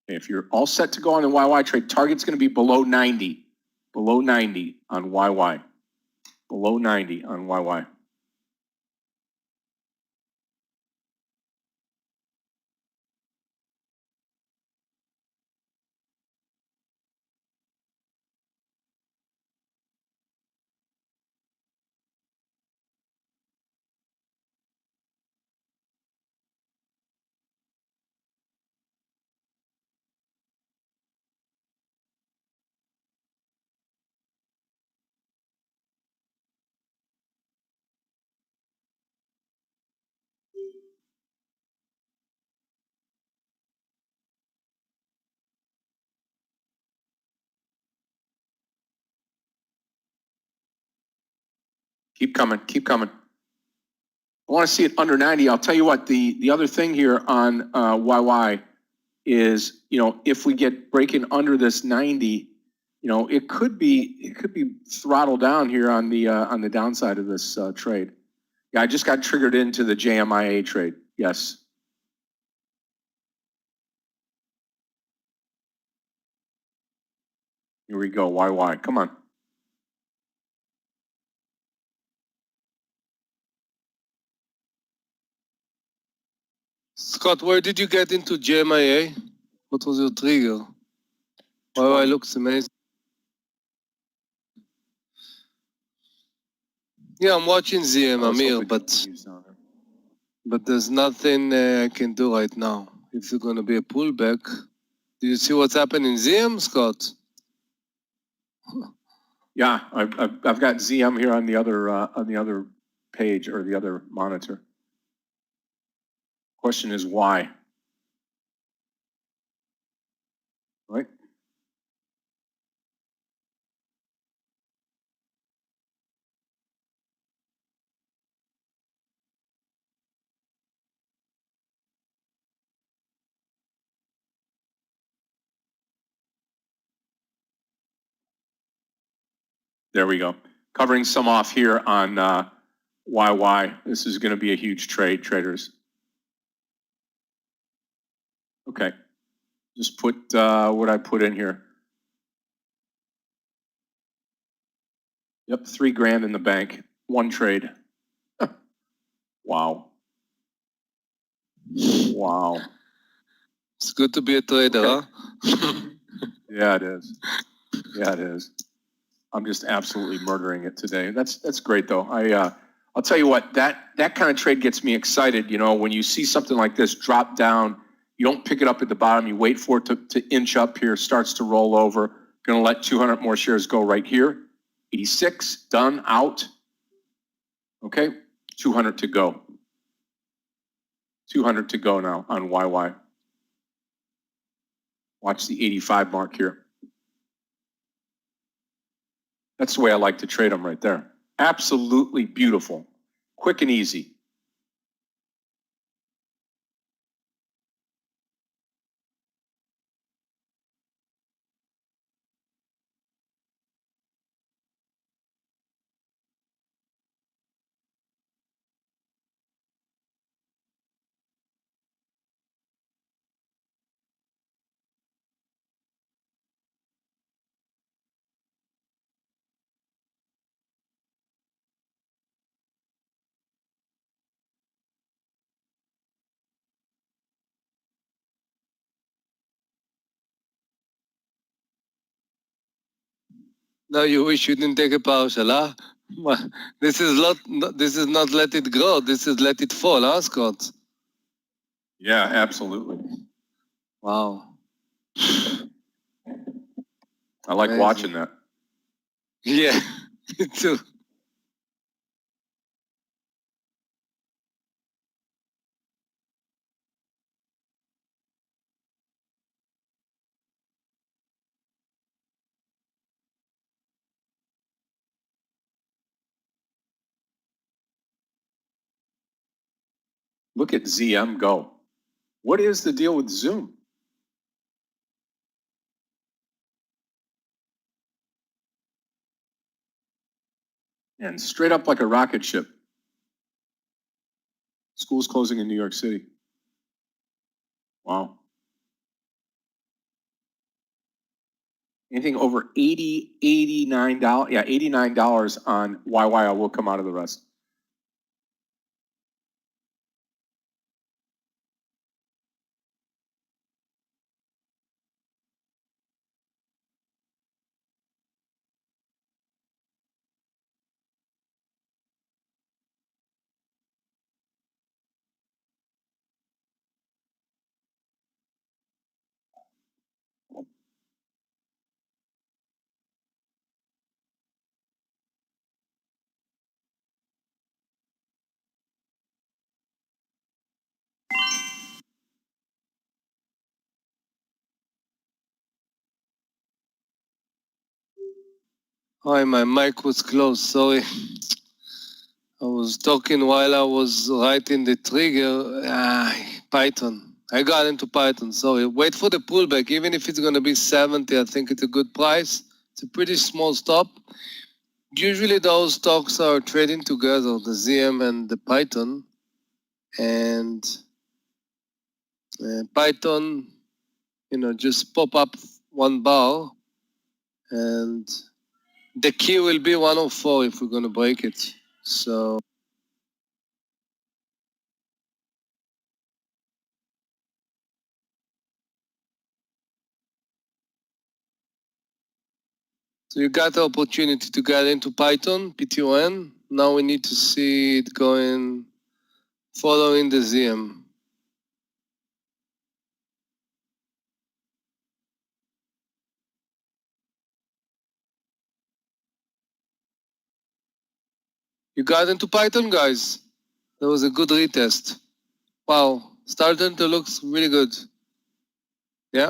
Speaker 2: If you're all set to go on the YY trade, target's going to be below 90. Below 90 on YY. Below 90 on YY. Keep coming, keep coming. I want to see it under 90. I'll tell you what, the other thing here on YY is, if we get breaking under this 90, it could be throttled down here on the downside of this trade. Yeah, I just got triggered into the JMIA trade. Yes. Here we go. YY. Come on.
Speaker 4: Scott, where did you get into JMIA? What was your trigger? YY looks amazing. Yeah, I'm watching ZM, Amir, but there's nothing I can do right now. If there's going to be a pullback, do you see what's happening in ZM, Scott?
Speaker 2: Yeah, I've got ZM here on the other page or the other monitor. Question is why? Right? There we go. Covering some off here on YY. This is going to be a huge trade, traders. Okay. Just put what I put in here. Yep, $3,000 in the bank. One trade. Wow. Wow.
Speaker 4: It's good to be a trader,
Speaker 2: Okay.
Speaker 4: huh?
Speaker 2: Yeah, it is. Yeah, it is. I'm just absolutely murdering it today. That's great though. I'll tell you what, that kind of trade gets me excited. You know, when you see something like this drop down, you don't pick it up at the bottom. You wait for it to inch up here, starts to roll over. Going to let 200 more shares go right here. 86, done, out. Okay, 200 to go. 200 to go now on YY. Watch the 85 mark here. That's the way I like to trade them right there. Absolutely beautiful. Quick and easy.
Speaker 4: Now you wish you didn't take a partial, huh? This is not let it grow. This is let it fall, huh, Scott?
Speaker 2: Yeah, absolutely.
Speaker 4: Wow.
Speaker 2: I like
Speaker 4: Amazing.
Speaker 2: watching that.
Speaker 4: Yeah, me too.
Speaker 2: Look at ZM go. What is the deal with Zoom? And straight up like a rocket ship. Schools closing in New York City. Wow. Anything over $80, $89, yeah, $89 on YY will come out of the rest.
Speaker 4: Hi, my mic was closed. Sorry. I was talking while I was writing the trigger. Python. I got into Python. Sorry. Wait for the pullback. Even if it's going to be 70, I think it's a good price. It's a pretty small stop. Usually those stocks are trading together, the ZM and the Python. And Python, just pop up one bar. And the key will be 104 if we're going to break it. So you got the opportunity to get into Python, PTON. Now we need to see it going, following the ZM. You got into Python, guys? That was a good retest. Wow, starting to look really good. Yeah.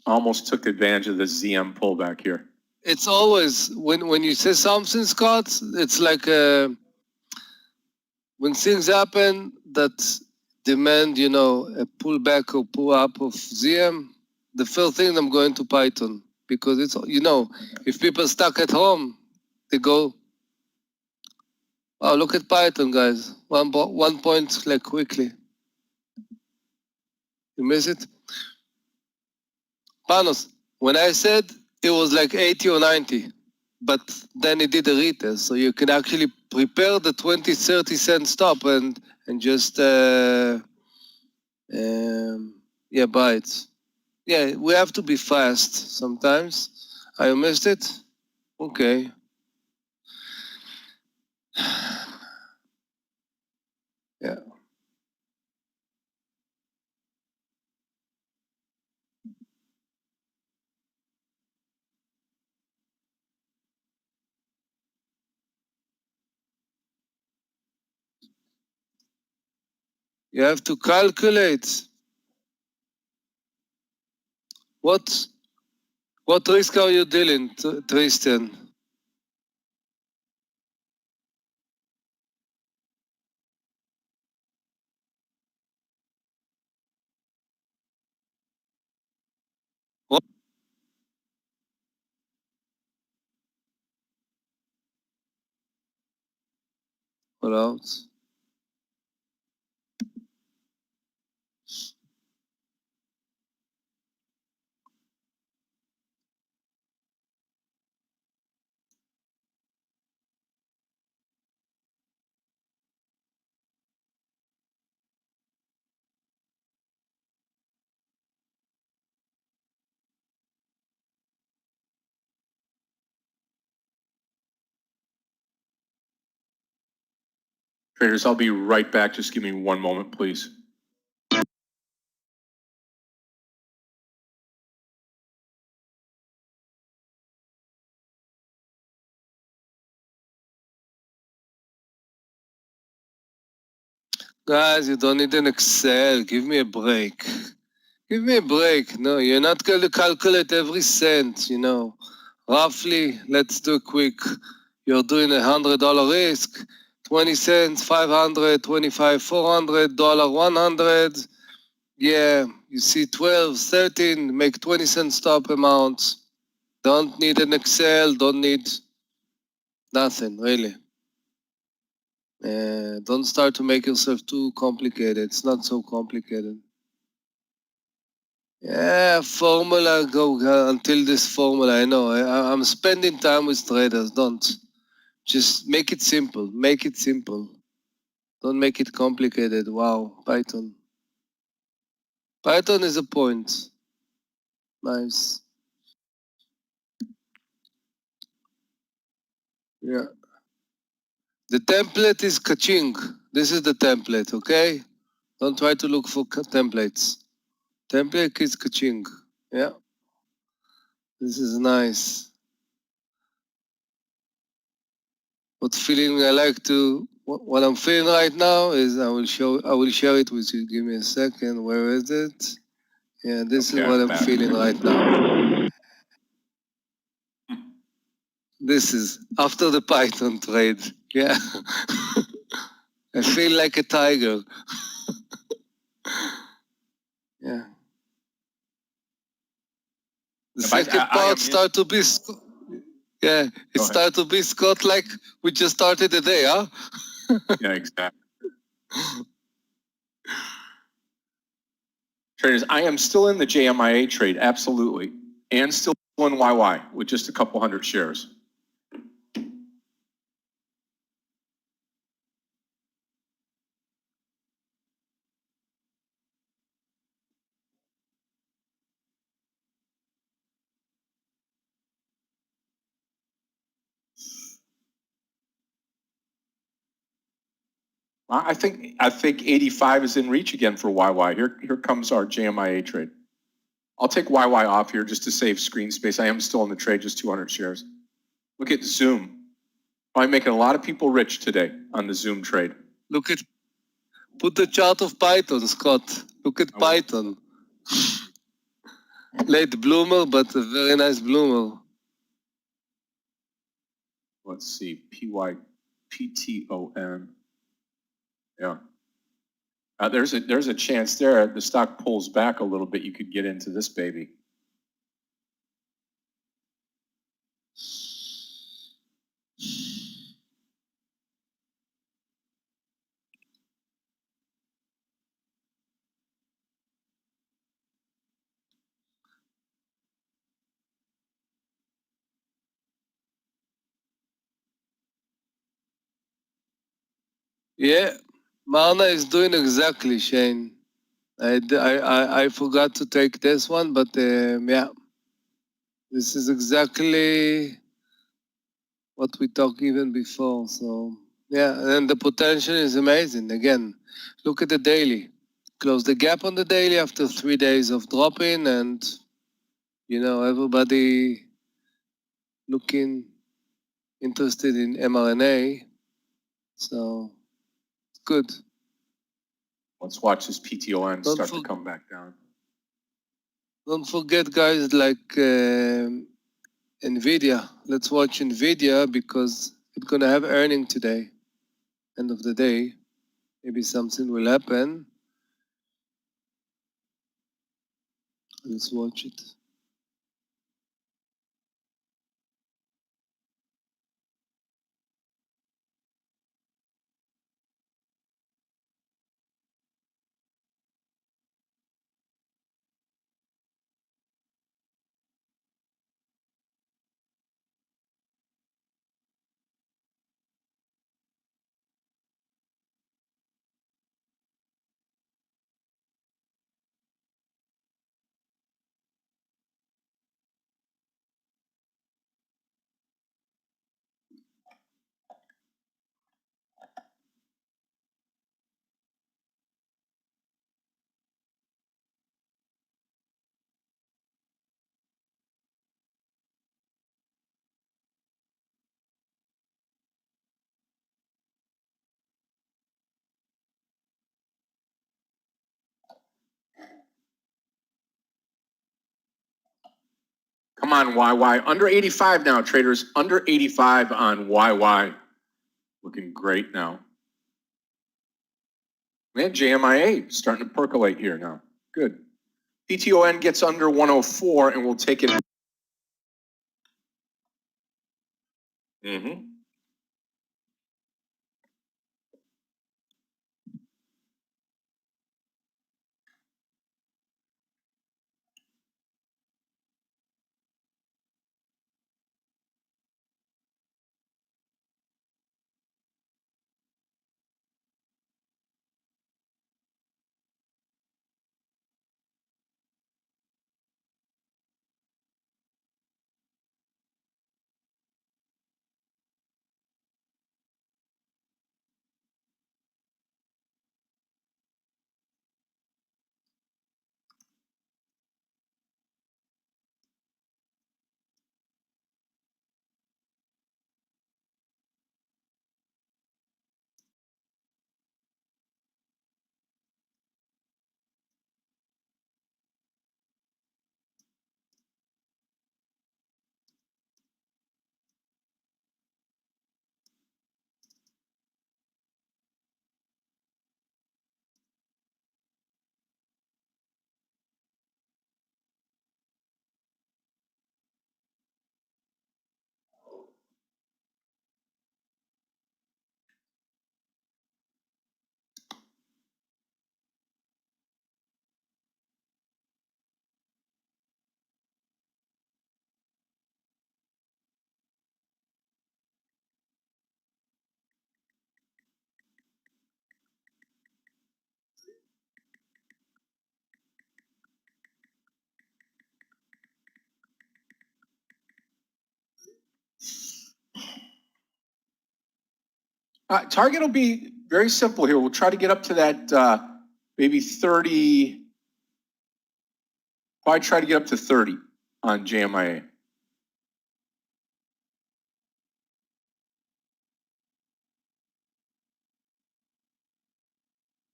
Speaker 2: Almost took advantage of the ZM pullback here.
Speaker 4: It's always, when you say something, Scott, it's like when things happen that demand, a pullback or pull up of ZM, the first thing I'm going to Python, because it's, if people stuck at home, they go, oh, look at Python, guys. One point, like, quickly. You miss it? Panos, when I said it was like 80 or 90, but then it did a retest, so you can actually prepare the 20, 30 cent stop and just, buy it. Yeah, we have to be fast sometimes. I missed it? Okay. Yeah. You have to calculate what risk are you dealing, Tristan? What? What else?
Speaker 2: Traders, I'll be right back. Just give me one moment, please.
Speaker 4: Guys, you don't need an Excel. Give me a break. Give me a break. No, you're not going to calculate every cent, you know. Roughly, let's do quick. You're doing $100 risk, 20 cents, 500, 25, $400, 100. Yeah, you see 12, 13, make 20 cent stop amounts. Don't need an Excel, don't need nothing, really. Don't start to make yourself too complicated. It's not so complicated. Yeah, formula, go until this formula. I know. I'm spending time with traders. Don't. Just make it simple. Make it simple. Don't make it complicated. Wow, Python. Python is a point. Nice. Yeah. The template is kaching. This is the template, okay? Don't try to look for templates. Template is kaching. Yeah. This is nice. What feeling I like to, what I'm feeling right now is I will share it with you. Give me a second. Where is it? Yeah, this is what I'm feeling right now. This is after the Python trade. Yeah. I feel like a tiger. Yeah. The second part start to be, yeah, it start to be, Scott, like we just started the day, huh?
Speaker 2: Yeah, exactly. Traders, I am still in the JMIA trade, absolutely, and still in YY with just a couple hundred shares. I think 85 is in reach again for YY. Here comes our JMIA trade. I'll take YY off here just to save screen space. I am still in the trade, just 200 shares. Look at Zoom. I'm making a lot of people rich today on the Zoom trade.
Speaker 4: Look at, put the chart of Python, Scott. Look at Python. Late bloomer, but a very nice bloomer.
Speaker 2: Let's see, PYPTON. Yeah. There's a chance there. The stock pulls back a little bit. You could get into this baby.
Speaker 4: Yeah, Marna is doing exactly, Shane. I forgot to take this one, but yeah, this is exactly what we talked even before. So Yeah, and the potential is amazing. Again, look at the daily. Close the gap on the daily after 3 days of dropping, and everybody looking interested in mRNA. So good.
Speaker 2: Let's watch this PTON
Speaker 4: Don't
Speaker 2: start to
Speaker 4: for-
Speaker 2: come back down.
Speaker 4: Don't forget, guys, like NVIDIA. Let's watch NVIDIA because it's gonna have earning today. End of the day, maybe something will happen. Let's watch it.
Speaker 2: Come on, YY. Under 85 now, traders. Under 85 on YY. Looking great now. Man, JMIA starting to percolate here now. Good. PTON gets under 104 and we'll take it. Mm-hmm. Target will be very simple here. We'll try to get up to that maybe 30. Probably try to get up to 30 on JMIA.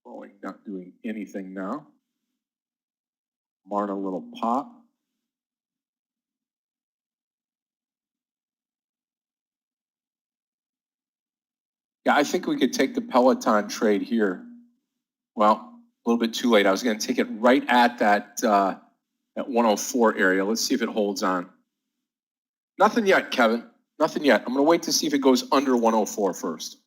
Speaker 2: Falling, not doing anything now. Marna, a little pop. Yeah, I think we could take the Peloton trade here. Well, a little bit too late. I was going to take it right at that 104 area. Let's see if it holds on. Nothing yet, Kevin. Nothing yet. I'm going to wait to see if it goes under 104 first.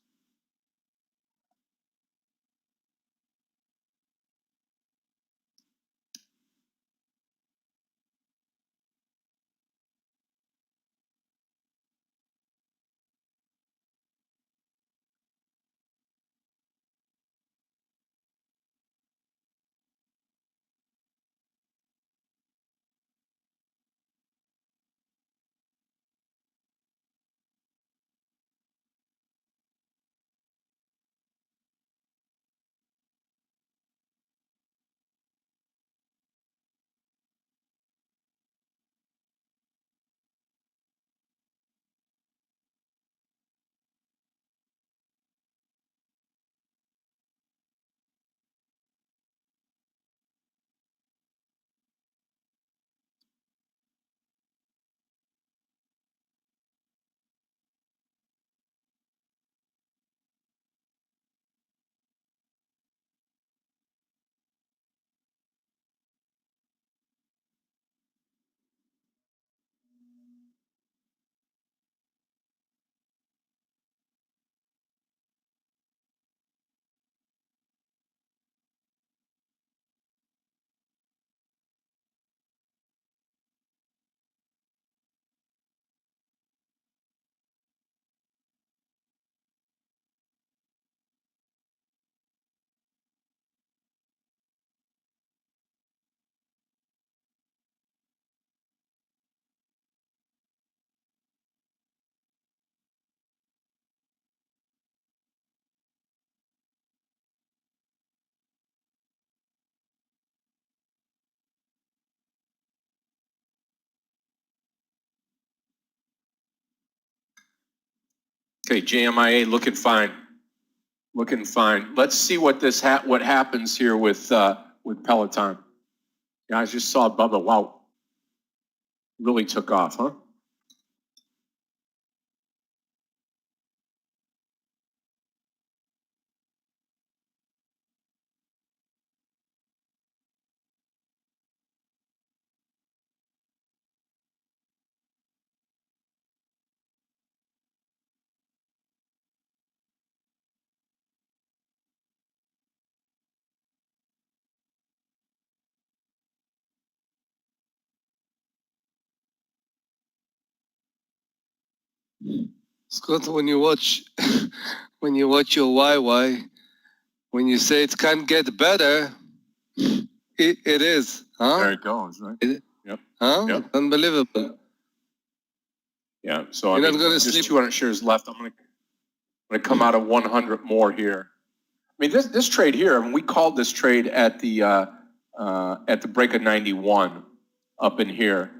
Speaker 2: Okay, JMIA looking fine. Looking fine. Let's see what what happens here with Peloton. Yeah, I just saw Bubba. Wow, really took off, huh?
Speaker 4: Scott, when you watch when you watch your YY, when you say it can't get better, it is, huh?
Speaker 2: There it goes, right? Yep.
Speaker 4: Huh?
Speaker 2: Yep.
Speaker 4: It's unbelievable.
Speaker 2: Yeah. So
Speaker 4: You're
Speaker 2: I
Speaker 4: not
Speaker 2: mean,
Speaker 4: gonna
Speaker 2: just
Speaker 4: sleep.
Speaker 2: 200 shares left. I'm gonna come out of 100 more here. I mean, this trade here. I mean, we called this trade at the break of 91 up in here.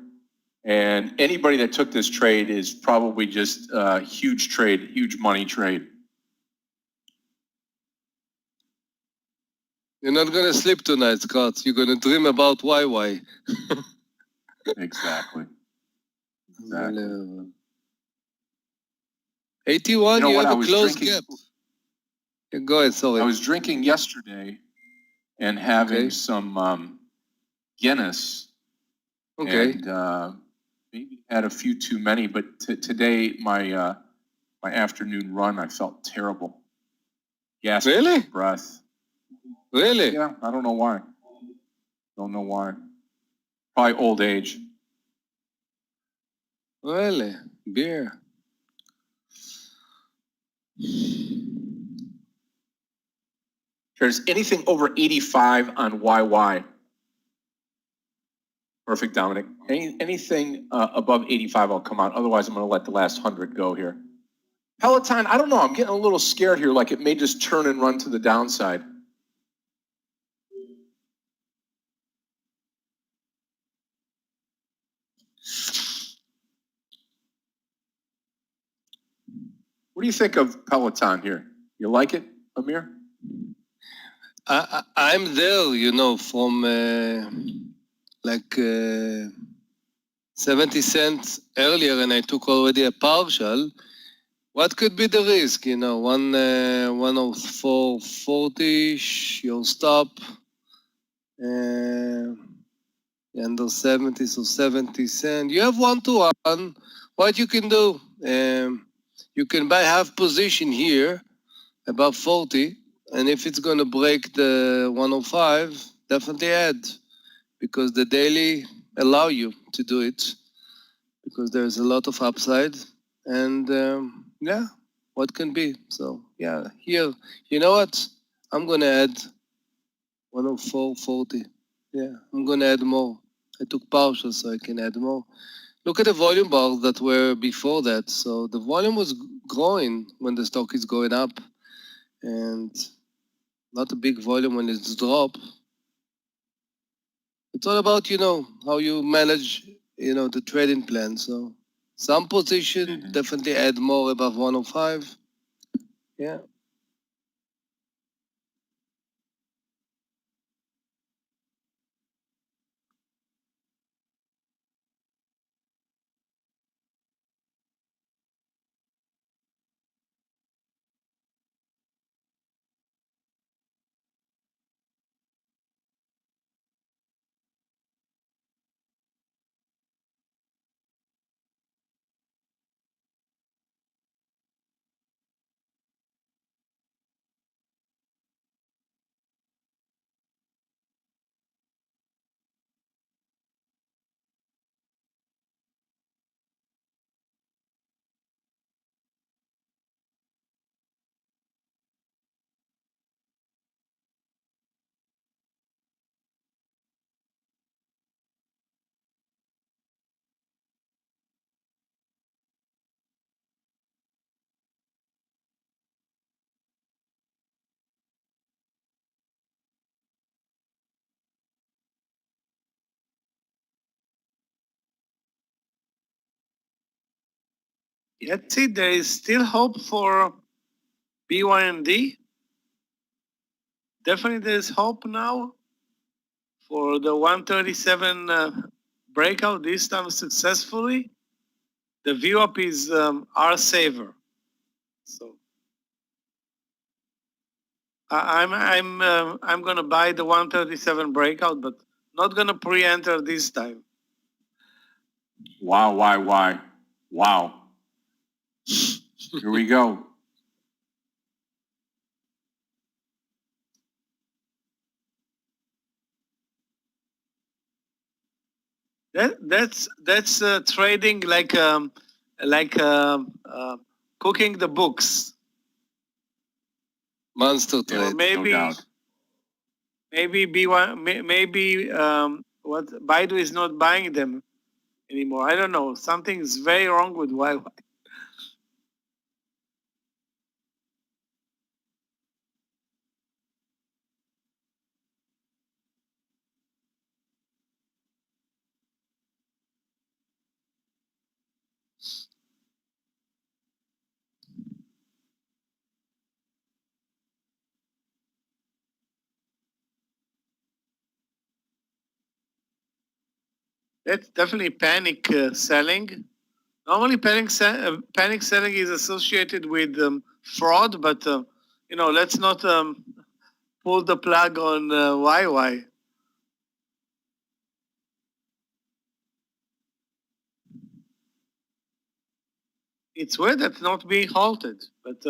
Speaker 2: And anybody that took this trade is probably just a huge trade, huge money trade.
Speaker 4: You're not gonna sleep tonight, Scott. You're gonna dream about YY.
Speaker 2: Exactly.
Speaker 4: Unbelievable. 81,
Speaker 2: You know
Speaker 4: you
Speaker 2: what?
Speaker 4: have
Speaker 2: I
Speaker 4: a
Speaker 2: was
Speaker 4: close
Speaker 2: drinking.
Speaker 4: gap. Yeah, go ahead, sorry.
Speaker 2: I was drinking yesterday and having some Guinness.
Speaker 4: Okay.
Speaker 2: And maybe had a few too many, but today my afternoon run, I felt terrible. Gasping
Speaker 4: Really?
Speaker 2: for breath.
Speaker 4: Really?
Speaker 2: Yeah, I don't know why. Don't know why. Probably old age.
Speaker 4: Really? Beer.
Speaker 2: There's anything over 85 on YY. Perfect, Dominic. Anything above 85, I'll come out. Otherwise, I'm going to let the last 100 go here. Peloton, I don't know. I'm getting a little scared here, like it may just turn and run to the downside. What do you think of Peloton here? You like it, Amir?
Speaker 4: I'm there, you know, from like 70 cents earlier, and I took already a partial. What could be the risk? You know, 104.40, your stop. Under 70, so 70 cents. You have 1 to 1. What you can do? You can buy half position here, about 40, and if it's going to break the 105, definitely add, because the daily allow you to do it, because there's a lot of upside, and yeah, what can be? So yeah, here, you know what? I'm going to add 104.40. Yeah, I'm going to add more. I took partial, so I can add more. Look at the volume bars that were before that. So the volume was growing when the stock is going up, and not a big volume when it's drop. It's all about, you know, how you manage, you know, the trading plan. So some position definitely add more above 105. Yeah.
Speaker 3: Let's see, there is still hope for BYND. Definitely there is hope now for the 137 breakout, this time successfully. The view up is our saver. So I'm gonna buy the 137 breakout, but not gonna pre-enter this time.
Speaker 2: Wow. Wow. Here we go.
Speaker 3: That's trading like cooking the books.
Speaker 4: Monster
Speaker 3: You know,
Speaker 4: trade.
Speaker 3: maybe
Speaker 2: No doubt.
Speaker 3: maybe B1 maybe what Baidu is not buying them anymore. I don't know. Something is very wrong with YY. That's definitely panic selling. Normally, panic selling is associated with fraud, but you know, let's not pull the plug on YY. It's weird that's not being halted, but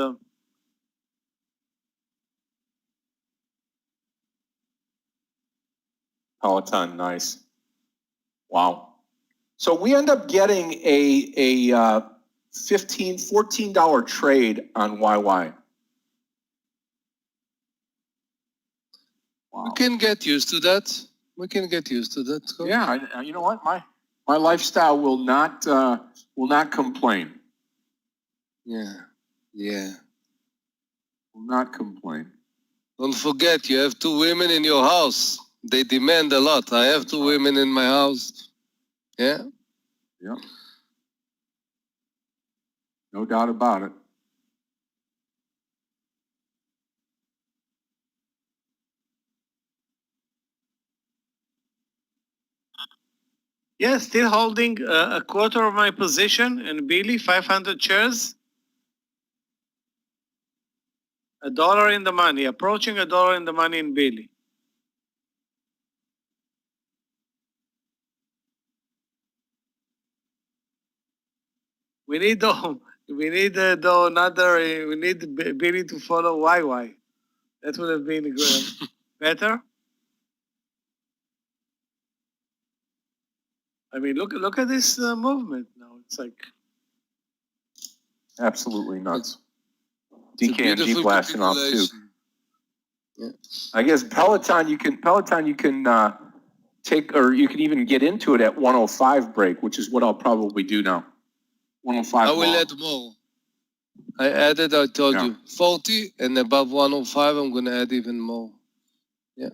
Speaker 2: Peloton, nice. Wow. So we end up getting a $15, $14 trade on YY. Wow.
Speaker 4: We can get used to that. We can get used to that. Coach.
Speaker 2: Yeah, you know what? My lifestyle will not complain.
Speaker 4: Yeah.
Speaker 2: Will not complain.
Speaker 4: Don't forget, you have 2 women in your house. They demand a lot. I have 2 women in my house. Yeah.
Speaker 2: Yep. No doubt about it.
Speaker 3: yeah, still holding a quarter of my position in Billy, 500 shares. $1 in the money, approaching $1 in the money in Billy. We need though, we need Billy to follow YY. That would have been better. I mean, look at this movement now. It's like
Speaker 2: Absolutely nuts.
Speaker 4: It's a
Speaker 2: DK and G
Speaker 4: beautiful
Speaker 2: blasting off too.
Speaker 4: capitulation. Yeah.
Speaker 2: I guess Peloton you can take, or you can even get into it at 105 break, which is what I'll probably do now. 105.
Speaker 4: I will add more. I added, I told
Speaker 2: Yeah.
Speaker 4: you, 40 and above 105, I'm going to add even more. Yeah.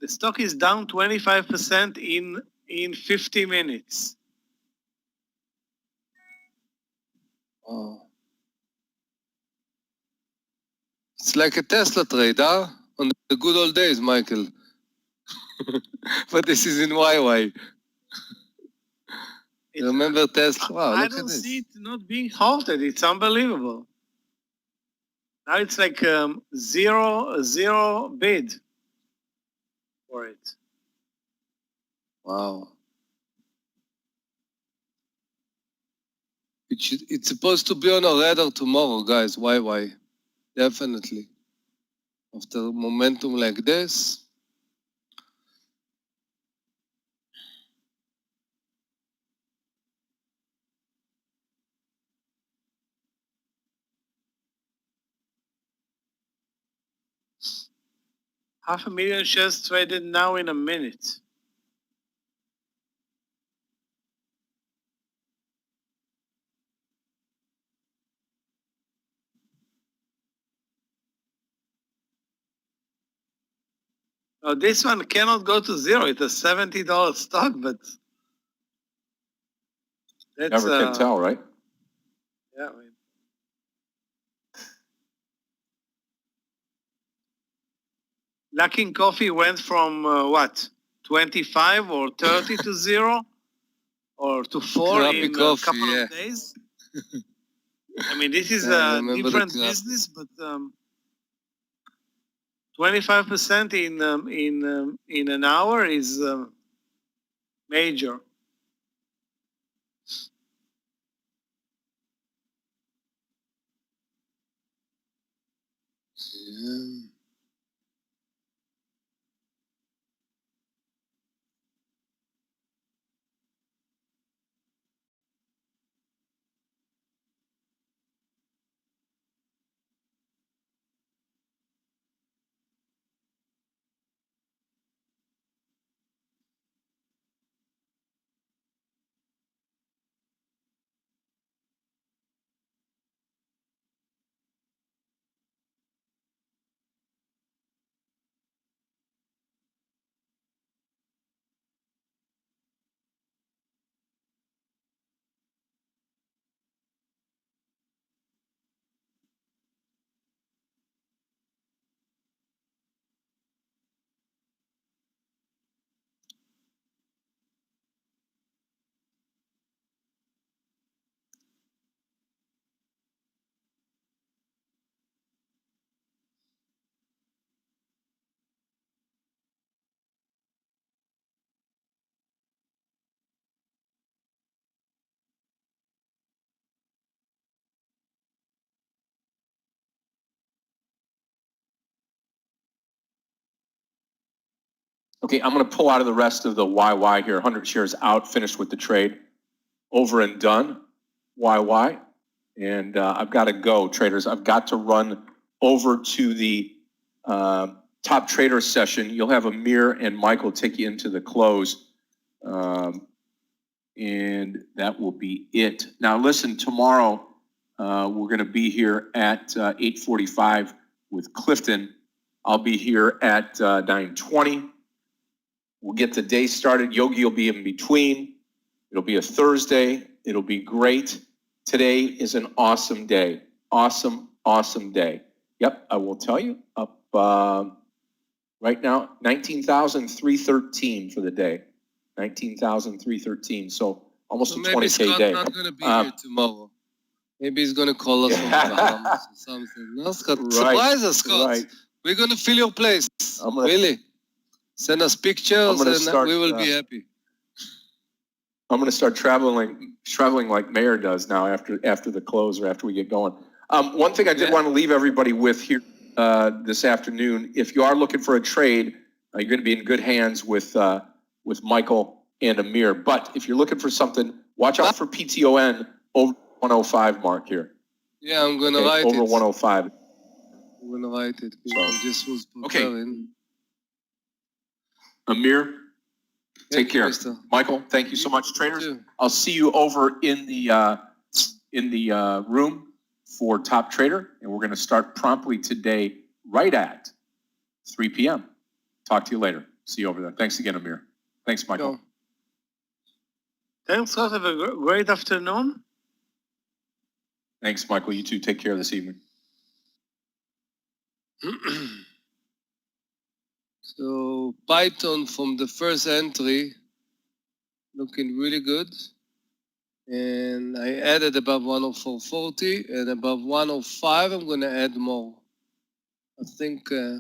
Speaker 3: the stock is down 25% in 50 minutes.
Speaker 4: Wow. It's like a Tesla trade, huh? On the good old days, Michael. But this is in YY. Remember Tesla? Wow,
Speaker 3: I
Speaker 4: look
Speaker 3: don't
Speaker 4: at this.
Speaker 3: see it not being halted. It's unbelievable. Now it's like zero bid for it.
Speaker 4: Wow. It's supposed to be on a radar tomorrow, guys. YY. Definitely. After momentum like this.
Speaker 3: Half a million shares traded now in a minute. This one cannot go to zero. It's a $70 stock, but that's
Speaker 2: Never can tell, right?
Speaker 3: Yeah. Luckin Coffee went from what, 25 or 30 to zero, or to 4
Speaker 4: Crappy
Speaker 3: in a
Speaker 4: coffee,
Speaker 3: couple
Speaker 4: yeah.
Speaker 3: of days. I mean, this is
Speaker 4: Yeah, I
Speaker 3: a
Speaker 4: remember the
Speaker 3: different
Speaker 4: crap.
Speaker 3: business, but 25% in an hour is major.
Speaker 4: Yeah.
Speaker 2: Okay, I'm going to pull out of the rest of the YY here. 100 shares out, finished with the trade. Over and done, YY. And I've got to go, traders. I've got to run over to the top trader session. You'll have Meir and Michael take you into the close. And that will be it. Now, listen, tomorrow we're going to be here at 8:45 with Clifton. I'll be here at 9:20. We'll get the day started. Yogi will be in between. It'll be a Thursday. It'll be great. Today is an awesome day. Awesome, awesome day. Yep, I will tell you. Up right now, 19,313 for the day. 19,313. So almost
Speaker 4: So
Speaker 2: a
Speaker 4: maybe
Speaker 2: 20K
Speaker 4: Scott's
Speaker 2: day.
Speaker 4: not going to be here tomorrow. Maybe he's going to call us from the Bahamas or something. No, Scott.
Speaker 2: Right,
Speaker 4: Surprise us, Scott.
Speaker 2: right.
Speaker 4: We're going to fill your place.
Speaker 2: gonna-
Speaker 4: Really. Send us pictures
Speaker 2: gonna
Speaker 4: and
Speaker 2: start,
Speaker 4: we will be happy.
Speaker 2: I'm going to start traveling like Meir does now after the close or after we get going. One thing I did want to leave everybody with here this afternoon, if you are looking for a trade, you're going to be in good hands with Michael and Meir. But if you're looking for something, watch out for PTON over 105 mark here.
Speaker 4: Yeah, I'm going to write
Speaker 2: over
Speaker 4: it.
Speaker 2: 105.
Speaker 4: I'm going to write it.
Speaker 2: So,
Speaker 4: I just was preparing.
Speaker 2: Amir, take care.
Speaker 4: Mister.
Speaker 2: Michael, thank you so much, traders.
Speaker 4: too.
Speaker 2: I'll see you over in the room for Top Trader, and we're going to start promptly today, right at 3 p.m. Talk to you later. See you over there. Thanks again, Amir. Thanks, Michael.
Speaker 4: Go.
Speaker 3: Thanks, Scott. Have a great afternoon.
Speaker 2: Thanks, Michael. You too. Take care this evening.
Speaker 4: So Python from the first entry looking really good. And I added above 104.40 and above 105 I'm going to add more. I think, yeah,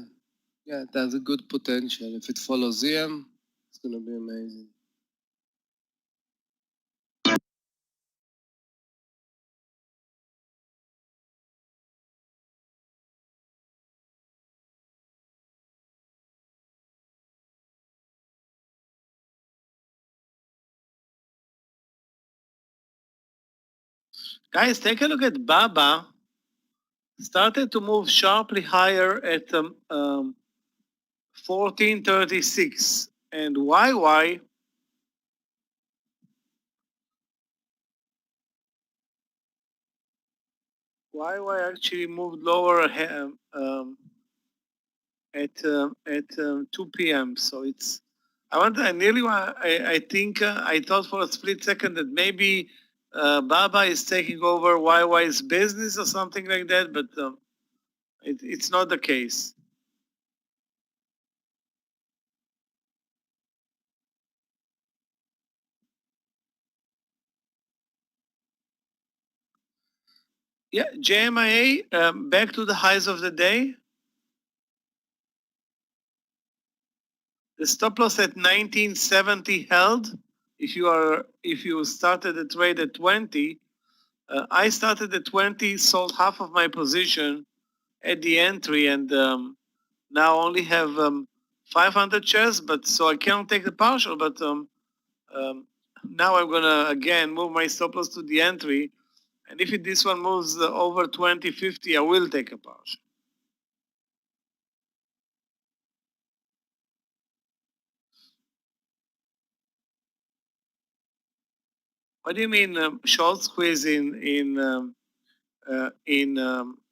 Speaker 4: it has a good potential. If it follows EM, it's going to be amazing.
Speaker 3: Guys, take a look at Baba. Started to move sharply higher at 1436. And YY actually moved lower at 2 p.m. So it's I think I thought for a split second that maybe Baba is taking over YY's business or something like that, but it's not the case. Yeah, JMIA, back to the highs of the day. The stop loss at 1970 held. If you started the trade at 20, I started at 20, sold half of my position at the entry, and now only have 500 shares. But so I cannot take the partial. But now I'm gonna again move my stop loss to the entry, and if this one moves over 2050, I will take a partial. What do you mean short squeeze in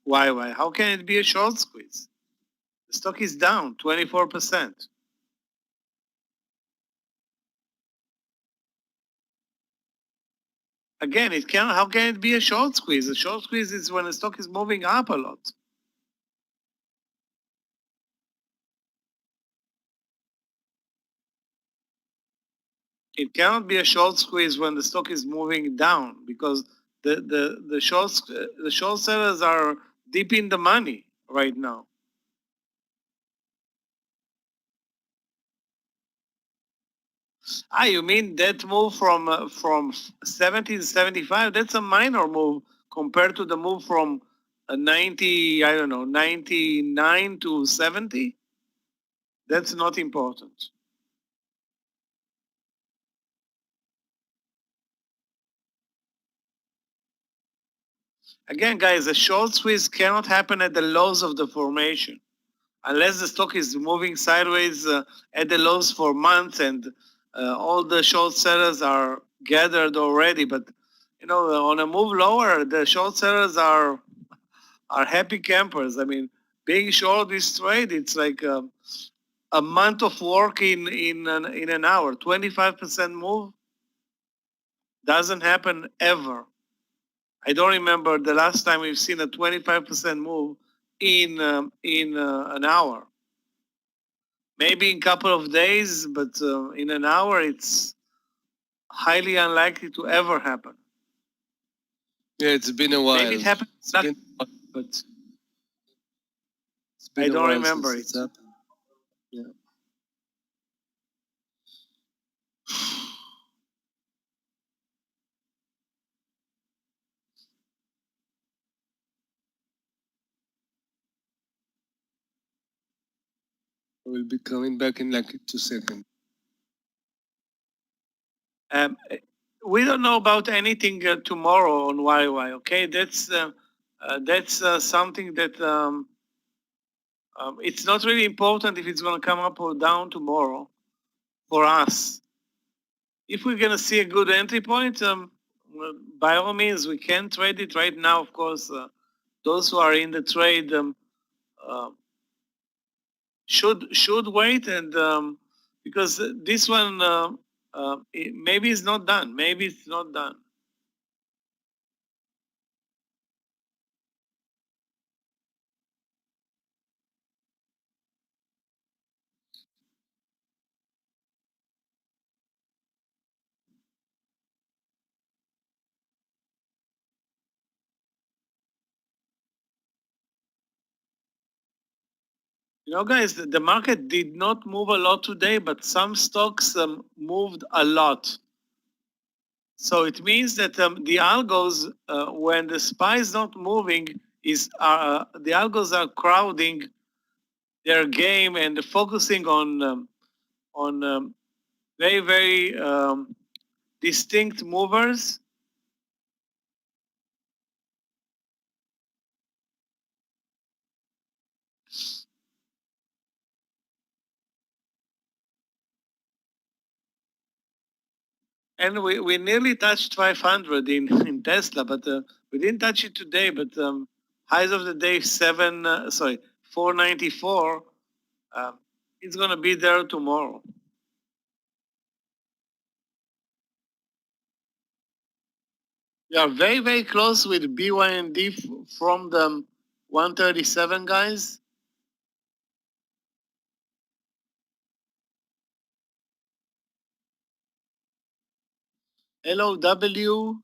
Speaker 3: YY? How can it be a short squeeze? The stock is down 24%. Again, how can it be a short squeeze? A short squeeze is when the stock is moving up a lot. It cannot be a short squeeze when the stock is moving down, because the short sellers are deep in the money right now. You mean that move from 70 to 75? That's a minor move compared to the move from 90, I don't know, 99 to 70. That's not important. Again, guys, a short squeeze cannot happen at the lows of the formation unless the stock is moving sideways at the lows for months and all the short sellers are gathered already. But on a move lower, the short sellers are happy campers. I mean, being short this trade, it's like a month of work in an hour. 25% move doesn't happen ever. I don't remember the last time we've seen a 25% move in an hour. Maybe in a couple of days, but in an hour, it's highly unlikely to ever happen.
Speaker 4: Yeah, it's been a while.
Speaker 3: Maybe it happened, but I don't remember it.
Speaker 4: Yeah. We'll be coming back in like 2 seconds.
Speaker 3: We don't know about anything tomorrow on YY. Okay, that's something that it's not really important if it's going to come up or down tomorrow for us. If we're going to see a good entry point, well, by all means, we can trade it right now. Of course, those who are in the trade should wait, and because this one maybe it's not done. Maybe it's not done. Guys, the market did not move a lot today, but some stocks moved a lot. So it means that the algos, when the SPY is not moving, the algos are crowding their game and focusing on very, very distinct movers. And we nearly touched 500 in Tesla, but we didn't touch it today. But highs of the day 494. It's going to be there tomorrow. We are very, very close with BYND from the 137, guys. LOW,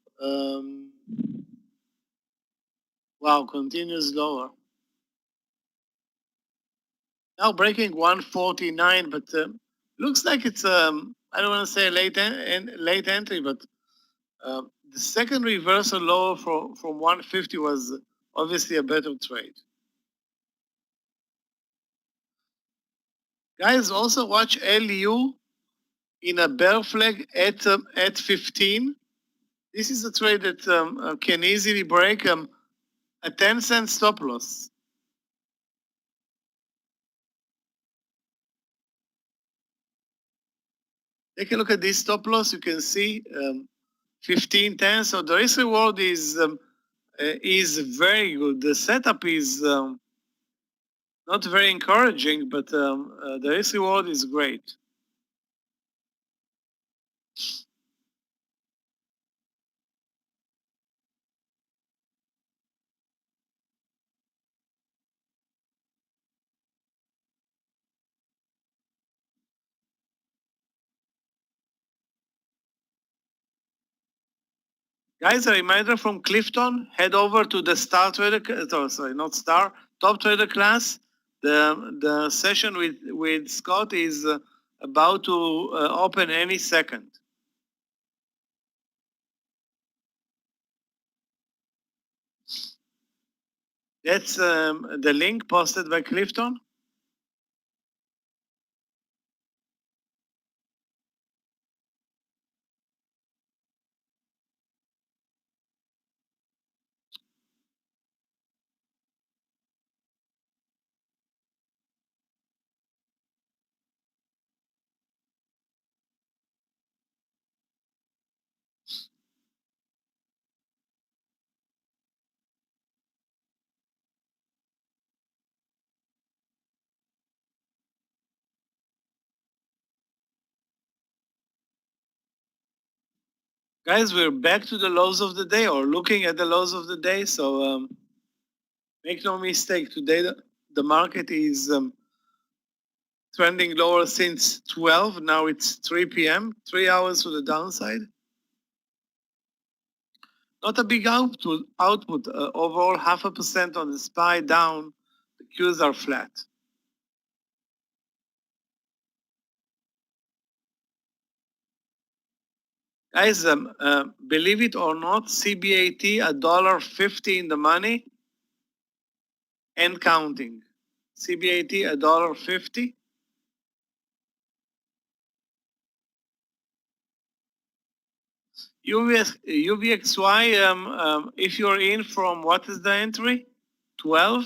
Speaker 3: wow, continues lower. Now breaking 149, but looks like it's, I don't want to say late entry, but the second reversal lower from 150 was obviously a better trade. Guys, also watch LU in a bear flag at 15. This is a trade that can easily break a 10-cent stop loss. Take a look at this stop loss. You can see 15.10. So the risk reward is very good. The setup is not very encouraging, but the risk reward is great. Guys, a reminder from Clifton, head over to the Star Trader, not Star, Top Trader class. The session with Scott is about to open any second. That's the link posted by Clifton. Guys, we're back to the lows of the day or looking at the lows of the day. So make no mistake, today the market is trending lower since 12. Now it's 3 p.m., 3 hours to the downside. Not a big output. Overall, 0.5% on the SPY down. The Qs are flat. Guys, believe it or not, CBAT $1.50 in the money and counting. CBAT $1.50. UVXY, if you're in from, what is the entry? 12?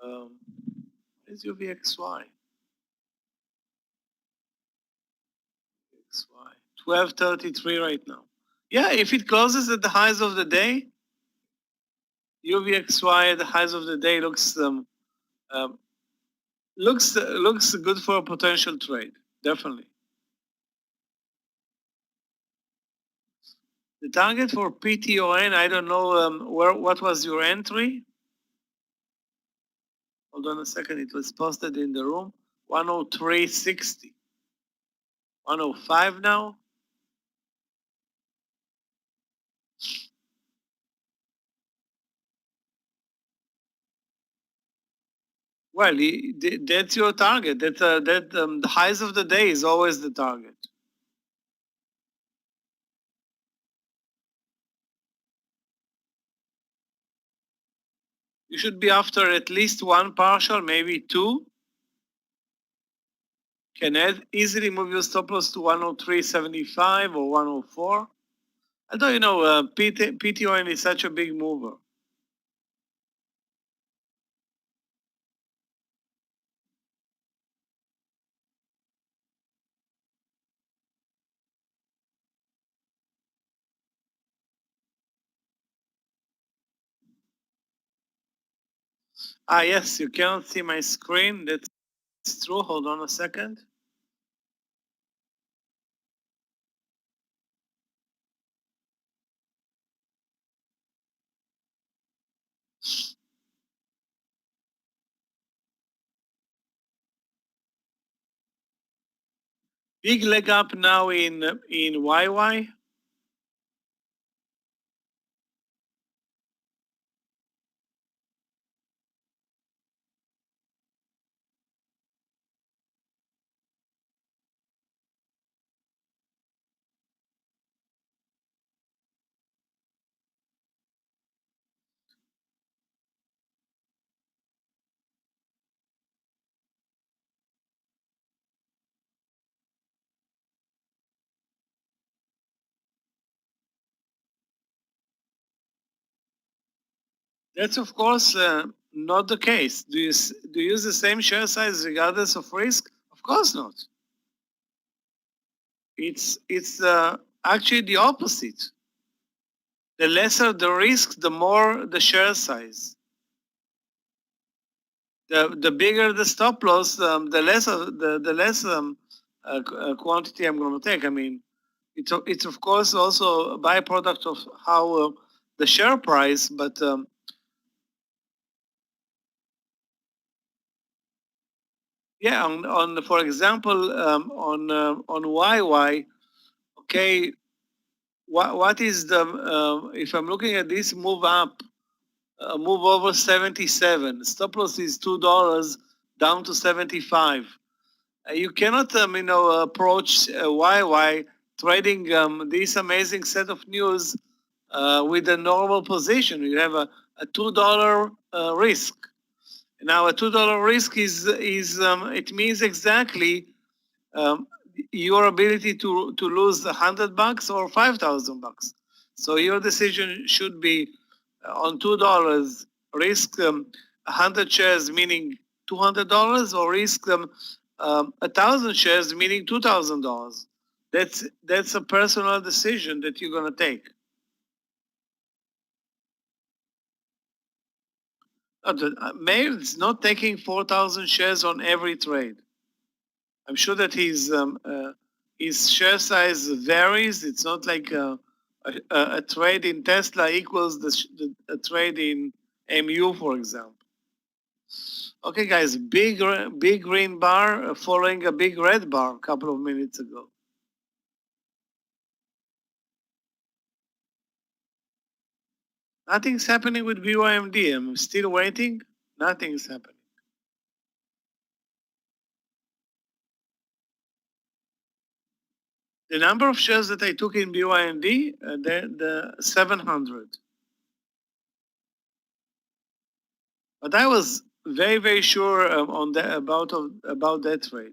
Speaker 3: Where's UVXY? XY. 12.33 right now. Yeah, if it closes at the highs of the day, UVXY at the highs of the day looks good for a potential trade, definitely. The target for PTON, I don't know what was your entry. Hold on a second, it was posted in the room. 103.60. 105 now. Well, that's your target. The highs of the day is always the target. You should be after at least one partial, maybe two. Can easily move your stop loss to 103.75 or 104. Although, you know, PTON is such a big mover. Yes, you cannot see my screen. That's true. Hold on a second. Big leg up now in YY. That's of course not the case. Do you use the same share size regardless of risk? Of course not. It's actually the opposite. The lesser the risk, the more the share size. The bigger the stop loss, the less quantity I'm going to take. I mean, it's of course also a byproduct of how the share price, but yeah, on for example on YY, okay, what is the if I'm looking at this move up, move over 77, stop loss is $2 down to 75. You cannot, approach YY trading this amazing set of news with a normal position. You have a $2 risk. Now, a $2 risk is it means exactly um, your ability to lose $100 or $5,000. So your decision should be on $2, risk 100 shares, meaning $200, or risk 1,000 shares, meaning $2,000. That's a personal decision that you're going to take. Meir is not taking 4,000 shares on every trade. I'm sure that his share size varies. It's not like a trade in Tesla equals a trade in MU, for example. Okay, guys, big green bar following a big red bar a couple of minutes ago. Nothing's happening with BYMD. I'm still waiting. Nothing's happening. The number of shares that I took in BYMD, the 700. But I was very, very sure on that about that trade.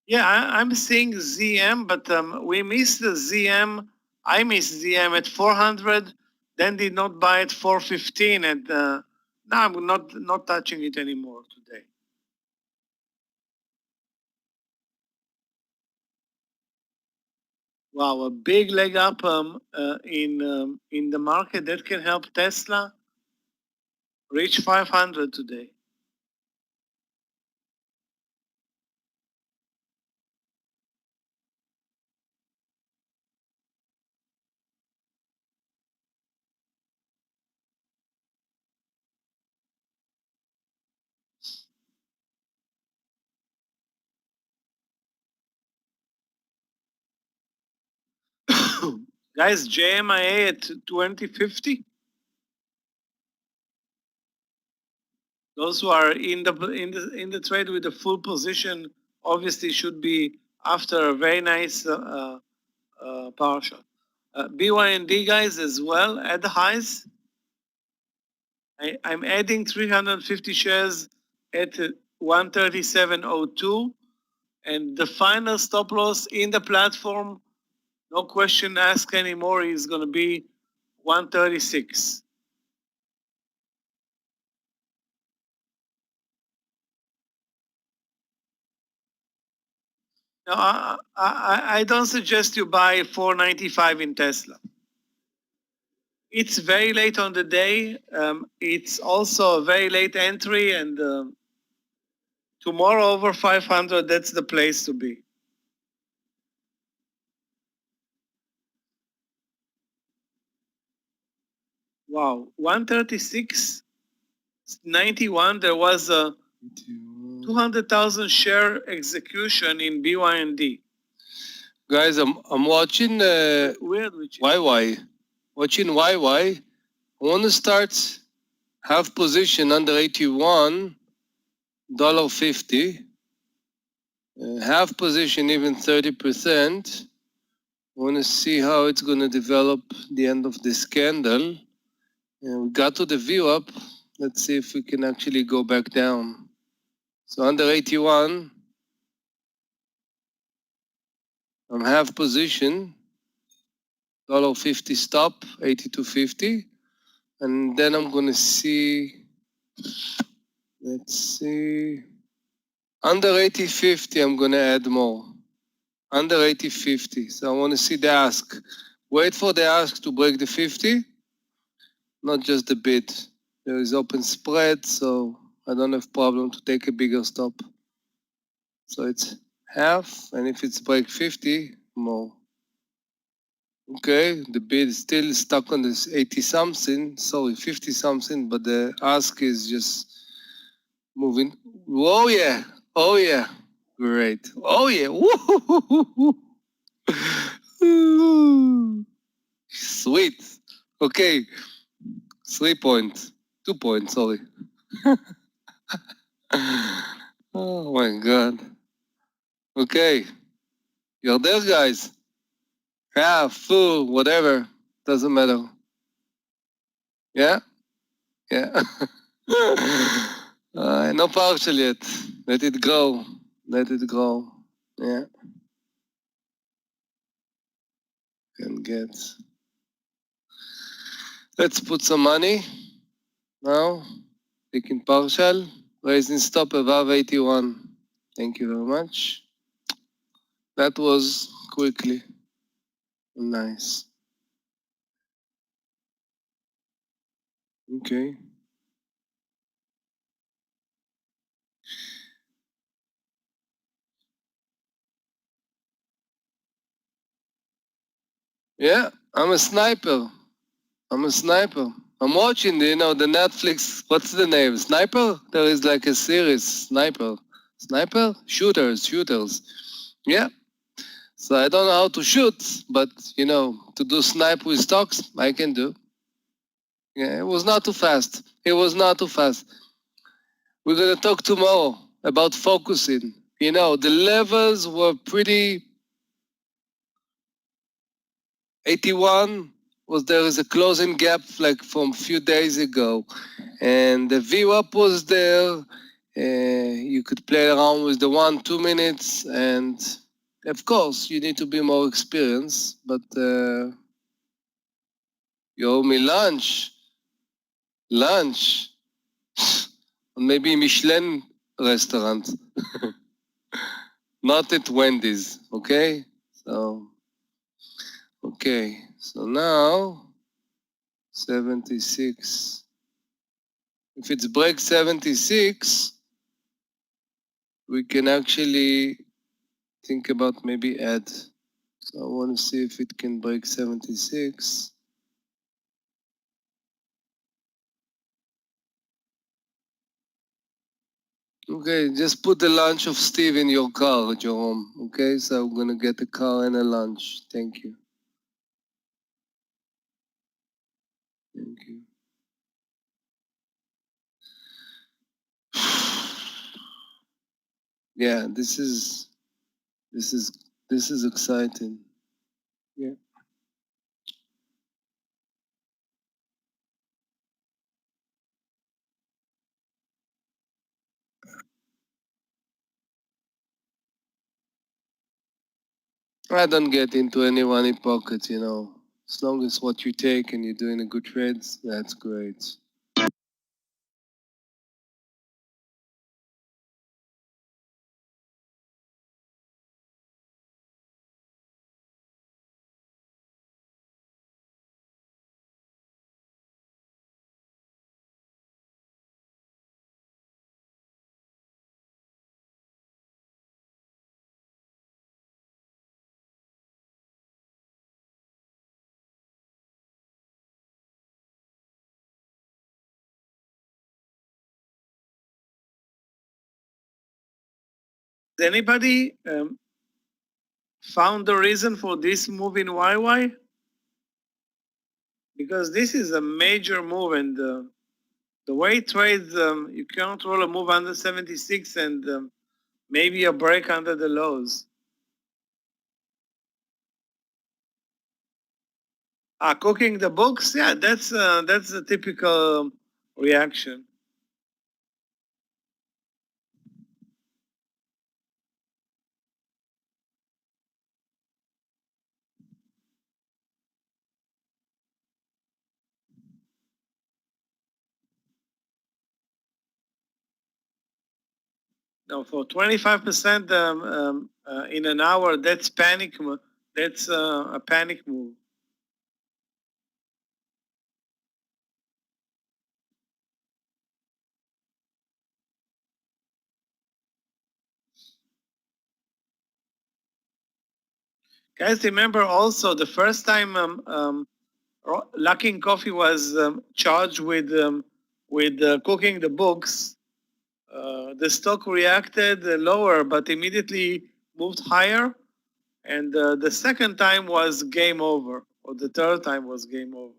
Speaker 3: Yeah, I'm seeing ZM, but we missed the ZM. I missed ZM at 400, then did not buy at 415, and now I'm not touching it anymore today. Wow, a big leg up in the market that can help Tesla reach 500 today. Guys, JMIA at 2050. Those who are in the trade with a full position obviously should be after a very nice partial. BYND guys as well at the highs. I'm adding 350 shares at 137.02, and the final stop loss in the platform, no question asked anymore, is going to be 136. Now, I don't suggest you buy 495 in Tesla. It's very late on the day. It's also a very late entry, and tomorrow over 500, that's the place to be. Wow, 136.91. There was a 200,000 share execution in BYND.
Speaker 4: Guys, I'm watching
Speaker 3: Weird, which
Speaker 4: YY. Watching YY. I want to start half position under 81, $1.50. Half position even 30%. I want to see how it's going to develop the end of this candle. And we got to the view up. Let's see if we can actually go back down. So under 81, I'm half position, $1.50 stop, 82.50. And then I'm going to see, let's see, under 80.50, I'm going to add more. Under 80.50. So I want to see the ask. Wait for the ask to break the 50, not just the bid. There is open spread, so I don't have problem to take a bigger stop. So it's half, and if it's break 50, more. Okay, the bid is still stuck on this 80 something, sorry, 50 something, but the ask is just moving. Oh yeah, oh yeah, great. Oh yeah, woo! Sweet. Okay, 3 points, 2 points, sorry. Oh my God. Okay, you're there, guys. Half, full, whatever, doesn't matter. Yeah? Yeah. No partial yet. Let it go. Let it go. Yeah. Can get. Let's put some money now. Taking partial. Raising stop above 81. Thank you very much. That was quickly. Nice. Okay. Yeah, I'm a sniper. I'm a sniper. I'm watching, the Netflix, what's the name? Sniper? There is like a series, Sniper. Sniper? Shooters. Yeah. So I don't know how to shoot, but, to do snipe with stocks, I can do. Yeah, it was not too fast. It was not too fast. We're going to talk tomorrow about focusing. The levels were pretty. 81 there is a closing gap like from a few days ago, and the view up was there. You could play around with the 1-2 minutes, and of course you need to be more experienced, but you owe me lunch, maybe Michelin restaurant, not at Wendy's, okay? So now 76. If it's break 76, we can actually think about maybe add. So I want to see if it can break 76. Okay, just put the lunch of Steve in your car, Jerome. Okay, so I'm gonna get a car and a lunch. Thank you. Thank you. Yeah, this is exciting. Yeah. I don't get into any money pocket, you know. As long as what you take and you're doing a good trades, that's great.
Speaker 3: Has anybody found the reason for this move in YY? Because this is a major move, and the way it trades, you can't roll a move under 76 and maybe a break under the lows. Cooking the books, yeah, that's a typical reaction. Now, for 25% in an hour, that's panic. That's a panic move. Guys, remember also the first time Luckin Coffee was charged with cooking the books. The stock reacted lower, but immediately moved higher. And the second time was game over, or the third time was game over.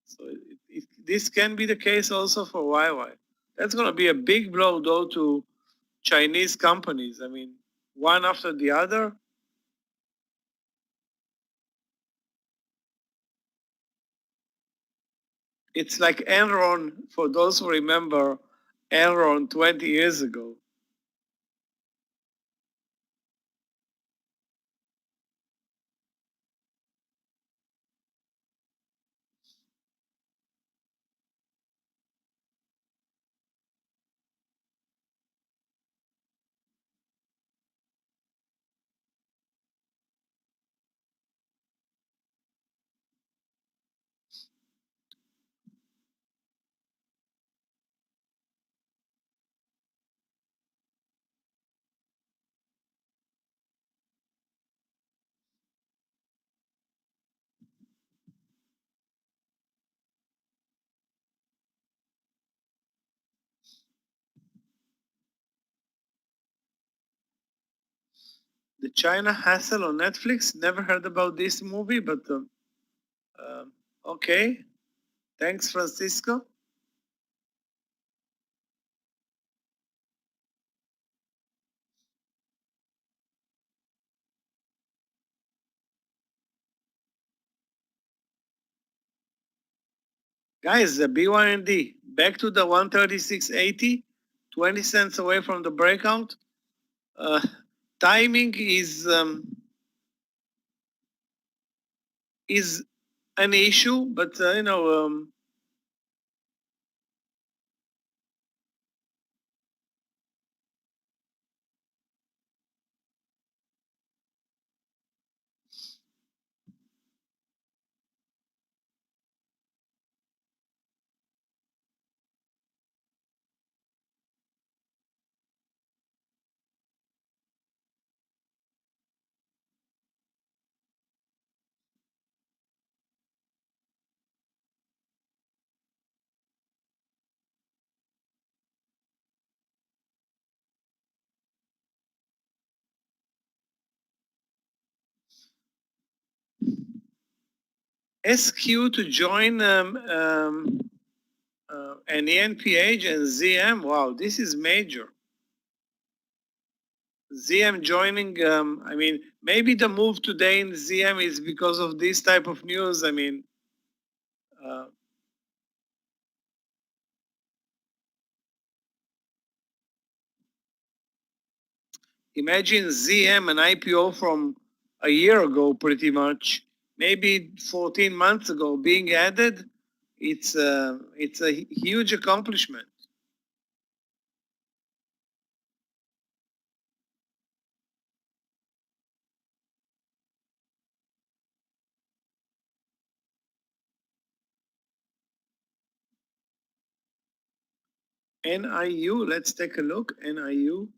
Speaker 3: So this can be the case also for YY. That's going to be a big blow, though, to Chinese companies. I mean, one after the other. It's like Enron, for those who remember Enron 20 years ago. The China Hassle on Netflix. Never heard about this movie, but okay. Thanks, Francisco. Guys, the BYND back to the 136.80, 20 cents away from the breakout. Timing is an issue, but SQ to join an ENPH and ZM. Wow, this is major. ZM joining, I mean, maybe the move today in ZM is because of this type of news. I mean, imagine ZM, an IPO from a year ago, pretty much, maybe 14 months ago, being added. It's a huge accomplishment. NIU, let's take a look. NIU.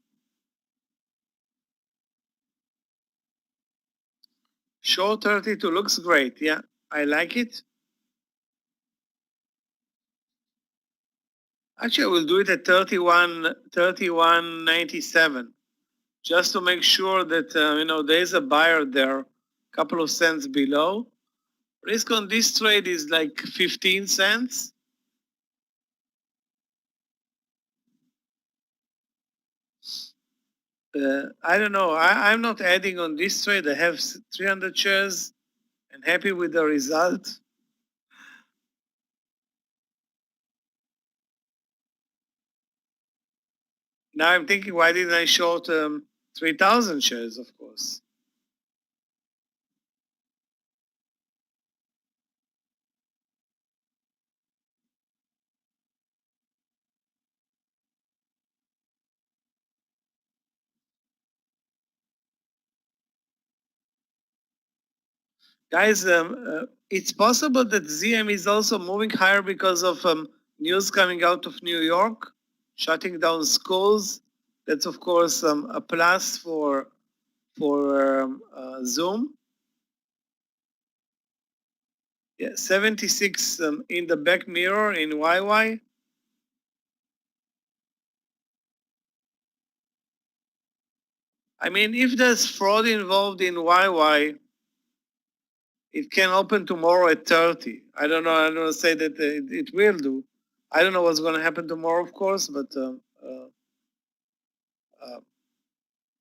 Speaker 3: Short 32 looks great. Yeah, I like it. Actually, I will do it at 31.97, just to make sure that there's a buyer there, a couple of cents below. Risk on this trade is like 15 cents. I don't know. I'm not adding on this trade. I have 300 shares and happy with the result. Now I'm thinking, why didn't I short 3,000 shares, of course? Guys, it's possible that ZM is also moving higher because of news coming out of New York, shutting down schools. That's of course a plus for Zoom. Yeah, 76 in the back mirror in YY. I mean, if there's fraud involved in YY, it can open tomorrow at 30. I don't know. I don't want to say that it will do. I don't know what's going to happen tomorrow, of course, but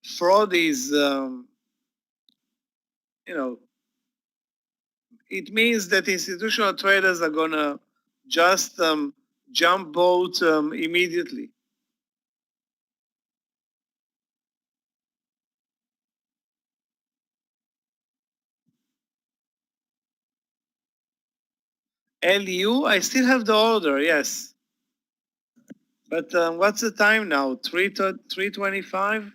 Speaker 3: fraud is, it means that institutional traders are going to just jump boat immediately. LU, I still have the order, yes. But what's the time now? 3:25?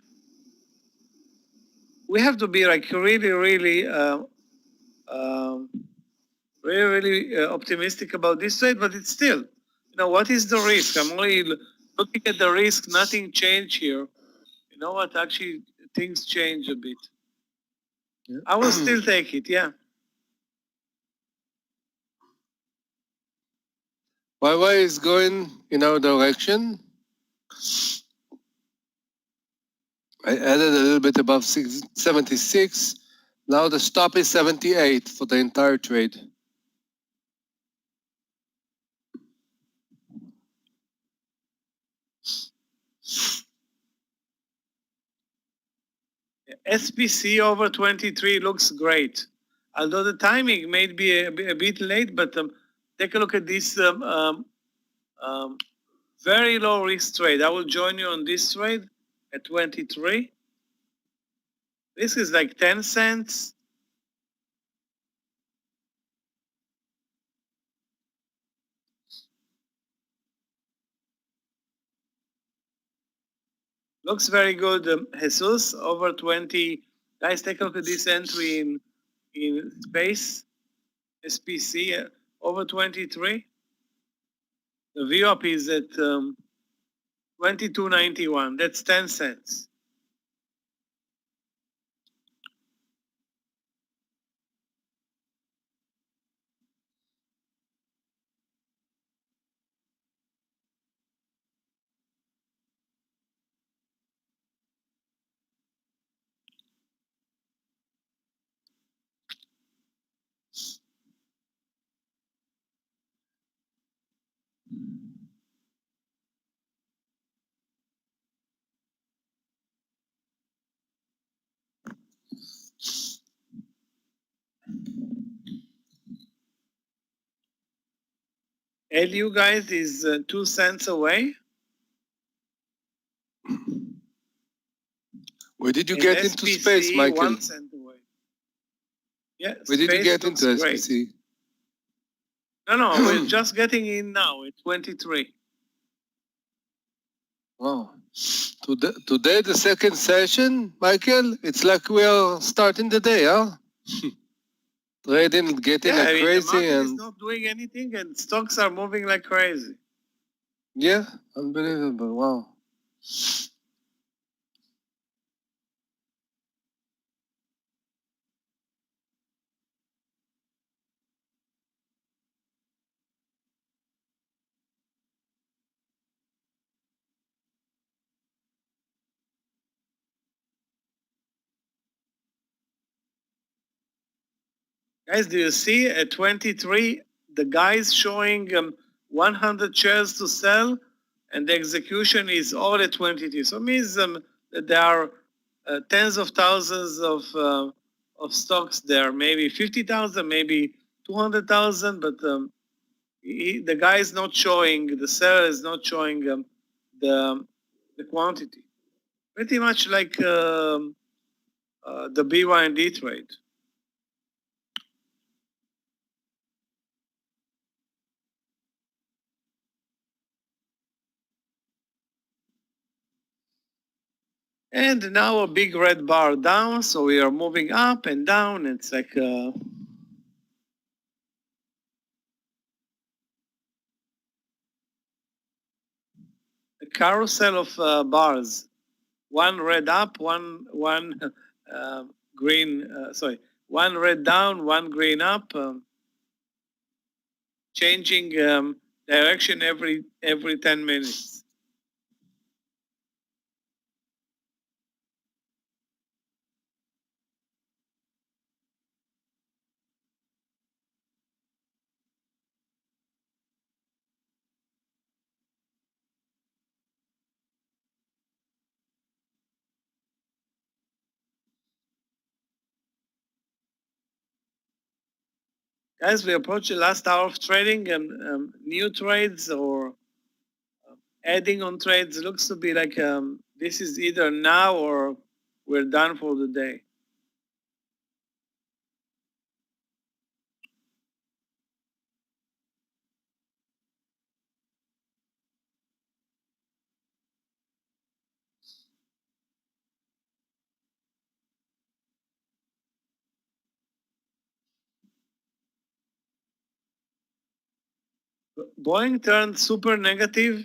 Speaker 3: We have to be like really, really, really optimistic about this trade, but it's still, what is the risk? I'm only looking at the risk, nothing changed here. You know what, actually things change a bit. Yeah. I will still take it, yeah.
Speaker 4: YY is going in our direction. I added a little bit above 76. Now the stop is 78 for the entire trade.
Speaker 3: SPC over 23 looks great. Although the timing may be a bit late, but take a look at this very low risk trade. I will join you on this trade at 23. This is like 10 cents. Looks very good. Jesus over 20. Guys, take a look at this entry in space. SPC over 23. The VWAP is at 22.91. That's 10 cents. LU, guys, is 2 cents away.
Speaker 4: Where did you
Speaker 3: And
Speaker 4: get into
Speaker 3: SPC,
Speaker 4: space, Michael?
Speaker 3: 1 cent away. Yeah,
Speaker 4: Where did you
Speaker 3: space
Speaker 4: get
Speaker 3: looks
Speaker 4: into
Speaker 3: great.
Speaker 4: SPC?
Speaker 3: No, we're just getting in now. It's 23.
Speaker 4: Wow. Today, the second session, Michael, it's like we are starting the day, huh? Trading, getting like
Speaker 3: The
Speaker 4: crazy,
Speaker 3: market is
Speaker 4: and
Speaker 3: not doing anything and stocks are moving like crazy.
Speaker 4: yeah, unbelievable. Wow.
Speaker 3: Guys, do you see at 23, the guys showing 100 shares to sell and the execution is all at 22. So it means that there are tens of thousands of stocks there, maybe 50,000, maybe 200,000, but the guy is not showing, the seller is not showing the quantity. Pretty much like the BYD trade. And now a big red bar down, so we are moving up and down. It's like a carousel of bars. One red up, one green. One red down, one green up, changing direction every 10 minutes. Guys, we approach the last hour of trading and new trades or adding on trades looks to be like this is either now or we're done for the day. Boeing turned super negative.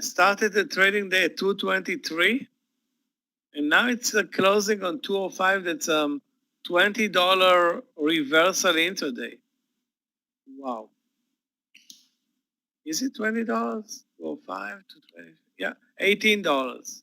Speaker 3: Started the trading day at 223, and now it's closing on 205. That's $20 reversal intraday. Wow. Is it $20? 205 to 20. Yeah, $18.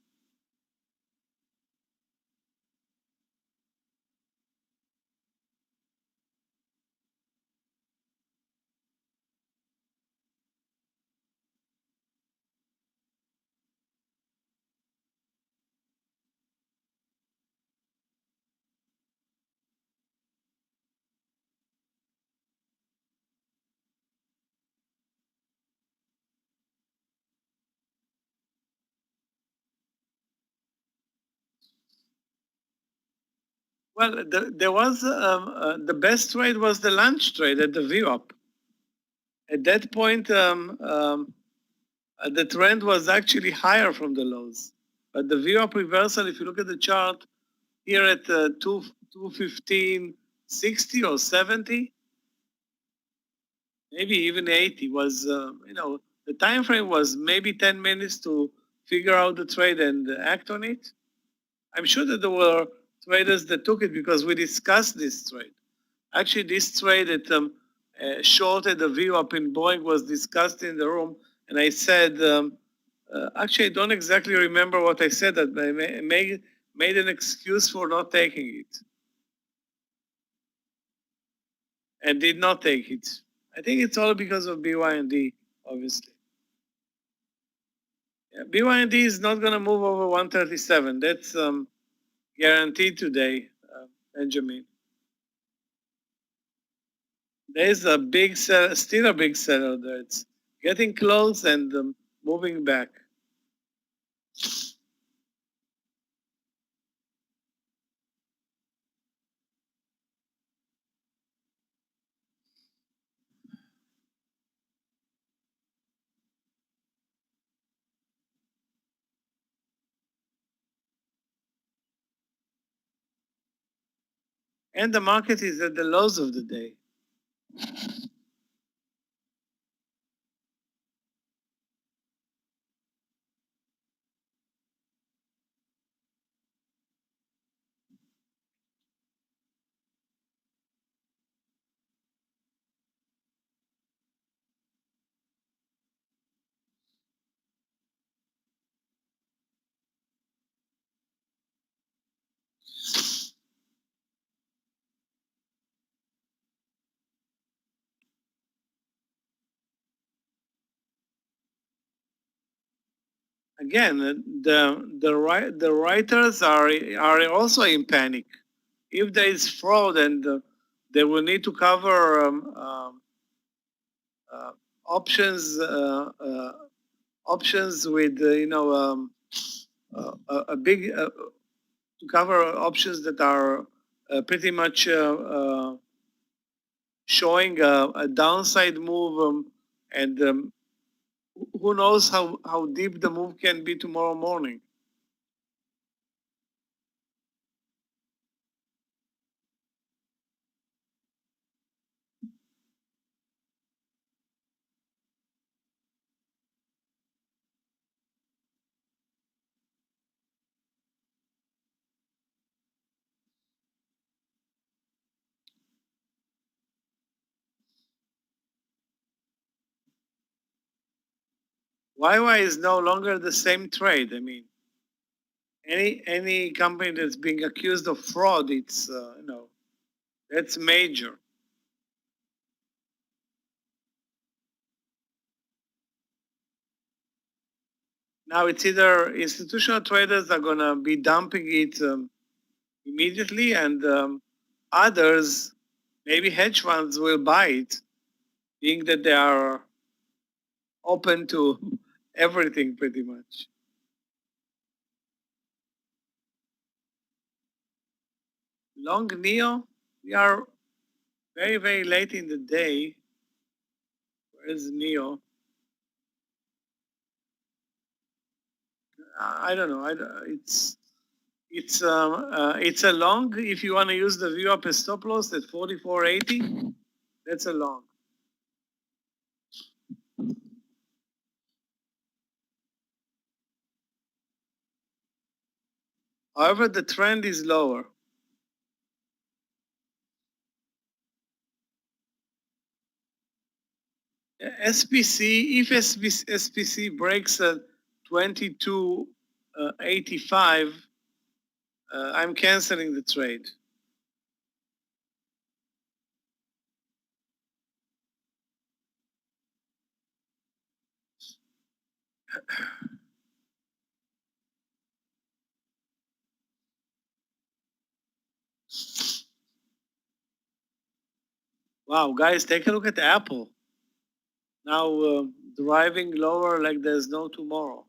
Speaker 3: Well, there was the best trade was the lunch trade at the VWAP. At that point, the trend was actually higher from the lows. But the VWAP reversal, if you look at the chart here at 215.60 or 70, maybe even 80 was, the time frame was maybe 10 minutes to figure out the trade and act on it. I'm sure that there were traders that took it because we discussed this trade. Actually, this trade that shorted the VWAP in Boeing was discussed in the room, and I said, actually, I don't exactly remember what I said, that I made an excuse for not taking it. And did not take it. I think it's all because of BYD, obviously. Yeah, BYD is not going to move over 137. That's guaranteed today, Benjamin. There's a big seller, still a big seller there. It's getting close and moving back. And the market is at the lows of the day. Again, the writers are also in panic. If there is fraud, and they will need to cover options options with a big to cover options that are pretty much showing a downside move, and who knows how deep the move can be tomorrow morning. YY is no longer the same trade. I mean, any company that's being accused of fraud, it's that's major. Now it's either institutional traders are going to be dumping it immediately, and others, maybe hedge funds, will buy it, being that they are open to everything pretty much. Long Neo, we are very, very late in the day. Where's Neo? I don't know. It's a long. If you want to use the view up as stop loss at 44.80, that's a long. However, the trend is lower. SPC, if SPC breaks at 22.85, I'm canceling the trade. Wow, guys, take a look at Apple. Now driving lower like there's no tomorrow.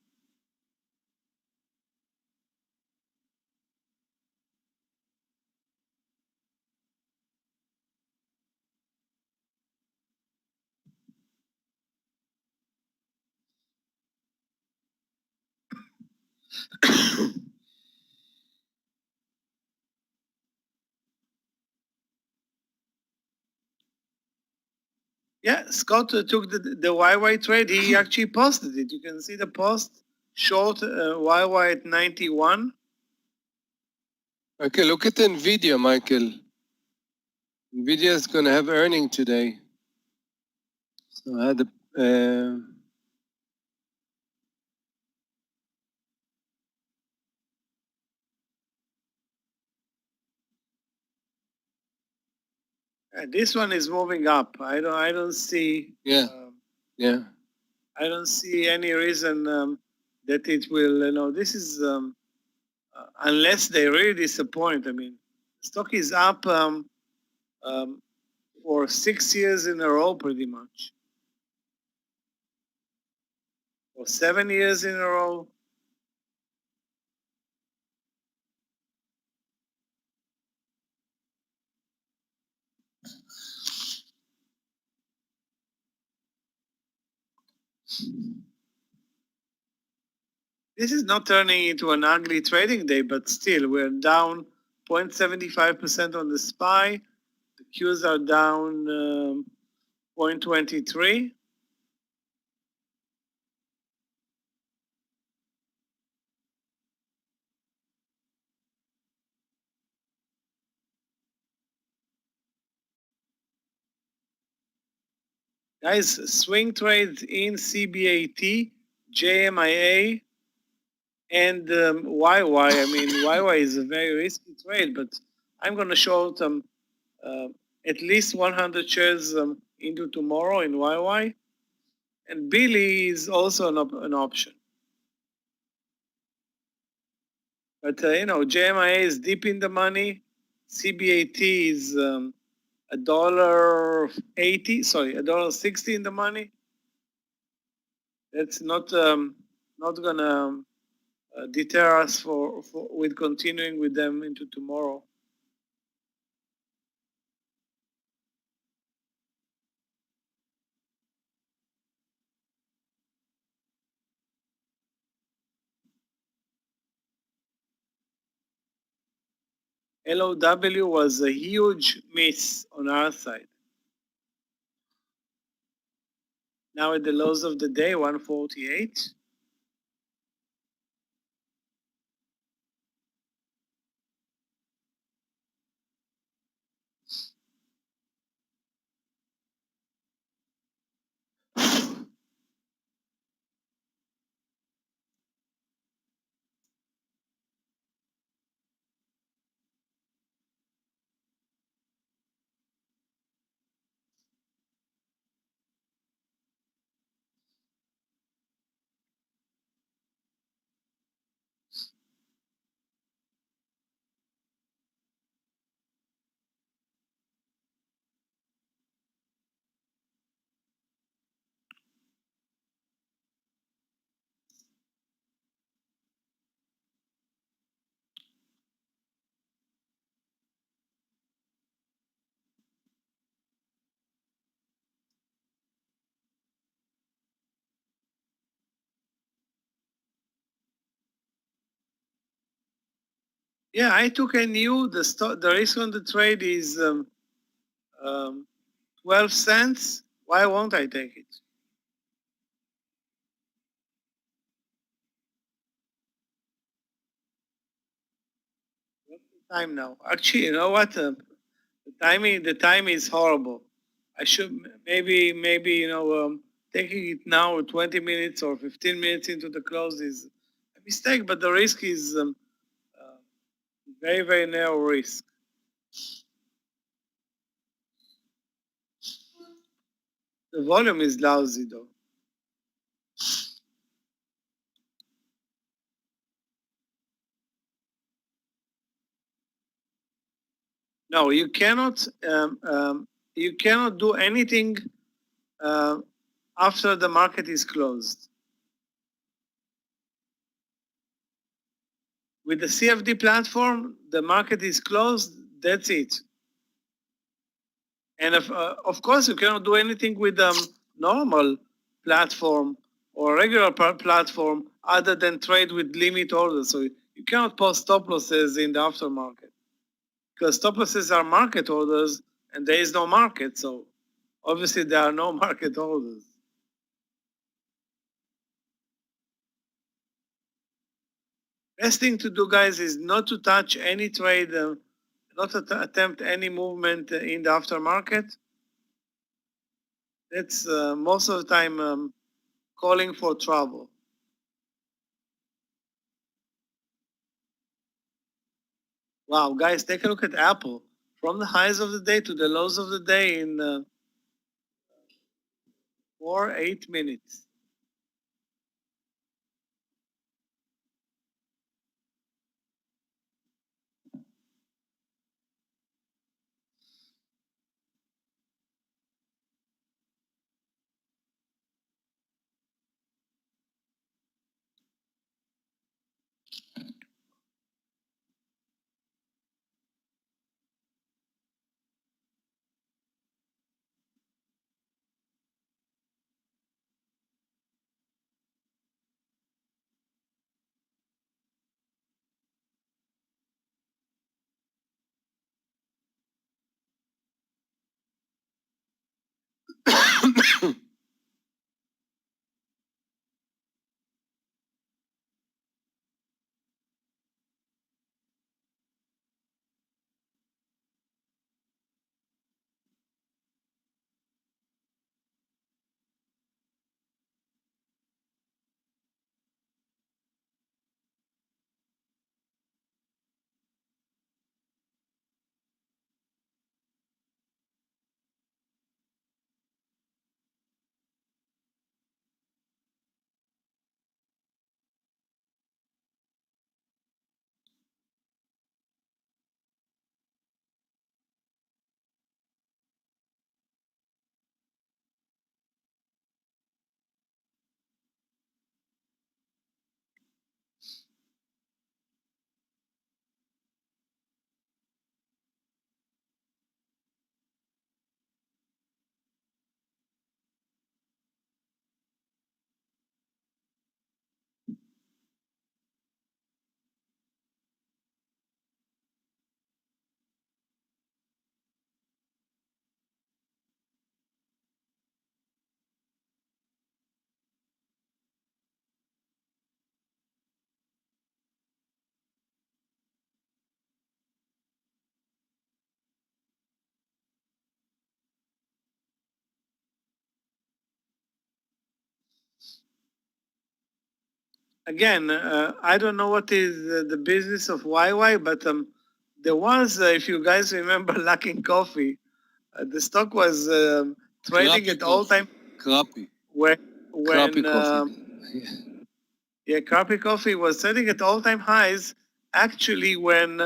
Speaker 3: Yeah, Scott took the YY trade. He actually posted it. You can see the post, short YY at 91.
Speaker 4: Okay, look at NVIDIA, Michael. NVIDIA is going to have earning today. So I had
Speaker 3: This one is moving up. I don't see.
Speaker 4: yeah.
Speaker 3: I don't see any reason that it will. This is unless they really disappoint. I mean, stock is up for 6 years in a row, pretty much. For 7 years in a row. This is not turning into an ugly trading day, but still we're down 0.75% on the SPY. The Qs are down 0.23. Guys, swing trades in CBAT, JMIA, and YY. I mean, YY is a very risky trade, but I'm going to short at least 100 shares into tomorrow in YY. And Billy is also an option. But, JMIA is deep in the money. CBAT is $1.60 in the money. That's not gonna deter us with continuing with them into tomorrow. LOW was a huge miss on our side. Now at the lows of the day, 148. Yeah, I took a new, the risk on the trade is 12 cents. Why won't I take it? What's the time now? Actually, you know what? The time is horrible. I should maybe taking it now 20 minutes or 15 minutes into the close is a mistake, but the risk is very, very narrow risk. The volume is lousy though. No, you cannot do anything after the market is closed. With the CFD platform, the market is closed, that's it. And of course, you cannot do anything with normal platform or regular platform other than trade with limit orders. So you cannot post stop losses in the aftermarket because stop losses are market orders and there is no market. So obviously there are no market orders. Best thing to do, guys, is not to touch any trade, not to attempt any movement in the aftermarket. That's most of the time calling for trouble. Wow, guys, take a look at Apple. From the highs of the day to the lows of the day in 8 minutes. again, I don't know what is the business of YY, but there was, if you guys remember, Luckin Coffee, the stock was trading at all-time
Speaker 4: Crappy.
Speaker 3: when
Speaker 4: Crappy coffee.
Speaker 3: Crappy Coffee was trading at all-time highs. Actually, when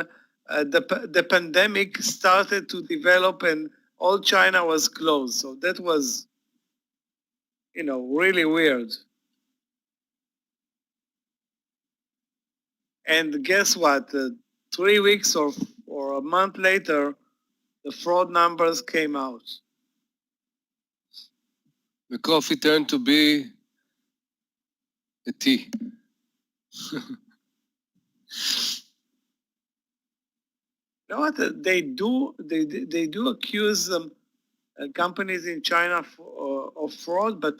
Speaker 3: the pandemic started to develop and all China was closed, so that was, really weird. And guess what? 3 weeks or a month later, the fraud numbers came out.
Speaker 4: The coffee turned to be a tea.
Speaker 3: You know what? They do accuse companies in China of fraud, but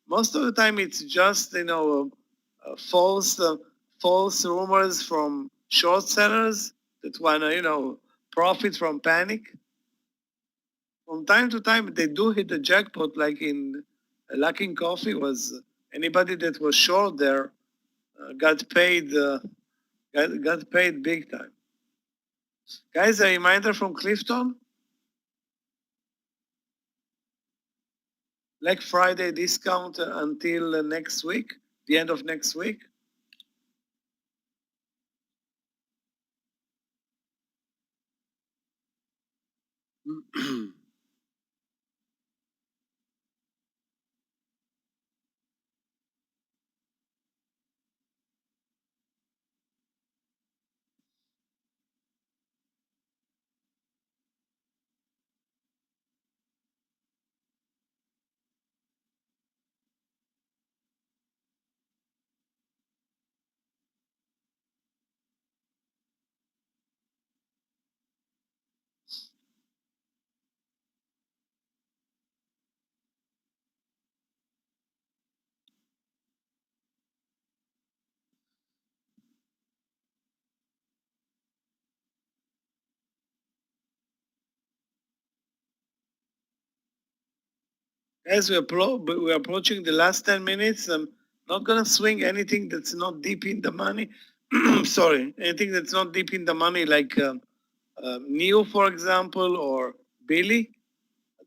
Speaker 3: most of the time it's just false rumors from short sellers that want to profit from panic. From time to time they do hit the jackpot, like in Luckin Coffee was anybody that was short there got paid big time. Guys, a reminder from Clifton. Black Friday discount until next week, the end of next week. As we're approaching the last 10 minutes, I'm not going to swing anything that's not deep in the money. Sorry, anything that's not deep in the money, like Neo, for example, or Billy.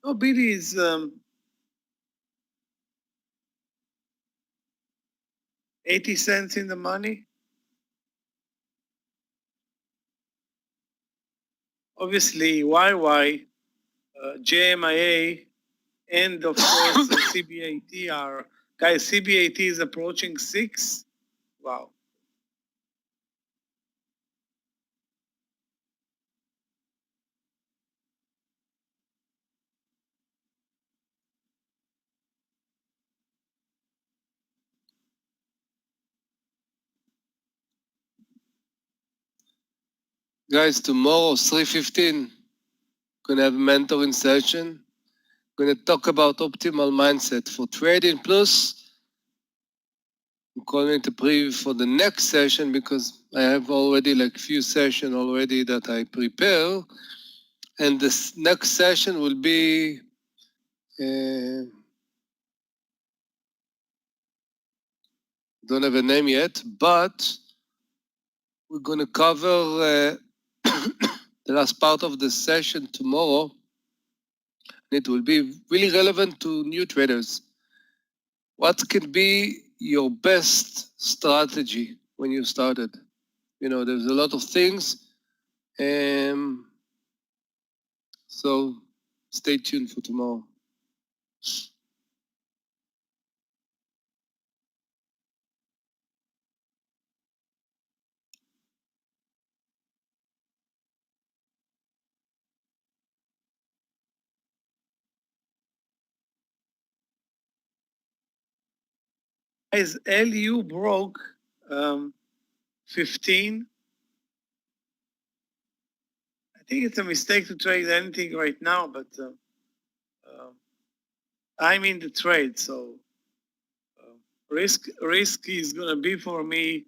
Speaker 3: No, Billy is 80 cents in the money. Obviously, YY, JMIA, and of course CBAT are, guys, CBAT is approaching 6. Wow.
Speaker 4: Guys, tomorrow, 3:15, gonna have a mentoring session. Gonna talk about optimal mindset for trading. Plus, I'm calling it a preview for the next session because I have already like few sessions already that I prepare. And this next session will be don't have a name yet, but we're gonna cover the last part of the session tomorrow. It will be really relevant to new traders. What can be your best strategy when you started? There's a lot of things. So stay tuned for tomorrow.
Speaker 3: Guys, LU broke 15. I think it's a mistake to trade anything right now, but I'm in the trade, so risk is gonna be for me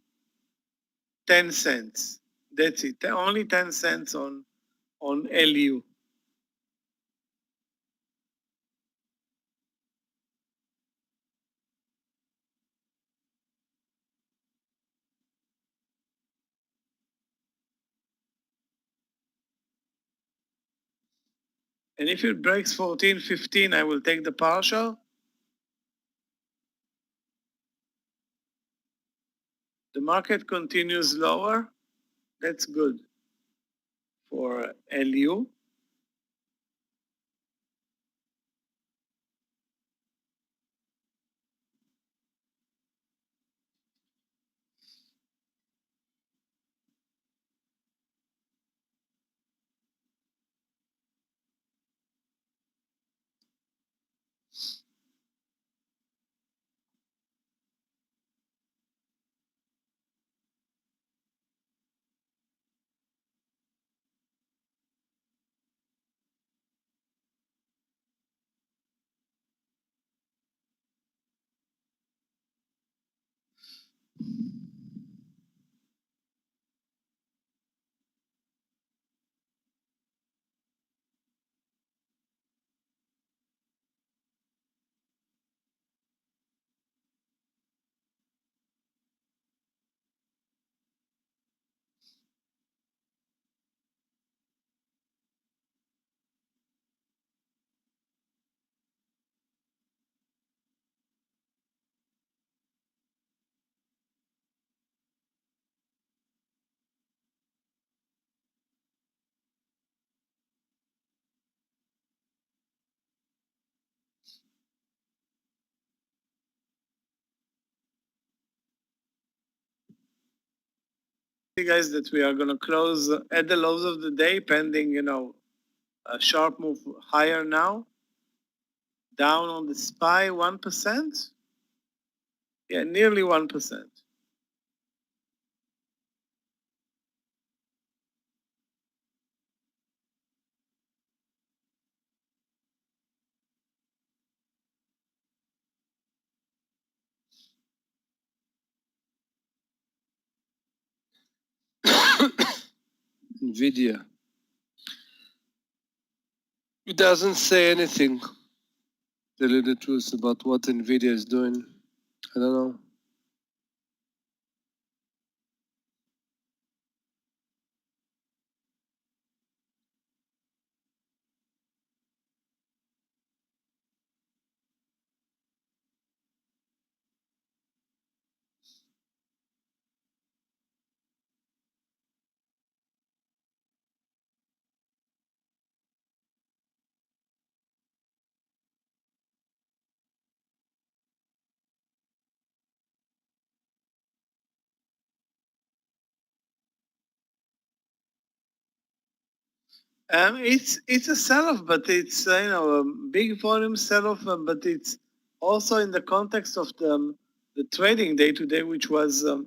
Speaker 3: 10 cents. That's it. Only 10 cents on LU. And if it breaks 14.15, I will take the partial. The market continues lower. That's good for LU. Guys, that we are going to close at the lows of the day, pending, a sharp move higher now. Down on the SPY 1%. Yeah, nearly 1%.
Speaker 4: NVIDIA. It doesn't say anything, to tell you the truth, about what NVIDIA is doing. I don't know.
Speaker 3: It's a sell-off, but it's a big volume sell-off, but it's also in the context of the trading day today, which was a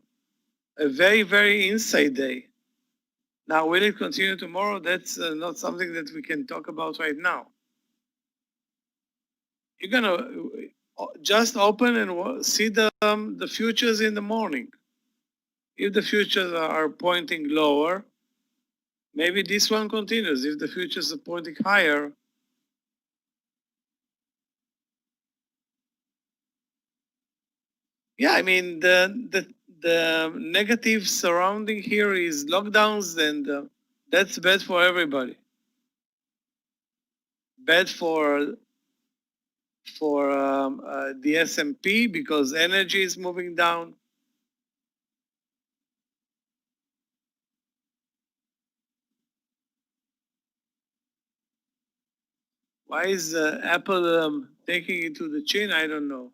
Speaker 3: very, very inside day. Now, will it continue tomorrow? That's not something that we can talk about right now. You're gonna just open and see the futures in the morning. If the futures are pointing lower, maybe this one continues. If the futures are pointing higher, yeah, I mean the negative surrounding here is lockdowns, and that's bad for everybody. Bad for the S&P because energy is moving down. Why is Apple taking it to the chin? I don't know.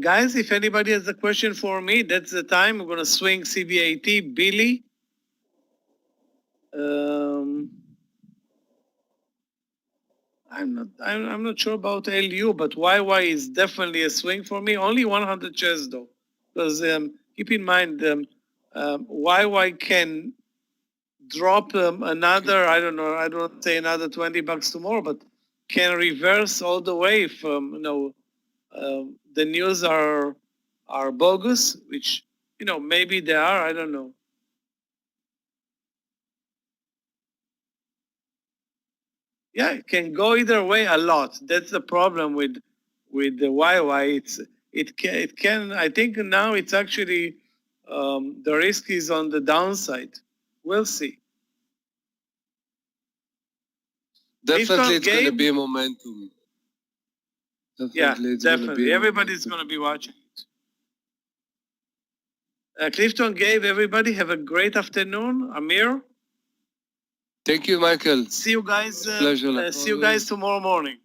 Speaker 3: Guys, if anybody has a question for me, that's the time. I'm going to swing CBAT. Billy. I'm not sure about LU, but YY is definitely a swing for me. Only 100 shares though, because keep in mind YY can drop another, I don't know, I don't say another $20 tomorrow, but can reverse all the way from, the news are bogus, which, maybe they are, I don't know. Yeah, it can go either way a lot. That's the problem with the YY. It can. I think now it's actually the risk is on the downside. We'll see.
Speaker 4: Definitely, it's going to
Speaker 3: Gabe?
Speaker 4: be a momentum.
Speaker 3: Yeah,
Speaker 4: It's gonna
Speaker 3: definitely.
Speaker 4: be a
Speaker 3: Everybody's
Speaker 4: momentum.
Speaker 3: going to be watching it. Clifton, Gabe, everybody have a great afternoon. Amir,
Speaker 4: Thank you, Michael.
Speaker 3: see you guys.
Speaker 4: Pleasure. Like
Speaker 3: See you guys
Speaker 4: always.
Speaker 3: tomorrow morning.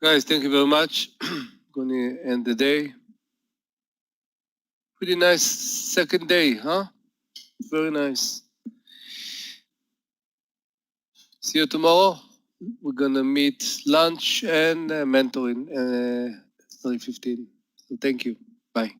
Speaker 4: Guys, thank you very much. Gonna end the day. Pretty nice second day, huh? Very nice. See you tomorrow. We're gonna meet lunch and mentoring 3:15. So thank you. Bye.